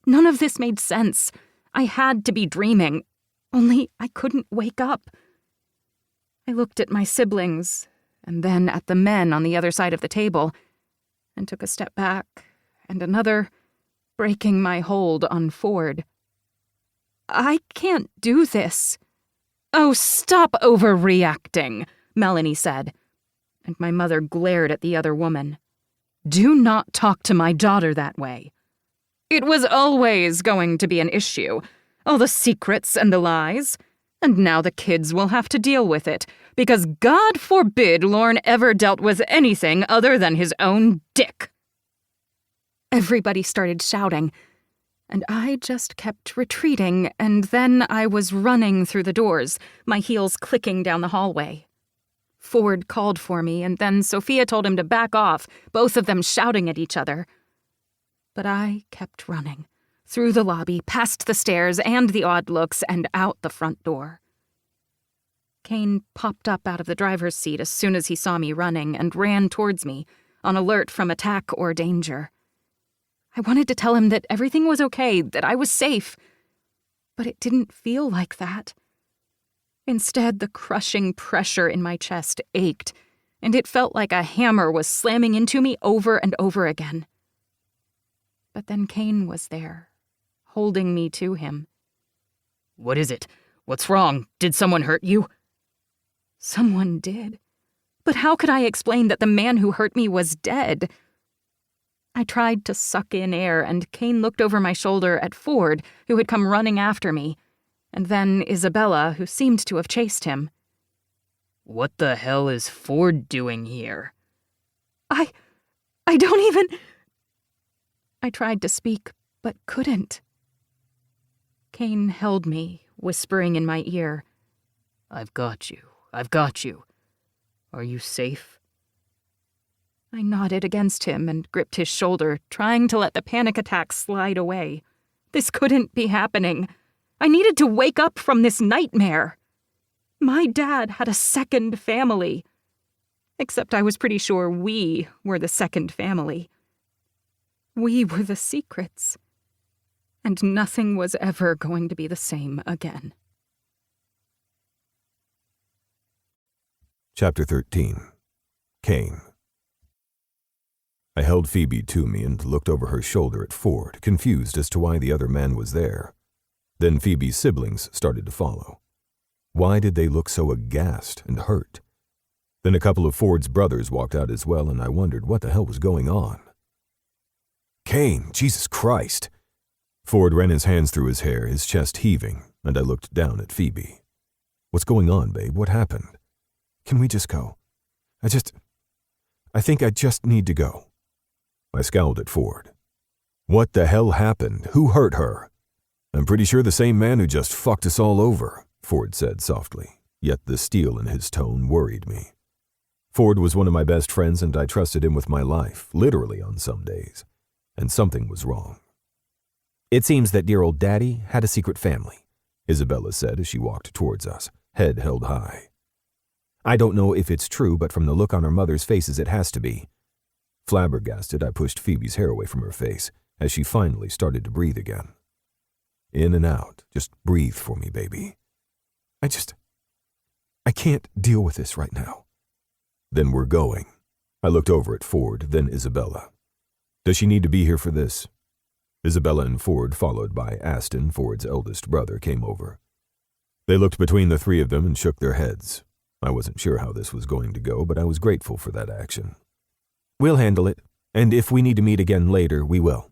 None of this made sense. I had to be dreaming, only I couldn't wake up. I looked at my siblings, and then at the men on the other side of the table, and took a step back, and another, breaking my hold on Ford. I can't do this. Oh, stop overreacting, Melanie said, and my mother glared at the other woman. Do not talk to my daughter that way. It was always going to be an issue, all the secrets and the lies, and now the kids will have to deal with it, because God forbid Lorne ever dealt with anything other than his own dick. Everybody started shouting, and I just kept retreating, and then I was running through the doors, my heels clicking down the hallway. Ford called for me, and then Sophia told him to back off, both of them shouting at each other. But I kept running, through the lobby, past the stairs and the odd looks, and out the front door. Kane popped up out of the driver's seat as soon as he saw me running and ran towards me, on alert from attack or danger. I wanted to tell him that everything was okay, that I was safe, but it didn't feel like that. Instead, the crushing pressure in my chest ached, and it felt like a hammer was slamming into me over and over again. But then Kane was there, holding me to him. What is it? What's wrong? Did someone hurt you? Someone did. But how could I explain that the man who hurt me was dead? I tried to suck in air, and Kane looked over my shoulder at Ford, who had come running after me, and then Isabella, who seemed to have chased him. What the hell is Ford doing here? I don't even... I tried to speak, but couldn't. Kane held me, whispering in my ear. I've got you. I've got you. Are you safe? I nodded against him and gripped his shoulder, trying to let the panic attack slide away. This couldn't be happening. I needed to wake up from this nightmare. My dad had a second family. Except I was pretty sure we were the second family. We were the secrets. And nothing was ever going to be the same again. Chapter 13. Kane. I held Phoebe to me and looked over her shoulder at Ford, confused as to why the other man was there. Then Phoebe's siblings started to follow. Why did they look so aghast and hurt? Then a couple of Ford's brothers walked out as well, and I wondered what the hell was going on. Kane, Jesus Christ! Ford ran his hands through his hair, his chest heaving, and I looked down at Phoebe. What's going on, babe? What happened? Can we just go? I think I just need to go. I scowled at Ford. What the hell happened? Who hurt her? I'm pretty sure the same man who just fucked us all over, Ford said softly, yet the steel in his tone worried me. Ford was one of my best friends, and I trusted him with my life, literally on some days. And something was wrong. It seems that dear old Daddy had a secret family, Isabella said as she walked towards us, head held high. I don't know if it's true, but from the look on our mother's faces it has to be. Flabbergasted, I pushed Phoebe's hair away from her face as she finally started to breathe again. In and out, just breathe for me, baby. I can't deal with this right now. Then we're going. I looked over at Ford, then Isabella. Does she need to be here for this? Isabella and Ford, followed by Aston, Ford's eldest brother, came over. They looked between the three of them and shook their heads. I wasn't sure how this was going to go, but I was grateful for that action. We'll handle it, and if we need to meet again later, we will.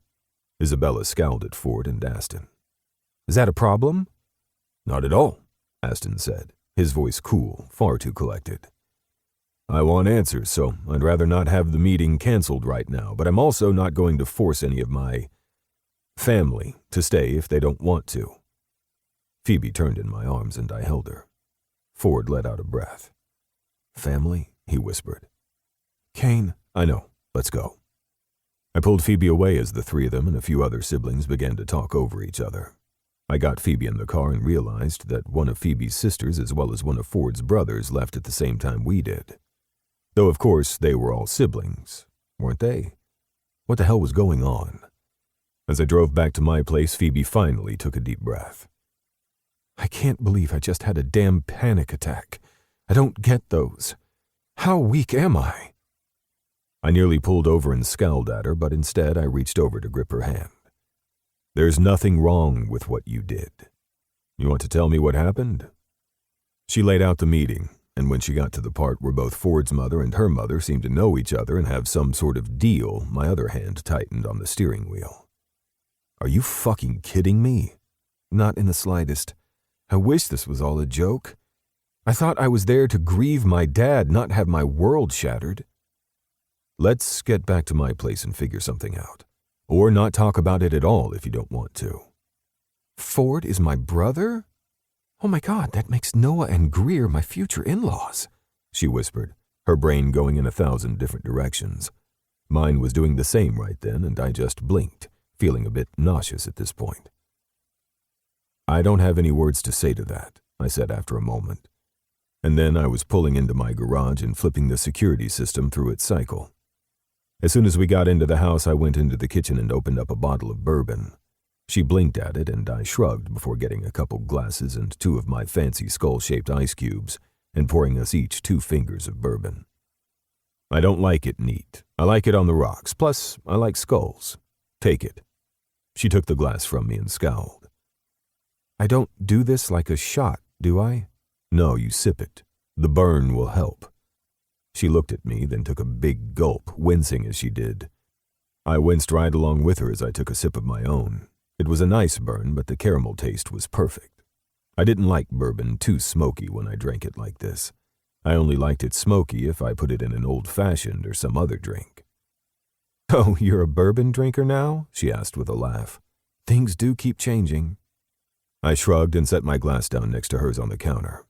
Isabella scowled at Ford and Aston. Is that a problem?" "Not at all," Aston said, his voice cool, far too collected. "I want answers, so I'd rather not have the meeting canceled right now, but I'm also not going to force any of my family to stay if they don't want to." Phoebe turned in my arms and I held her. Ford let out a breath. "Family?" he whispered. "Kane." "I know. Let's go." I pulled Phoebe away as the three of them and a few other siblings began to talk over each other. I got Phoebe in the car and realized that one of Phoebe's sisters as well as one of Ford's brothers left at the same time we did. Though, of course, they were all siblings, weren't they? What the hell was going on? As I drove back to my place, Phoebe finally took a deep breath. "I can't believe I just had a damn panic attack. I don't get those. How weak am I?" I nearly pulled over and scowled at her, but instead I reached over to grip her hand. "There's nothing wrong with what you did. You want to tell me what happened?" She laid out the meeting, and when she got to the part where both Ford's mother and her mother seemed to know each other and have some sort of deal, my other hand tightened on the steering wheel. "Are you fucking kidding me?" "Not in the slightest. I wish this was all a joke. I thought I was there to grieve my dad, not have my world shattered." "Let's get back to my place and figure something out. Or not talk about it at all if you don't want to." "Ford is my brother? Oh my God, that makes Noah and Greer my future in-laws," she whispered, her brain going in 1,000 different directions. Mine was doing the same right then, and I just blinked, feeling a bit nauseous at this point. "I don't have any words to say to that," I said after a moment. And then I was pulling into my garage and flipping the security system through its cycle. As soon as we got into the house, I went into the kitchen and opened up a bottle of bourbon. She blinked at it, and I shrugged before getting a couple glasses and 2 of my fancy skull-shaped ice cubes and pouring us each 2 fingers of bourbon. "I don't like it neat. I like it on the rocks. Plus, I like skulls. Take it." She took the glass from me and scowled. "I don't do this like a shot, do I?" "No, you sip it. The burn will help." She looked at me, then took a big gulp, wincing as she did. I winced right along with her as I took a sip of my own. It was a nice burn, but the caramel taste was perfect. I didn't like bourbon too smoky when I drank it like this. I only liked it smoky if I put it in an old-fashioned or some other drink. "Oh, you're a bourbon drinker now?" she asked with a laugh. "Things do keep changing." I shrugged and set my glass down next to hers on the counter.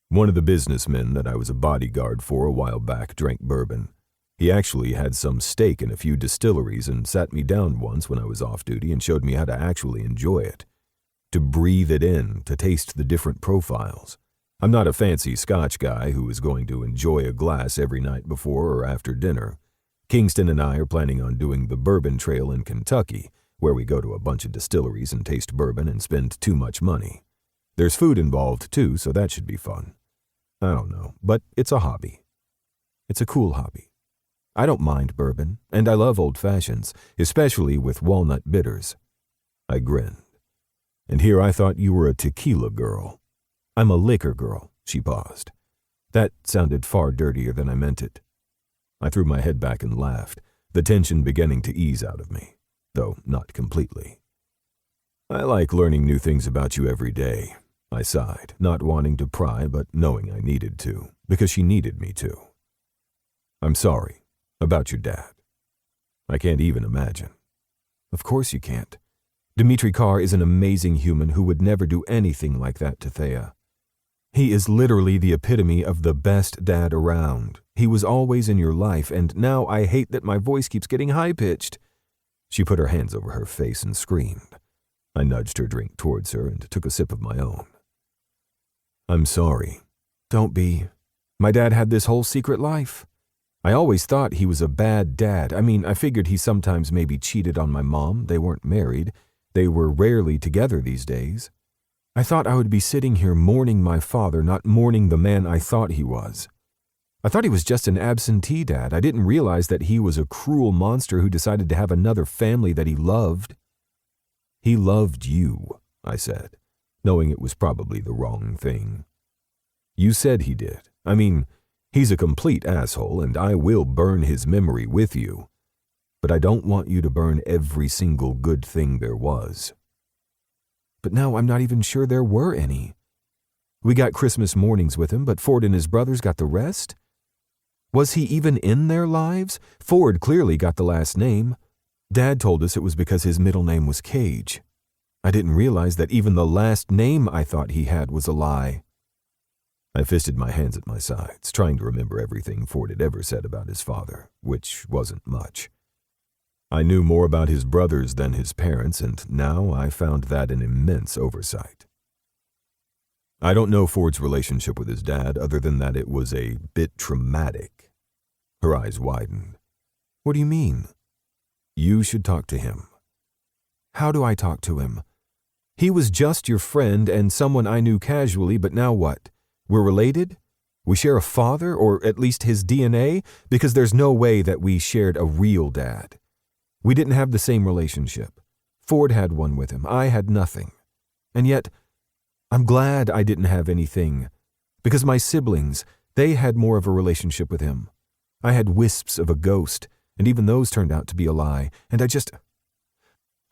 One of the businessmen that I was a bodyguard for a while back drank bourbon. He actually had some stake in a few distilleries and sat me down once when I was off duty and showed me how to actually enjoy it. To breathe it in, to taste the different profiles. I'm not a fancy Scotch guy who is going to enjoy a glass every night before or after dinner. Kingston and I are planning on doing the Bourbon Trail in Kentucky, where we go to a bunch of distilleries and taste bourbon and spend too much money. There's food involved too, so that should be fun. I don't know, but it's a hobby. It's a cool hobby. I don't mind bourbon, and I love old fashions, especially with walnut bitters. I grinned. And here I thought you were a tequila girl. I'm a liquor girl, she paused. That sounded far dirtier than I meant it. I threw my head back and laughed, the tension beginning to ease out of me, though not completely. I like learning new things about you every day. I sighed, not wanting to pry, but knowing I needed to, because she needed me to. I'm sorry about your dad. I can't even imagine. Of course you can't. Dmitri Carr is an amazing human who would never do anything like that to Thea. He is literally the epitome of the best dad around. He was always in your life, and now I hate that my voice keeps getting high-pitched. She put her hands over her face and screamed. I nudged her drink towards her and took a sip of my own. I'm sorry. Don't be. My dad had this whole secret life. I always thought he was a bad dad. I mean, I figured he sometimes maybe cheated on my mom. They weren't married. They were rarely together these days. I thought I would be sitting here mourning my father, not mourning the man I thought he was. I thought he was just an absentee dad. I didn't realize that he was a cruel monster who decided to have another family that he loved. He loved you, I said, knowing it was probably the wrong thing. You said he did. I mean, he's a complete asshole, and I will burn his memory with you. But I don't want you to burn every single good thing there was. but now I'm not even sure there were any. We got Christmas mornings with him, but Ford and his brothers got the rest? Was he even in their lives? Ford clearly got the last name. Dad told us it was because his middle name was Cage. I didn't realize that even the last name I thought he had was a lie. I fisted my hands at my sides, trying to remember everything Ford had ever said about his father, which wasn't much. I knew more about his brothers than his parents, and now I found that an immense oversight. I don't know Ford's relationship with his dad other than that it was a bit traumatic. Her eyes widened. What do you mean? You should talk to him. How do I talk to him? He was just your friend and someone I knew casually, but now what? We're related? We share a father, or at least his DNA? Because there's no way that we shared a real dad. We didn't have the same relationship. Ford had one with him. I had nothing. And yet, I'm glad I didn't have anything. Because my siblings, they had more of a relationship with him. I had wisps of a ghost, and even those turned out to be a lie. And I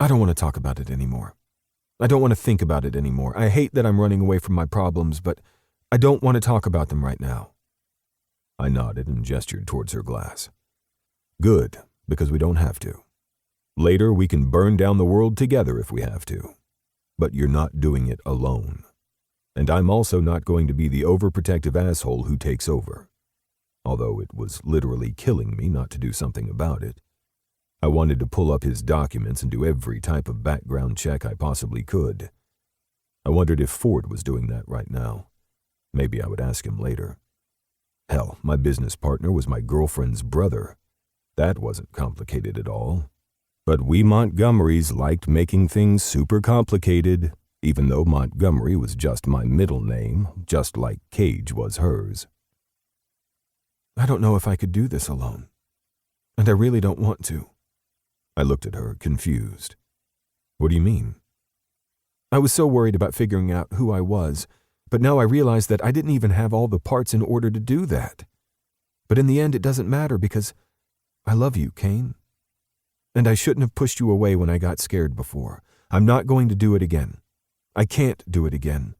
don't want to talk about it anymore. I don't want to think about it anymore. I hate that I'm running away from my problems, but I don't want to talk about them right now. I nodded and gestured towards her glass. Good, because we don't have to. Later, we can burn down the world together if we have to. But you're not doing it alone. And I'm also not going to be the overprotective asshole who takes over. Although it was literally killing me not to do something about it. I wanted to pull up his documents and do every type of background check I possibly could. I wondered if Ford was doing that right now. Maybe I would ask him later. Hell, my business partner was my girlfriend's brother. That wasn't complicated at all. But we Montgomerys liked making things super complicated, even though Montgomery was just my middle name, just like Cage was hers. I don't know if I could do this alone. And I really don't want to. I looked at her, confused. What do you mean? I was so worried about figuring out who I was, but now I realize that I didn't even have all the parts in order to do that. But in the end, it doesn't matter because I love you, Kane. And I shouldn't have pushed you away when I got scared before. I'm not going to do it again. I can't do it again.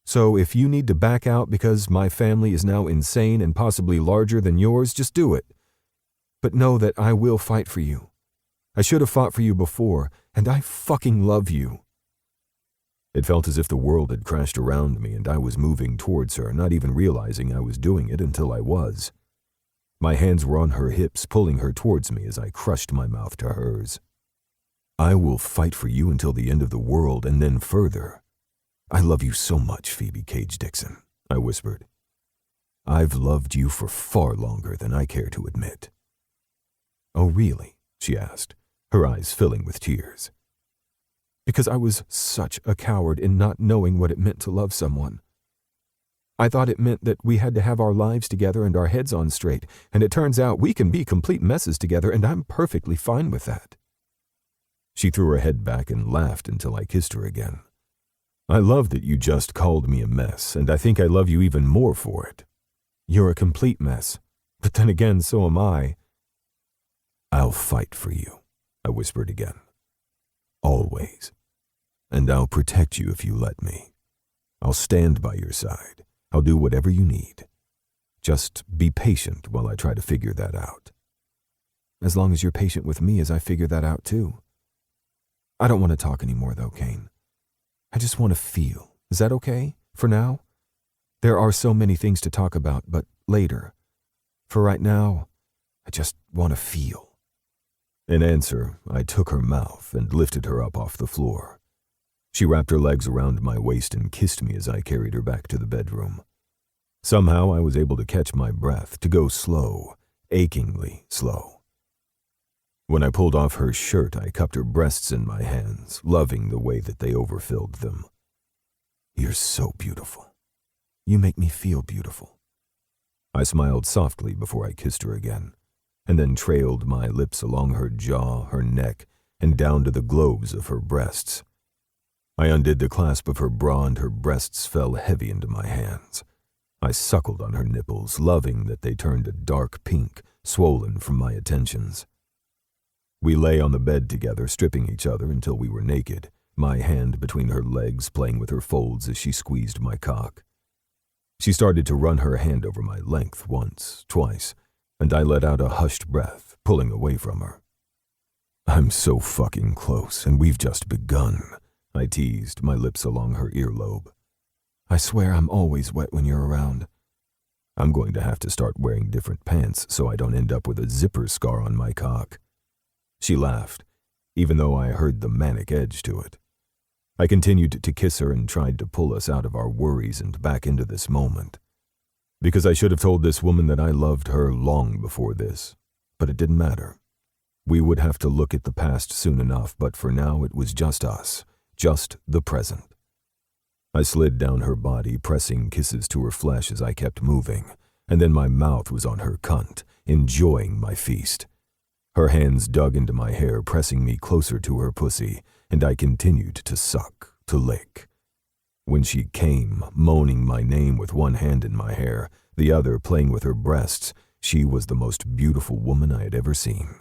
So if you need to back out because my family is now insane and possibly larger than yours, just do it. But know that I will fight for you. I should have fought for you before, and I fucking love you. It felt as if the world had crashed around me and I was moving towards her, not even realizing I was doing it until I was. My hands were on her hips, pulling her towards me as I crushed my mouth to hers. I will fight for you until the end of the world and then further. I love you so much, Phoebe Cage Dixon, I whispered. I've loved you for far longer than I care to admit. Oh, really? She asked, her eyes filling with tears. Because I was such a coward in not knowing what it meant to love someone. I thought it meant that we had to have our lives together and our heads on straight, and it turns out we can be complete messes together, and I'm perfectly fine with that. She threw her head back and laughed until I kissed her again. I love that you just called me a mess, and I think I love you even more for it. You're a complete mess, but then again, so am I. I'll fight for you, I whispered again. Always. And I'll protect you if you let me. I'll stand by your side. I'll do whatever you need. Just be patient while I try to figure that out. As long as you're patient with me as I figure that out too. I don't want to talk anymore though, Kane. I just want to feel. Is that okay? For now? There are so many things to talk about, but later. For right now, I just want to feel. In answer, I took her mouth and lifted her up off the floor. She wrapped her legs around my waist and kissed me as I carried her back to the bedroom. Somehow I was able to catch my breath, to go slow, achingly slow. When I pulled off her shirt, I cupped her breasts in my hands, loving the way that they overfilled them. You're so beautiful. You make me feel beautiful. I smiled softly before I kissed her again, and then trailed my lips along her jaw, her neck, and down to the globes of her breasts. I undid the clasp of her bra and her breasts fell heavy into my hands. I suckled on her nipples, loving that they turned a dark pink, swollen from my attentions. We lay on the bed together, stripping each other until we were naked, my hand between her legs playing with her folds as she squeezed my cock. She started to run her hand over my length once, twice, and I let out a hushed breath, pulling away from her. "I'm so fucking close, and we've just begun," I teased, my lips along her earlobe. "I swear I'm always wet when you're around." "I'm going to have to start wearing different pants so I don't end up with a zipper scar on my cock." She laughed, even though I heard the manic edge to it. I continued to kiss her and tried to pull us out of our worries and back into this moment. Because I should have told this woman that I loved her long before this, but it didn't matter. We would have to look at the past soon enough, but for now it was just us, just the present. I slid down her body, pressing kisses to her flesh as I kept moving, and then my mouth was on her cunt, enjoying my feast. Her hands dug into my hair, pressing me closer to her pussy, and I continued to suck, to lick. When she came, moaning my name with one hand in my hair, the other playing with her breasts, she was the most beautiful woman I had ever seen.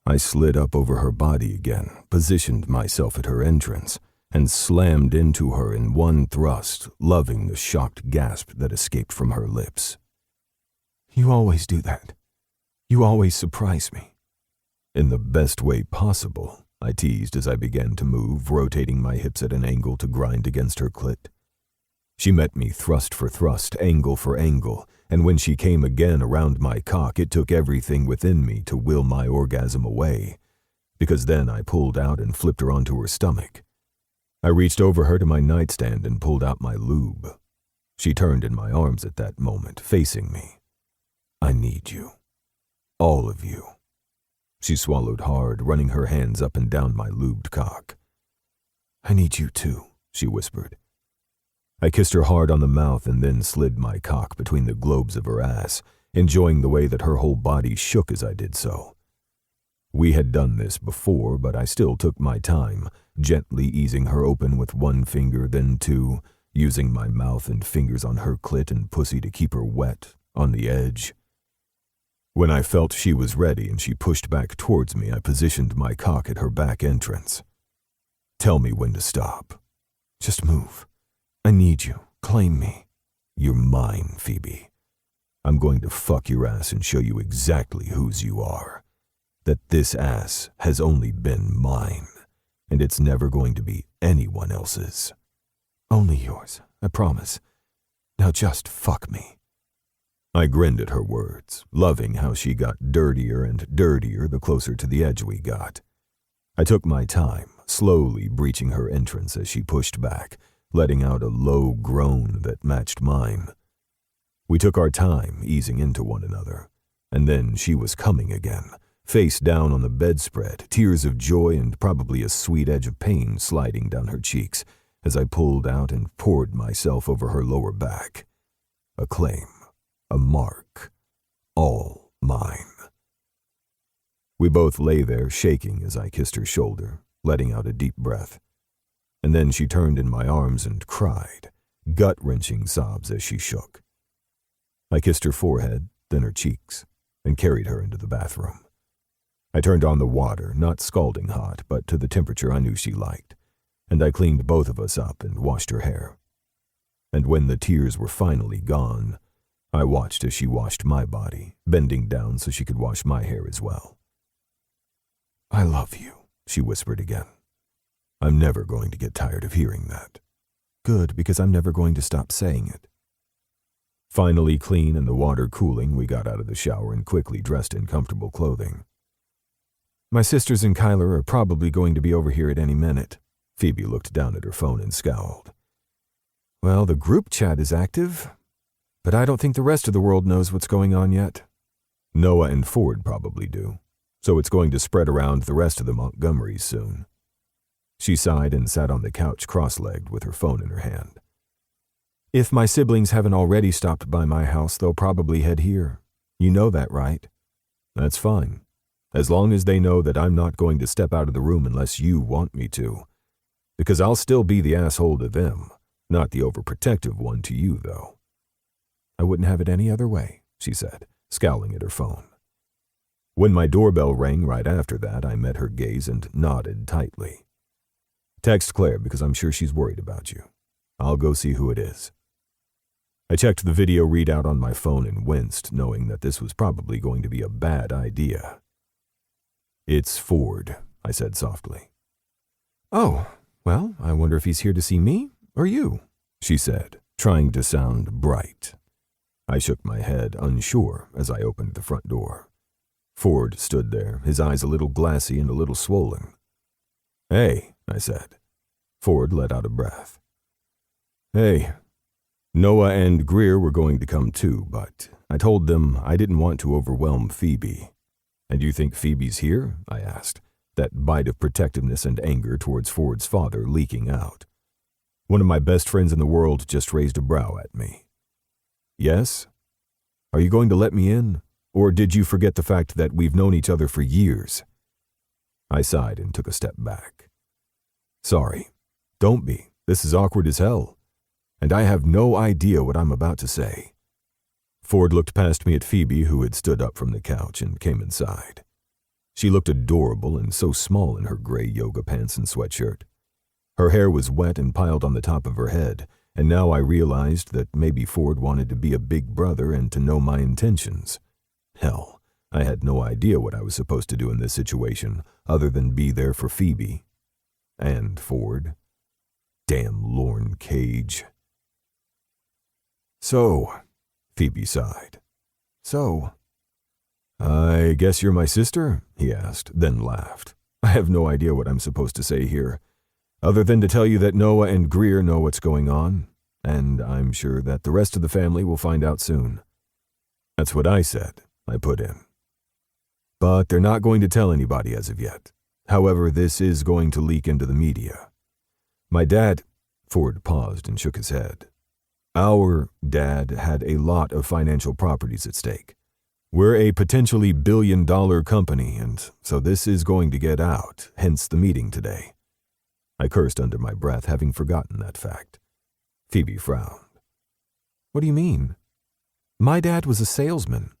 I slid up over her body again, positioned myself at her entrance, and slammed into her in one thrust, loving the shocked gasp that escaped from her lips. "You always do that. You always surprise me." "In the best way possible," I teased as I began to move, rotating my hips at an angle to grind against her clit. She met me thrust for thrust, angle for angle, and when she came again around my cock, it took everything within me to will my orgasm away, because then I pulled out and flipped her onto her stomach. I reached over her to my nightstand and pulled out my lube. She turned in my arms at that moment, facing me. "I need you. All of you." She swallowed hard, running her hands up and down my lubed cock. "I need you too," she whispered. I kissed her hard on the mouth and then slid my cock between the globes of her ass, enjoying the way that her whole body shook as I did so. We had done this before, but I still took my time, gently easing her open with one finger, then two, using my mouth and fingers on her clit and pussy to keep her wet, on the edge. When I felt she was ready and she pushed back towards me, I positioned my cock at her back entrance. "Tell me when to stop." "Just move. I need you. Claim me." "You're mine, Phoebe. I'm going to fuck your ass and show you exactly whose you are. That this ass has only been mine, and it's never going to be anyone else's." "Only yours, I promise. Now just fuck me." I grinned at her words, loving how she got dirtier and dirtier the closer to the edge we got. I took my time, slowly breaching her entrance as she pushed back, letting out a low groan that matched mine. We took our time, easing into one another, and then she was coming again, face down on the bedspread, tears of joy and probably a sweet edge of pain sliding down her cheeks as I pulled out and poured myself over her lower back. A claim. A mark. All mine. We both lay there shaking as I kissed her shoulder, letting out a deep breath. And then she turned in my arms and cried, gut-wrenching sobs as she shook. I kissed her forehead, then her cheeks, and carried her into the bathroom. I turned on the water, not scalding hot, but to the temperature I knew she liked, and I cleaned both of us up and washed her hair. And when the tears were finally gone, I watched as she washed my body, bending down so she could wash my hair as well. "I love you," she whispered again. I'm never going to get tired of hearing that. Good, because I'm never going to stop saying it. Finally clean and the water cooling, we got out of the shower and quickly dressed in comfortable clothing. "My sisters and Kyler are probably going to be over here at any minute." Phoebe looked down at her phone and scowled. "Well, the group chat is active, but I don't think the rest of the world knows what's going on yet." "Noah and Ford probably do, so it's going to spread around the rest of the Montgomerys soon." She sighed and sat on the couch cross-legged with her phone in her hand. "If my siblings haven't already stopped by my house, they'll probably head here. You know that, right?" "That's fine, as long as they know that I'm not going to step out of the room unless you want me to. Because I'll still be the asshole to them, not the overprotective one to you, though." "I wouldn't have it any other way," she said, scowling at her phone. When my doorbell rang right after that, I met her gaze and nodded tightly. Text Claire because I'm sure she's worried about you. I'll go see who it is." I checked the video readout on my phone and winced, knowing that this was probably going to be a bad idea. "It's Ford," I said softly. "Oh, well, I wonder if he's here to see me or you," she said, trying to sound bright. I shook my head, unsure, as I opened the front door. Ford stood there, his eyes a little glassy and a little swollen. "Hey," I said. Ford let out a breath. "Hey. Noah and Greer were going to come too, but I told them I didn't want to overwhelm Phoebe." "And you think Phoebe's here?" I asked, that bite of protectiveness and anger towards Ford's father leaking out. One of my best friends in the world just raised a brow at me. "Yes? Are you going to let me in? Or did you forget the fact that we've known each other for years?" I sighed and took a step back. "Sorry. Don't be. This is awkward as hell. And I have no idea what I'm about to say." Ford looked past me at Phoebe, who had stood up from the couch and came inside. She looked adorable and so small in her gray yoga pants and sweatshirt. Her hair was wet and piled on the top of her head, and now I realized that maybe Ford wanted to be a big brother and to know my intentions. Hell, I had no idea what I was supposed to do in this situation other than be there for Phoebe. And Ford. Damn Lorne Cage. "So," Phoebe sighed. "So, I guess you're my sister?" he asked, then laughed. "I have no idea what I'm supposed to say here, other than to tell you that Noah and Greer know what's going on, and I'm sure that the rest of the family will find out soon." "That's what I said," I put in. "But they're not going to tell anybody as of yet. However, this is going to leak into the media. My dad," Ford paused and shook his head. "Our dad had a lot of financial properties at stake. We're a potentially billion-dollar company, and so this is going to get out, hence the meeting today." I cursed under my breath, having forgotten that fact. Phoebe frowned. "What do you mean? My dad was a salesman."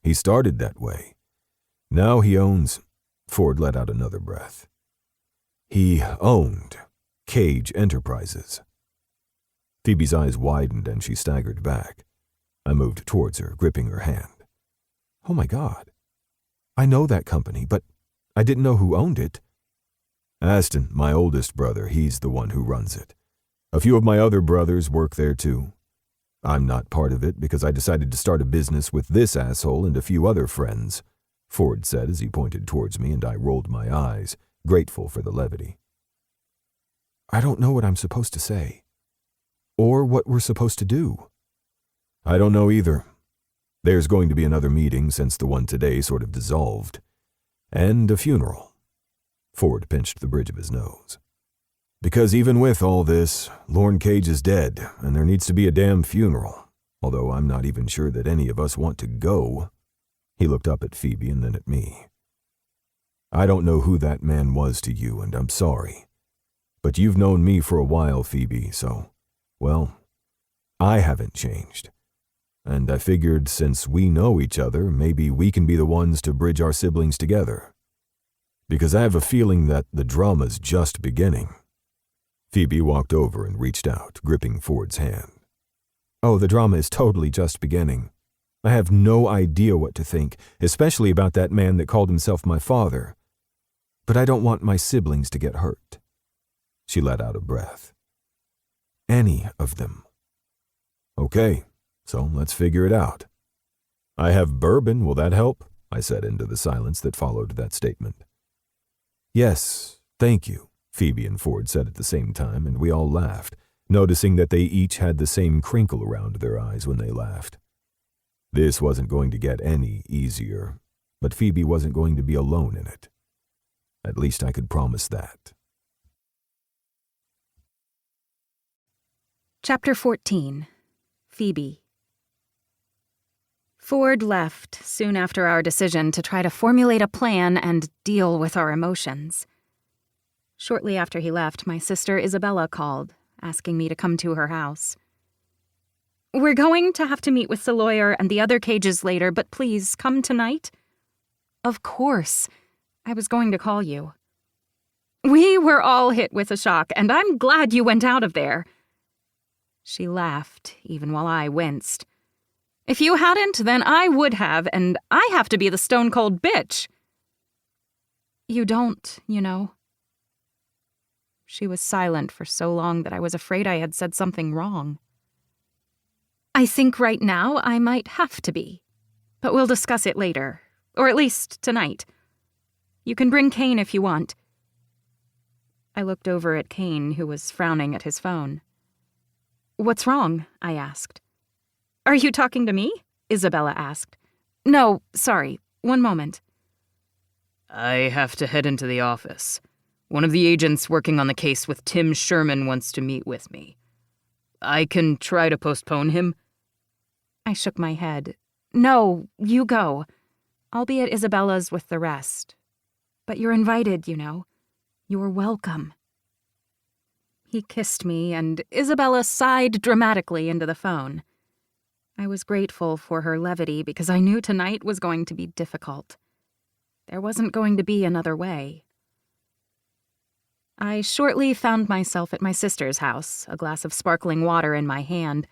"He started that way. Now he owns—" Ford let out another breath. "He owned Cage Enterprises." Phoebe's eyes widened and she staggered back. I moved towards her, gripping her hand. "Oh my God. I know that company, but I didn't know who owned it." "Aston, my oldest brother, he's the one who runs it. A few of my other brothers work there too. I'm not part of it because I decided to start a business with this asshole and a few other friends," Ford said as he pointed towards me, and I rolled my eyes, grateful for the levity. "I don't know what I'm supposed to say. Or what we're supposed to do." "I don't know either. There's going to be another meeting since the one today sort of dissolved. And a funeral." Ford pinched the bridge of his nose. "Because even with all this, Lorne Cage is dead, and there needs to be a damn funeral, although I'm not even sure that any of us want to go." He looked up at Phoebe and then at me. "I don't know who that man was to you, and I'm sorry. But you've known me for a while, Phoebe, so, well, I haven't changed. And I figured since we know each other, maybe we can be the ones to bridge our siblings together. Because I have a feeling that the drama's just beginning." Phoebe walked over and reached out, gripping Ford's hand. "Oh, the drama is totally just beginning. I have no idea what to think, especially about that man that called himself my father. But I don't want my siblings to get hurt." She let out a breath. "Any of them." "Okay, so let's figure it out." "I have bourbon, will that help?" I said into the silence that followed that statement. "Yes, thank you," Phoebe and Ford said at the same time, and we all laughed, noticing that they each had the same crinkle around their eyes when they laughed. This wasn't going to get any easier, but Phoebe wasn't going to be alone in it. At least I could promise that. Chapter 14. Phoebe. Ford left soon after our decision to try to formulate a plan and deal with our emotions. Shortly after he left, my sister Isabella called, asking me to come to her house. "We're going to have to meet with the lawyer and the other Cages later, but please, come tonight." "Of course. I was going to call you." We were all hit with a shock, and I'm glad you went out of there. She laughed, even while I winced. If you hadn't, then I would have, and I have to be the stone-cold bitch. You don't, you know. She was silent for so long that I was afraid I had said something wrong. I think right now I might have to be, but we'll discuss it later, or at least tonight. You can bring Kane if you want. I looked over at Kane, who was frowning at his phone. What's wrong? I asked. Are you talking to me? Isabella asked. No, sorry. One moment. I have to head into the office. One of the agents working on the case with Tim Sherman wants to meet with me. I can try to postpone him? I shook my head. No, you go. I'll be at Isabella's with the rest. But you're invited, you know. You're welcome. He kissed me, and Isabella sighed dramatically into the phone. I was grateful for her levity because I knew tonight was going to be difficult. There wasn't going to be another way. I shortly found myself at my sister's house, a glass of sparkling water in my hand,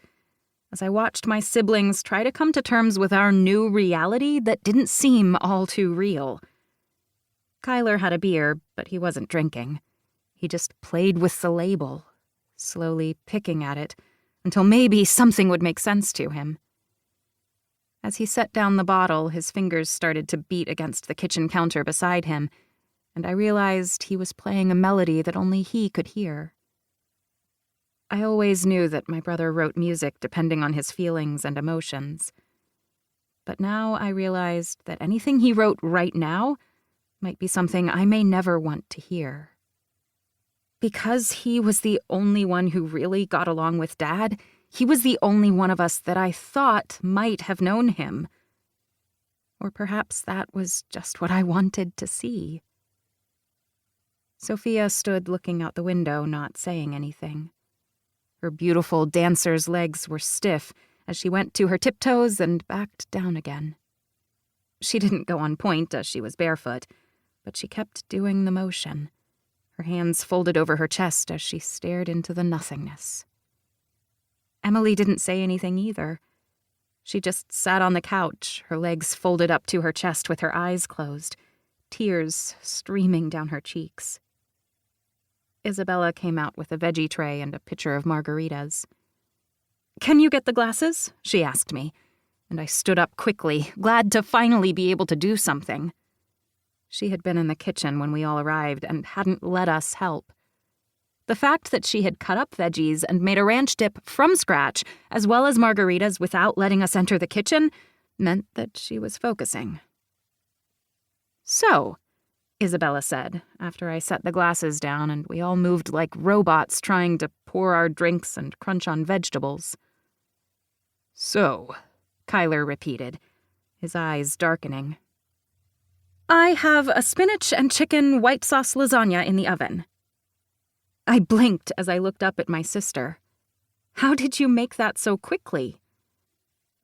as I watched my siblings try to come to terms with our new reality that didn't seem all too real. Kyler had a beer, but he wasn't drinking. He just played with the label, slowly picking at it, until maybe something would make sense to him. As he set down the bottle, his fingers started to beat against the kitchen counter beside him, and I realized he was playing a melody that only he could hear. I always knew that my brother wrote music depending on his feelings and emotions. But now I realized that anything he wrote right now might be something I may never want to hear. Because he was the only one who really got along with Dad, he was the only one of us that I thought might have known him. Or perhaps that was just what I wanted to see. Sophia stood looking out the window, not saying anything. Her beautiful dancer's legs were stiff as she went to her tiptoes and backed down again. She didn't go on point as she was barefoot, but she kept doing the motion, her hands folded over her chest as she stared into the nothingness. Emily didn't say anything either. She just sat on the couch, her legs folded up to her chest with her eyes closed, tears streaming down her cheeks. Isabella came out with a veggie tray and a pitcher of margaritas. "Can you get the glasses?" she asked me, and I stood up quickly, glad to finally be able to do something. She had been in the kitchen when we all arrived and hadn't let us help. The fact that she had cut up veggies and made a ranch dip from scratch, as well as margaritas without letting us enter the kitchen, meant that she was focusing. "So," Isabella said, after I set the glasses down and we all moved like robots trying to pour our drinks and crunch on vegetables. "So," Kyler repeated, his eyes darkening. "I have a spinach and chicken white sauce lasagna in the oven." I blinked as I looked up at my sister. "How did you make that so quickly?"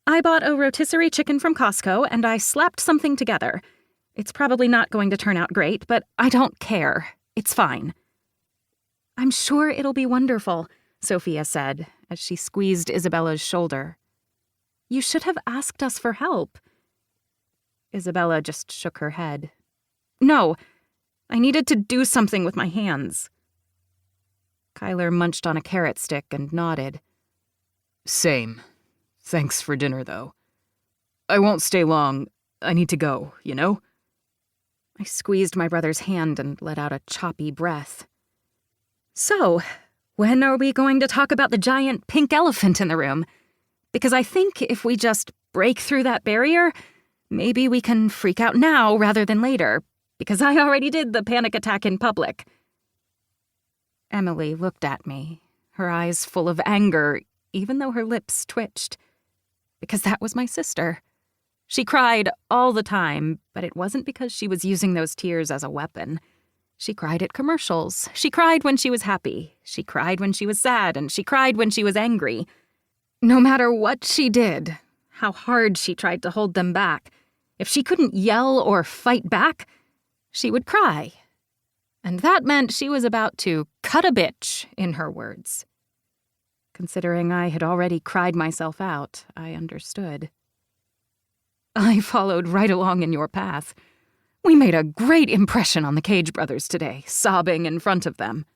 "I bought a rotisserie chicken from Costco and I slapped something together. It's probably not going to turn out great, but I don't care. It's fine." "I'm sure it'll be wonderful," Sophia said as she squeezed Isabella's shoulder. "You should have asked us for help." Isabella just shook her head. "No, I needed to do something with my hands." Kyler munched on a carrot stick and nodded. "Same. Thanks for dinner, though. I won't stay long. I need to go, you know?" I squeezed my brother's hand and let out a choppy breath. "So, when are we going to talk about the giant pink elephant in the room? Because I think if we just break through that barrier, maybe we can freak out now rather than later, because I already did the panic attack in public." Emily looked at me, her eyes full of anger, even though her lips twitched. Because that was my sister. She cried all the time, but it wasn't because she was using those tears as a weapon. She cried at commercials. She cried when she was happy. She cried when she was sad, and she cried when she was angry. No matter what she did, how hard she tried to hold them back, if she couldn't yell or fight back, she would cry. And that meant she was about to cut a bitch, in her words. Considering I had already cried myself out, I understood. I followed right along in your path. We made a great impression on the Cage brothers today, sobbing in front of them.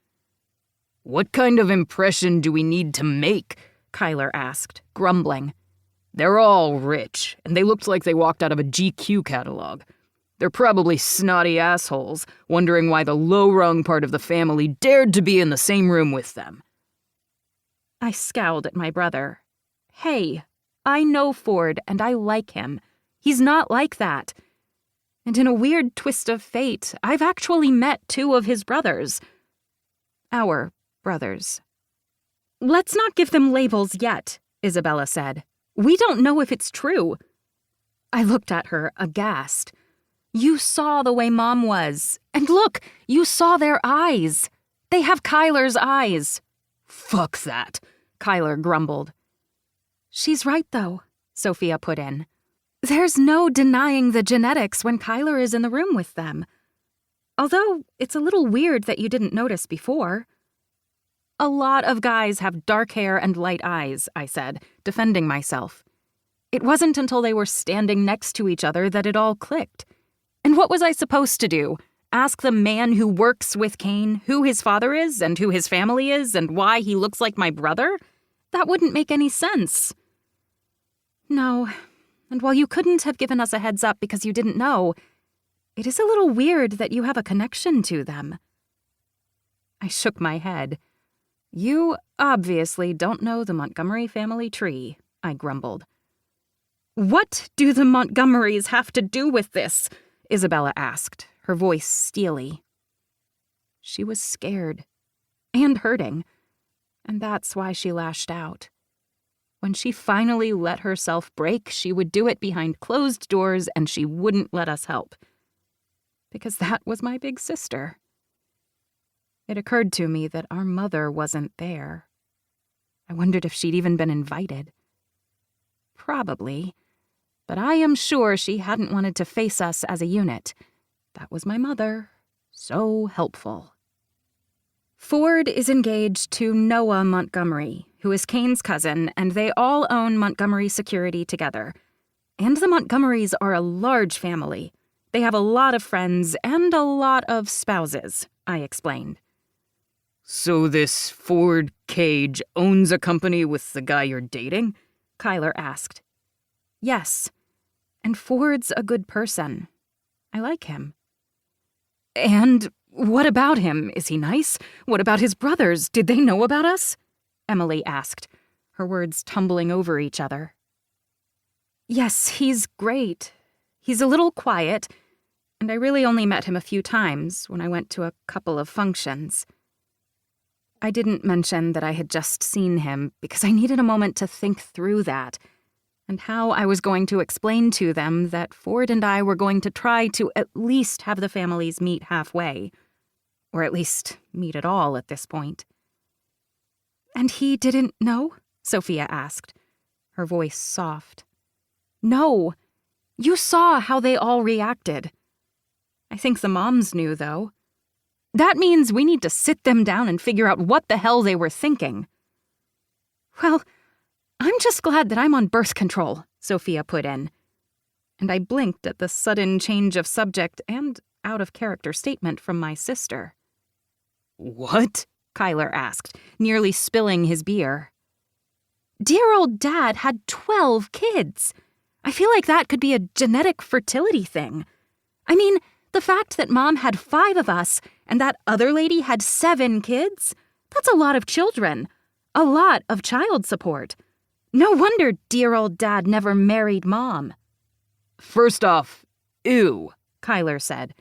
What kind of impression do we need to make? Kyler asked, grumbling. They're all rich, and they looked like they walked out of a GQ catalog. They're probably snotty assholes, wondering why the low-rung part of the family dared to be in the same room with them. I scowled at my brother. Hey, I know Ford, and I like him. He's not like that. And in a weird twist of fate, I've actually met 2 of his brothers. Our brothers. Let's not give them labels yet, Isabella said. We don't know if it's true. I looked at her, aghast. You saw the way Mom was. And look, you saw their eyes. They have Kyler's eyes. Fuck that, Kyler grumbled. She's right, though, Sophia put in. There's no denying the genetics when Kyler is in the room with them. Although, it's a little weird that you didn't notice before. A lot of guys have dark hair and light eyes, I said, defending myself. It wasn't until they were standing next to each other that it all clicked. And what was I supposed to do? Ask the man who works with Kane who his father is and who his family is and why he looks like my brother? That wouldn't make any sense. No, and while you couldn't have given us a heads up because you didn't know, it is a little weird that you have a connection to them. I shook my head. You obviously don't know the Montgomery family tree, I grumbled. What do the Montgomerys have to do with this? Isabella asked, her voice steely. She was scared and hurting, and that's why she lashed out. When she finally let herself break, she would do it behind closed doors and she wouldn't let us help. Because that was my big sister. It occurred to me that our mother wasn't there. I wondered if she'd even been invited. Probably, but I am sure she hadn't wanted to face us as a unit. That was my mother. So helpful. Ford is engaged to Noah Montgomery, who is Kane's cousin, and they all own Montgomery Security together. And the Montgomerys are a large family. They have a lot of friends and a lot of spouses, I explained. So this Ford Cage owns a company with the guy you're dating? Kyler asked. Yes, and Ford's a good person. I like him. And what about him? Is he nice? What about his brothers? Did they know about us? Emily asked, her words tumbling over each other. Yes, he's great. He's a little quiet, and I really only met him a few times when I went to a couple of functions. I didn't mention that I had just seen him because I needed a moment to think through that and how I was going to explain to them that Ford and I were going to try to at least have the families meet halfway, or at least meet at all at this point. And he didn't know? Sophia asked, her voice soft. No. You saw how they all reacted. I think the moms knew, though. That means we need to sit them down and figure out what the hell they were thinking. Well, I'm just glad that I'm on birth control, Sophia put in. And I blinked at the sudden change of subject and out-of-character statement from my sister. What? Kyler asked, nearly spilling his beer. Dear old Dad had 12 kids. I feel like that could be a genetic fertility thing. I mean, the fact that Mom had 5 of us and that other lady had 7 kids, that's a lot of children. A lot of child support. No wonder dear old Dad never married Mom. First off, ew, Kyler said.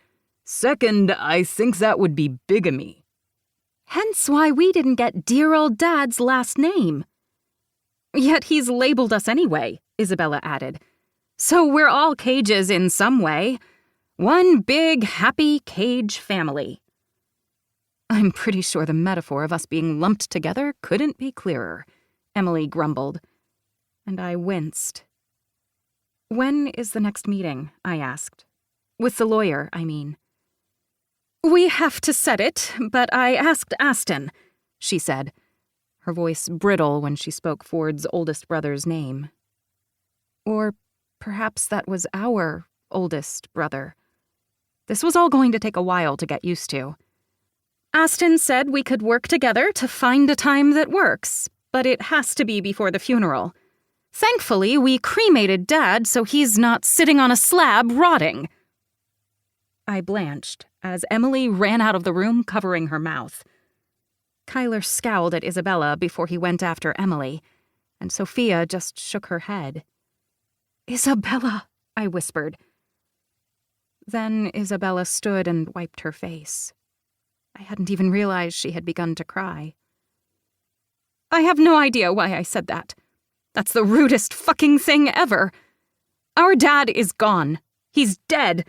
Second, I think that would be bigamy. Hence why we didn't get dear old Dad's last name. Yet he's labeled us anyway, Isabella added. So we're all Cages in some way. One big, happy Cage family. I'm pretty sure the metaphor of us being lumped together couldn't be clearer, Emily grumbled. And I winced. When is the next meeting? I asked. With the lawyer, I mean. We have to set it, but I asked Aston, she said, her voice brittle when she spoke Ford's oldest brother's name. Or perhaps that was our oldest brother. This was all going to take a while to get used to. Aston said we could work together to find a time that works, but it has to be before the funeral. Thankfully, we cremated Dad so he's not sitting on a slab rotting. I blanched as Emily ran out of the room covering her mouth. Kyler scowled at Isabella before he went after Emily, and Sophia just shook her head. "Isabella," I whispered. Then Isabella stood and wiped her face. I hadn't even realized she had begun to cry. I have no idea why I said that. That's the rudest fucking thing ever. Our dad is gone. He's dead.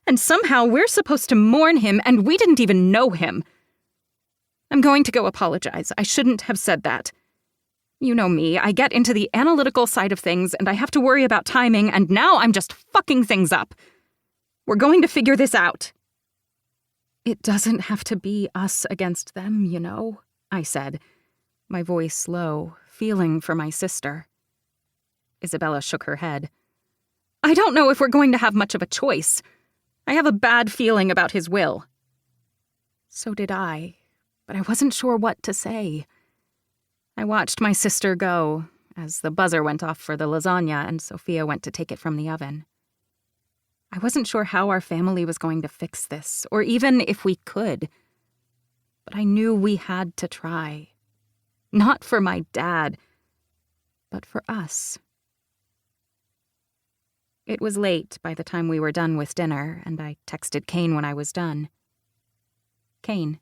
And somehow we're supposed to mourn him and we didn't even know him. I'm going to go apologize. I shouldn't have said that. You know me, I get into the analytical side of things and I have to worry about timing, and now I'm just fucking things up. We're going to figure this out. It doesn't have to be us against them, you know, I said, my voice low, feeling for my sister. Isabella shook her head. I don't know if we're going to have much of a choice. I have a bad feeling about his will. So did I, but I wasn't sure what to say. I watched my sister go as the buzzer went off for the lasagna and Sophia went to take it from the oven. I wasn't sure how our family was going to fix this, or even if we could. But I knew we had to try. Not for my dad, but for us. It was late by the time we were done with dinner, and I texted Kane when I was done. Kane.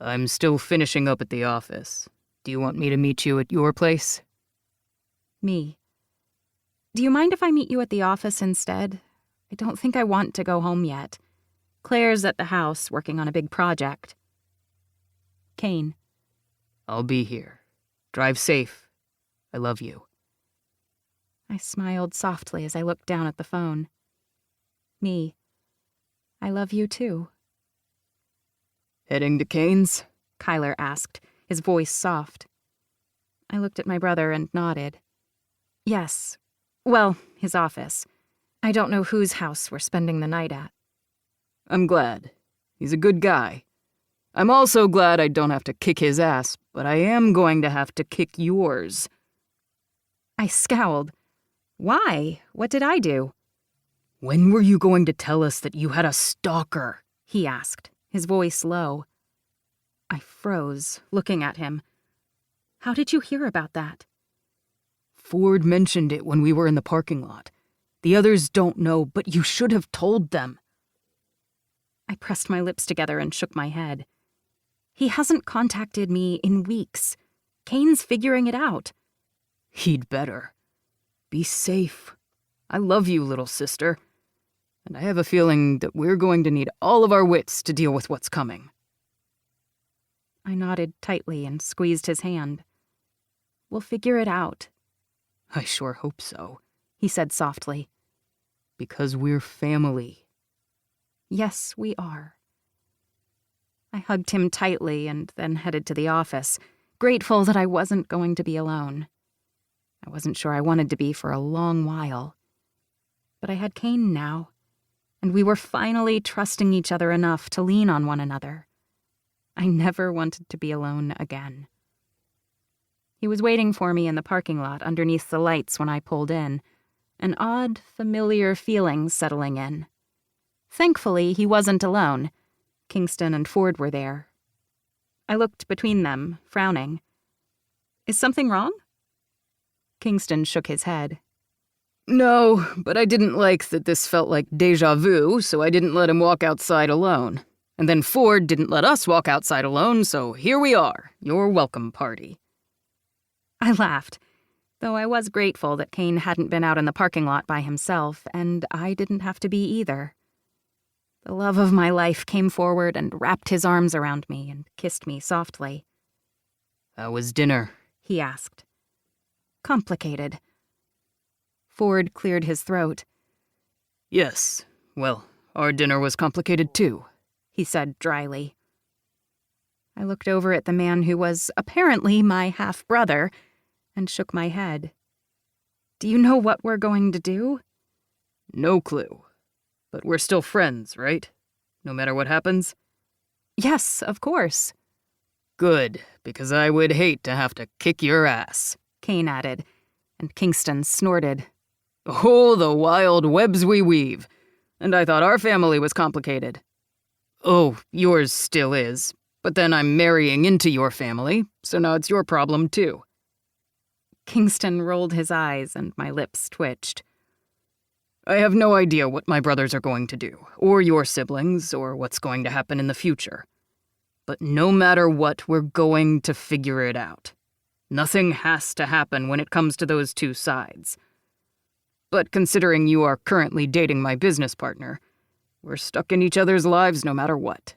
I'm still finishing up at the office. Do you want me to meet you at your place? Me. Do you mind if I meet you at the office instead? I don't think I want to go home yet. Claire's at the house working on a big project. Kane. I'll be here. Drive safe. I love you. I smiled softly as I looked down at the phone. Me. I love you too. Heading to Kane's? Kyler asked, his voice soft. I looked at my brother and nodded. Yes. Well, his office. I don't know whose house we're spending the night at. I'm glad. He's a good guy. I'm also glad I don't have to kick his ass, but I am going to have to kick yours. I scowled. Why? What did I do? When were you going to tell us that you had a stalker? He asked, his voice low. I froze, looking at him. How did you hear about that? Ford mentioned it when we were in the parking lot. The others don't know, but you should have told them. I pressed my lips together and shook my head. He hasn't contacted me in weeks. Kane's figuring it out. He'd better. Be safe. I love you, little sister. And I have a feeling that we're going to need all of our wits to deal with what's coming. I nodded tightly and squeezed his hand. We'll figure it out. I sure hope so, he said softly. Because we're family. Yes, we are. I hugged him tightly and then headed to the office, grateful that I wasn't going to be alone. I wasn't sure I wanted to be for a long while. But I had Kane now, and we were finally trusting each other enough to lean on one another. I never wanted to be alone again. He was waiting for me in the parking lot underneath the lights when I pulled in, an odd, familiar feeling settling in. Thankfully, he wasn't alone. Kingston and Ford were there. I looked between them, frowning. Is something wrong? Kingston shook his head. No, but I didn't like that this felt like déjà vu, so I didn't let him walk outside alone. And then Ford didn't let us walk outside alone, so here we are, your welcome party. I laughed, though I was grateful that Kane hadn't been out in the parking lot by himself, and I didn't have to be either. The love of my life came forward and wrapped his arms around me and kissed me softly. How was dinner? He asked. Complicated. Ford cleared his throat. Yes, well, our dinner was complicated too. he said dryly. I looked over at the man who was apparently my half-brother and shook my head. Do you know what we're going to do? No clue. But we're still friends, right? No matter what happens? Yes, of course. Good, because I would hate to have to kick your ass, Kane added, and Kingston snorted. Oh, the wild webs we weave. And I thought our family was complicated. Oh, yours still is. But then I'm marrying into your family, so now it's your problem too. Kingston rolled his eyes and my lips twitched. I have no idea what my brothers are going to do, or your siblings, or what's going to happen in the future. But no matter what, we're going to figure it out. Nothing has to happen when it comes to those two sides. But considering you are currently dating my business partner, we're stuck in each other's lives no matter what.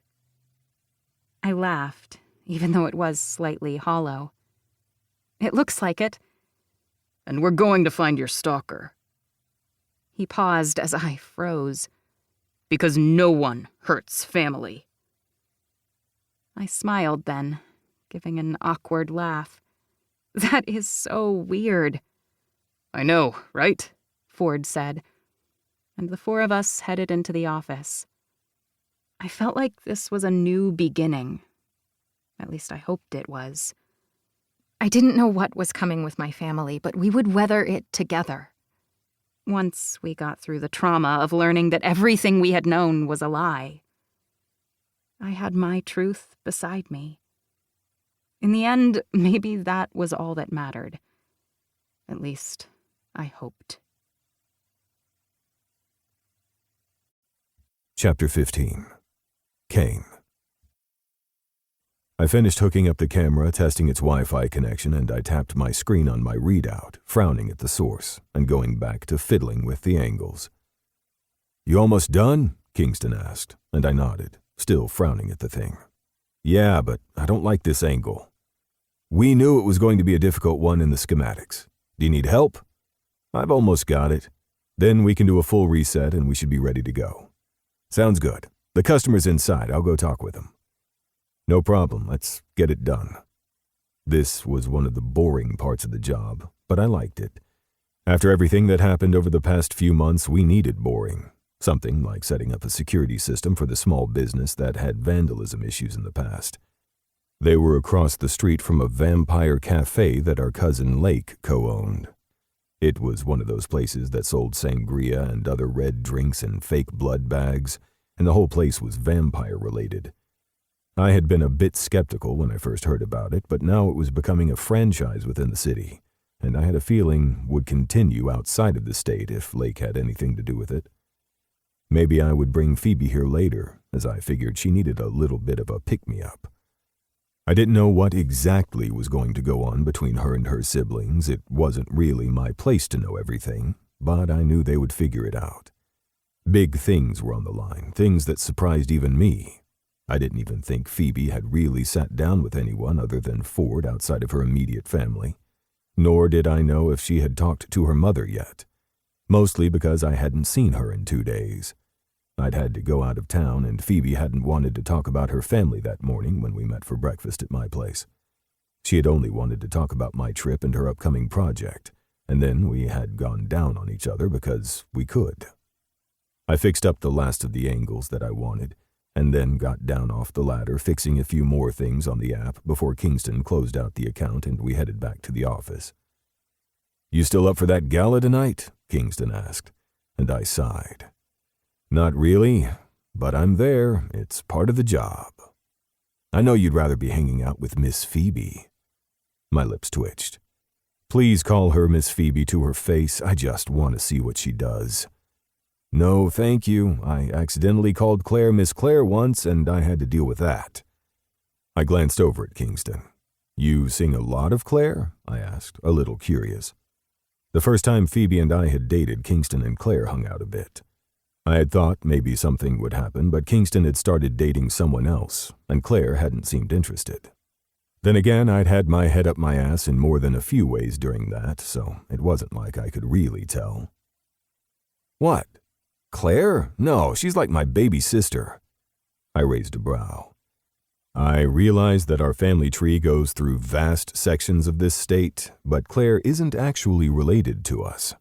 I laughed, even though it was slightly hollow. It looks like it. And we're going to find your stalker. He paused as I froze. Because no one hurts family. I smiled then, giving an awkward laugh. That is so weird. I know, right? Ford said, and the four of us headed into the office. I felt like this was a new beginning. At least I hoped it was. I didn't know what was coming with my family, but we would weather it together. Once we got through the trauma of learning that everything we had known was a lie. I had my truth beside me. In the end, maybe that was all that mattered. At least, I hoped. Chapter 15. Kane. I finished hooking up the camera, testing its Wi-Fi connection, and I tapped my screen on my readout, frowning at the source, and going back to fiddling with the angles. "You almost done?" Kingston asked, and I nodded, still frowning at the thing. "Yeah, but I don't like this angle. We knew it was going to be a difficult one in the schematics. Do you need help?" "I've almost got it. Then we can do a full reset and we should be ready to go." "Sounds good. The customer's inside. I'll go talk with him." "No problem. Let's get it done." This was one of the boring parts of the job, but I liked it. After everything that happened over the past few months, we needed boring. Something like setting up a security system for the small business that had vandalism issues in the past. They were across the street from a vampire cafe that our cousin Lake co-owned. It was one of those places that sold sangria and other red drinks in fake blood bags, and the whole place was vampire-related. I had been a bit skeptical when I first heard about it, but now it was becoming a franchise within the city, and I had a feeling would continue outside of the state if Lake had anything to do with it. Maybe I would bring Phoebe here later, as I figured she needed a little bit of a pick-me-up. I didn't know what exactly was going to go on between her and her siblings. It wasn't really my place to know everything, but I knew they would figure it out. Big things were on the line, things that surprised even me. I didn't even think Phoebe had really sat down with anyone other than Ford outside of her immediate family. Nor did I know if she had talked to her mother yet, mostly because I hadn't seen her in 2 days. I'd had to go out of town, and Phoebe hadn't wanted to talk about her family that morning when we met for breakfast at my place. She had only wanted to talk about my trip and her upcoming project, and then we had gone down on each other because we could. I fixed up the last of the angles that I wanted, and then got down off the ladder, fixing a few more things on the app before Kingston closed out the account and we headed back to the office. "You still up for that gala tonight?" Kingston asked, and I sighed. "Not really, but I'm there. It's part of the job." "I know you'd rather be hanging out with Miss Phoebe." My lips twitched. "Please call her Miss Phoebe to her face. I just want to see what she does." "No, thank you. I accidentally called Claire Miss Claire once, and I had to deal with that." I glanced over at Kingston. "You sing a lot of Claire?" I asked, a little curious. The first time Phoebe and I had dated, Kingston and Claire hung out a bit. I had thought maybe something would happen, but Kingston had started dating someone else, and Claire hadn't seemed interested. Then again, I'd had my head up my ass in more than a few ways during that, so it wasn't like I could really tell. "What? Claire? No, she's like my baby sister." I raised a brow. I realize that our family tree goes through vast sections of this state, but Claire isn't actually related to us.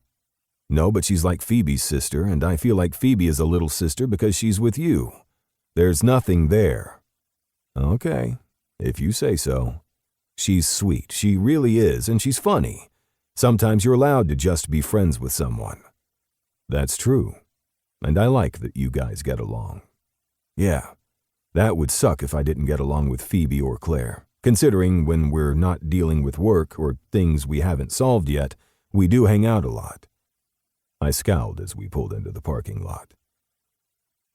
No, but she's like Phoebe's sister, and I feel like Phoebe is a little sister because she's with you. There's nothing there. Okay, if you say so. She's sweet, she really is, and she's funny. Sometimes you're allowed to just be friends with someone. That's true, and I like that you guys get along. Yeah, that would suck if I didn't get along with Phoebe or Claire, considering when we're not dealing with work or things we haven't solved yet, we do hang out a lot. I scowled as we pulled into the parking lot.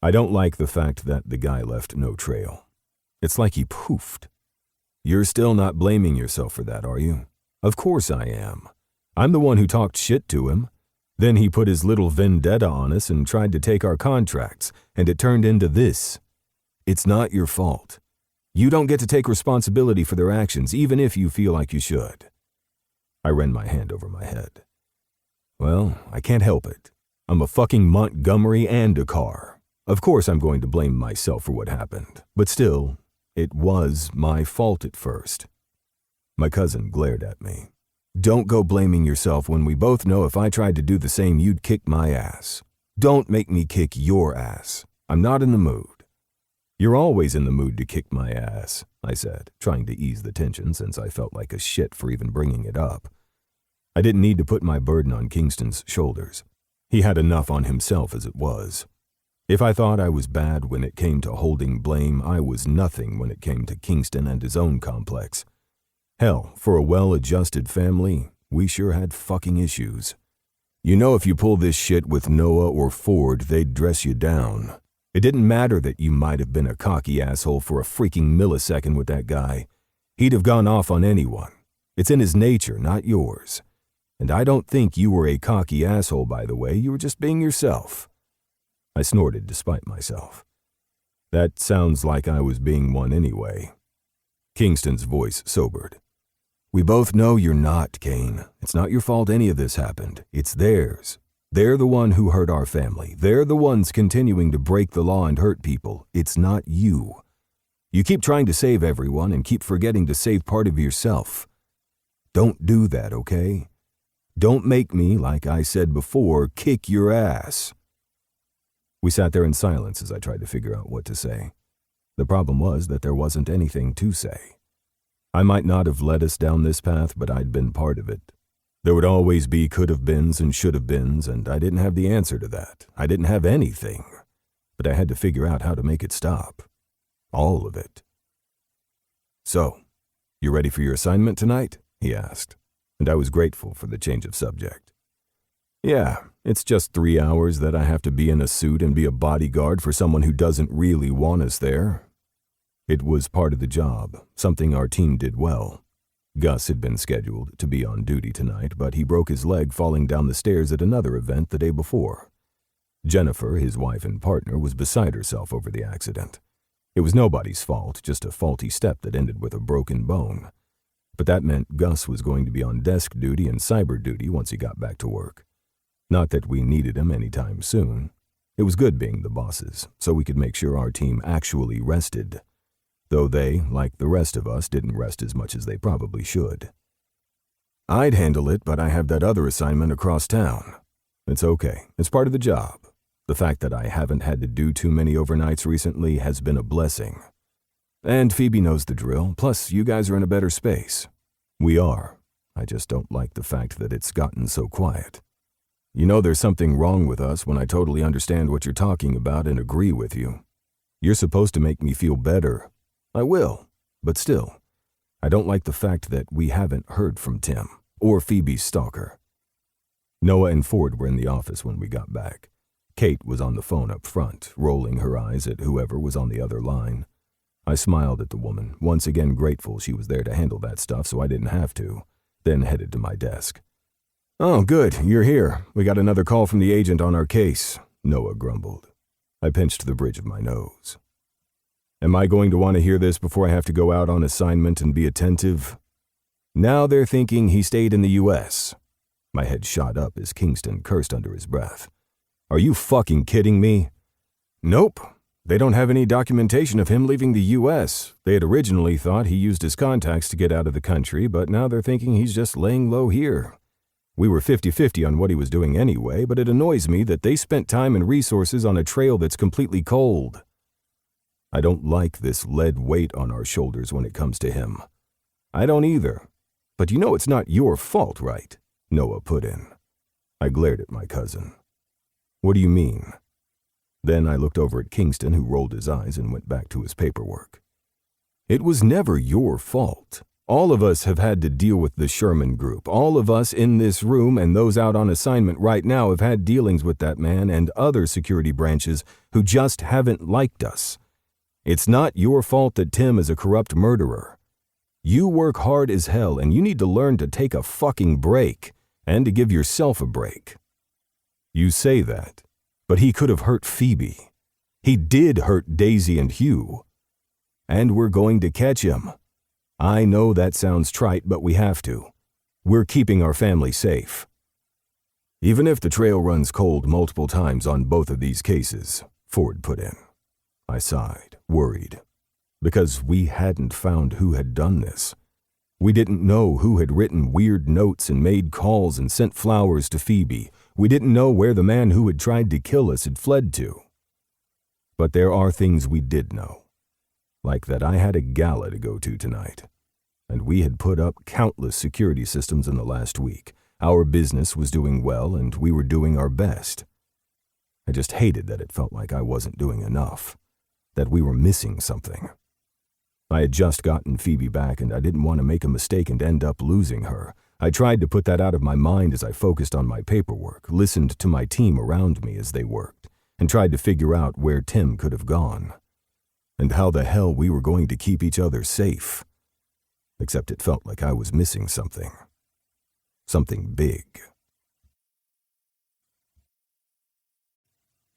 I don't like the fact that the guy left no trail. It's like he poofed. You're still not blaming yourself for that, are you? Of course I am. I'm the one who talked shit to him. Then he put his little vendetta on us and tried to take our contracts, and it turned into this. It's not your fault. You don't get to take responsibility for their actions, even if you feel like you should. I ran my hand over my head. Well, I can't help it. I'm a fucking Montgomery and a car. Of course I'm going to blame myself for what happened, but still, it was my fault at first. My cousin glared at me. Don't go blaming yourself when we both know if I tried to do the same, you'd kick my ass. Don't make me kick your ass. I'm not in the mood. You're always in the mood to kick my ass, I said, trying to ease the tension since I felt like a shit for even bringing it up. I didn't need to put my burden on Kingston's shoulders. He had enough on himself as it was. If I thought I was bad when it came to holding blame, I was nothing when it came to Kingston and his own complex. Hell, for a well-adjusted family, we sure had fucking issues. You know, if you pull this shit with Noah or Ford, they'd dress you down. It didn't matter that you might have been a cocky asshole for a freaking millisecond with that guy. He'd have gone off on anyone. It's in his nature, not yours. And I don't think you were a cocky asshole, by the way. You were just being yourself. I snorted despite myself. That sounds like I was being one anyway. Kingston's voice sobered. We both know you're not, Kane. It's not your fault any of this happened. It's theirs. They're the one who hurt our family. They're the ones continuing to break the law and hurt people. It's not you. You keep trying to save everyone and keep forgetting to save part of yourself. Don't do that, okay? Don't make me, like I said before, kick your ass. We sat there in silence as I tried to figure out what to say. The problem was that there wasn't anything to say. I might not have led us down this path, but I'd been part of it. There would always be could-have-beens and should-have-beens, and I didn't have the answer to that. I didn't have anything. But I had to figure out how to make it stop. All of it. So, you ready for your assignment tonight? He asked. And I was grateful for the change of subject. Yeah, it's just 3 hours that I have to be in a suit and be a bodyguard for someone who doesn't really want us there. It was part of the job, something our team did well. Gus had been scheduled to be on duty tonight, but he broke his leg falling down the stairs at another event the day before. Jennifer, his wife and partner, was beside herself over the accident. It was nobody's fault, just a faulty step that ended with a broken bone. But that meant Gus was going to be on desk duty and cyber duty once he got back to work. Not that we needed him anytime soon. It was good being the bosses, so we could make sure our team actually rested. Though they, like the rest of us, didn't rest as much as they probably should. I'd handle it, but I have that other assignment across town. It's okay. It's part of the job. The fact that I haven't had to do too many overnights recently has been a blessing. And Phoebe knows the drill, plus you guys are in a better space. We are. I just don't like the fact that it's gotten so quiet. You know there's something wrong with us when I totally understand what you're talking about and agree with you. You're supposed to make me feel better. I will, but still, I don't like the fact that we haven't heard from Tim, or Phoebe's stalker. Noah and Ford were in the office when we got back. Kate was on the phone up front, rolling her eyes at whoever was on the other line. I smiled at the woman, once again grateful she was there to handle that stuff so I didn't have to, then headed to my desk. Oh, good, you're here. We got another call from the agent on our case, Noah grumbled. I pinched the bridge of my nose. Am I going to want to hear this before I have to go out on assignment and be attentive? Now they're thinking he stayed in the U.S. My head shot up as Kingston cursed under his breath. Are you fucking kidding me? Nope. They don't have any documentation of him leaving the U.S. They had originally thought he used his contacts to get out of the country, but now they're thinking he's just laying low here. We were 50-50 on what he was doing anyway, but it annoys me that they spent time and resources on a trail that's completely cold. I don't like this lead weight on our shoulders when it comes to him. I don't either. But you know it's not your fault, right? Noah put in. I glared at my cousin. What do you mean? Then I looked over at Kingston, who rolled his eyes and went back to his paperwork. It was never your fault. All of us have had to deal with the Sherman Group. All of us in this room and those out on assignment right now have had dealings with that man and other security branches who just haven't liked us. It's not your fault that Tim is a corrupt murderer. You work hard as hell and you need to learn to take a fucking break and to give yourself a break. You say that, but he could have hurt Phoebe. He did hurt Daisy and Hugh. And we're going to catch him. I know that sounds trite, but we have to. We're keeping our family safe. Even if the trail runs cold multiple times on both of these cases, Ford put in. I sighed, worried, because we hadn't found who had done this. We didn't know who had written weird notes and made calls and sent flowers to Phoebe. We didn't know where the man who had tried to kill us had fled to. But there are things we did know. Like that I had a gala to go to tonight. And we had put up countless security systems in the last week. Our business was doing well and we were doing our best. I just hated that it felt like I wasn't doing enough. That we were missing something. I had just gotten Phoebe back and I didn't want to make a mistake and end up losing her. I tried to put that out of my mind as I focused on my paperwork, listened to my team around me as they worked, and tried to figure out where Tim could have gone. And how the hell we were going to keep each other safe. Except it felt like I was missing something. Something big.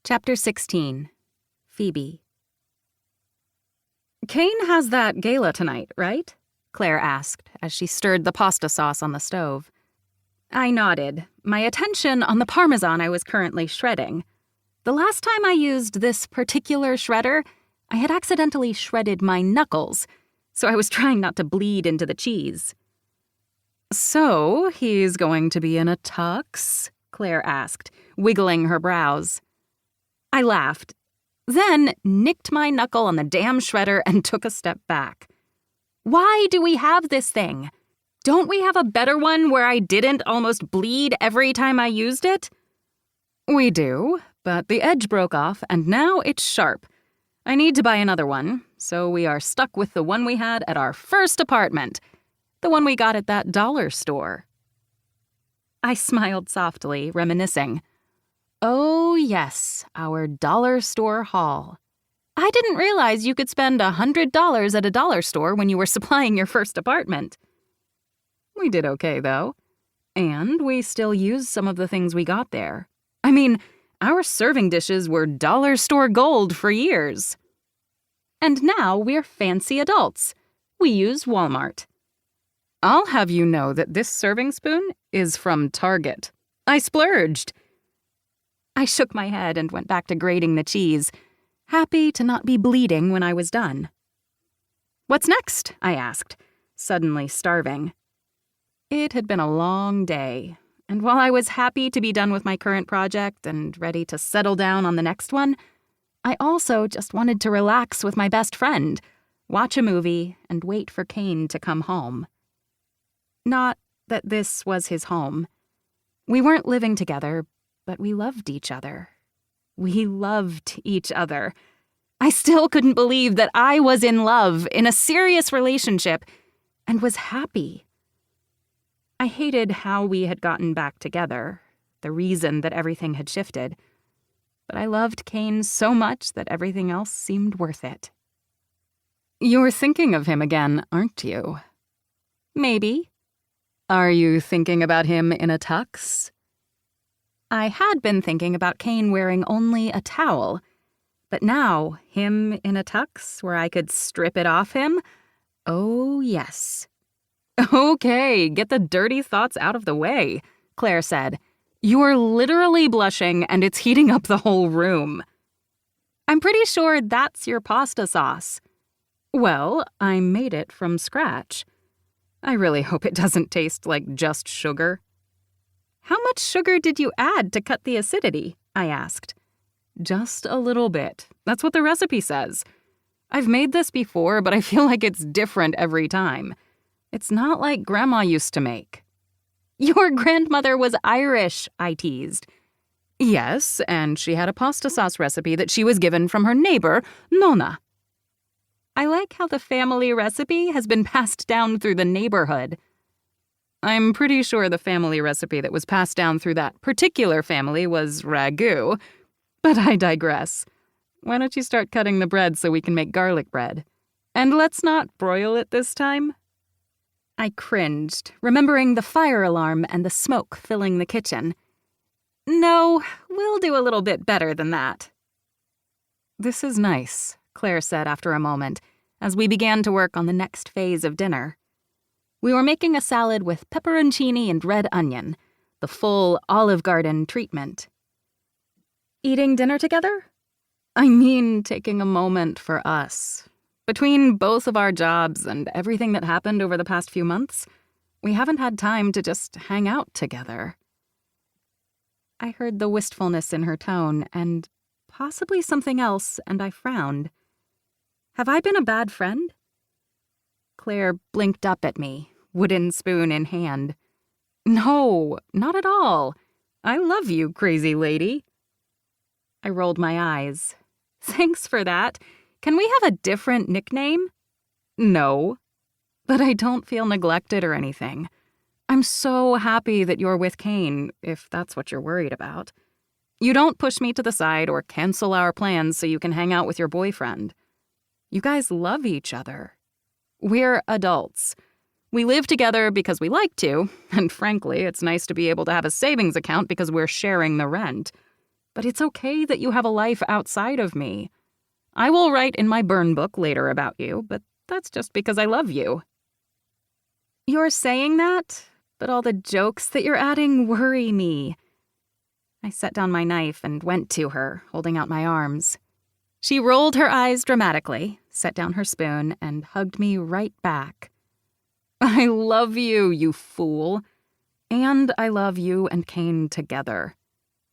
Chapter 16. Phoebe. Kane has that gala tonight, right? Claire asked as she stirred the pasta sauce on the stove. I nodded, my attention on the parmesan I was currently shredding. The last time I used this particular shredder, I had accidentally shredded my knuckles, so I was trying not to bleed into the cheese. So, he's going to be in a tux? Claire asked, wiggling her brows. I laughed, then nicked my knuckle on the damn shredder and took a step back. Why do we have this thing? Don't we have a better one where I didn't almost bleed every time I used it? We do, but the edge broke off and now it's sharp. I need to buy another one, so we are stuck with the one we had at our first apartment, the one we got at that dollar store. I smiled softly, reminiscing. Oh, yes, our dollar store haul. I didn't realize you could spend $100 at a dollar store when you were supplying your first apartment. We did okay, though. And we still used some of the things we got there. I mean, our serving dishes were dollar store gold for years. And now we're fancy adults. We use Walmart. I'll have you know that this serving spoon is from Target. I splurged. I shook my head and went back to grating the cheese, happy to not be bleeding when I was done. What's next? I asked, suddenly starving. It had been a long day, and while I was happy to be done with my current project and ready to settle down on the next one, I also just wanted to relax with my best friend, watch a movie, and wait for Kane to come home. Not that this was his home. We weren't living together, but we loved each other. We loved each other. I still couldn't believe that I was in love, in a serious relationship, and was happy. I hated how we had gotten back together, the reason that everything had shifted, but I loved Kane so much that everything else seemed worth it. You're thinking of him again, aren't you? Maybe. Are you thinking about him in a tux? I had been thinking about Kane wearing only a towel, but now, him in a tux where I could strip it off him? Oh, yes. Okay, get the dirty thoughts out of the way, Claire said. You're literally blushing and it's heating up the whole room. I'm pretty sure that's your pasta sauce. Well, I made it from scratch. I really hope it doesn't taste like just sugar. How much sugar did you add to cut the acidity? I asked. Just a little bit. That's what the recipe says. I've made this before, but I feel like it's different every time. It's not like Grandma used to make. Your grandmother was Irish, I teased. Yes, and she had a pasta sauce recipe that she was given from her neighbor, Nonna. I like how the family recipe has been passed down through the neighborhood. I'm pretty sure the family recipe that was passed down through that particular family was ragu, but I digress. Why don't you start cutting the bread so we can make garlic bread? And let's not broil it this time. I cringed, remembering the fire alarm and the smoke filling the kitchen. No, we'll do a little bit better than that. This is nice, Claire said after a moment, as we began to work on the next phase of dinner. We were making a salad with pepperoncini and red onion, the full Olive Garden treatment. Eating dinner together? I mean, taking a moment for us. Between both of our jobs and everything that happened over the past few months, we haven't had time to just hang out together. I heard the wistfulness in her tone and possibly something else, and I frowned. Have I been a bad friend? Claire blinked up at me, wooden spoon in hand. No, not at all. I love you, crazy lady. I rolled my eyes. Thanks for that. Can we have a different nickname? No. But I don't feel neglected or anything. I'm so happy that you're with Kane, if that's what you're worried about. You don't push me to the side or cancel our plans so you can hang out with your boyfriend. You guys love each other. We're adults. We live together because we like to, and frankly, it's nice to be able to have a savings account because we're sharing the rent. But it's okay that you have a life outside of me. I will write in my burn book later about you, but that's just because I love you. You're saying that, but all the jokes that you're adding worry me. I set down my knife and went to her, holding out my arms. She rolled her eyes dramatically, set down her spoon, and hugged me right back. I love you, you fool. And I love you and Kane together.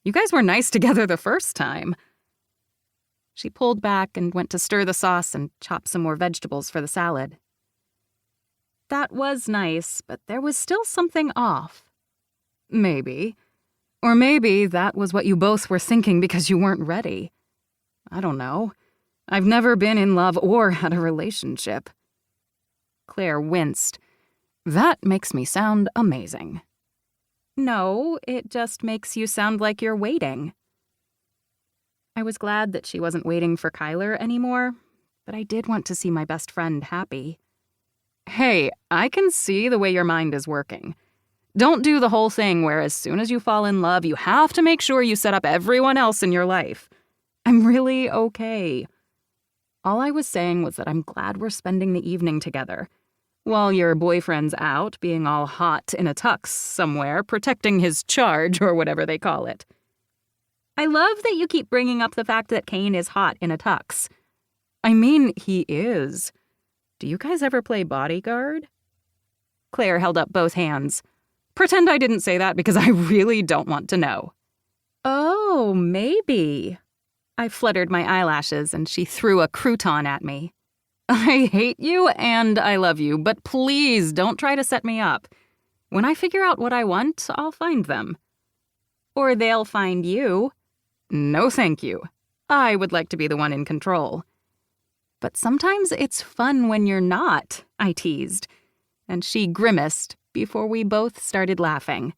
You guys were nice together the first time. She pulled back and went to stir the sauce and chop some more vegetables for the salad. That was nice, but there was still something off. Maybe. Or maybe that was what you both were thinking because you weren't ready. I don't know. I've never been in love or had a relationship. Claire winced. That makes me sound amazing. No, it just makes you sound like you're waiting. I was glad that she wasn't waiting for Kyler anymore, but I did want to see my best friend happy. Hey, I can see the way your mind is working. Don't do the whole thing where as soon as you fall in love, you have to make sure you set up everyone else in your life. I'm really okay. All I was saying was that I'm glad we're spending the evening together, while your boyfriend's out being all hot in a tux somewhere, protecting his charge or whatever they call it. I love that you keep bringing up the fact that Kane is hot in a tux. I mean, he is. Do you guys ever play bodyguard? Claire held up both hands. Pretend I didn't say that because I really don't want to know. Oh, maybe. I fluttered my eyelashes and she threw a crouton at me. I hate you and I love you, but please don't try to set me up. When I figure out what I want, I'll find them. Or they'll find you. No, thank you. I would like to be the one in control. But sometimes it's fun when you're not, I teased, and she grimaced before we both started laughing.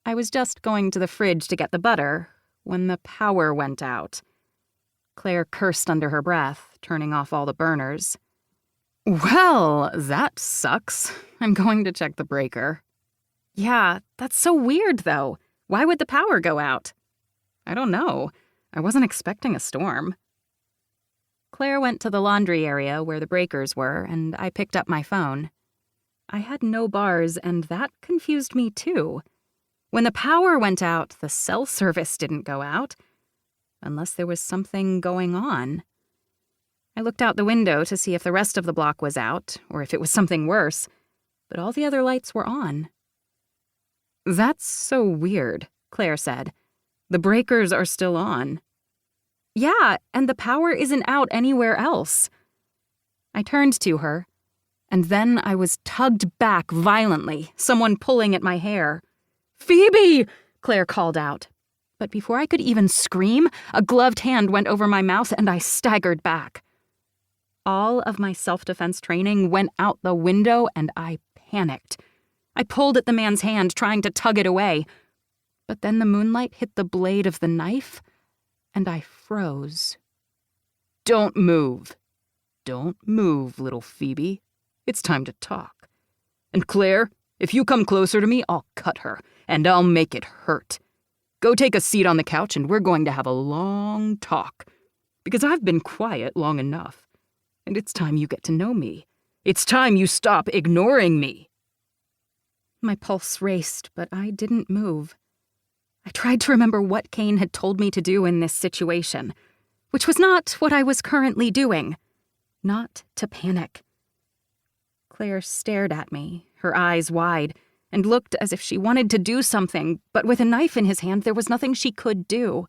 I was just going to the fridge to get the butter when the power went out. Claire cursed under her breath, turning off all the burners. Well, that sucks. I'm going to check the breaker. Yeah, that's so weird, though. Why would the power go out? I don't know. I wasn't expecting a storm. Claire went to the laundry area where the breakers were, and I picked up my phone. I had no bars, and that confused me, too. When the power went out, the cell service didn't go out. unless there was something going on. I looked out the window to see if the rest of the block was out, or if it was something worse, but all the other lights were on. "That's so weird," Claire said. "The breakers are still on." "Yeah, and the power isn't out anywhere else." I turned to her, and then I was tugged back violently, someone pulling at my hair. "Phoebe!" Claire called out. But before I could even scream, a gloved hand went over my mouth and I staggered back. All of my self-defense training went out the window and I panicked. I pulled at the man's hand, trying to tug it away. But then the moonlight hit the blade of the knife, and I froze. "Don't move. Don't move, little Phoebe. It's time to talk. And Claire, if you come closer to me, I'll cut her, and I'll make it hurt. Go take a seat on the couch, and we're going to have a long talk. Because I've been quiet long enough. And it's time you get to know me. It's time you stop ignoring me." My pulse raced, but I didn't move. I tried to remember what Kane had told me to do in this situation, which was not what I was currently doing. Not to panic. Claire stared at me, her eyes wide, and looked as if she wanted to do something, but with a knife in his hand, there was nothing she could do.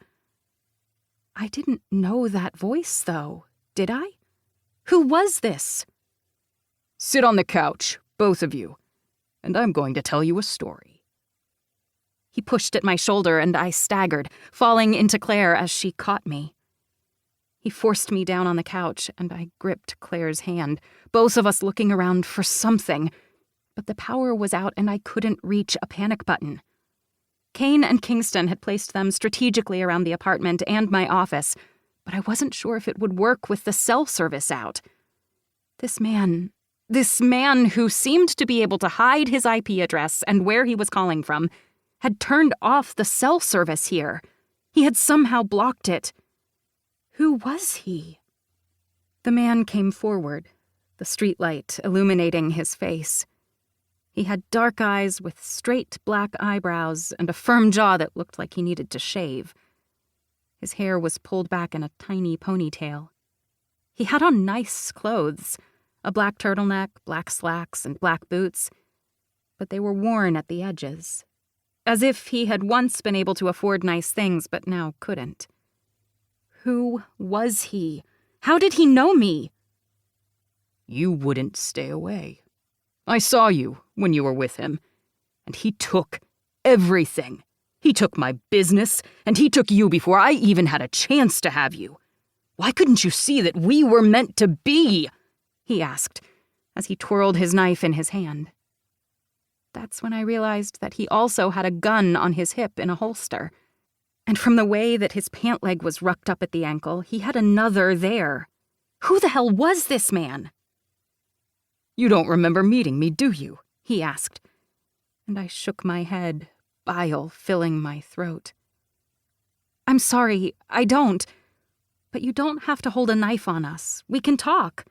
I didn't know that voice, though, did I? Who was this? "Sit on the couch, both of you, and I'm going to tell you a story." He pushed at my shoulder and I staggered, falling into Claire as she caught me. He forced me down on the couch and I gripped Claire's hand, both of us looking around for something, but the power was out and I couldn't reach a panic button. Kane and Kingston had placed them strategically around the apartment and my office, but I wasn't sure if it would work with the cell service out. This man who seemed to be able to hide his IP address and where he was calling from, had turned off the cell service here. He had somehow blocked it. Who was he? The man came forward, the streetlight illuminating his face. He had dark eyes with straight black eyebrows and a firm jaw that looked like he needed to shave. His hair was pulled back in a tiny ponytail. He had on nice clothes, a black turtleneck, black slacks, and black boots, but they were worn at the edges, as if he had once been able to afford nice things but now couldn't. Who was he? How did he know me? "You wouldn't stay away. I saw you when you were with him, and he took everything. He took my business, and he took you before I even had a chance to have you. Why couldn't you see that we were meant to be?" he asked, as he twirled his knife in his hand. That's when I realized that he also had a gun on his hip in a holster, and from the way that his pant leg was rucked up at the ankle, he had another there. Who the hell was this man? "You don't remember meeting me, do you?" he asked, and I shook my head, bile filling my throat. "I'm sorry, I don't. But you don't have to hold a knife on us. We can talk."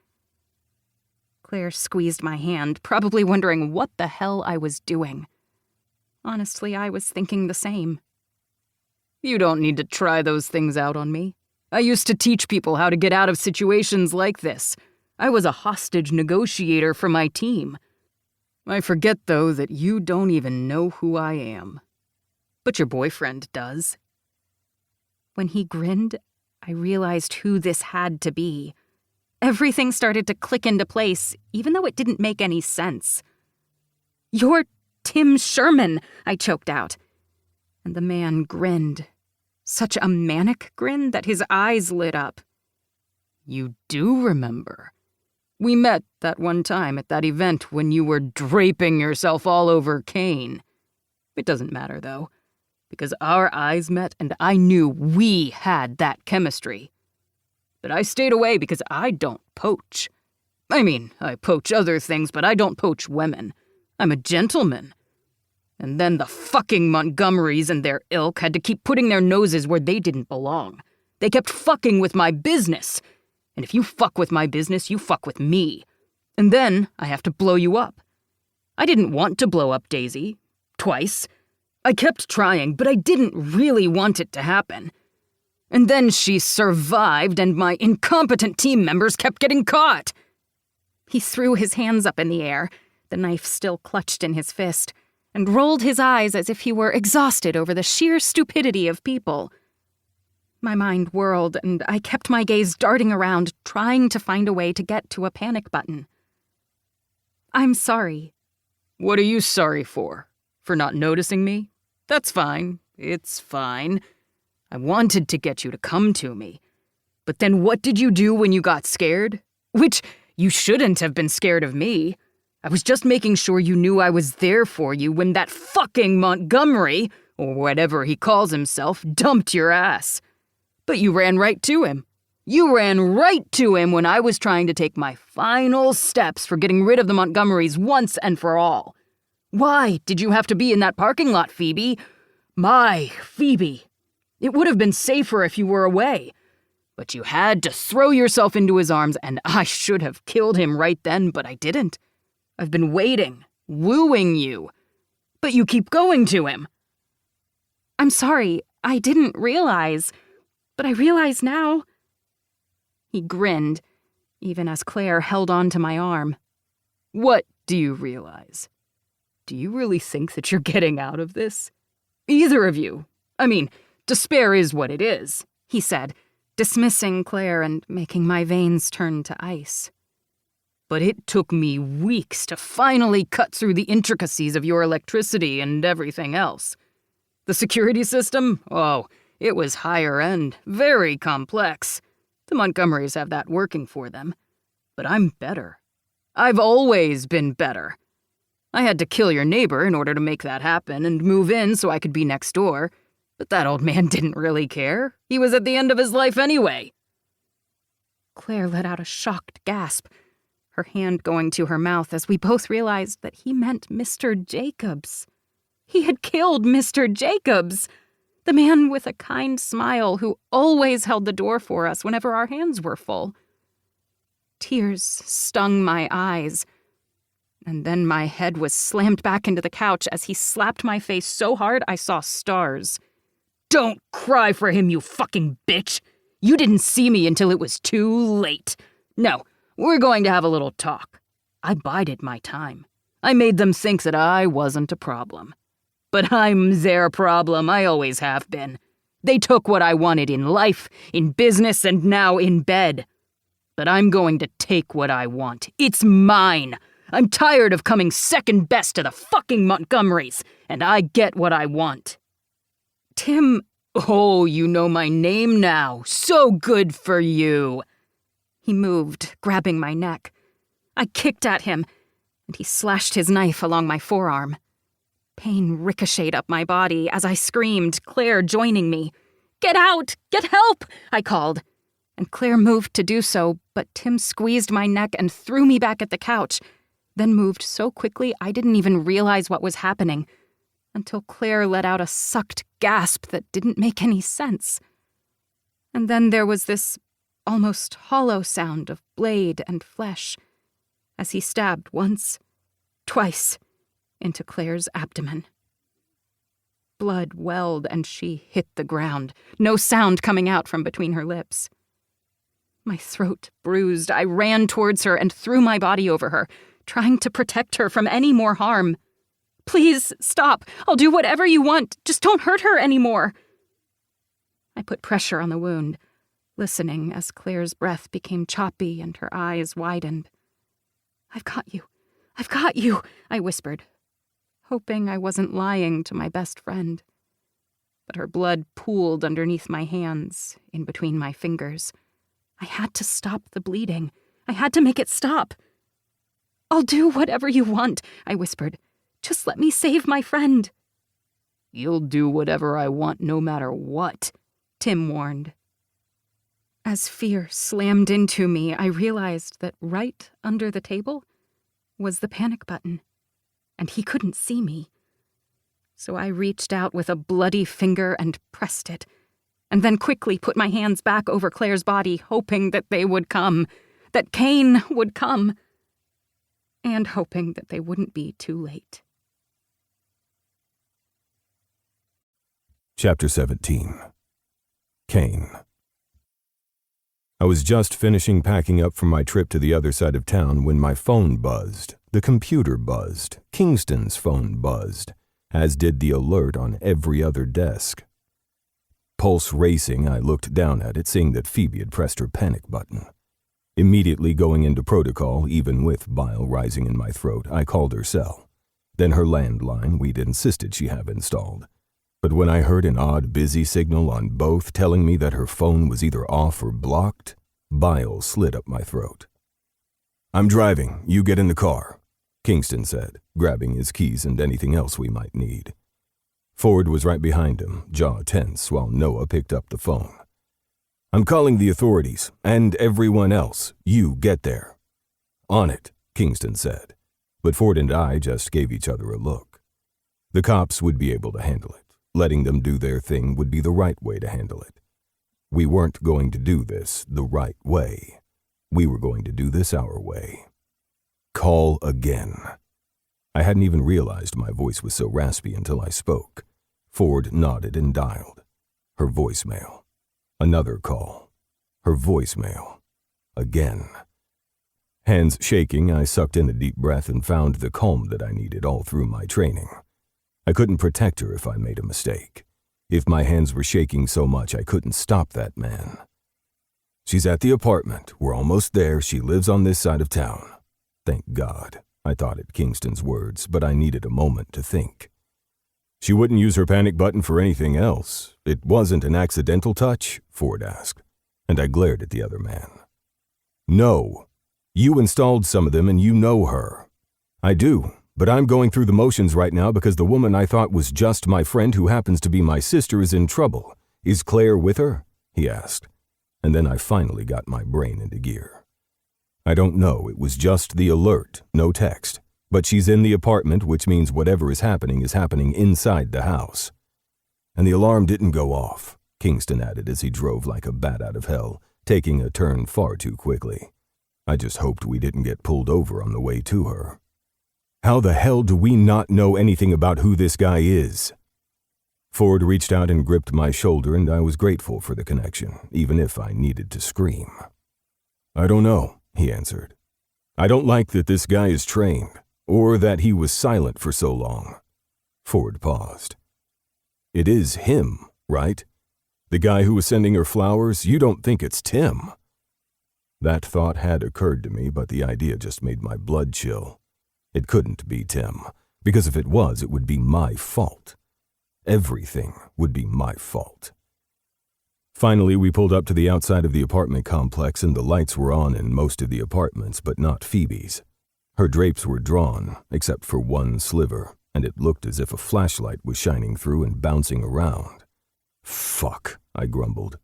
Claire squeezed my hand, probably wondering what the hell I was doing. Honestly, I was thinking the same. "You don't need to try those things out on me. I used to teach people how to get out of situations like this. I was a hostage negotiator for my team. I forget, though, that you don't even know who I am. But your boyfriend does." When he grinned, I realized who this had to be. Everything started to click into place, even though it didn't make any sense. "You're Tim Sherman," I choked out. And the man grinned. Such a manic grin that his eyes lit up. "You do remember. We met that one time at that event when you were draping yourself all over Kane. It doesn't matter, though, because our eyes met and I knew we had that chemistry. But I stayed away because I don't poach. I mean, I poach other things, but I don't poach women. I'm a gentleman. And then the fucking Montgomerys and their ilk had to keep putting their noses where they didn't belong. They kept fucking with my business. And if you fuck with my business, you fuck with me. And then I have to blow you up. I didn't want to blow up Daisy. Twice. I kept trying, but I didn't really want it to happen. And then she survived and my incompetent team members kept getting caught. He threw his hands up in the air, the knife still clutched in his fist, and rolled his eyes as if he were exhausted over the sheer stupidity of people. My mind whirled, and I kept my gaze darting around, trying to find a way to get to a panic button. "I'm sorry." What are you sorry for? For not noticing me? That's fine. It's fine. I wanted to get you to come to me. But then what did you do when you got scared? Which, you shouldn't have been scared of me. I was just making sure you knew I was there for you when that fucking Montgomery, or whatever he calls himself, dumped your ass. But you ran right to him. You ran right to him when I was trying to take my final steps for getting rid of the Montgomerys once and for all. Why did you have to be in that parking lot, Phoebe? My Phoebe. It would have been safer if you were away. But you had to throw yourself into his arms, and I should have killed him right then, but I didn't. I've been waiting, wooing you. But you keep going to him. "I'm sorry, I didn't realize. But I realize now." He grinned, even as Claire held on to my arm. What do you realize? Do you really think that you're getting out of this? Either of you. I mean, despair is what it is, he said, dismissing Claire and making my veins turn to ice. But it took me weeks to finally cut through the intricacies of your electricity and everything else. The security system? Oh, it was higher end, very complex. The Montgomerys have that working for them. But I'm better. I've always been better. I had to kill your neighbor in order to make that happen and move in so I could be next door. But that old man didn't really care. He was at the end of his life anyway. Claire let out a shocked gasp, her hand going to her mouth as we both realized that he meant Mr. Jacobs. He had killed Mr. Jacobs, the man with a kind smile who always held the door for us whenever our hands were full. Tears stung my eyes, and then my head was slammed back into the couch as he slapped my face so hard I saw stars. Don't cry for him, you fucking bitch! You didn't see me until it was too late. No, we're going to have a little talk. I bided my time. I made them think that I wasn't a problem. But I'm their problem, I always have been. They took what I wanted in life, in business, and now in bed. But I'm going to take what I want. It's mine. I'm tired of coming second best to the fucking Montgomerys, and I get what I want. Tim, oh, you know my name now. So good for you. He moved, grabbing my neck. I kicked at him, and he slashed his knife along my forearm. Pain ricocheted up my body as I screamed, Claire joining me. "Get out! Get help!" I called. And Claire moved to do so, but Tim squeezed my neck and threw me back at the couch, then moved so quickly I didn't even realize what was happening, until Claire let out a sucked gasp that didn't make any sense. And then there was this almost hollow sound of blade and flesh, as he stabbed once, twice, into Claire's abdomen. Blood welled and she hit the ground, no sound coming out from between her lips. My throat bruised, I ran towards her and threw my body over her, trying to protect her from any more harm. "Please, stop. I'll do whatever you want. Just don't hurt her anymore." I put pressure on the wound, listening as Claire's breath became choppy and her eyes widened. I've got you, I whispered, hoping I wasn't lying to my best friend. But her blood pooled underneath my hands, in between my fingers. I had to stop the bleeding. I had to make it stop. "I'll do whatever you want," I whispered. "Just let me save my friend." "You'll do whatever I want no matter what," Tim warned. As fear slammed into me, I realized that right under the table was the panic button, and he couldn't see me. So I reached out with a bloody finger and pressed it, and then quickly put my hands back over Claire's body, hoping that they would come, that Kane would come, and hoping that they wouldn't be too late. Chapter 17. Kane. I was just finishing packing up for my trip to the other side of town when my phone buzzed, the computer buzzed, Kingston's phone buzzed, as did the alert on every other desk. Pulse racing, I looked down at it, seeing that Phoebe had pressed her panic button. Immediately going into protocol, even with bile rising in my throat, I called her cell. Then her landline we'd insisted she have installed. But when I heard an odd busy signal on both telling me that her phone was either off or blocked, bile slid up my throat. "I'm driving. You get in the car," Kingston said, grabbing his keys and anything else we might need. Ford was right behind him, jaw tense, while Noah picked up the phone. "I'm calling the authorities, and everyone else. You get there." "On it," Kingston said, but Ford and I just gave each other a look. The cops would be able to handle it. Letting them do their thing would be the right way to handle it. We weren't going to do this the right way. We were going to do this our way. Call again. I hadn't even realized my voice was so raspy until I spoke. Ford nodded and dialed. Her voicemail. Another call. Her voicemail. Again. Hands shaking, I sucked in a deep breath and found the calm that I needed all through my training. I couldn't protect her if I made a mistake. If my hands were shaking so much I couldn't stop that man. "She's at the apartment. We're almost there. She lives on this side of town." Thank God, I thought at Kingston's words, but I needed a moment to think. "She wouldn't use her panic button for anything else. It wasn't an accidental touch?" Ford asked, and I glared at the other man. "No. You installed some of them and you know her." "I do. But I'm going through the motions right now because the woman I thought was just my friend who happens to be my sister is in trouble. Is Claire with her?" he asked. And then I finally got my brain into gear. "I don't know. It was just the alert, no text. But she's in the apartment, which means whatever is happening inside the house." "And the alarm didn't go off," Kingston added as he drove like a bat out of hell, taking a turn far too quickly. I just hoped we didn't get pulled over on the way to her. "How the hell do we not know anything about who this guy is?" Ford reached out and gripped my shoulder, and I was grateful for the connection, even if I needed to scream. "I don't know," he answered. "I don't like that this guy is trained, or that he was silent for so long." Ford paused. "It is him, right? The guy who was sending her flowers? You don't think it's Tim?" That thought had occurred to me, but the idea just made my blood chill. It couldn't be Tim, because if it was, it would be my fault. Everything would be my fault. Finally, we pulled up to the outside of the apartment complex and the lights were on in most of the apartments, but not Phoebe's. Her drapes were drawn, except for one sliver, and it looked as if a flashlight was shining through and bouncing around. "Fuck," I grumbled.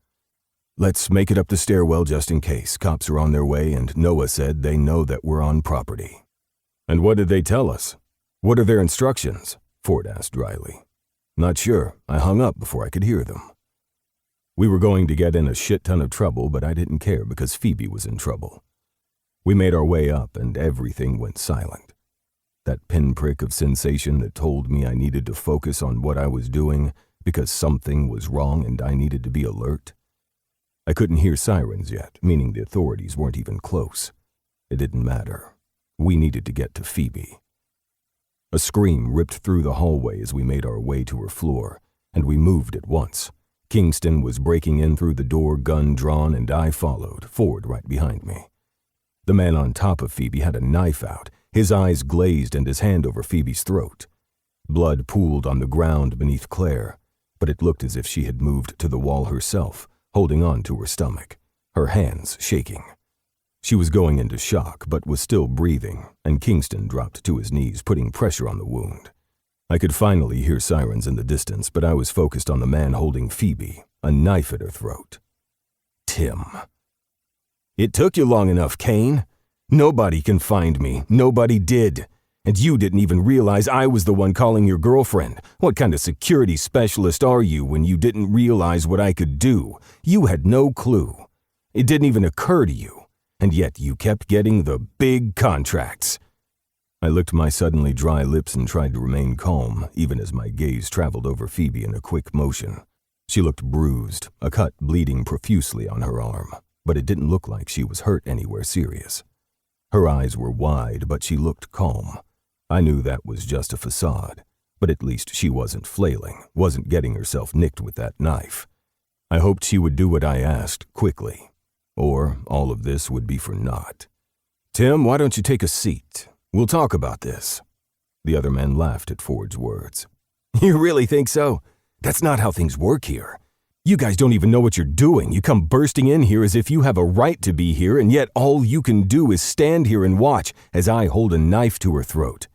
"Let's make it up the stairwell just in case. Cops are on their way and Noah said they know that we're on property." "And what did they tell us? What are their instructions?" Ford asked dryly. "Not sure. I hung up before I could hear them." We were going to get in a shit ton of trouble, but I didn't care because Phoebe was in trouble. We made our way up and everything went silent. That pinprick of sensation that told me I needed to focus on what I was doing because something was wrong and I needed to be alert. I couldn't hear sirens yet, meaning the authorities weren't even close. It didn't matter. We needed to get to Phoebe. A scream ripped through the hallway as we made our way to her floor, and we moved at once. Kingston was breaking in through the door, gun drawn, and I followed, Ford right behind me. The man on top of Phoebe had a knife out, his eyes glazed and his hand over Phoebe's throat. Blood pooled on the ground beneath Claire, but it looked as if she had moved to the wall herself, holding on to her stomach, her hands shaking. She was going into shock, but was still breathing, and Kingston dropped to his knees, putting pressure on the wound. I could finally hear sirens in the distance, but I was focused on the man holding Phoebe, a knife at her throat. Tim. "It took you long enough, Kane. Nobody can find me. Nobody did. And you didn't even realize I was the one calling your girlfriend. What kind of security specialist are you when you didn't realize what I could do? You had no clue. It didn't even occur to you. And yet you kept getting the big contracts." I licked my suddenly dry lips and tried to remain calm, even as my gaze traveled over Phoebe in a quick motion. She looked bruised, a cut bleeding profusely on her arm, but it didn't look like she was hurt anywhere serious. Her eyes were wide, but she looked calm. I knew that was just a facade, but at least she wasn't flailing, wasn't getting herself nicked with that knife. I hoped she would do what I asked quickly, or all of this would be for naught. "Tim, why don't you take a seat? We'll talk about this." The other man laughed at Ford's words. "You really think so? That's not how things work here. You guys don't even know what you're doing. You come bursting in here as if you have a right to be here, and yet all you can do is stand here and watch as I hold a knife to her throat.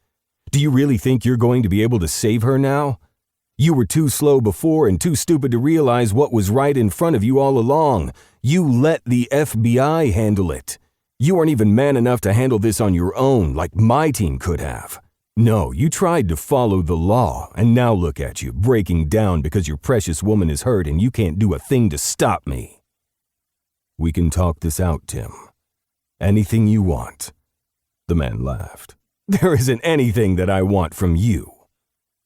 Do you really think you're going to be able to save her now? You were too slow before and too stupid to realize what was right in front of you all along. You let the FBI handle it. You aren't even man enough to handle this on your own like my team could have. No, you tried to follow the law, and now look at you, breaking down because your precious woman is hurt and you can't do a thing to stop me." "We can talk this out, Tim. Anything you want." The man laughed. "There isn't anything that I want from you."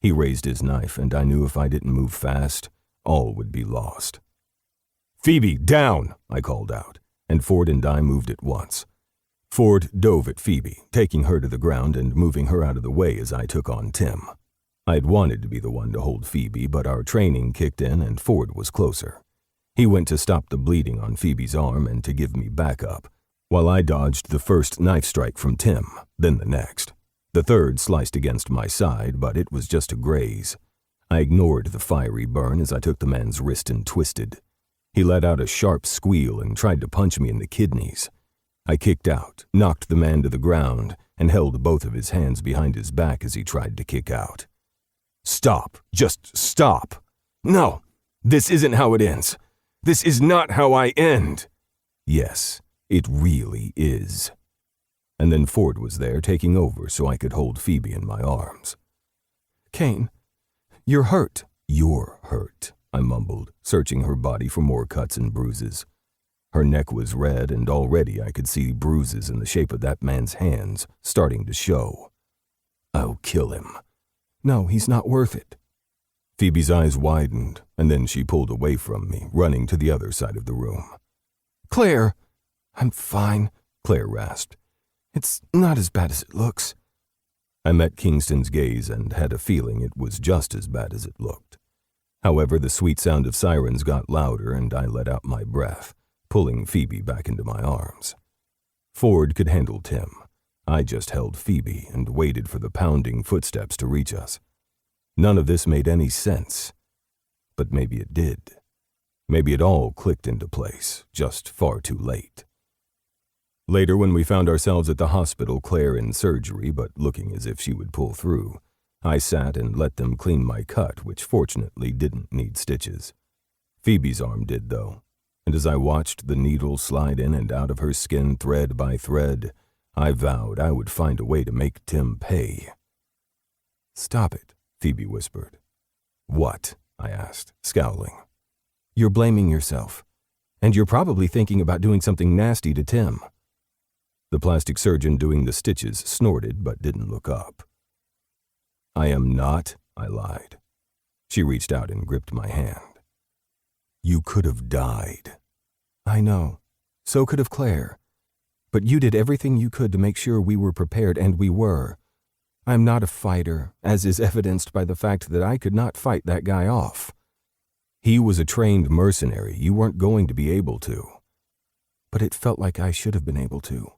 He raised his knife, and I knew if I didn't move fast, all would be lost. "Phoebe, down!" I called out, and Ford and I moved at once. Ford dove at Phoebe, taking her to the ground and moving her out of the way as I took on Tim. I had wanted to be the one to hold Phoebe, but our training kicked in and Ford was closer. He went to stop the bleeding on Phoebe's arm and to give me backup, while I dodged the first knife strike from Tim, then the next. The third sliced against my side, but it was just a graze. I ignored the fiery burn as I took the man's wrist and twisted. He let out a sharp squeal and tried to punch me in the kidneys. I kicked out, knocked the man to the ground, and held both of his hands behind his back as he tried to kick out. "Stop. Just stop. No, this isn't how it ends. This is not how I end." Yes, it really is. And then Ford was there taking over so I could hold Phoebe in my arms. "Kane, you're hurt." "You're hurt," I mumbled, searching her body for more cuts and bruises. Her neck was red, and already I could see bruises in the shape of that man's hands starting to show. "I'll kill him." "No, he's not worth it." Phoebe's eyes widened, and then she pulled away from me, running to the other side of the room. "Claire!" "I'm fine," Claire rasped. "It's not as bad as it looks." I met Kingston's gaze and had a feeling it was just as bad as it looked. However, the sweet sound of sirens got louder, and I let out my breath, pulling Phoebe back into my arms. Ford could handle Tim. I just held Phoebe and waited for the pounding footsteps to reach us. None of this made any sense. But maybe it did. Maybe it all clicked into place, just far too late. Later, when we found ourselves at the hospital, Claire in surgery, but looking as if she would pull through, I sat and let them clean my cut, which fortunately didn't need stitches. Phoebe's arm did, though. And as I watched the needle slide in and out of her skin thread by thread, I vowed I would find a way to make Tim pay. "Stop it," Phoebe whispered. "What?" I asked, scowling. "You're blaming yourself, and you're probably thinking about doing something nasty to Tim." The plastic surgeon doing the stitches snorted but didn't look up. "I am not," I lied. She reached out and gripped my hand. "You could have died." "I know. So could have Claire. But you did everything you could to make sure we were prepared, and we were. I'm not a fighter, as is evidenced by the fact that I could not fight that guy off. He was a trained mercenary. You weren't going to be able to. But it felt like I should have been able to.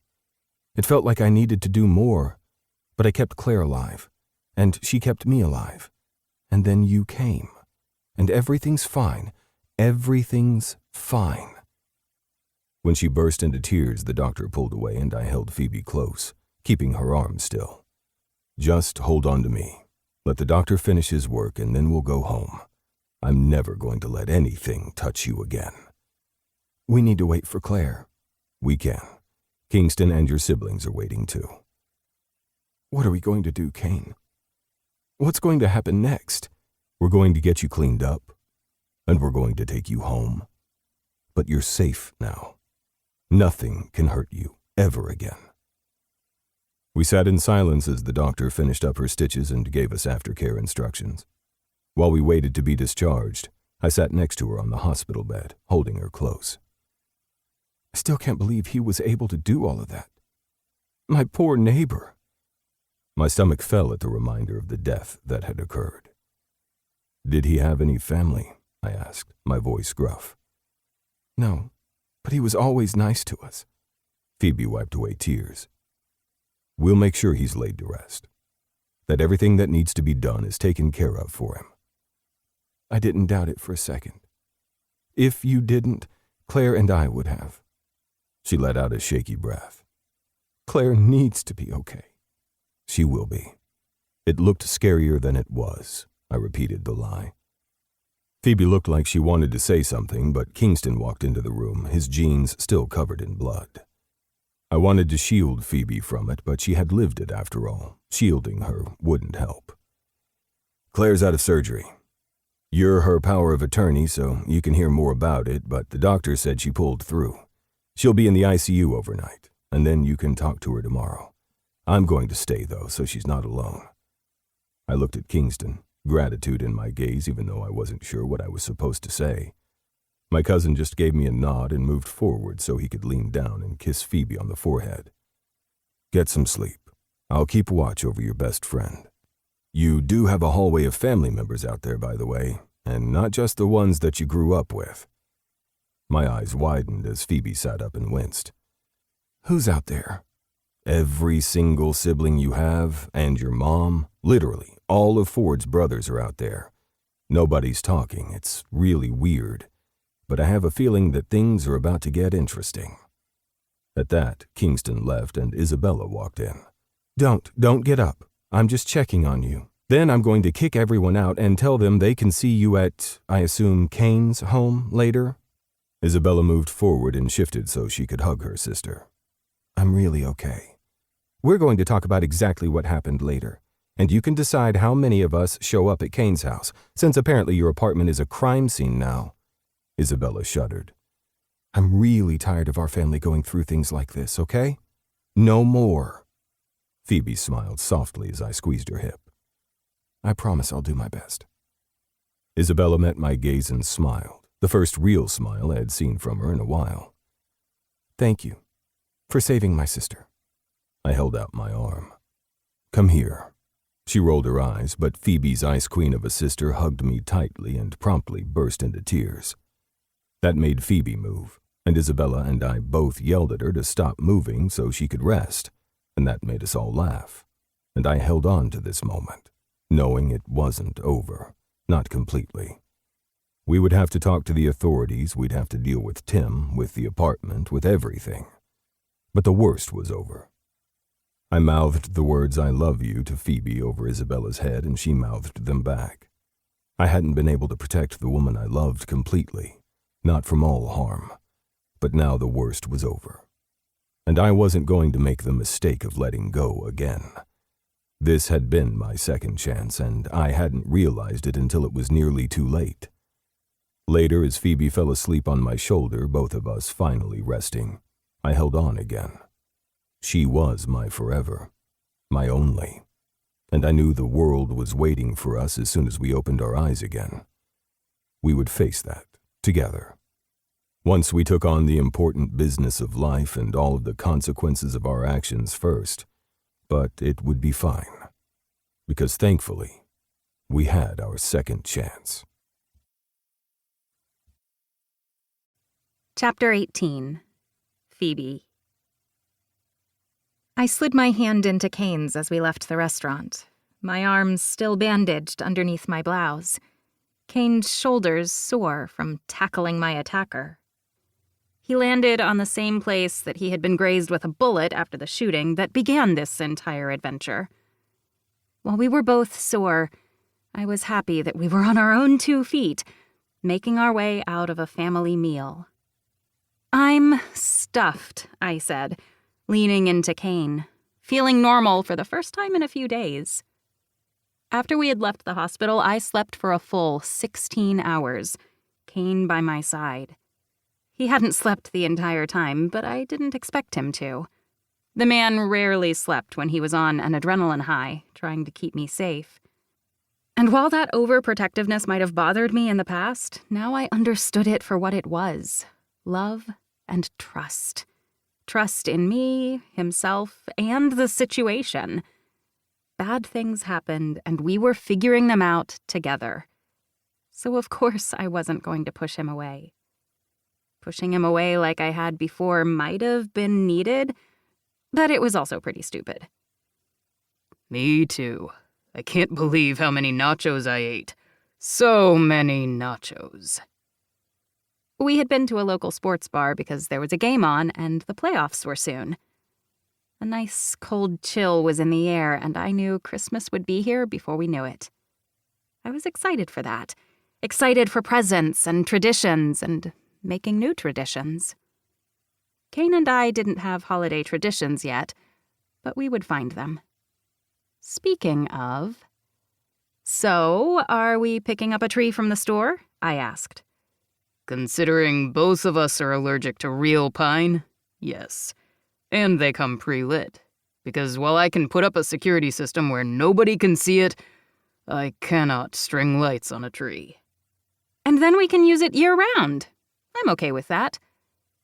It felt like I needed to do more. But I kept Claire alive, and she kept me alive. And then you came. And everything's fine. Everything's fine." When she burst into tears, the doctor pulled away and I held Phoebe close, keeping her arm still. "Just hold on to me. Let the doctor finish his work and then we'll go home. I'm never going to let anything touch you again." "We need to wait for Claire." "We can. Kingston and your siblings are waiting too." "What are we going to do, Kane? What's going to happen next?" "We're going to get you cleaned up. And we're going to take you home. But you're safe now. Nothing can hurt you ever again." We sat in silence as the doctor finished up her stitches and gave us aftercare instructions. While we waited to be discharged, I sat next to her on the hospital bed, holding her close. I still can't believe he was able to do all of that. My poor neighbor. My stomach fell at the reminder of the death that had occurred. Did he have any family? I asked, my voice gruff. No, but he was always nice to us. Phoebe wiped away tears. We'll make sure he's laid to rest. That everything that needs to be done is taken care of for him. I didn't doubt it for a second. If you didn't, Claire and I would have. She let out a shaky breath. Claire needs to be okay. She will be. It looked scarier than it was. I repeated the lie. Phoebe looked like she wanted to say something, but Kingston walked into the room, his jeans still covered in blood. I wanted to shield Phoebe from it, but she had lived it after all. Shielding her wouldn't help. Claire's out of surgery. You're her power of attorney, so you can hear more about it, but the doctor said she pulled through. She'll be in the ICU overnight, and then you can talk to her tomorrow. I'm going to stay, though, so she's not alone. I looked at Kingston, gratitude in my gaze even though I wasn't sure what I was supposed to say. My cousin just gave me a nod and moved forward so he could lean down and kiss Phoebe on the forehead. Get some sleep. I'll keep watch over your best friend. You do have a hallway of family members out there, by the way, and not just the ones that you grew up with. My eyes widened as Phoebe sat up and winced. Who's out there? Every single sibling you have, and your mom. Literally, all of Ford's brothers are out there. Nobody's talking. It's really weird. But I have a feeling that things are about to get interesting. At that, Kingston left and Isabella walked in. Don't get up. I'm just checking on you. Then I'm going to kick everyone out and tell them they can see you at, I assume, Kane's home later. Isabella moved forward and shifted so she could hug her sister. I'm really okay. We're going to talk about exactly what happened later, and you can decide how many of us show up at Kane's house, since apparently your apartment is a crime scene now. Isabella shuddered. I'm really tired of our family going through things like this, okay? No more. Phoebe smiled softly as I squeezed her hip. I promise I'll do my best. Isabella met my gaze and smiled, the first real smile I had seen from her in a while. Thank you for saving my sister. I held out my arm. Come here. She rolled her eyes, but Phoebe's ice queen of a sister hugged me tightly and promptly burst into tears. That made Phoebe move, and Isabella and I both yelled at her to stop moving so she could rest, and that made us all laugh. And I held on to this moment, knowing it wasn't over, not completely. We would have to talk to the authorities, we'd have to deal with Tim, with the apartment, with everything. But the worst was over. I mouthed the words "I love you" to Phoebe over Isabella's head, and she mouthed them back. I hadn't been able to protect the woman I loved completely, not from all harm, but now the worst was over. And I wasn't going to make the mistake of letting go again. This had been my second chance, and I hadn't realized it until it was nearly too late. Later, as Phoebe fell asleep on my shoulder, both of us finally resting, I held on again. She was my forever, my only, and I knew the world was waiting for us as soon as we opened our eyes again. We would face that, together. Once we took on the important business of life and all of the consequences of our actions first, but it would be fine, because thankfully, we had our second chance. Chapter 18. Phoebe. I slid my hand into Kane's as we left the restaurant, my arms still bandaged underneath my blouse. Kane's shoulders sore from tackling my attacker. He landed on the same place that he had been grazed with a bullet after the shooting that began this entire adventure. While we were both sore, I was happy that we were on our own 2 feet, making our way out of a family meal. I'm stuffed, I said, leaning into Kane, feeling normal for the first time in a few days. After we had left the hospital, I slept for a full 16 hours, Kane by my side. He hadn't slept the entire time, but I didn't expect him to. The man rarely slept when he was on an adrenaline high, trying to keep me safe. And while that overprotectiveness might have bothered me in the past, now I understood it for what it was: love and trust. Trust in me, himself, and the situation. Bad things happened, and we were figuring them out together. So of course I wasn't going to push him away. Pushing him away like I had before might have been needed, but it was also pretty stupid. Me too. I can't believe how many nachos I ate. So many nachos. We had been to a local sports bar because there was a game on and the playoffs were soon. A nice cold chill was in the air, and I knew Christmas would be here before we knew it. I was excited for that. Excited for presents and traditions and making new traditions. Kane and I didn't have holiday traditions yet, but we would find them. Speaking of... So, are we picking up a tree from the store? I asked. Considering both of us are allergic to real pine, yes. And they come pre-lit. Because while I can put up a security system where nobody can see it, I cannot string lights on a tree. And then we can use it year-round. I'm okay with that.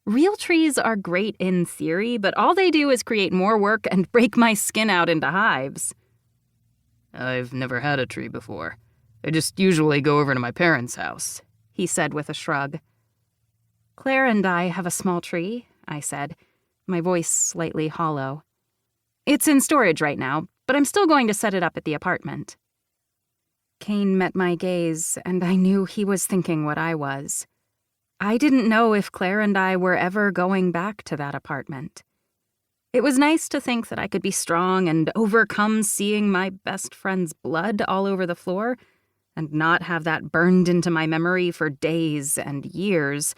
Real trees are great in theory, but all they do is create more work and break my skin out into hives. I've never had a tree before. I just usually go over to my parents' house, he said with a shrug. Claire and I have a small tree, I said, my voice slightly hollow. It's in storage right now, but I'm still going to set it up at the apartment. Kane met my gaze, and I knew he was thinking what I was. I didn't know if Claire and I were ever going back to that apartment. It was nice to think that I could be strong and overcome seeing my best friend's blood all over the floor, and not have that burned into my memory for days and years.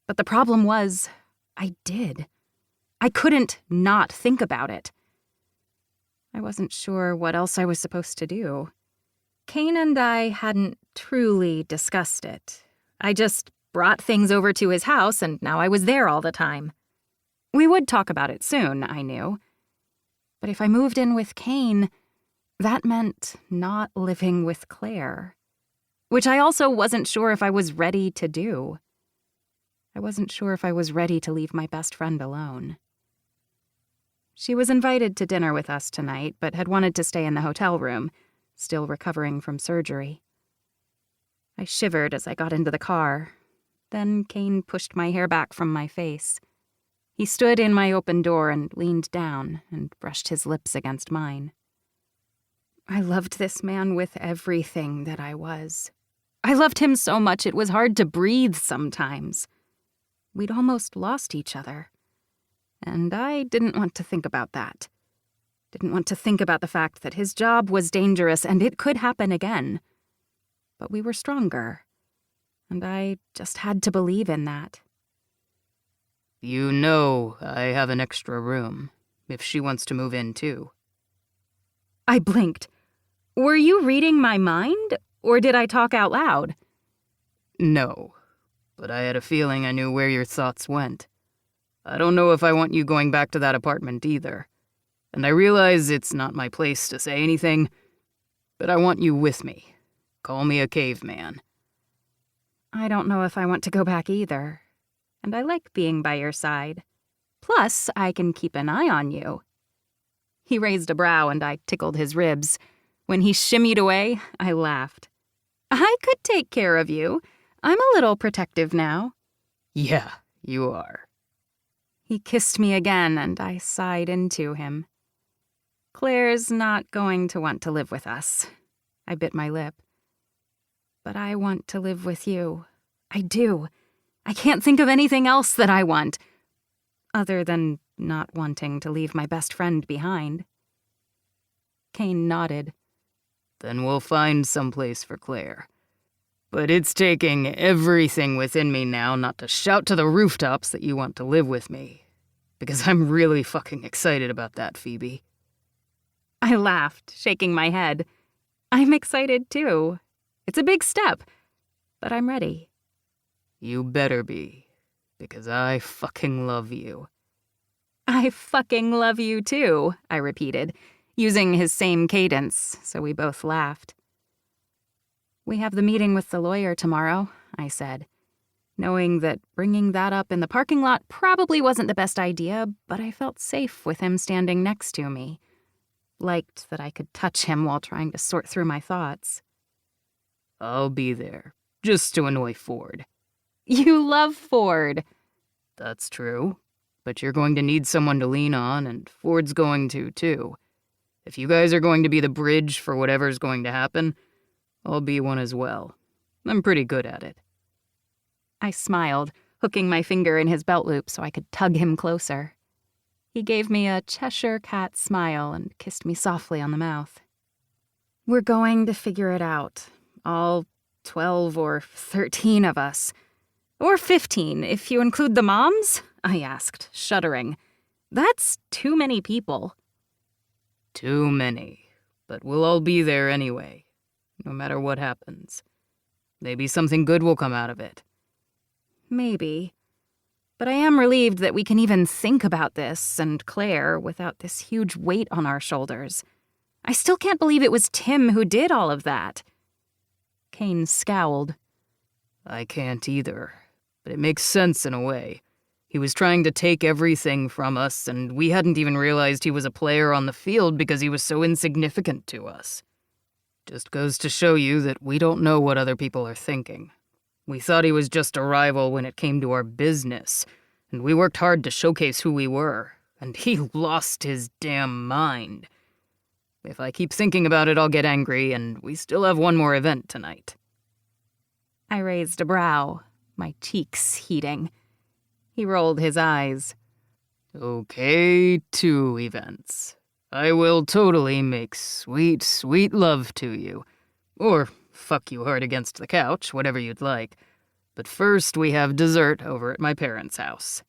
But the problem was, I did. I couldn't not think about it. I wasn't sure what else I was supposed to do. Kane and I hadn't truly discussed it. I just brought things over to his house, and now I was there all the time. We would talk about it soon, I knew. But if I moved in with Kane, that meant not living with Claire, which I also wasn't sure if I was ready to do. I wasn't sure if I was ready to leave my best friend alone. She was invited to dinner with us tonight, but had wanted to stay in the hotel room, still recovering from surgery. I shivered as I got into the car. Then Kane pushed my hair back from my face. He stood in my open door and leaned down and brushed his lips against mine. I loved this man with everything that I was. I loved him so much it was hard to breathe sometimes. We'd almost lost each other. And I didn't want to think about that. Didn't want to think about the fact that his job was dangerous and it could happen again. But we were stronger. And I just had to believe in that. You know I have an extra room, if she wants to move in too. I blinked. Were you reading my mind, or did I talk out loud? No, but I had a feeling I knew where your thoughts went. I don't know if I want you going back to that apartment either. And I realize it's not my place to say anything, but I want you with me. Call me a caveman. I don't know if I want to go back either. And I like being by your side. Plus, I can keep an eye on you. He raised a brow and I tickled his ribs. When he shimmied away, I laughed. I could take care of you. I'm a little protective now. Yeah, you are. He kissed me again and I sighed into him. Claire's not going to want to live with us. I bit my lip. But I want to live with you. I do. I can't think of anything else that I want, other than not wanting to leave my best friend behind. Kane nodded. Then we'll find some place for Claire. But it's taking everything within me now not to shout to the rooftops that you want to live with me. Because I'm really fucking excited about that, Phoebe. I laughed, shaking my head. I'm excited too. It's a big step, but I'm ready. You better be, because I fucking love you. I fucking love you too, I repeated, using his same cadence, so we both laughed. We have the meeting with the lawyer tomorrow, I said, knowing that bringing that up in the parking lot probably wasn't the best idea, but I felt safe with him standing next to me. Liked that I could touch him while trying to sort through my thoughts. I'll be there, just to annoy Ford. You love Ford. That's true, but you're going to need someone to lean on, and Ford's going to, too. If you guys are going to be the bridge for whatever's going to happen, I'll be one as well. I'm pretty good at it. I smiled, hooking my finger in his belt loop so I could tug him closer. He gave me a Cheshire cat smile and kissed me softly on the mouth. We're going to figure it out. All 12 or 13 of us. Or 15, if you include the moms? I asked, shuddering. That's too many people. Too many, but we'll all be there anyway, no matter what happens. Maybe something good will come out of it. Maybe. But I am relieved that we can even think about this and Claire without this huge weight on our shoulders. I still can't believe it was Tim who did all of that. Kane scowled. I can't either, but it makes sense in a way. He was trying to take everything from us, and we hadn't even realized he was a player on the field because he was so insignificant to us. Just goes to show you that we don't know what other people are thinking. We thought he was just a rival when it came to our business, and we worked hard to showcase who we were, and he lost his damn mind. If I keep thinking about it, I'll get angry, and we still have one more event tonight. I raised a brow, my cheeks heating. He rolled his eyes. Okay, 2 events. I will totally make sweet, sweet love to you. Or fuck you hard against the couch, whatever you'd like. But first, we have dessert over at my parents' house.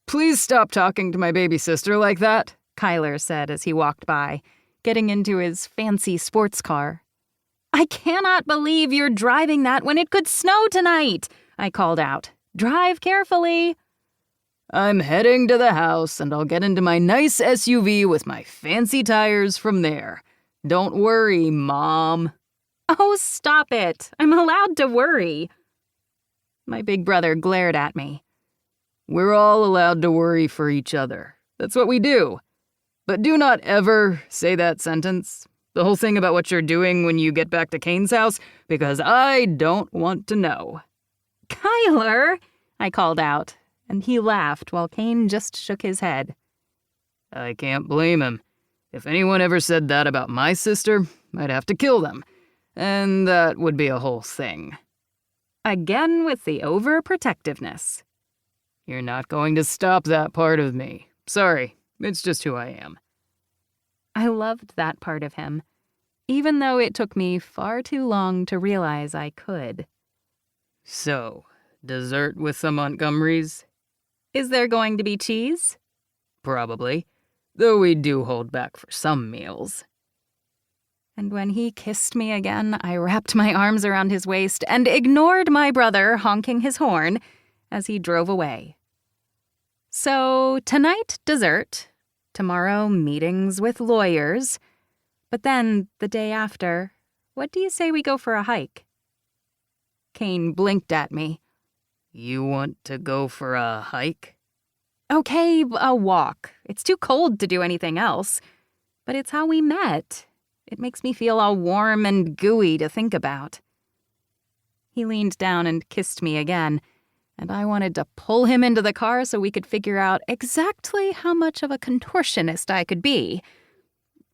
Please stop talking to my baby sister like that, Kyler said as he walked by, getting into his fancy sports car. I cannot believe you're driving that when it could snow tonight, I called out. Drive carefully. I'm heading to the house, and I'll get into my nice SUV with my fancy tires from there. Don't worry, Mom. Oh, stop it. I'm allowed to worry. My big brother glared at me. We're all allowed to worry for each other. That's what we do. But do not ever say that sentence. The whole thing about what you're doing when you get back to Kane's house, because I don't want to know. Kyler, I called out, and he laughed while Kane just shook his head. I can't blame him. If anyone ever said that about my sister, I'd have to kill them. And that would be a whole thing. Again with the overprotectiveness. You're not going to stop that part of me. Sorry, it's just who I am. I loved that part of him, even though it took me far too long to realize I could. So, dessert with the Montgomerys? Is there going to be cheese? Probably, though we do hold back for some meals. And when he kissed me again, I wrapped my arms around his waist and ignored my brother honking his horn as he drove away. So, tonight, dessert. Tomorrow, meetings with lawyers. But then, the day after, what do you say we go for a hike? Kane blinked at me. You want to go for a hike? Okay, a walk. It's too cold to do anything else. But it's how we met. It makes me feel all warm and gooey to think about. He leaned down and kissed me again, and I wanted to pull him into the car so we could figure out exactly how much of a contortionist I could be.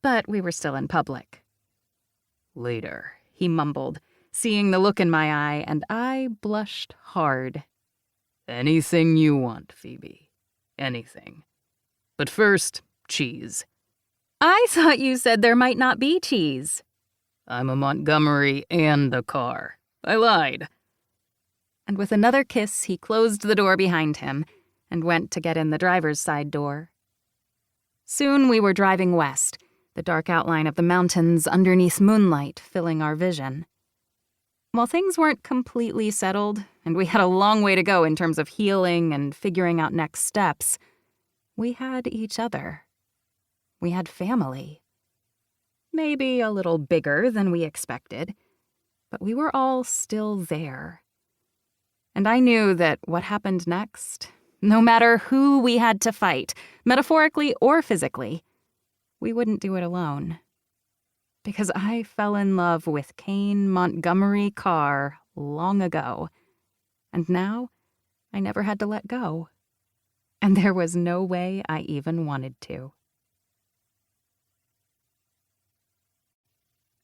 But we were still in public. Later, he mumbled, seeing the look in my eye, and I blushed hard. Anything you want, Phoebe. Anything. But first, cheese. I thought you said there might not be cheese. I'm a Montgomery and a car. I lied. And with another kiss, he closed the door behind him and went to get in the driver's side door. Soon we were driving west, the dark outline of the mountains underneath moonlight filling our vision. While things weren't completely settled, and we had a long way to go in terms of healing and figuring out next steps, we had each other. We had family. Maybe a little bigger than we expected. but we were all still there. And I knew that what happened next, no matter who we had to fight, metaphorically or physically, we wouldn't do it alone. Because I fell in love with Kane Montgomery Carr long ago, and now I never had to let go. And there was no way I even wanted to.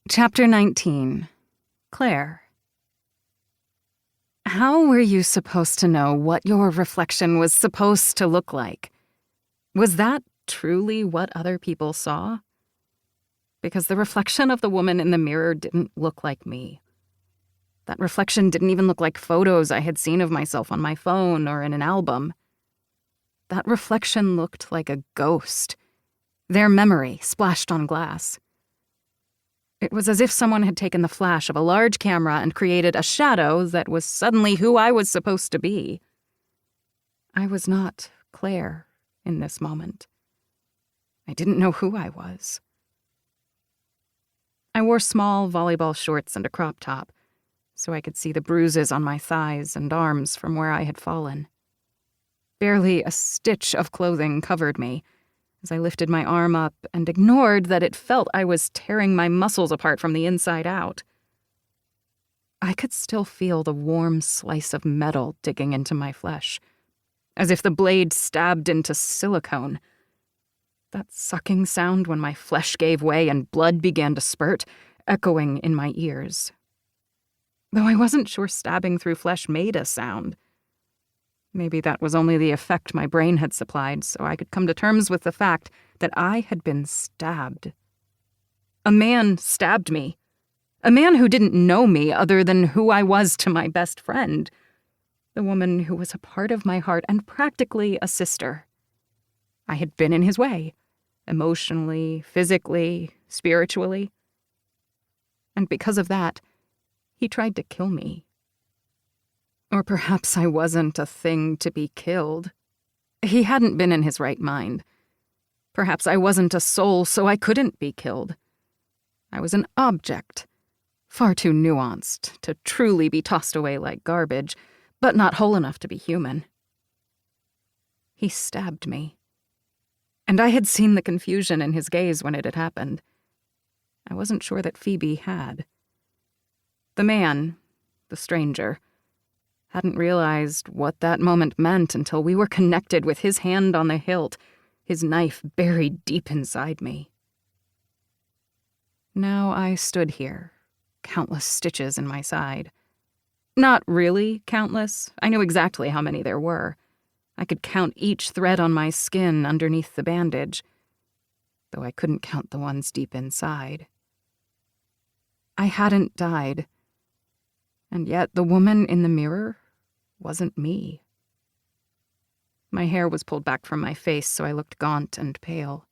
Chapter 19. Claire. How were you supposed to know what your reflection was supposed to look like? Was that truly what other people saw? Because the reflection of the woman in the mirror didn't look like me. That reflection didn't even look like photos I had seen of myself on my phone or in an album. That reflection looked like a ghost, their memory splashed on glass. It was as if someone had taken the flash of a large camera and created a shadow that was suddenly who I was supposed to be. I was not Claire in this moment. I didn't know who I was. I wore small volleyball shorts and a crop top, so I could see the bruises on my thighs and arms from where I had fallen. Barely a stitch of clothing covered me, as I lifted my arm up and ignored that it felt I was tearing my muscles apart from the inside out. I could still feel the warm slice of metal digging into my flesh, as if the blade stabbed into silicone. That sucking sound when my flesh gave way and blood began to spurt, echoing in my ears. Though I wasn't sure stabbing through flesh made a sound. Maybe that was only the effect my brain had supplied, so I could come to terms with the fact that I had been stabbed. A man stabbed me. A man who didn't know me other than who I was to my best friend. The woman who was a part of my heart and practically a sister. I had been in his way, emotionally, physically, spiritually. And because of that, he tried to kill me. Or perhaps I wasn't a thing to be killed. He hadn't been in his right mind. Perhaps I wasn't a soul, so I couldn't be killed. I was an object, far too nuanced to truly be tossed away like garbage, but not whole enough to be human. He stabbed me. And I had seen the confusion in his gaze when it had happened. I wasn't sure that Phoebe had. The man, the stranger, hadn't realized what that moment meant until we were connected with his hand on the hilt, his knife buried deep inside me. Now I stood here, countless stitches in my side. Not really countless. I knew exactly how many there were. I could count each thread on my skin underneath the bandage, though I couldn't count the ones deep inside. I hadn't died, and yet the woman in the mirror wasn't me. My hair was pulled back from my face, so I looked gaunt and pale.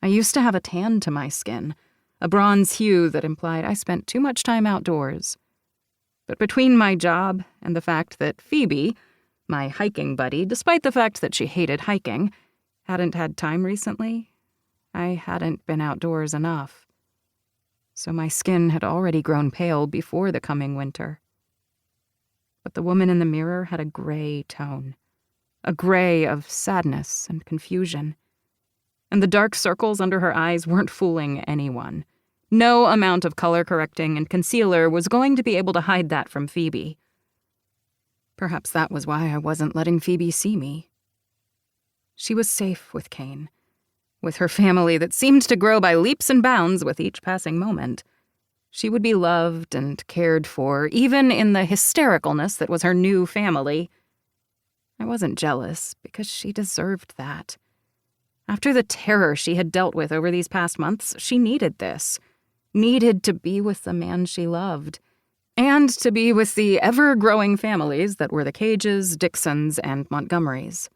I used to have a tan to my skin, a bronze hue that implied I spent too much time outdoors. But between my job and the fact that Phoebe, my hiking buddy, despite the fact that she hated hiking, hadn't had time recently, I hadn't been outdoors enough. So my skin had already grown pale before the coming winter. But the woman in the mirror had a gray tone, a gray of sadness and confusion. And the dark circles under her eyes weren't fooling anyone. No amount of color correcting and concealer was going to be able to hide that from Phoebe. Perhaps that was why I wasn't letting Phoebe see me. She was safe with Kane, with her family that seemed to grow by leaps and bounds with each passing moment. She would be loved and cared for, even in the hystericalness that was her new family. I wasn't jealous, because she deserved that. After the terror she had dealt with over these past months, she needed this. Needed to be with the man she loved. And to be with the ever-growing families that were the Cages, Dixons, and Montgomerys.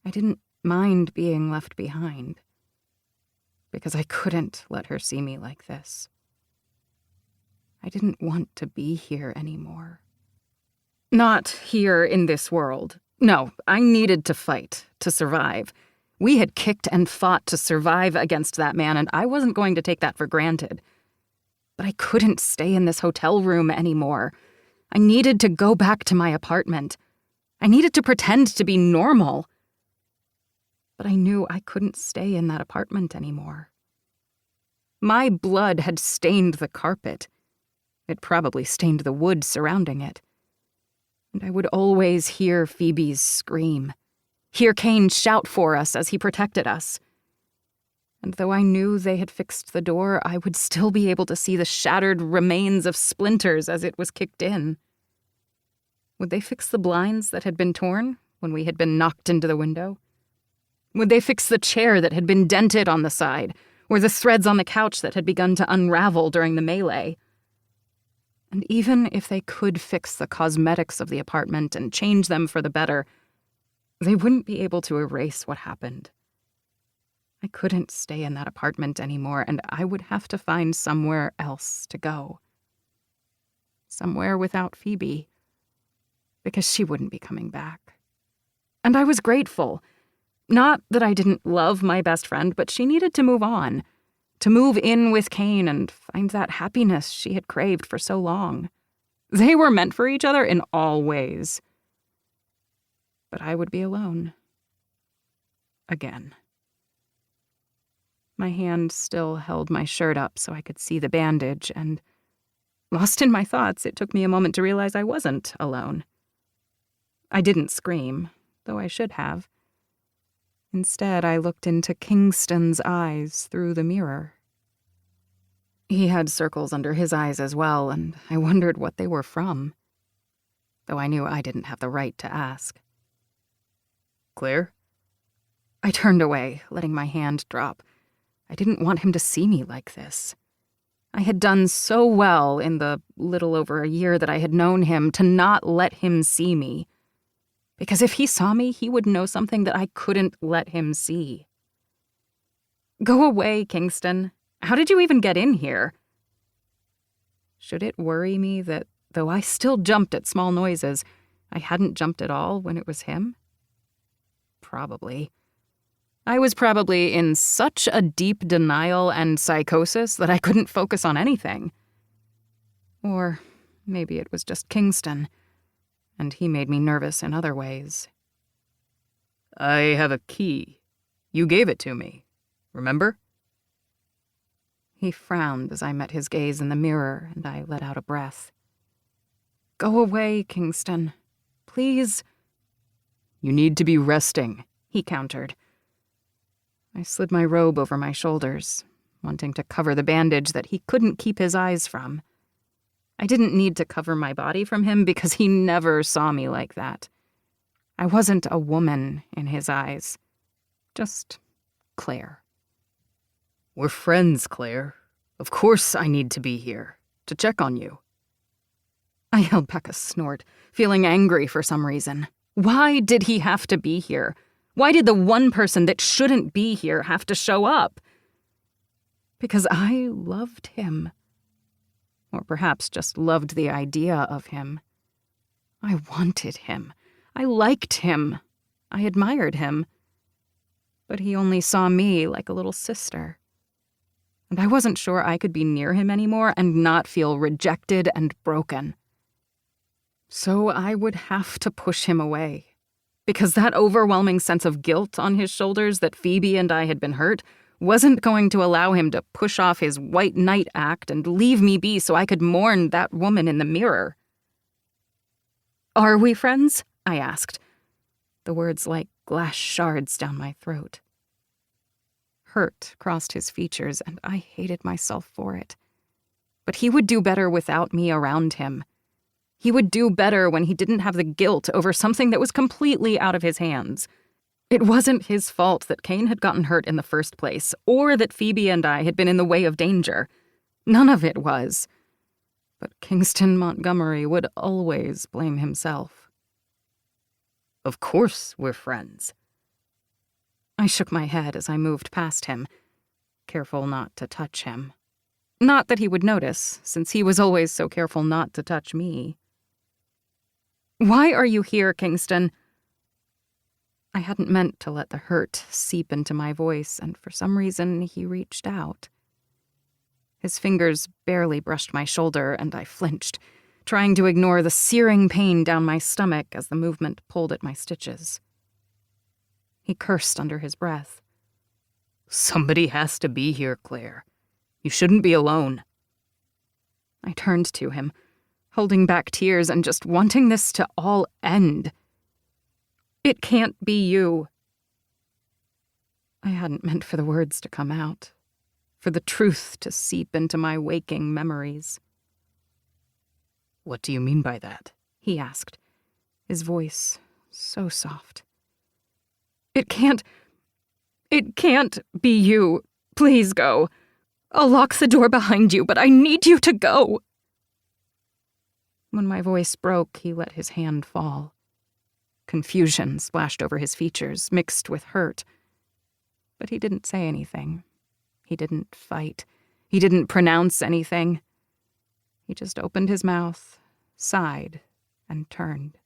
I didn't mind being left behind, because I couldn't let her see me like this. I didn't want to be here anymore. Not here in this world. No, I needed to fight, to survive. We had kicked and fought to survive against that man, and I wasn't going to take that for granted. But I couldn't stay in this hotel room anymore. I needed to go back to my apartment. I needed to pretend to be normal. But I knew I couldn't stay in that apartment anymore. My blood had stained the carpet. It probably stained the wood surrounding it. And I would always hear Phoebe's scream, hear Kane shout for us as he protected us. And though I knew they had fixed the door, I would still be able to see the shattered remains of splinters as it was kicked in. Would they fix the blinds that had been torn when we had been knocked into the window? Would they fix the chair that had been dented on the side, or the threads on the couch that had begun to unravel during the melee? And even if they could fix the cosmetics of the apartment and change them for the better, they wouldn't be able to erase what happened. I couldn't stay in that apartment anymore, and I would have to find somewhere else to go. Somewhere without Phoebe, because she wouldn't be coming back. And I was grateful. Not that I didn't love my best friend, but she needed to move on, to move in with Kane and find that happiness she had craved for so long. They were meant for each other in all ways. But I would be alone. Again. My hand still held my shirt up so I could see the bandage, and, lost in my thoughts, it took me a moment to realize I wasn't alone. I didn't scream, though I should have. Instead, I looked into Kingston's eyes through the mirror. He had circles under his eyes as well, and I wondered what they were from, though I knew I didn't have the right to ask. Claire? I turned away, letting my hand drop. I didn't want him to see me like this. I had done so well in the little over a year that I had known him to not let him see me. Because if he saw me, he would know something that I couldn't let him see. Go away, Kingston. How did you even get in here? Should it worry me that, though I still jumped at small noises, I hadn't jumped at all when it was him? Probably. I was probably in such a deep denial and psychosis that I couldn't focus on anything. Or maybe it was just Kingston, and he made me nervous in other ways. I have a key. You gave it to me. Remember? He frowned as I met his gaze in the mirror, and I let out a breath. Go away, Kingston. Please. You need to be resting, he countered. I slid my robe over my shoulders, wanting to cover the bandage that he couldn't keep his eyes from. I didn't need to cover my body from him because he never saw me like that. I wasn't a woman in his eyes. Just Claire. We're friends, Claire. Of course I need to be here, to check on you. I held back a snort, feeling angry for some reason. Why did he have to be here? Why did the one person that shouldn't be here have to show up? Because I loved him. Or perhaps just loved the idea of him. I wanted him. I liked him. I admired him. But he only saw me like a little sister. And I wasn't sure I could be near him anymore and not feel rejected and broken. So I would have to push him away. Because that overwhelming sense of guilt on his shoulders that Phoebe and I had been hurt wasn't going to allow him to push off his white knight act and leave me be so I could mourn that woman in the mirror. Are we friends? I asked, the words like glass shards down my throat. Hurt crossed his features, and I hated myself for it. But he would do better without me around him. He would do better when he didn't have the guilt over something that was completely out of his hands. It wasn't his fault that Kane had gotten hurt in the first place, or that Phoebe and I had been in the way of danger. None of it was. But Kingston Montgomery would always blame himself. Of course we're friends. I shook my head as I moved past him, careful not to touch him. Not that he would notice, since he was always so careful not to touch me. Why are you here, Kingston? I hadn't meant to let the hurt seep into my voice, and for some reason he reached out. His fingers barely brushed my shoulder, and I flinched, trying to ignore the searing pain down my stomach as the movement pulled at my stitches. He cursed under his breath. Somebody has to be here, Claire. You shouldn't be alone. I turned to him, holding back tears and just wanting this to all end. It can't be you. I hadn't meant for the words to come out, for the truth to seep into my waking memories. What do you mean by that? He asked, his voice so soft. It can't be you. Please go. I'll lock the door behind you, but I need you to go. When my voice broke, he let his hand fall. Confusion splashed over his features, mixed with hurt. But he didn't say anything. He didn't fight. He didn't pronounce anything. He just opened his mouth, sighed, and turned.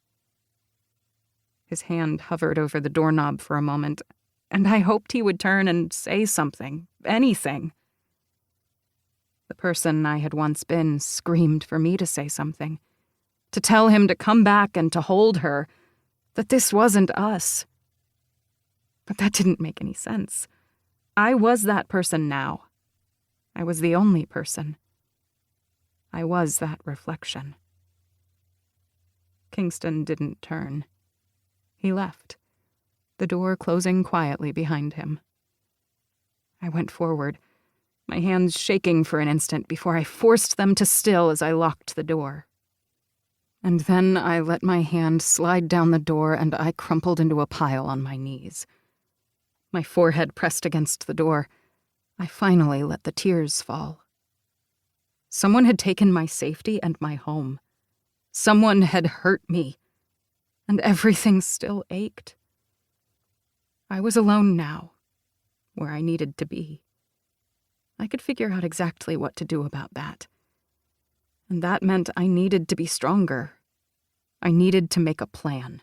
His hand hovered over the doorknob for a moment, and I hoped he would turn and say something, anything. The person I had once been screamed for me to say something, to tell him to come back and to hold her, that this wasn't us. But that didn't make any sense. I was that person now. I was the only person. I was that reflection. Kingston didn't turn. He left, the door closing quietly behind him. I went forward, my hands shaking for an instant before I forced them to still as I locked the door. And then I let my hand slide down the door and I crumpled into a pile on my knees. My forehead pressed against the door. I finally let the tears fall. Someone had taken my safety and my home. Someone had hurt me, and everything still ached. I was alone now, where I needed to be. I could figure out exactly what to do about that. And that meant I needed to be stronger. I needed to make a plan.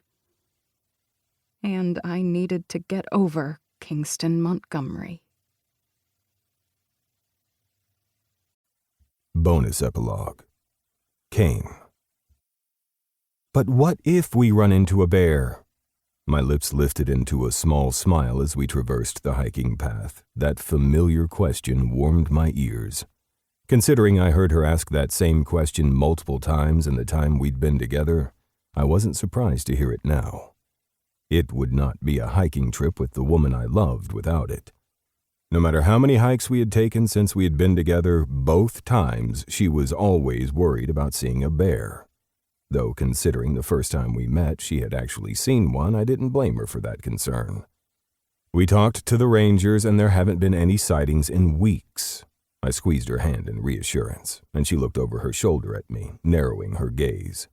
And I needed to get over Kingston Montgomery. Bonus epilogue. Came. But what if we run into a bear? My lips lifted into a small smile as we traversed the hiking path. That familiar question warmed my ears. Considering I heard her ask that same question multiple times in the time we'd been together, I wasn't surprised to hear it now. It would not be a hiking trip with the woman I loved without it. No matter how many hikes we had taken since we had been together, both times she was always worried about seeing a bear. Though considering the first time we met she had actually seen one, I didn't blame her for that concern. We talked to the rangers and there haven't been any sightings in weeks. I squeezed her hand in reassurance, and she looked over her shoulder at me, narrowing her gaze.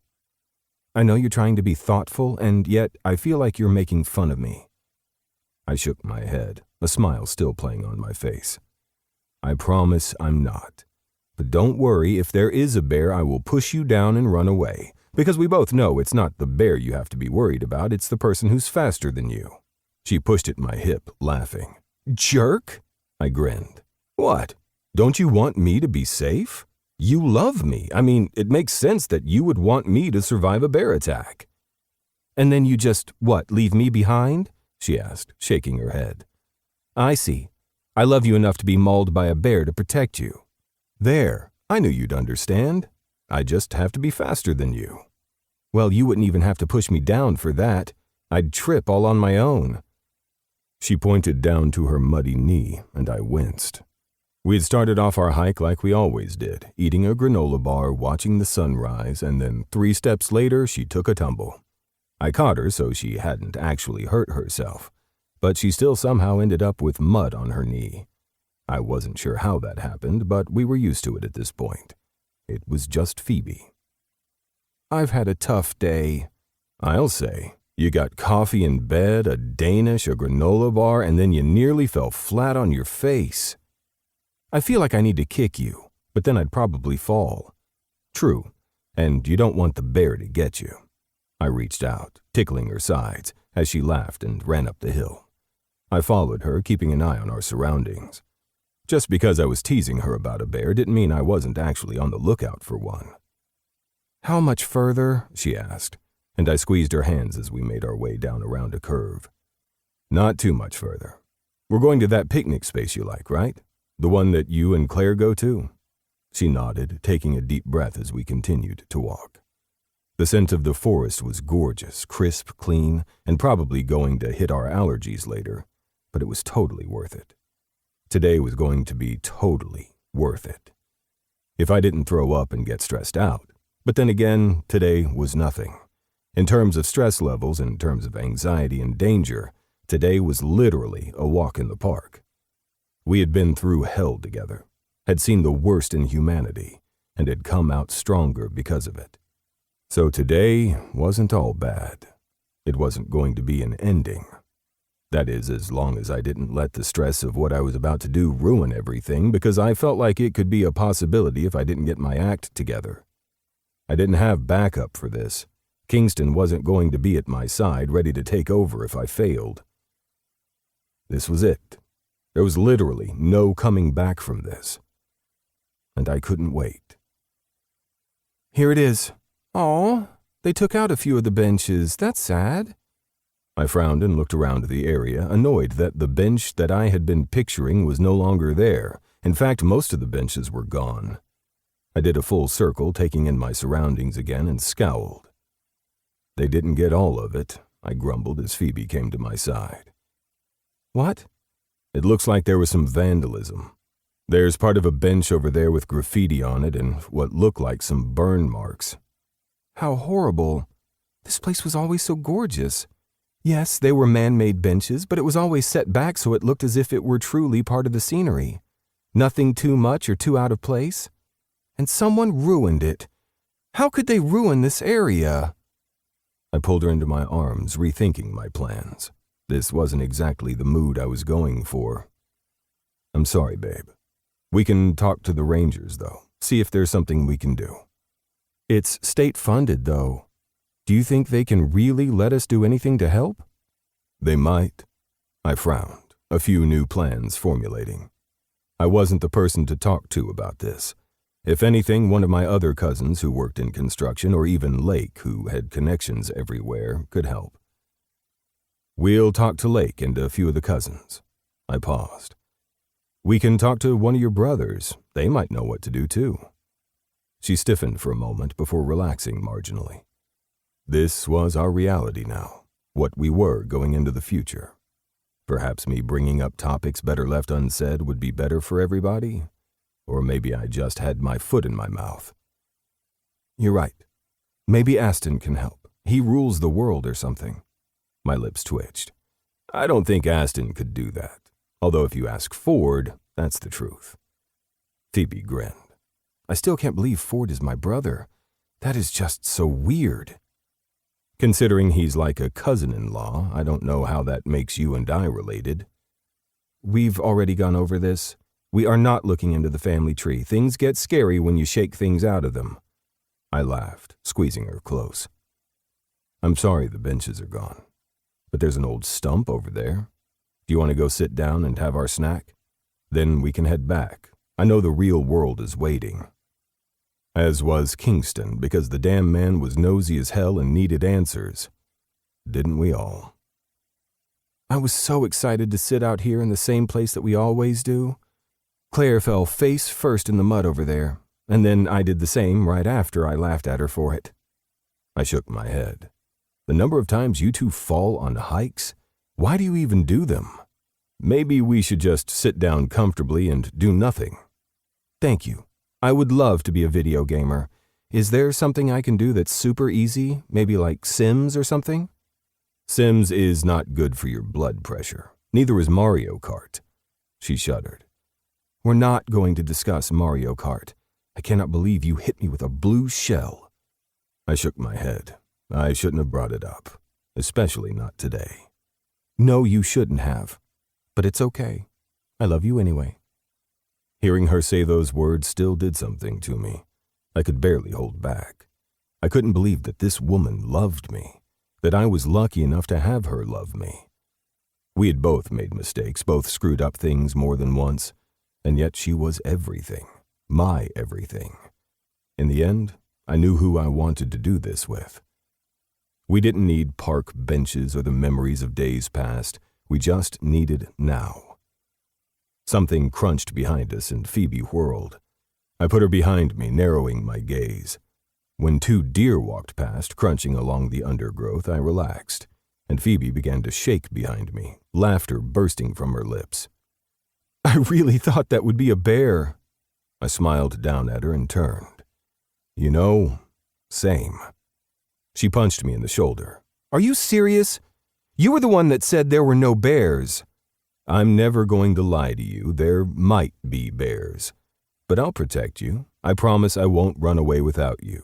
I know you're trying to be thoughtful, and yet I feel like you're making fun of me. I shook my head, a smile still playing on my face. I promise I'm not. But don't worry, if there is a bear, I will push you down and run away. Because we both know it's not the bear you have to be worried about, it's the person who's faster than you. She pushed at my hip, laughing. Jerk? I grinned. What? Don't you want me to be safe? You love me. I mean, it makes sense that you would want me to survive a bear attack. And then you just, leave me behind? She asked, shaking her head. I see. I love you enough to be mauled by a bear to protect you. There, I knew you'd understand. I just have to be faster than you. Well, you wouldn't even have to push me down for that. I'd trip all on my own. She pointed down to her muddy knee, and I winced. We had started off our hike like we always did, eating a granola bar, watching the sunrise, and then 3 steps later she took a tumble. I caught her so she hadn't actually hurt herself, but she still somehow ended up with mud on her knee. I wasn't sure how that happened, but we were used to it at this point. It was just Phoebe. I've had a tough day. I'll say. You got coffee in bed, a Danish, a granola bar, and then you nearly fell flat on your face. I feel like I need to kick you, but then I'd probably fall. True, and you don't want the bear to get you. I reached out, tickling her sides, as she laughed and ran up the hill. I followed her, keeping an eye on our surroundings. Just because I was teasing her about a bear didn't mean I wasn't actually on the lookout for one. "How much further?" she asked, and I squeezed her hands as we made our way down around a curve. "Not too much further. We're going to that picnic space you like, right? The one that you and Claire go to?" She nodded, taking a deep breath as we continued to walk. The scent of the forest was gorgeous, crisp, clean, and probably going to hit our allergies later, but it was totally worth it. Today was going to be totally worth it. If I didn't throw up and get stressed out, but then again, today was nothing. In terms of stress levels, in terms of anxiety and danger, today was literally a walk in the park. We had been through hell together, had seen the worst in humanity, and had come out stronger because of it. So today wasn't all bad. It wasn't going to be an ending. That is, as long as I didn't let the stress of what I was about to do ruin everything, because I felt like it could be a possibility if I didn't get my act together. I didn't have backup for this. Kingston wasn't going to be at my side, ready to take over if I failed. This was it. There was literally no coming back from this. And I couldn't wait. "Here it is. Aw, they took out a few of the benches. That's sad." I frowned and looked around the area, annoyed that the bench that I had been picturing was no longer there. In fact, most of the benches were gone. I did a full circle, taking in my surroundings again, and scowled. "They didn't get all of it," I grumbled as Phoebe came to my side. "What?" "It looks like there was some vandalism. There's part of a bench over there with graffiti on it and what look like some burn marks." "How horrible. This place was always so gorgeous. Yes, they were man-made benches, but it was always set back so it looked as if it were truly part of the scenery. Nothing too much or too out of place. And someone ruined it. How could they ruin this area?" I pulled her into my arms, rethinking my plans. This wasn't exactly the mood I was going for. "I'm sorry, babe. We can talk to the Rangers, though. See if there's something we can do." "It's state-funded, though. Do you think they can really let us do anything to help?" "They might." I frowned, a few new plans formulating. I wasn't the person to talk to about this. If anything, one of my other cousins who worked in construction, or even Lake, who had connections everywhere, could help. "We'll talk to Lake and a few of the cousins." I paused. "We can talk to one of your brothers. They might know what to do, too." She stiffened for a moment before relaxing marginally. This was our reality now, what we were going into the future. Perhaps me bringing up topics better left unsaid would be better for everybody, or maybe I just had my foot in my mouth. "You're right. Maybe Aston can help. He rules the world or something." My lips twitched. "I don't think Aston could do that. Although if you ask Ford, that's the truth." Phoebe grinned. "I still can't believe Ford is my brother. That is just so weird." "Considering he's like a cousin-in-law, I don't know how that makes you and I related." "We've already gone over this. We are not looking into the family tree. Things get scary when you shake things out of them." I laughed, squeezing her close. "I'm sorry the benches are gone, but there's an old stump over there. Do you want to go sit down and have our snack? Then we can head back. I know the real world is waiting." As was Kingston, because the damn man was nosy as hell and needed answers. Didn't we all? "I was so excited to sit out here in the same place that we always do. Claire fell face first in the mud over there, and then I did the same right after I laughed at her for it." I shook my head. "The number of times you two fall on hikes? Why do you even do them? Maybe we should just sit down comfortably and do nothing." "Thank you. I would love to be a video gamer. Is there something I can do that's super easy? Maybe like Sims or something?" "Sims is not good for your blood pressure. Neither is Mario Kart." She shuddered. "We're not going to discuss Mario Kart. I cannot believe you hit me with a blue shell." I shook my head. I shouldn't have brought it up, especially not today. "No, you shouldn't have. But it's okay. I love you anyway." Hearing her say those words still did something to me. I could barely hold back. I couldn't believe that this woman loved me, that I was lucky enough to have her love me. We had both made mistakes, both screwed up things more than once. and yet she was everything, my everything. In the end, I knew who I wanted to do this with. We didn't need park benches or the memories of days past. We just needed now. Something crunched behind us and Phoebe whirled. I put her behind me, narrowing my gaze. When 2 deer walked past, crunching along the undergrowth, I relaxed, and Phoebe began to shake behind me, laughter bursting from her lips. "I really thought that would be a bear." I smiled down at her and turned. "You know, same." She punched me in the shoulder. "Are you serious? You were the one that said there were no bears." "I'm never going to lie to you. There might be bears. But I'll protect you. I promise I won't run away without you.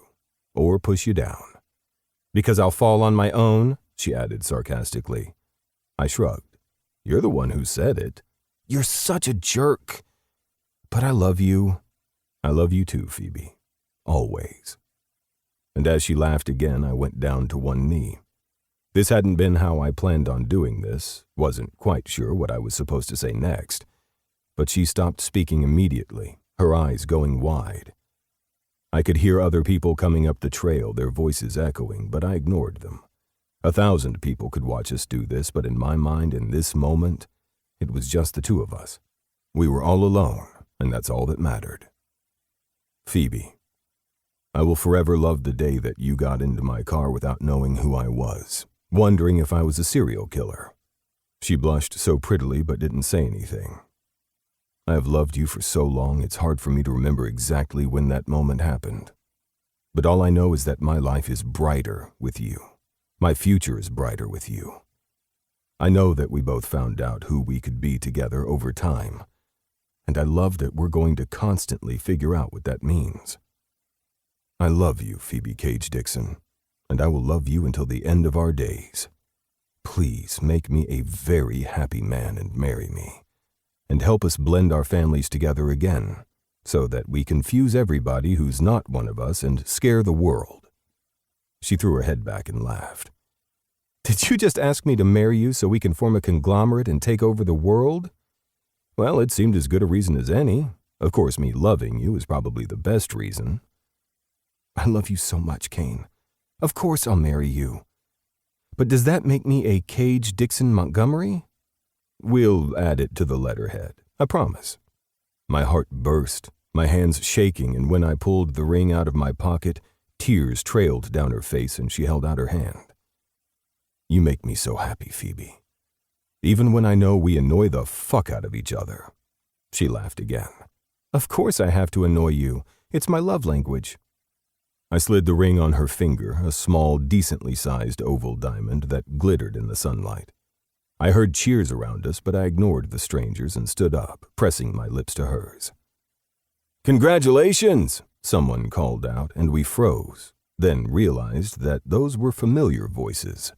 Or push you down." "Because I'll fall on my own?" she added sarcastically. I shrugged. "You're the one who said it." "You're such a jerk." "But I love you." "I love you too, Phoebe. Always." And as she laughed again, I went down to one knee. This hadn't been how I planned on doing this, wasn't quite sure what I was supposed to say next. But she stopped speaking immediately, her eyes going wide. I could hear other people coming up the trail, their voices echoing, but I ignored them. 1,000 people could watch us do this, but in my mind, in this moment, it was just the 2 of us. We were all alone, and that's all that mattered. "Phoebe, I will forever love the day that you got into my car without knowing who I was, wondering if I was a serial killer." She blushed so prettily but didn't say anything. "I have loved you for so long, it's hard for me to remember exactly when that moment happened. But all I know is that my life is brighter with you. My future is brighter with you. I know that we both found out who we could be together over time, and I love that we're going to constantly figure out what that means. I love you, Phoebe Cage Dixon, and I will love you until the end of our days. Please make me a very happy man and marry me, and help us blend our families together again, so that we confuse everybody who's not one of us and scare the world." She threw her head back and laughed. "Did you just ask me to marry you so we can form a conglomerate and take over the world? Well, it seemed as good a reason as any. Of course, me loving you is probably the best reason." "I love you so much, Kane. Of course I'll marry you. But does that make me a Cage Dixon Montgomery?" "We'll add it to the letterhead, I promise." My heart burst, my hands shaking, and when I pulled the ring out of my pocket, tears trailed down her face and she held out her hand. "You make me so happy, Phoebe. Even when I know we annoy the fuck out of each other." She laughed again. "Of course I have to annoy you. It's my love language." I slid the ring on her finger, a small, decently sized oval diamond that glittered in the sunlight. I heard cheers around us, but I ignored the strangers and stood up, pressing my lips to hers. "Congratulations!" someone called out, and we froze, then realized that those were familiar voices.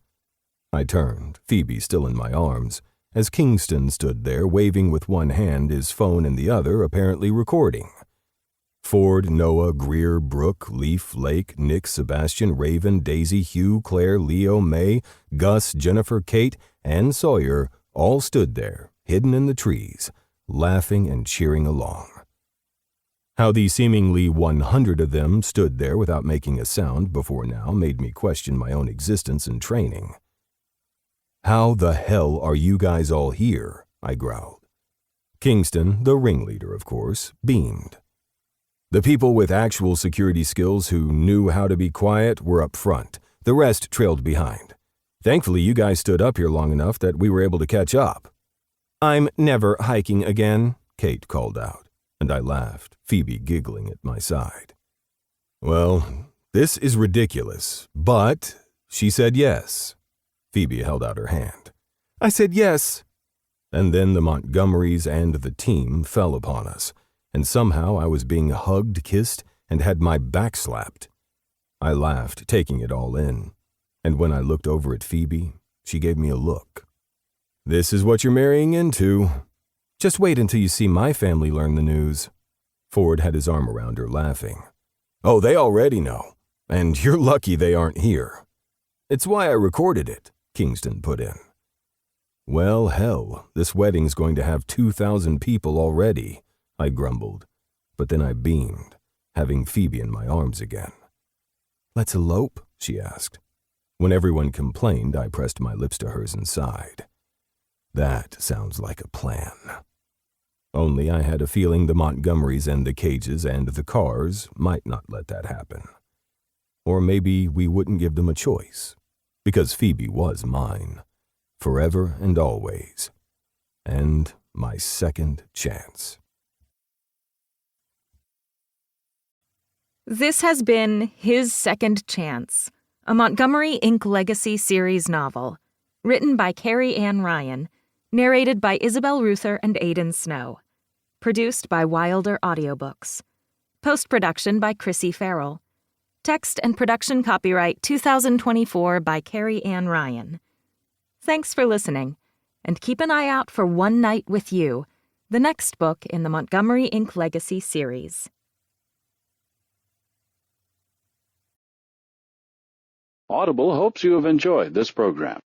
I turned, Phoebe still in my arms, as Kingston stood there waving with one hand, his phone in the other, apparently recording. Ford, Noah, Greer, Brooke, Leaf, Lake, Nick, Sebastian, Raven, Daisy, Hugh, Claire, Leo, May, Gus, Jennifer, Kate, and Sawyer all stood there, hidden in the trees, laughing and cheering along. How the seemingly 100 of them stood there without making a sound before now made me question my own existence and training. "How the hell are you guys all here?" I growled. Kingston, the ringleader of course, beamed. "The people with actual security skills who knew how to be quiet were up front. The rest trailed behind. Thankfully, you guys stood up here long enough that we were able to catch up." "I'm never hiking again," Kate called out, and I laughed, Phoebe giggling at my side. "Well, this is ridiculous, but she said yes." Phoebe held out her hand. "I said yes." And then the Montgomerys and the team fell upon us, and somehow I was being hugged, kissed, and had my back slapped. I laughed, taking it all in, and when I looked over at Phoebe, she gave me a look. "This is what you're marrying into." "Just wait until you see my family learn the news." Ford had his arm around her, laughing. "Oh, they already know, and you're lucky they aren't here." "It's why I recorded it," Kingston put in. "Well, hell, this wedding's going to have 2,000 people already," I grumbled, but then I beamed, having Phoebe in my arms again. "Let's elope?" she asked. When everyone complained, I pressed my lips to hers and sighed. That sounds like a plan. Only I had a feeling the Montgomerys and the Cages and the Carrs might not let that happen. Or maybe we wouldn't give them a choice, because Phoebe was mine, forever and always, and my second chance. This has been His Second Chance, a Montgomery Inc. Legacy series novel, written by Carrie Ann Ryan, narrated by Isabel Ruther and Aidan Snow, produced by Wilder Audiobooks, post-production by Chrissy Farrell, text and production copyright 2024 by Carrie Ann Ryan. Thanks for listening, and keep an eye out for One Night with You, the next book in the Montgomery Inc. Legacy series. Audible hopes you have enjoyed this program.